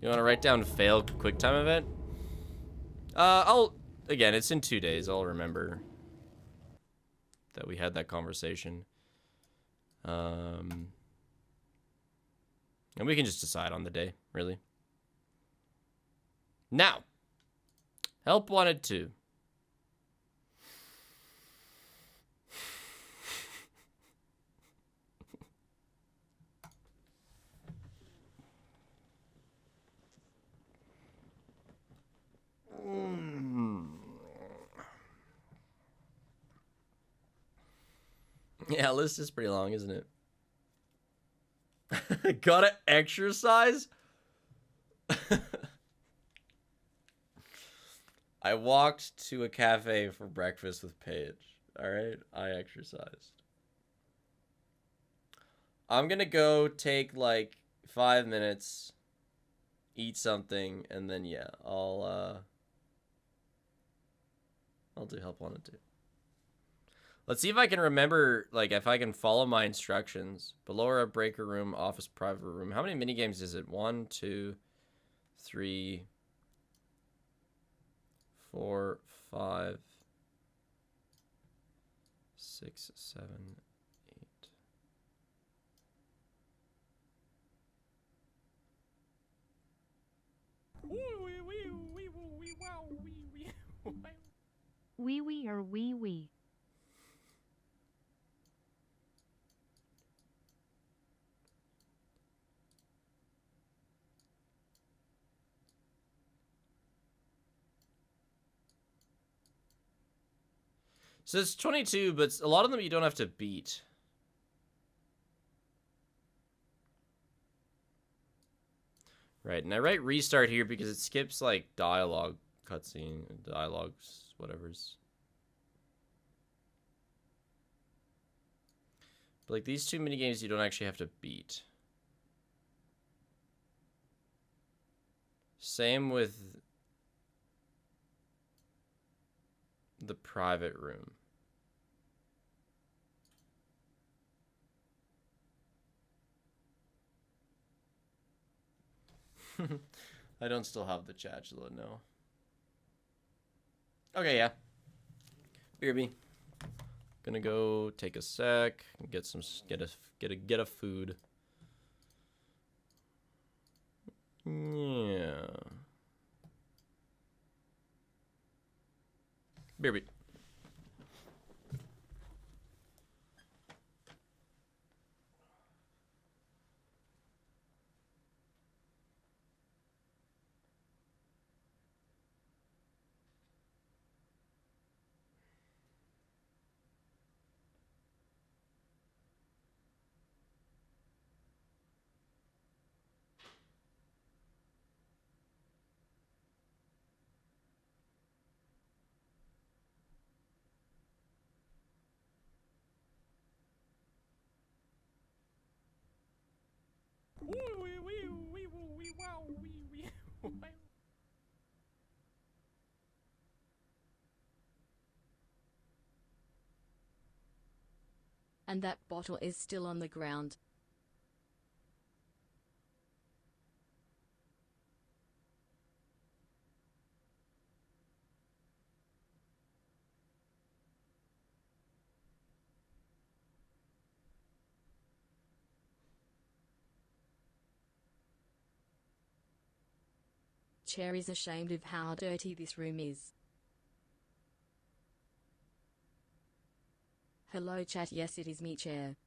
You want to write down failed quick time event? Again, it's in 2 days. I'll remember that we had that conversation. And we can just decide on the day, really. Now, help wanted to. Yeah, list is pretty long, isn't it? Gotta exercise? I walked to a cafe for breakfast with Paige. Alright? I exercised. I'm gonna go take like 5 minutes, eat something, and then yeah, I'll do help wanted to. Let's see if I can remember, like, if I can follow my instructions. Below breaker room, office, private room. How many minigames is it? 1, 2, 3, 4, 5, 6, 7, 8. Wee wee or wee wee. So it's 22, but a lot of them you don't have to beat. Right, and I write restart here because it skips like dialogue, cutscene, dialogues, whatever's. But like these two minigames you don't actually have to beat. Same with the private room. I don't still have the chatula, no. Okay, yeah. BRB. Gonna go take a sec, get some, get a food. Yeah. BRB. And that bottle is still on the ground. Chair is ashamed of how dirty this room is. Hello chat, yes it is me Chair.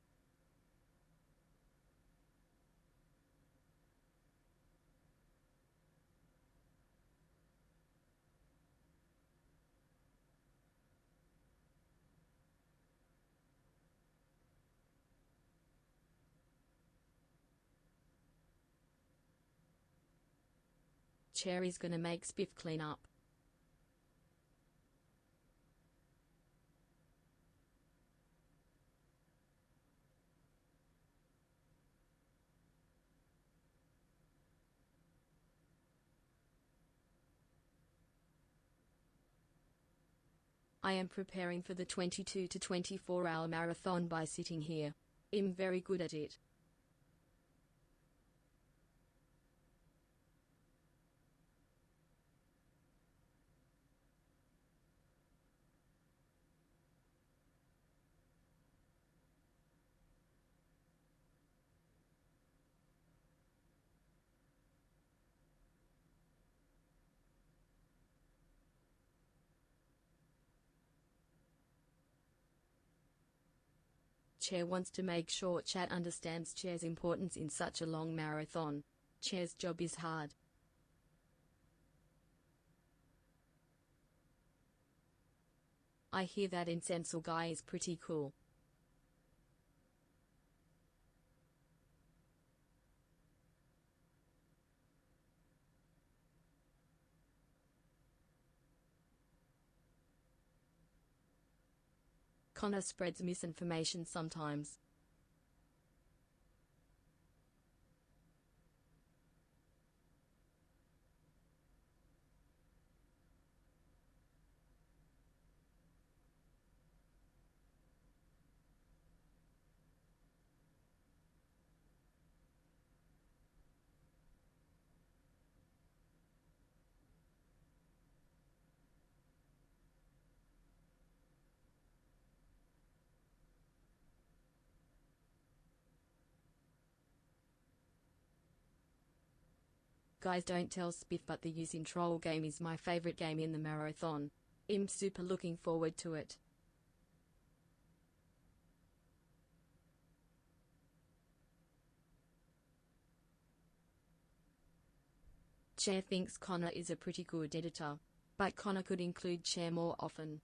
Chair is gonna make Spiff clean up. I am preparing for the 22 to 24 hour marathon by sitting here. I'm very good at it. Chair wants to make sure chat understands Chair's importance in such a long marathon. Chair's job is hard. I hear that Incenso guy is pretty cool. Connor spreads misinformation sometimes. Guys, don't tell Spiff, but the using troll game is my favorite game in the marathon. I'm super looking forward to it. Chair thinks Connor is a pretty good editor, but Connor could include Chair more often.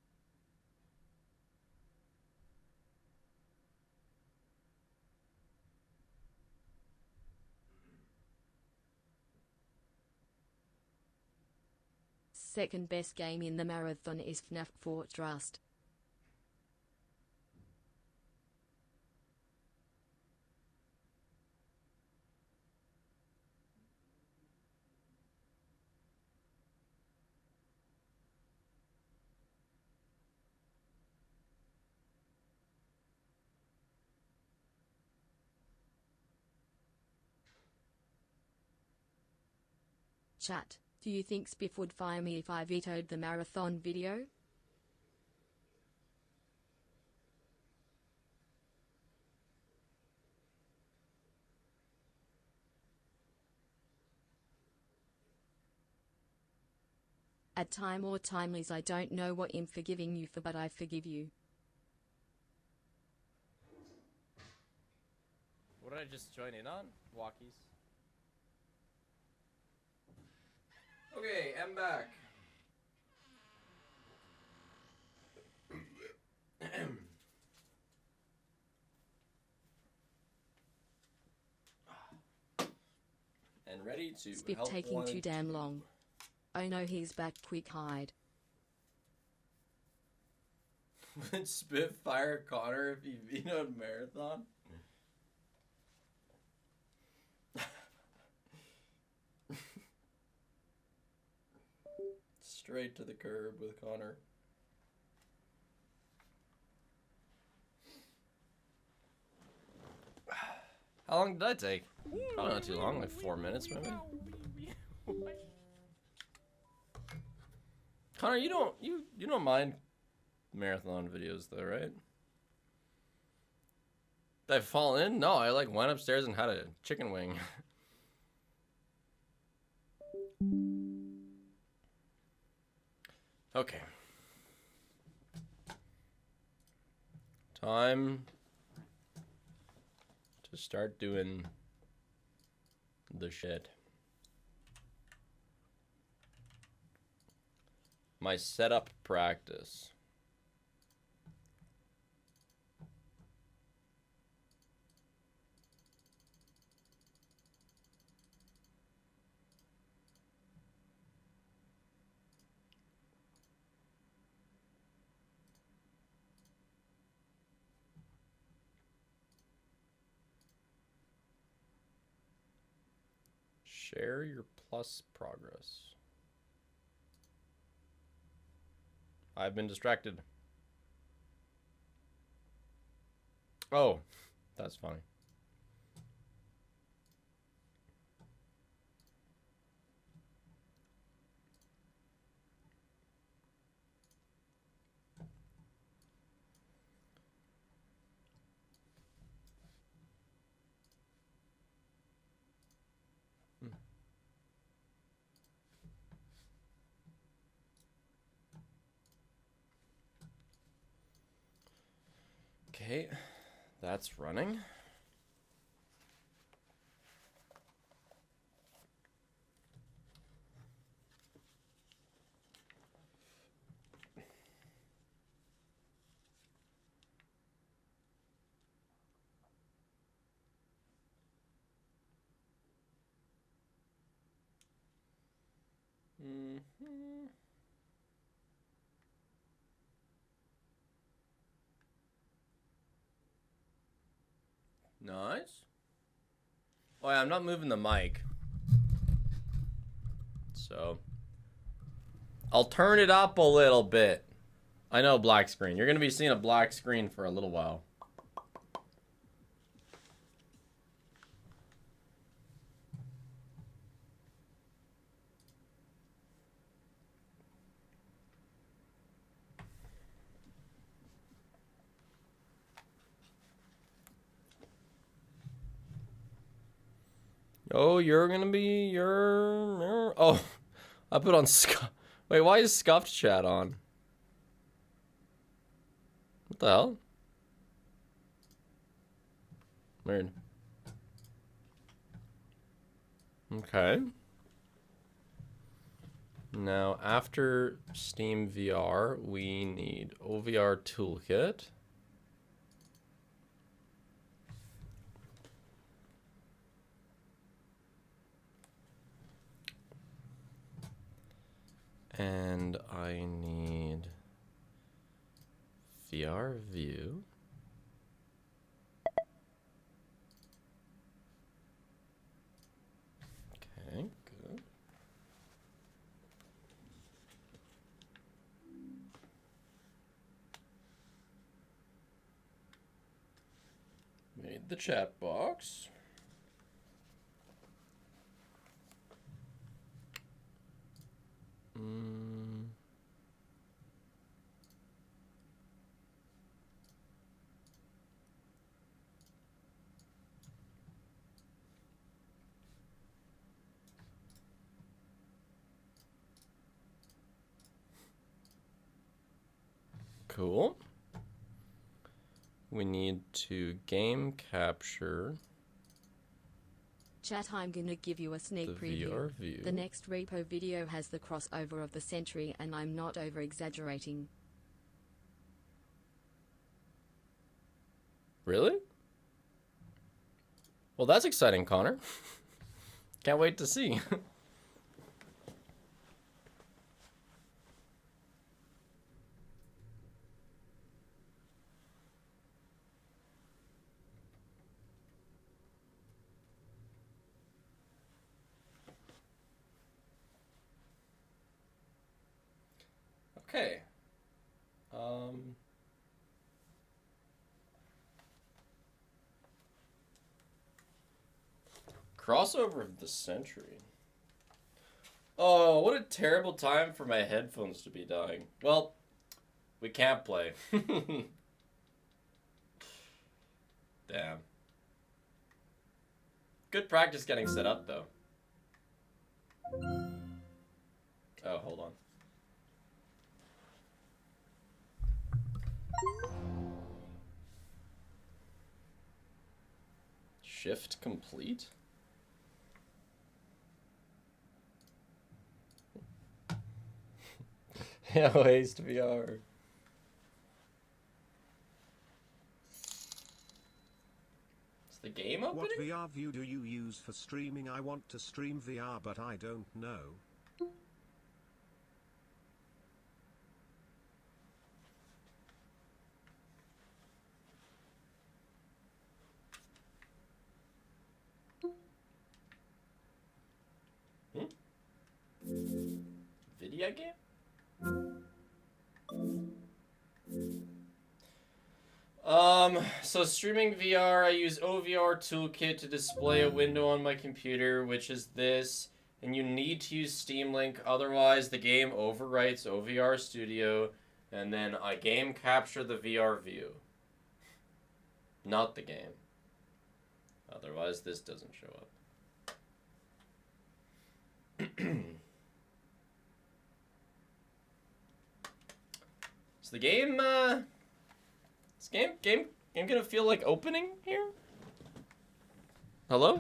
Second best game in the marathon is FNAF 4 Trust. Chat, do you think Spiff would fire me if I vetoed the marathon video? At time or timelies, I don't know what I'm forgiving you for, but I forgive you. What did I just join in on? Walkies. Okay, I'm back. And ready to Spiff help taking one too and damn two. long. Oh no, he's back, quick hide. Would Spiff fire Connor if he vetoed marathon? Straight to the curb with Connor. How long did that take? Probably not too long, like 4 minutes maybe. Connor, you don't mind marathon videos though, right? Did I fall in? No, I like went upstairs and had a chicken wing. Okay. Time to start doing the shit. My setup practice. Share your plus progress. I've been distracted. Oh, that's funny. Okay, that's running. Nice. Oh yeah, I'm not moving the mic. So I'll turn it up a little bit. I know, black screen. You're gonna be seeing a black screen for a little while. Oh, you're gonna be your. Oh, I put on Wait, why is scuffed chat on? What the hell? Weird. Okay. Now, after Steam VR, we need OVR Toolkit. And I need VR view. Okay, good. Made the chat box. Cool. We need to game capture Chat, I'm gonna give you a sneak the preview. VR view. The next repo video has the crossover of the century, and I'm not over exaggerating. Really? Well, that's exciting, Connor. Can't wait to see. Okay. Crossover of the century. Oh, what a terrible time for my headphones to be dying. Well, we can't play. Damn. Good practice getting set up, though. Oh, hold on. Shift complete? Yeah, waste VR. Is the game opening? What VR view do you use for streaming? I want to stream VR, but I don't know. Video game? So streaming VR, I use OVR Toolkit to display a window on my computer, which is this, and you need to use Steam Link, otherwise the game overwrites OVR Studio, and then I game capture the VR view. Not the game. Otherwise this doesn't show up. So the game, this game gonna feel like opening here? Hello?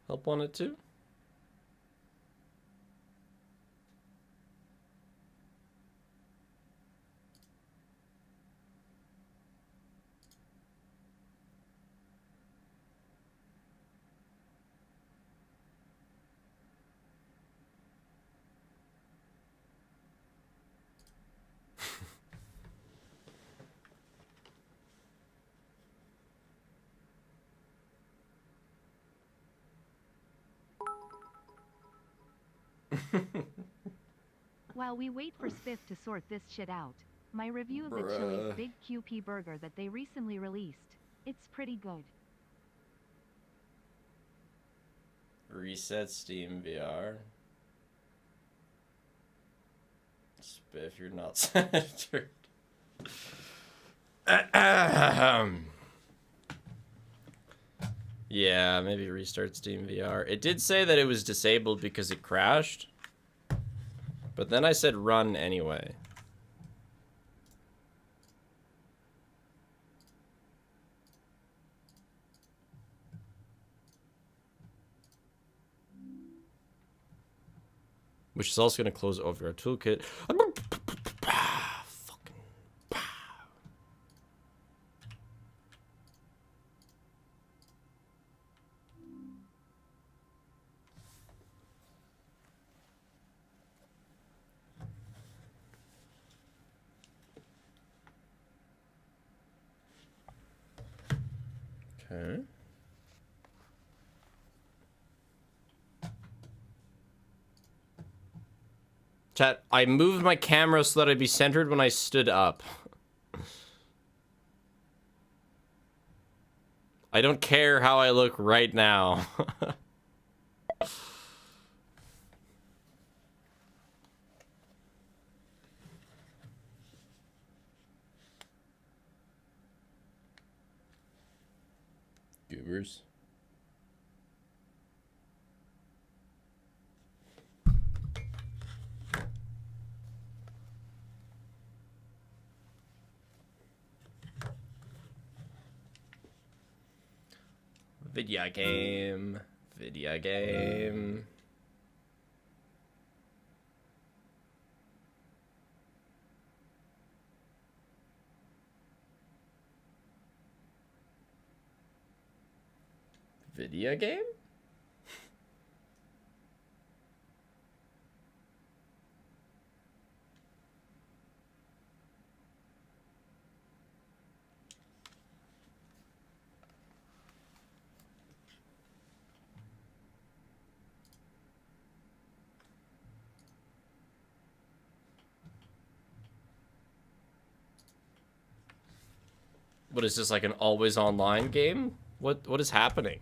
Help on it too? While we wait for Spiff to sort this shit out, my review of the Bruh. Chili's Big QP burger that they recently released. It's pretty good. Reset Steam VR. Spiff, you're not centered. Yeah, maybe restart Steam VR. It did say that it was disabled because it crashed. But then I said run anyway. Which is also going to close over our toolkit. Okay. Chat, I moved my camera so that I'd be centered when I stood up. I don't care how I look right now. Goobers. Video game. Video game. Video game? What is this, like an always online game? What is happening?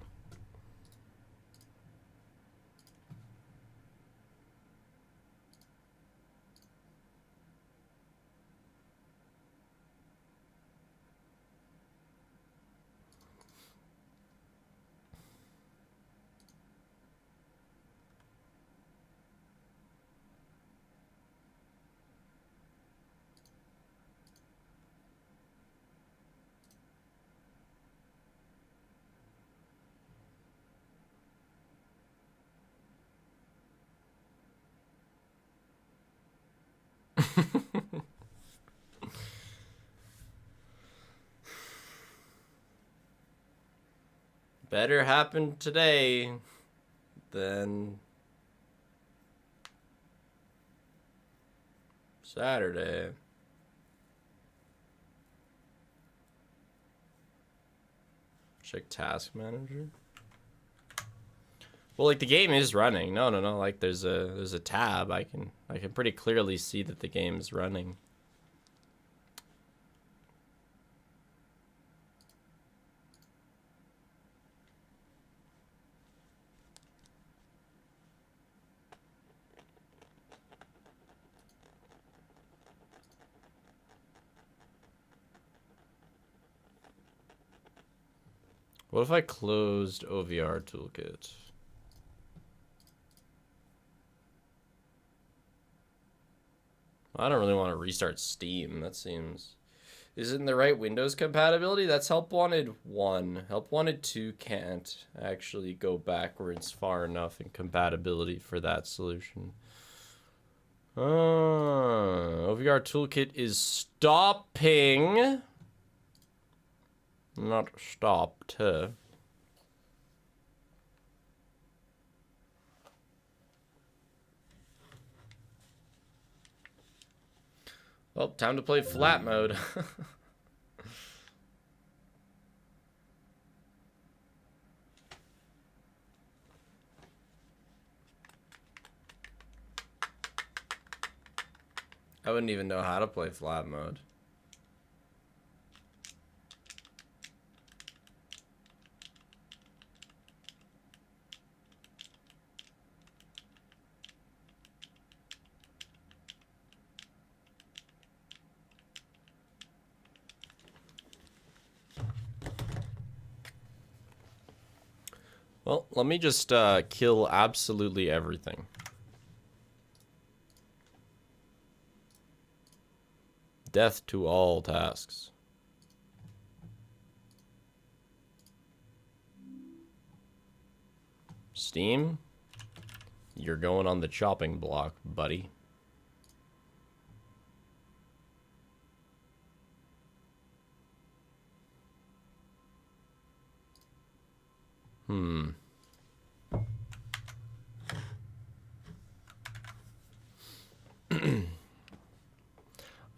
Better happen today than Saturday. Check task manager. Well, like the game is running. No. Like there's a tab. I can pretty clearly see that the game is running. What if I closed OVR toolkit? I don't really want to restart Steam. That seems... Is it in the right Windows compatibility? That's Help Wanted 1. Help Wanted 2 can't actually go backwards far enough in compatibility for that solution. OVR toolkit is stopping. Not stopped. Well, time to play flat mode. I wouldn't even know how to play flat mode. Well, let me just kill absolutely everything. Death to all tasks. Steam, you're going on the chopping block, buddy.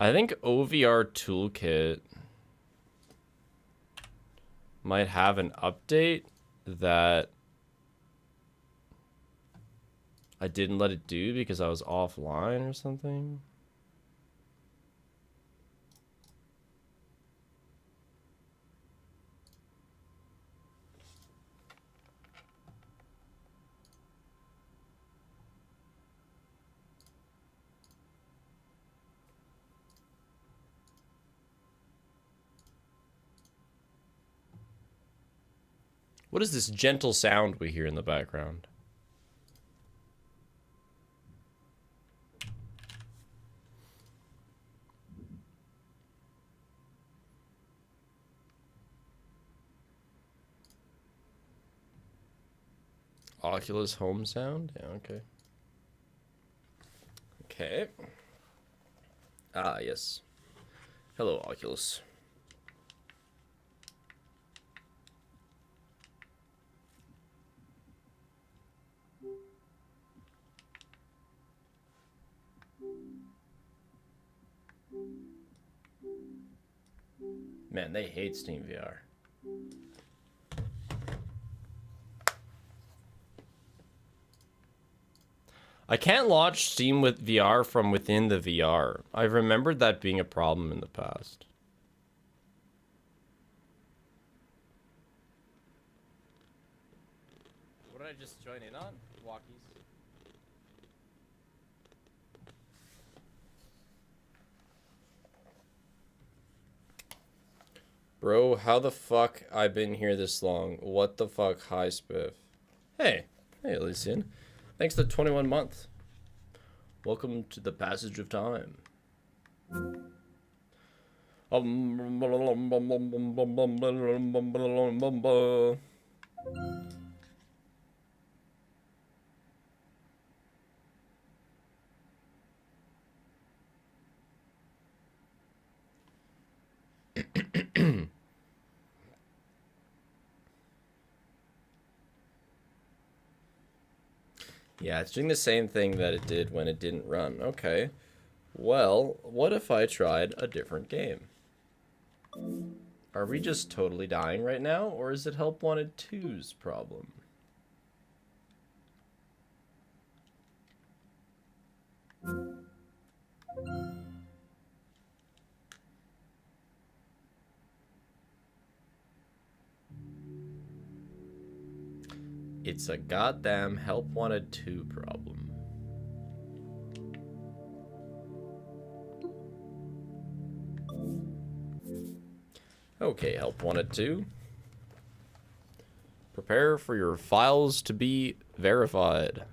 I think OVR toolkit might have an update that I didn't let it do because I was offline or something. What is this gentle sound we hear in the background? Oculus home sound? Yeah, okay. Okay. Ah, yes. Hello, Oculus. Man, they hate Steam VR. I can't launch Steam with VR from within the VR. I remembered that being a problem in the past. What did I just join in on? Walkies. Bro, how the fuck I been here this long? What the fuck? Hi, Spiff. Hey. Hey, Elysian. Thanks for the 21 month. Welcome to the passage of time. Yeah, it's doing the same thing that it did when it didn't run. Okay. Well, what if I tried a different game? Are we just totally dying right now, or is it Help Wanted 2's problem? It's a goddamn Help Wanted 2 problem. Okay, Help Wanted 2. Prepare for your files to be verified.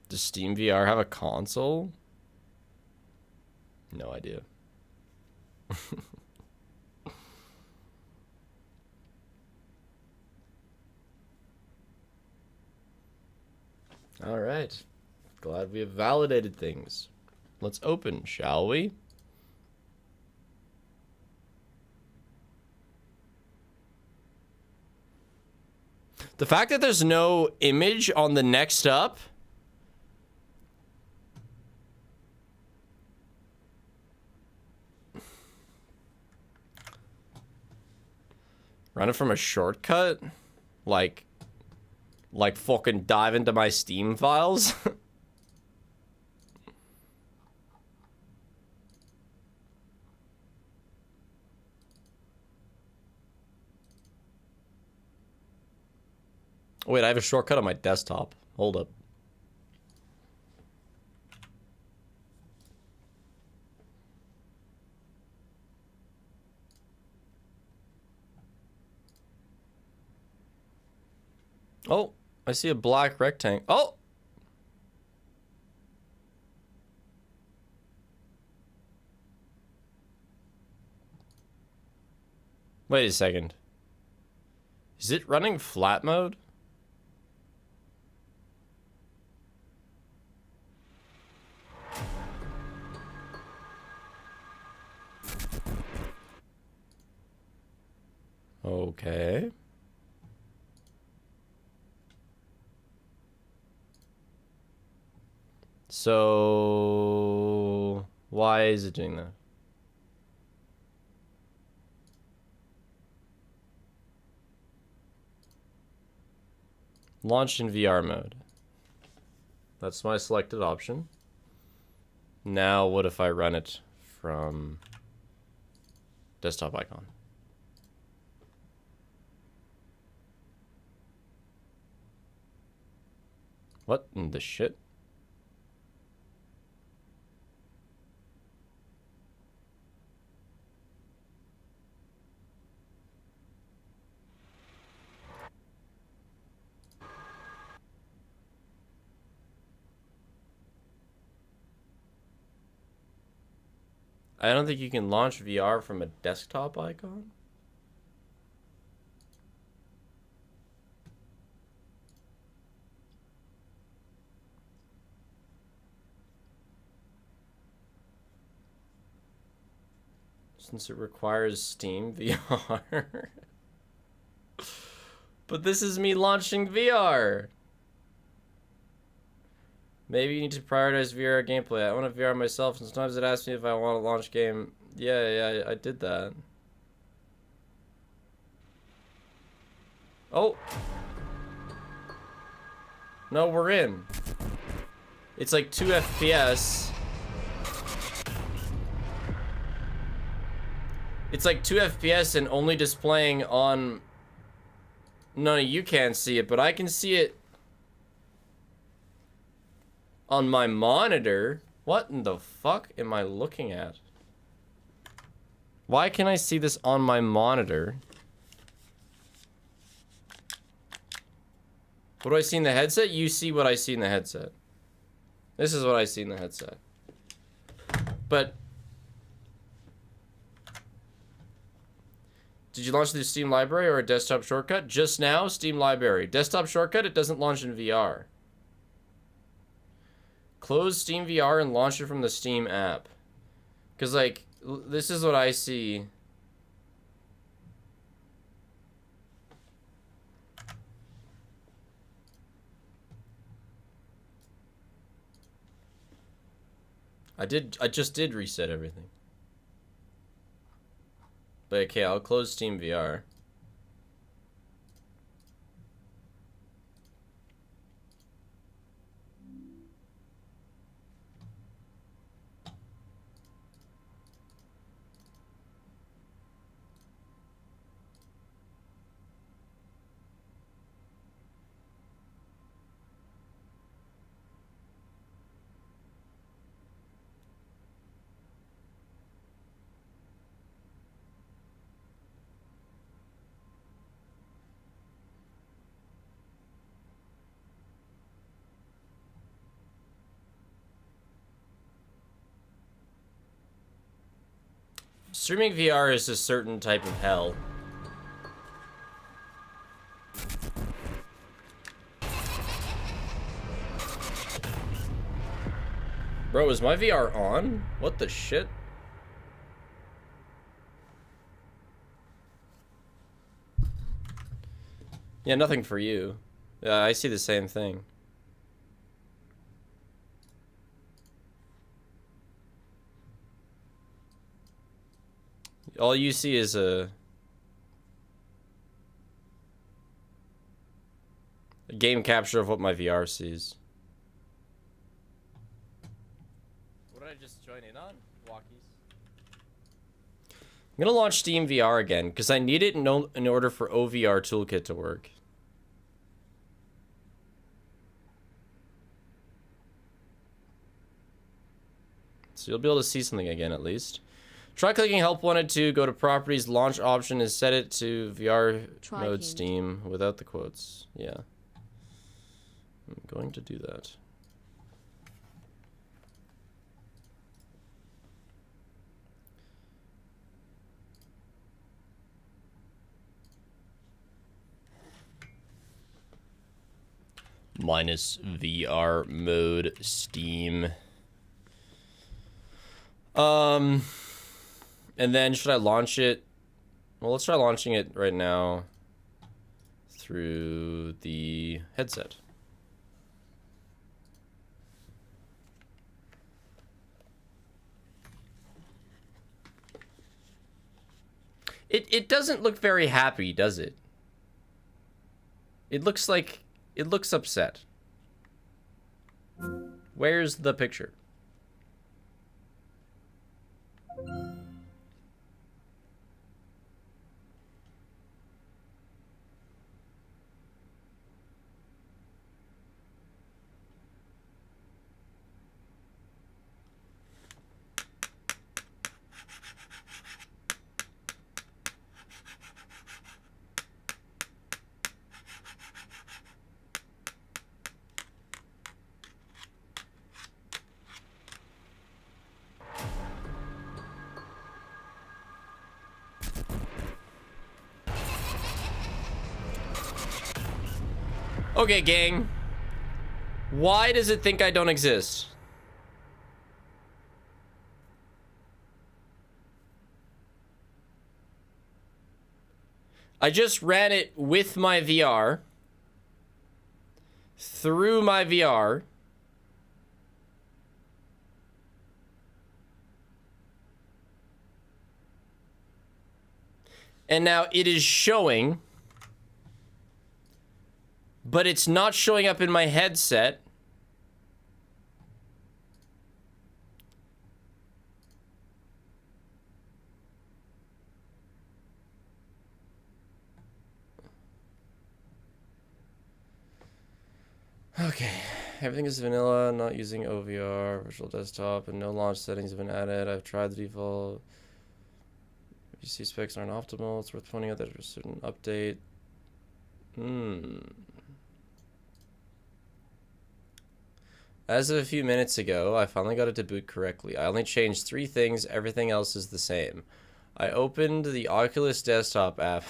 Does Steam VR have a console? No idea. All right. Glad we have validated things. Let's open, shall we? The fact that there's no image on the next up. Running from a shortcut? Like fucking dive into my Steam files? Wait, I have a shortcut on my desktop. Hold up. Oh, I see a black rectangle. Oh! Wait a second. Is it running flat mode? Okay. So why is it doing that? Launched in VR mode. That's my selected option. Now what if I run it from desktop icon? What in the shit? I don't think you can launch VR from a desktop icon. Since it requires Steam VR. But this is me launching VR. Maybe you need to prioritize VR gameplay. I want to VR myself, and sometimes it asks me if I want to launch game. Yeah, I did that. Oh. No, we're in. It's like 2 FPS. It's like 2 FPS and only displaying on... None of you can't see it, but I can see it on my monitor. What in the fuck am I looking at? Why can I see this on my monitor? What do I see in the headset? You see what I see in the headset. This is what I see in the headset. But did you launch through Steam Library or a desktop shortcut? Just now, Steam Library. Desktop shortcut, it doesn't launch in VR. Close Steam VR and launch it from the Steam app. Because, like, this is what I see. I just did reset everything. But okay, I'll close Steam VR. Streaming VR is a certain type of hell. Bro, is my VR on? What the shit? Yeah, nothing for you. Yeah, I see the same thing. All you see is a game capture of what my VR sees. What did I just join in on? Walkies. I'm gonna launch Steam VR again because I need it in order for OVR Toolkit to work. So you'll be able to see something again at least. Try clicking help wanted to go to properties, launch option, and set it to VR mode Steam without the quotes. Yeah. I'm going to do that. Minus VR mode Steam. And then should I launch it Well, let's try launching it right now through the headset. It doesn't look very happy, does it? It looks upset. Where's the picture? Okay, gang. Why does it think I don't exist? I just ran it with my VR. Through my VR. And now it is showing. But it's not showing up in my headset. Okay, everything is vanilla, not using OVR, virtual desktop, and no launch settings have been added. I've tried the default. PC specs aren't optimal. It's worth pointing out that there's a certain update. As of a few minutes ago, I finally got it to boot correctly. I only changed 3 things, everything else is the same. I opened the Oculus desktop app.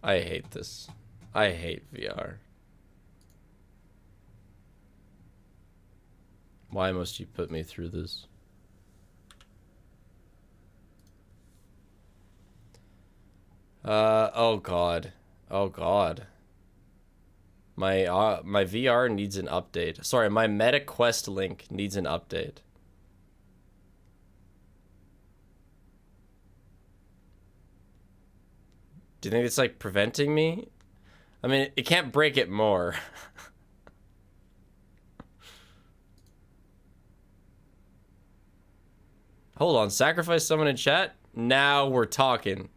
I hate this. I hate VR. Why must you put me through this? Oh god. Oh god. My VR needs an update. Sorry, my Meta Quest link needs an update. Do you think it's like preventing me? I mean, it can't break it more. Hold on, sacrifice someone in chat? Now we're talking.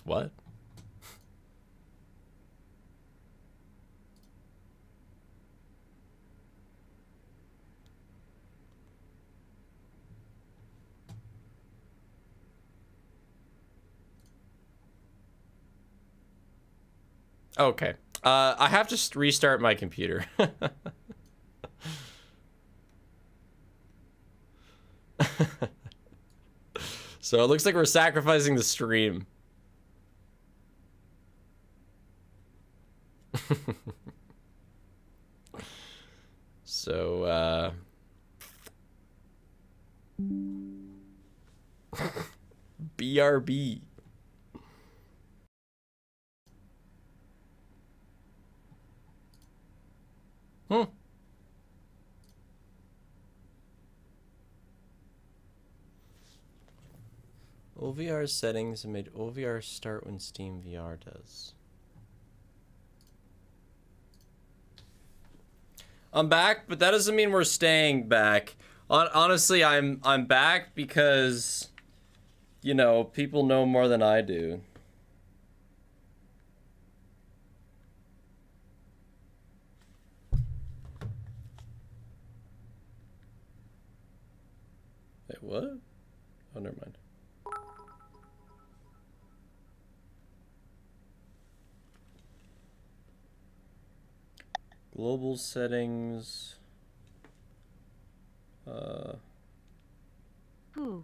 What? Okay. I have to restart my computer. So it looks like we're sacrificing the stream. So, BRB. OVR settings made OVR start when Steam VR does. I'm back, but that doesn't mean we're staying back. Honestly, I'm back because you know, people know more than I do. Wait, what? Oh, never mind. Global settings. Who?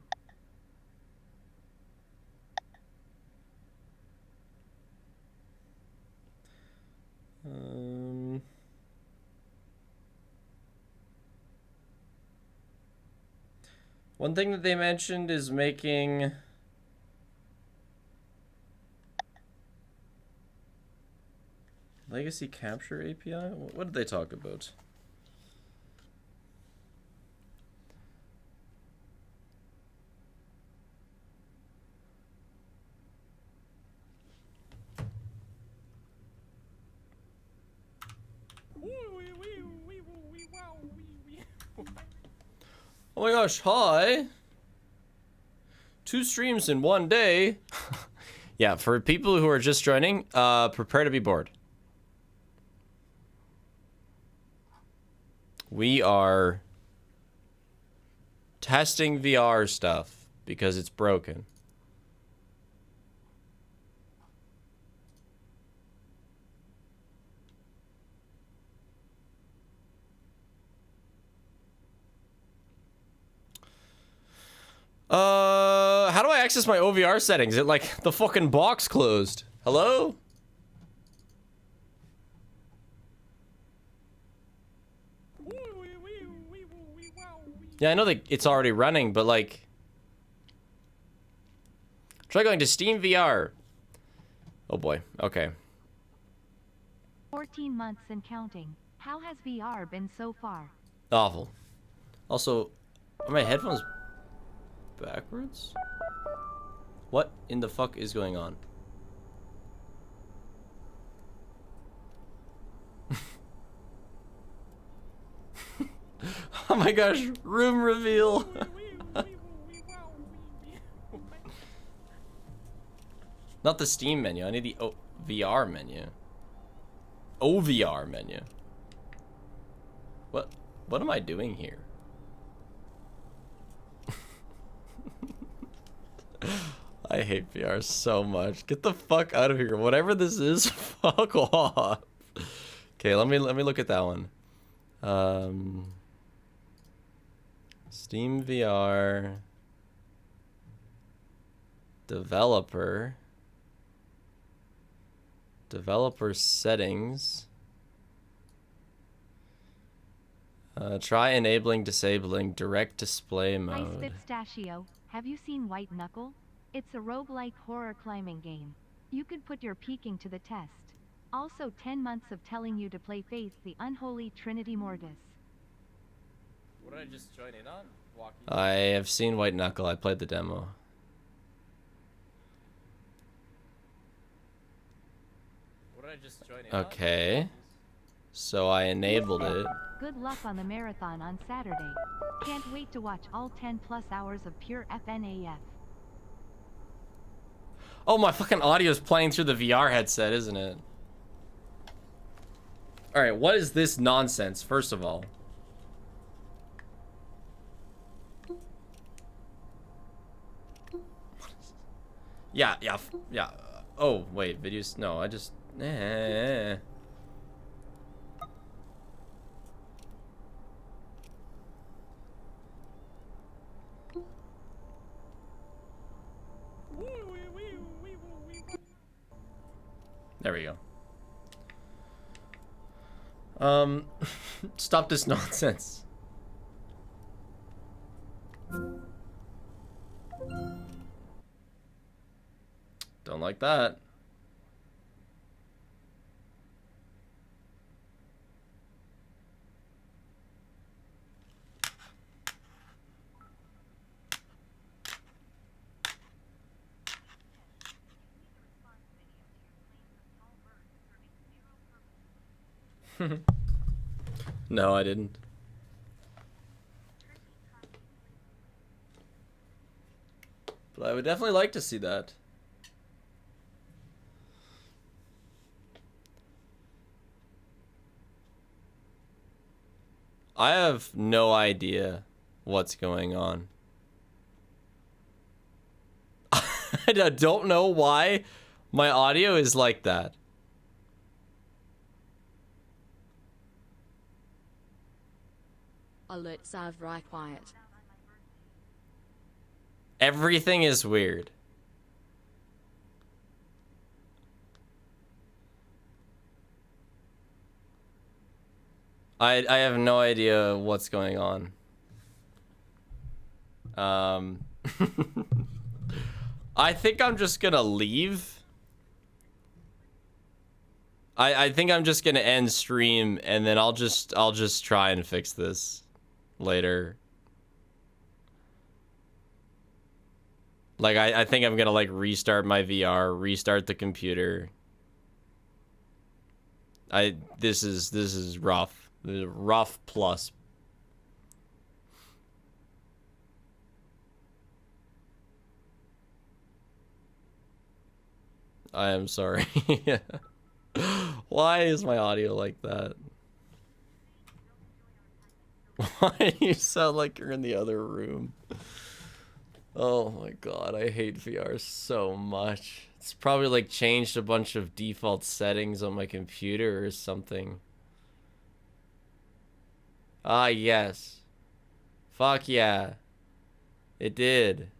One thing that they mentioned is making legacy capture API. What did they talk about? Oh my gosh, hi. 2 streams in 1 day. Yeah, for people who are just joining, prepare to be bored. We are testing VR stuff because it's broken. How do I access my OVR settings? It like the fucking box closed. Hello? Yeah, I know that it's already running, but like, try going to Steam VR. Oh boy. Okay. 14 months and counting. How has VR been so far? Awful. Also, are my headphones backwards? What in the fuck is going on? Oh my gosh, room reveal. Not the Steam menu, I need the VR menu. OVR menu. What am I doing here? I hate VR so much. Get the fuck out of here. Whatever this is, fuck off. Okay, let me look at that one. Steam VR developer settings. Try enabling, disabling direct display mode. Hi Spitstachio, have you seen White Knuckle? It's a roguelike horror climbing game. You could put your peeking to the test. Also 10 months of telling you to play Faith the Unholy Trinity Mortis. What did I just join in on? Walkie. I have seen White Knuckle. I played the demo. What did I just join in on? Okay. So I enabled it. Good luck on the marathon on Saturday. Can't wait to watch all 10+ hours of pure FNAF. Oh, my fucking audio is playing through the VR headset, isn't it? Alright, what is this nonsense, first of all? Yeah. Oh, wait, videos. No, I just. There we go. Stop this nonsense. Don't like that. No, I didn't. But I would definitely like to see that. I have no idea what's going on. I don't know why my audio is like that. Alerts are very quiet. Everything is weird. I have no idea what's going on. I think I'm just gonna leave. I think I'm just gonna end stream and then I'll just try and fix this later. Like I think I'm gonna like restart my VR, restart the computer. This is rough. This is rough plus. I am sorry. Why is my audio like that? Why do you sound like you're in the other room? Oh my god, I hate VR so much. It's probably like changed a bunch of default settings on my computer or something. Ah, yes. Fuck yeah. It did.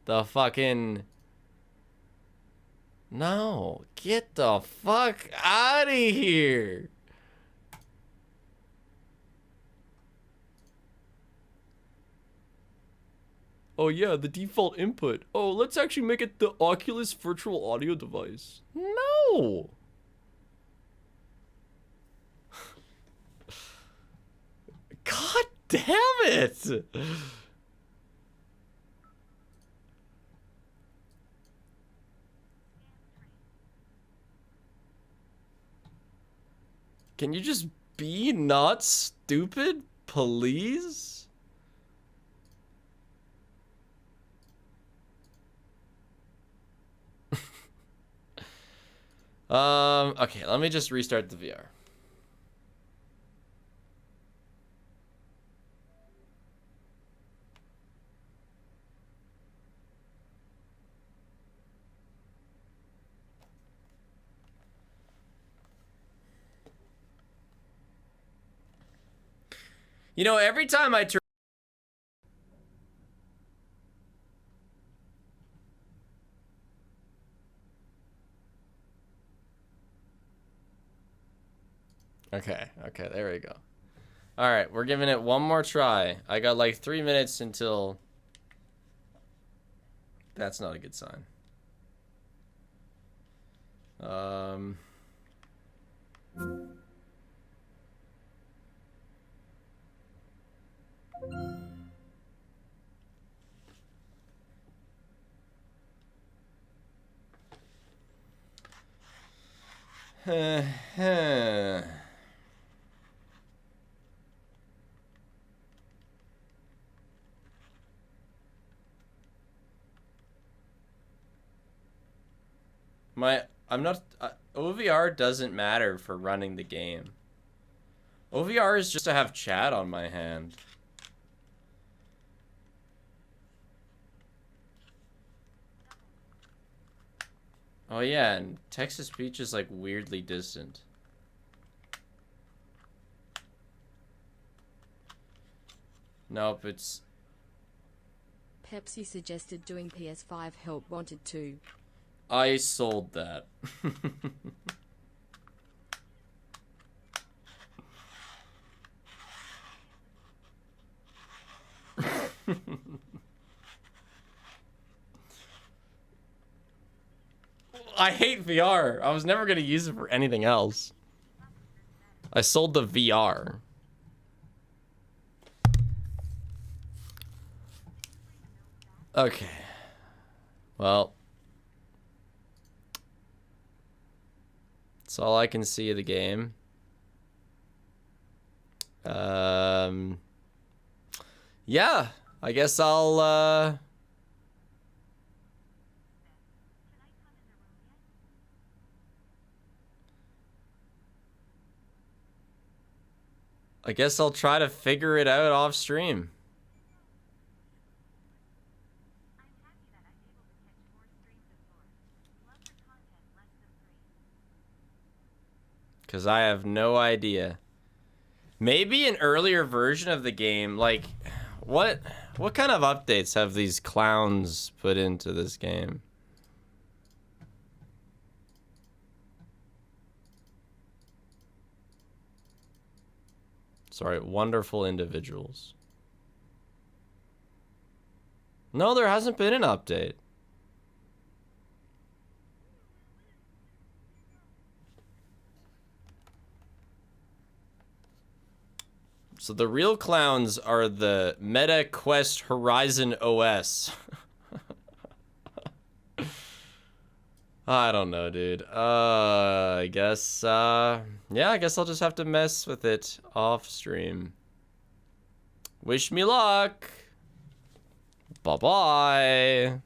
The fucking... No, get the fuck out of here. Oh yeah, the default input. Oh, let's actually make it the Oculus virtual audio device. No. God damn it. Can you just be not stupid, please? Okay, let me just restart the VR. You know, every time I turn... Okay, there we go. Alright, we're giving it one more try. I got like 3 minutes until... That's not a good sign. OVR doesn't matter for running the game. OVR is just to have chat on my hand. Oh yeah, and text-to-speech is like weirdly distant. Nope, it's... Pepsi suggested doing PS5 help wanted to. I sold that. I hate VR. I was never going to use it for anything else. I sold the VR. Okay. Well. That's all I can see of the game. Yeah. I guess I'll I guess I'll try to figure it out off stream. Because I have no idea. Maybe an earlier version of the game, like, what kind of updates have these clowns put into this game? Sorry, wonderful individuals. No, there hasn't been an update. So the real clowns are the Meta Quest Horizon OS. I don't know, dude. I guess, yeah, I guess I'll just have to mess with it off stream. Wish me luck. Bye-bye.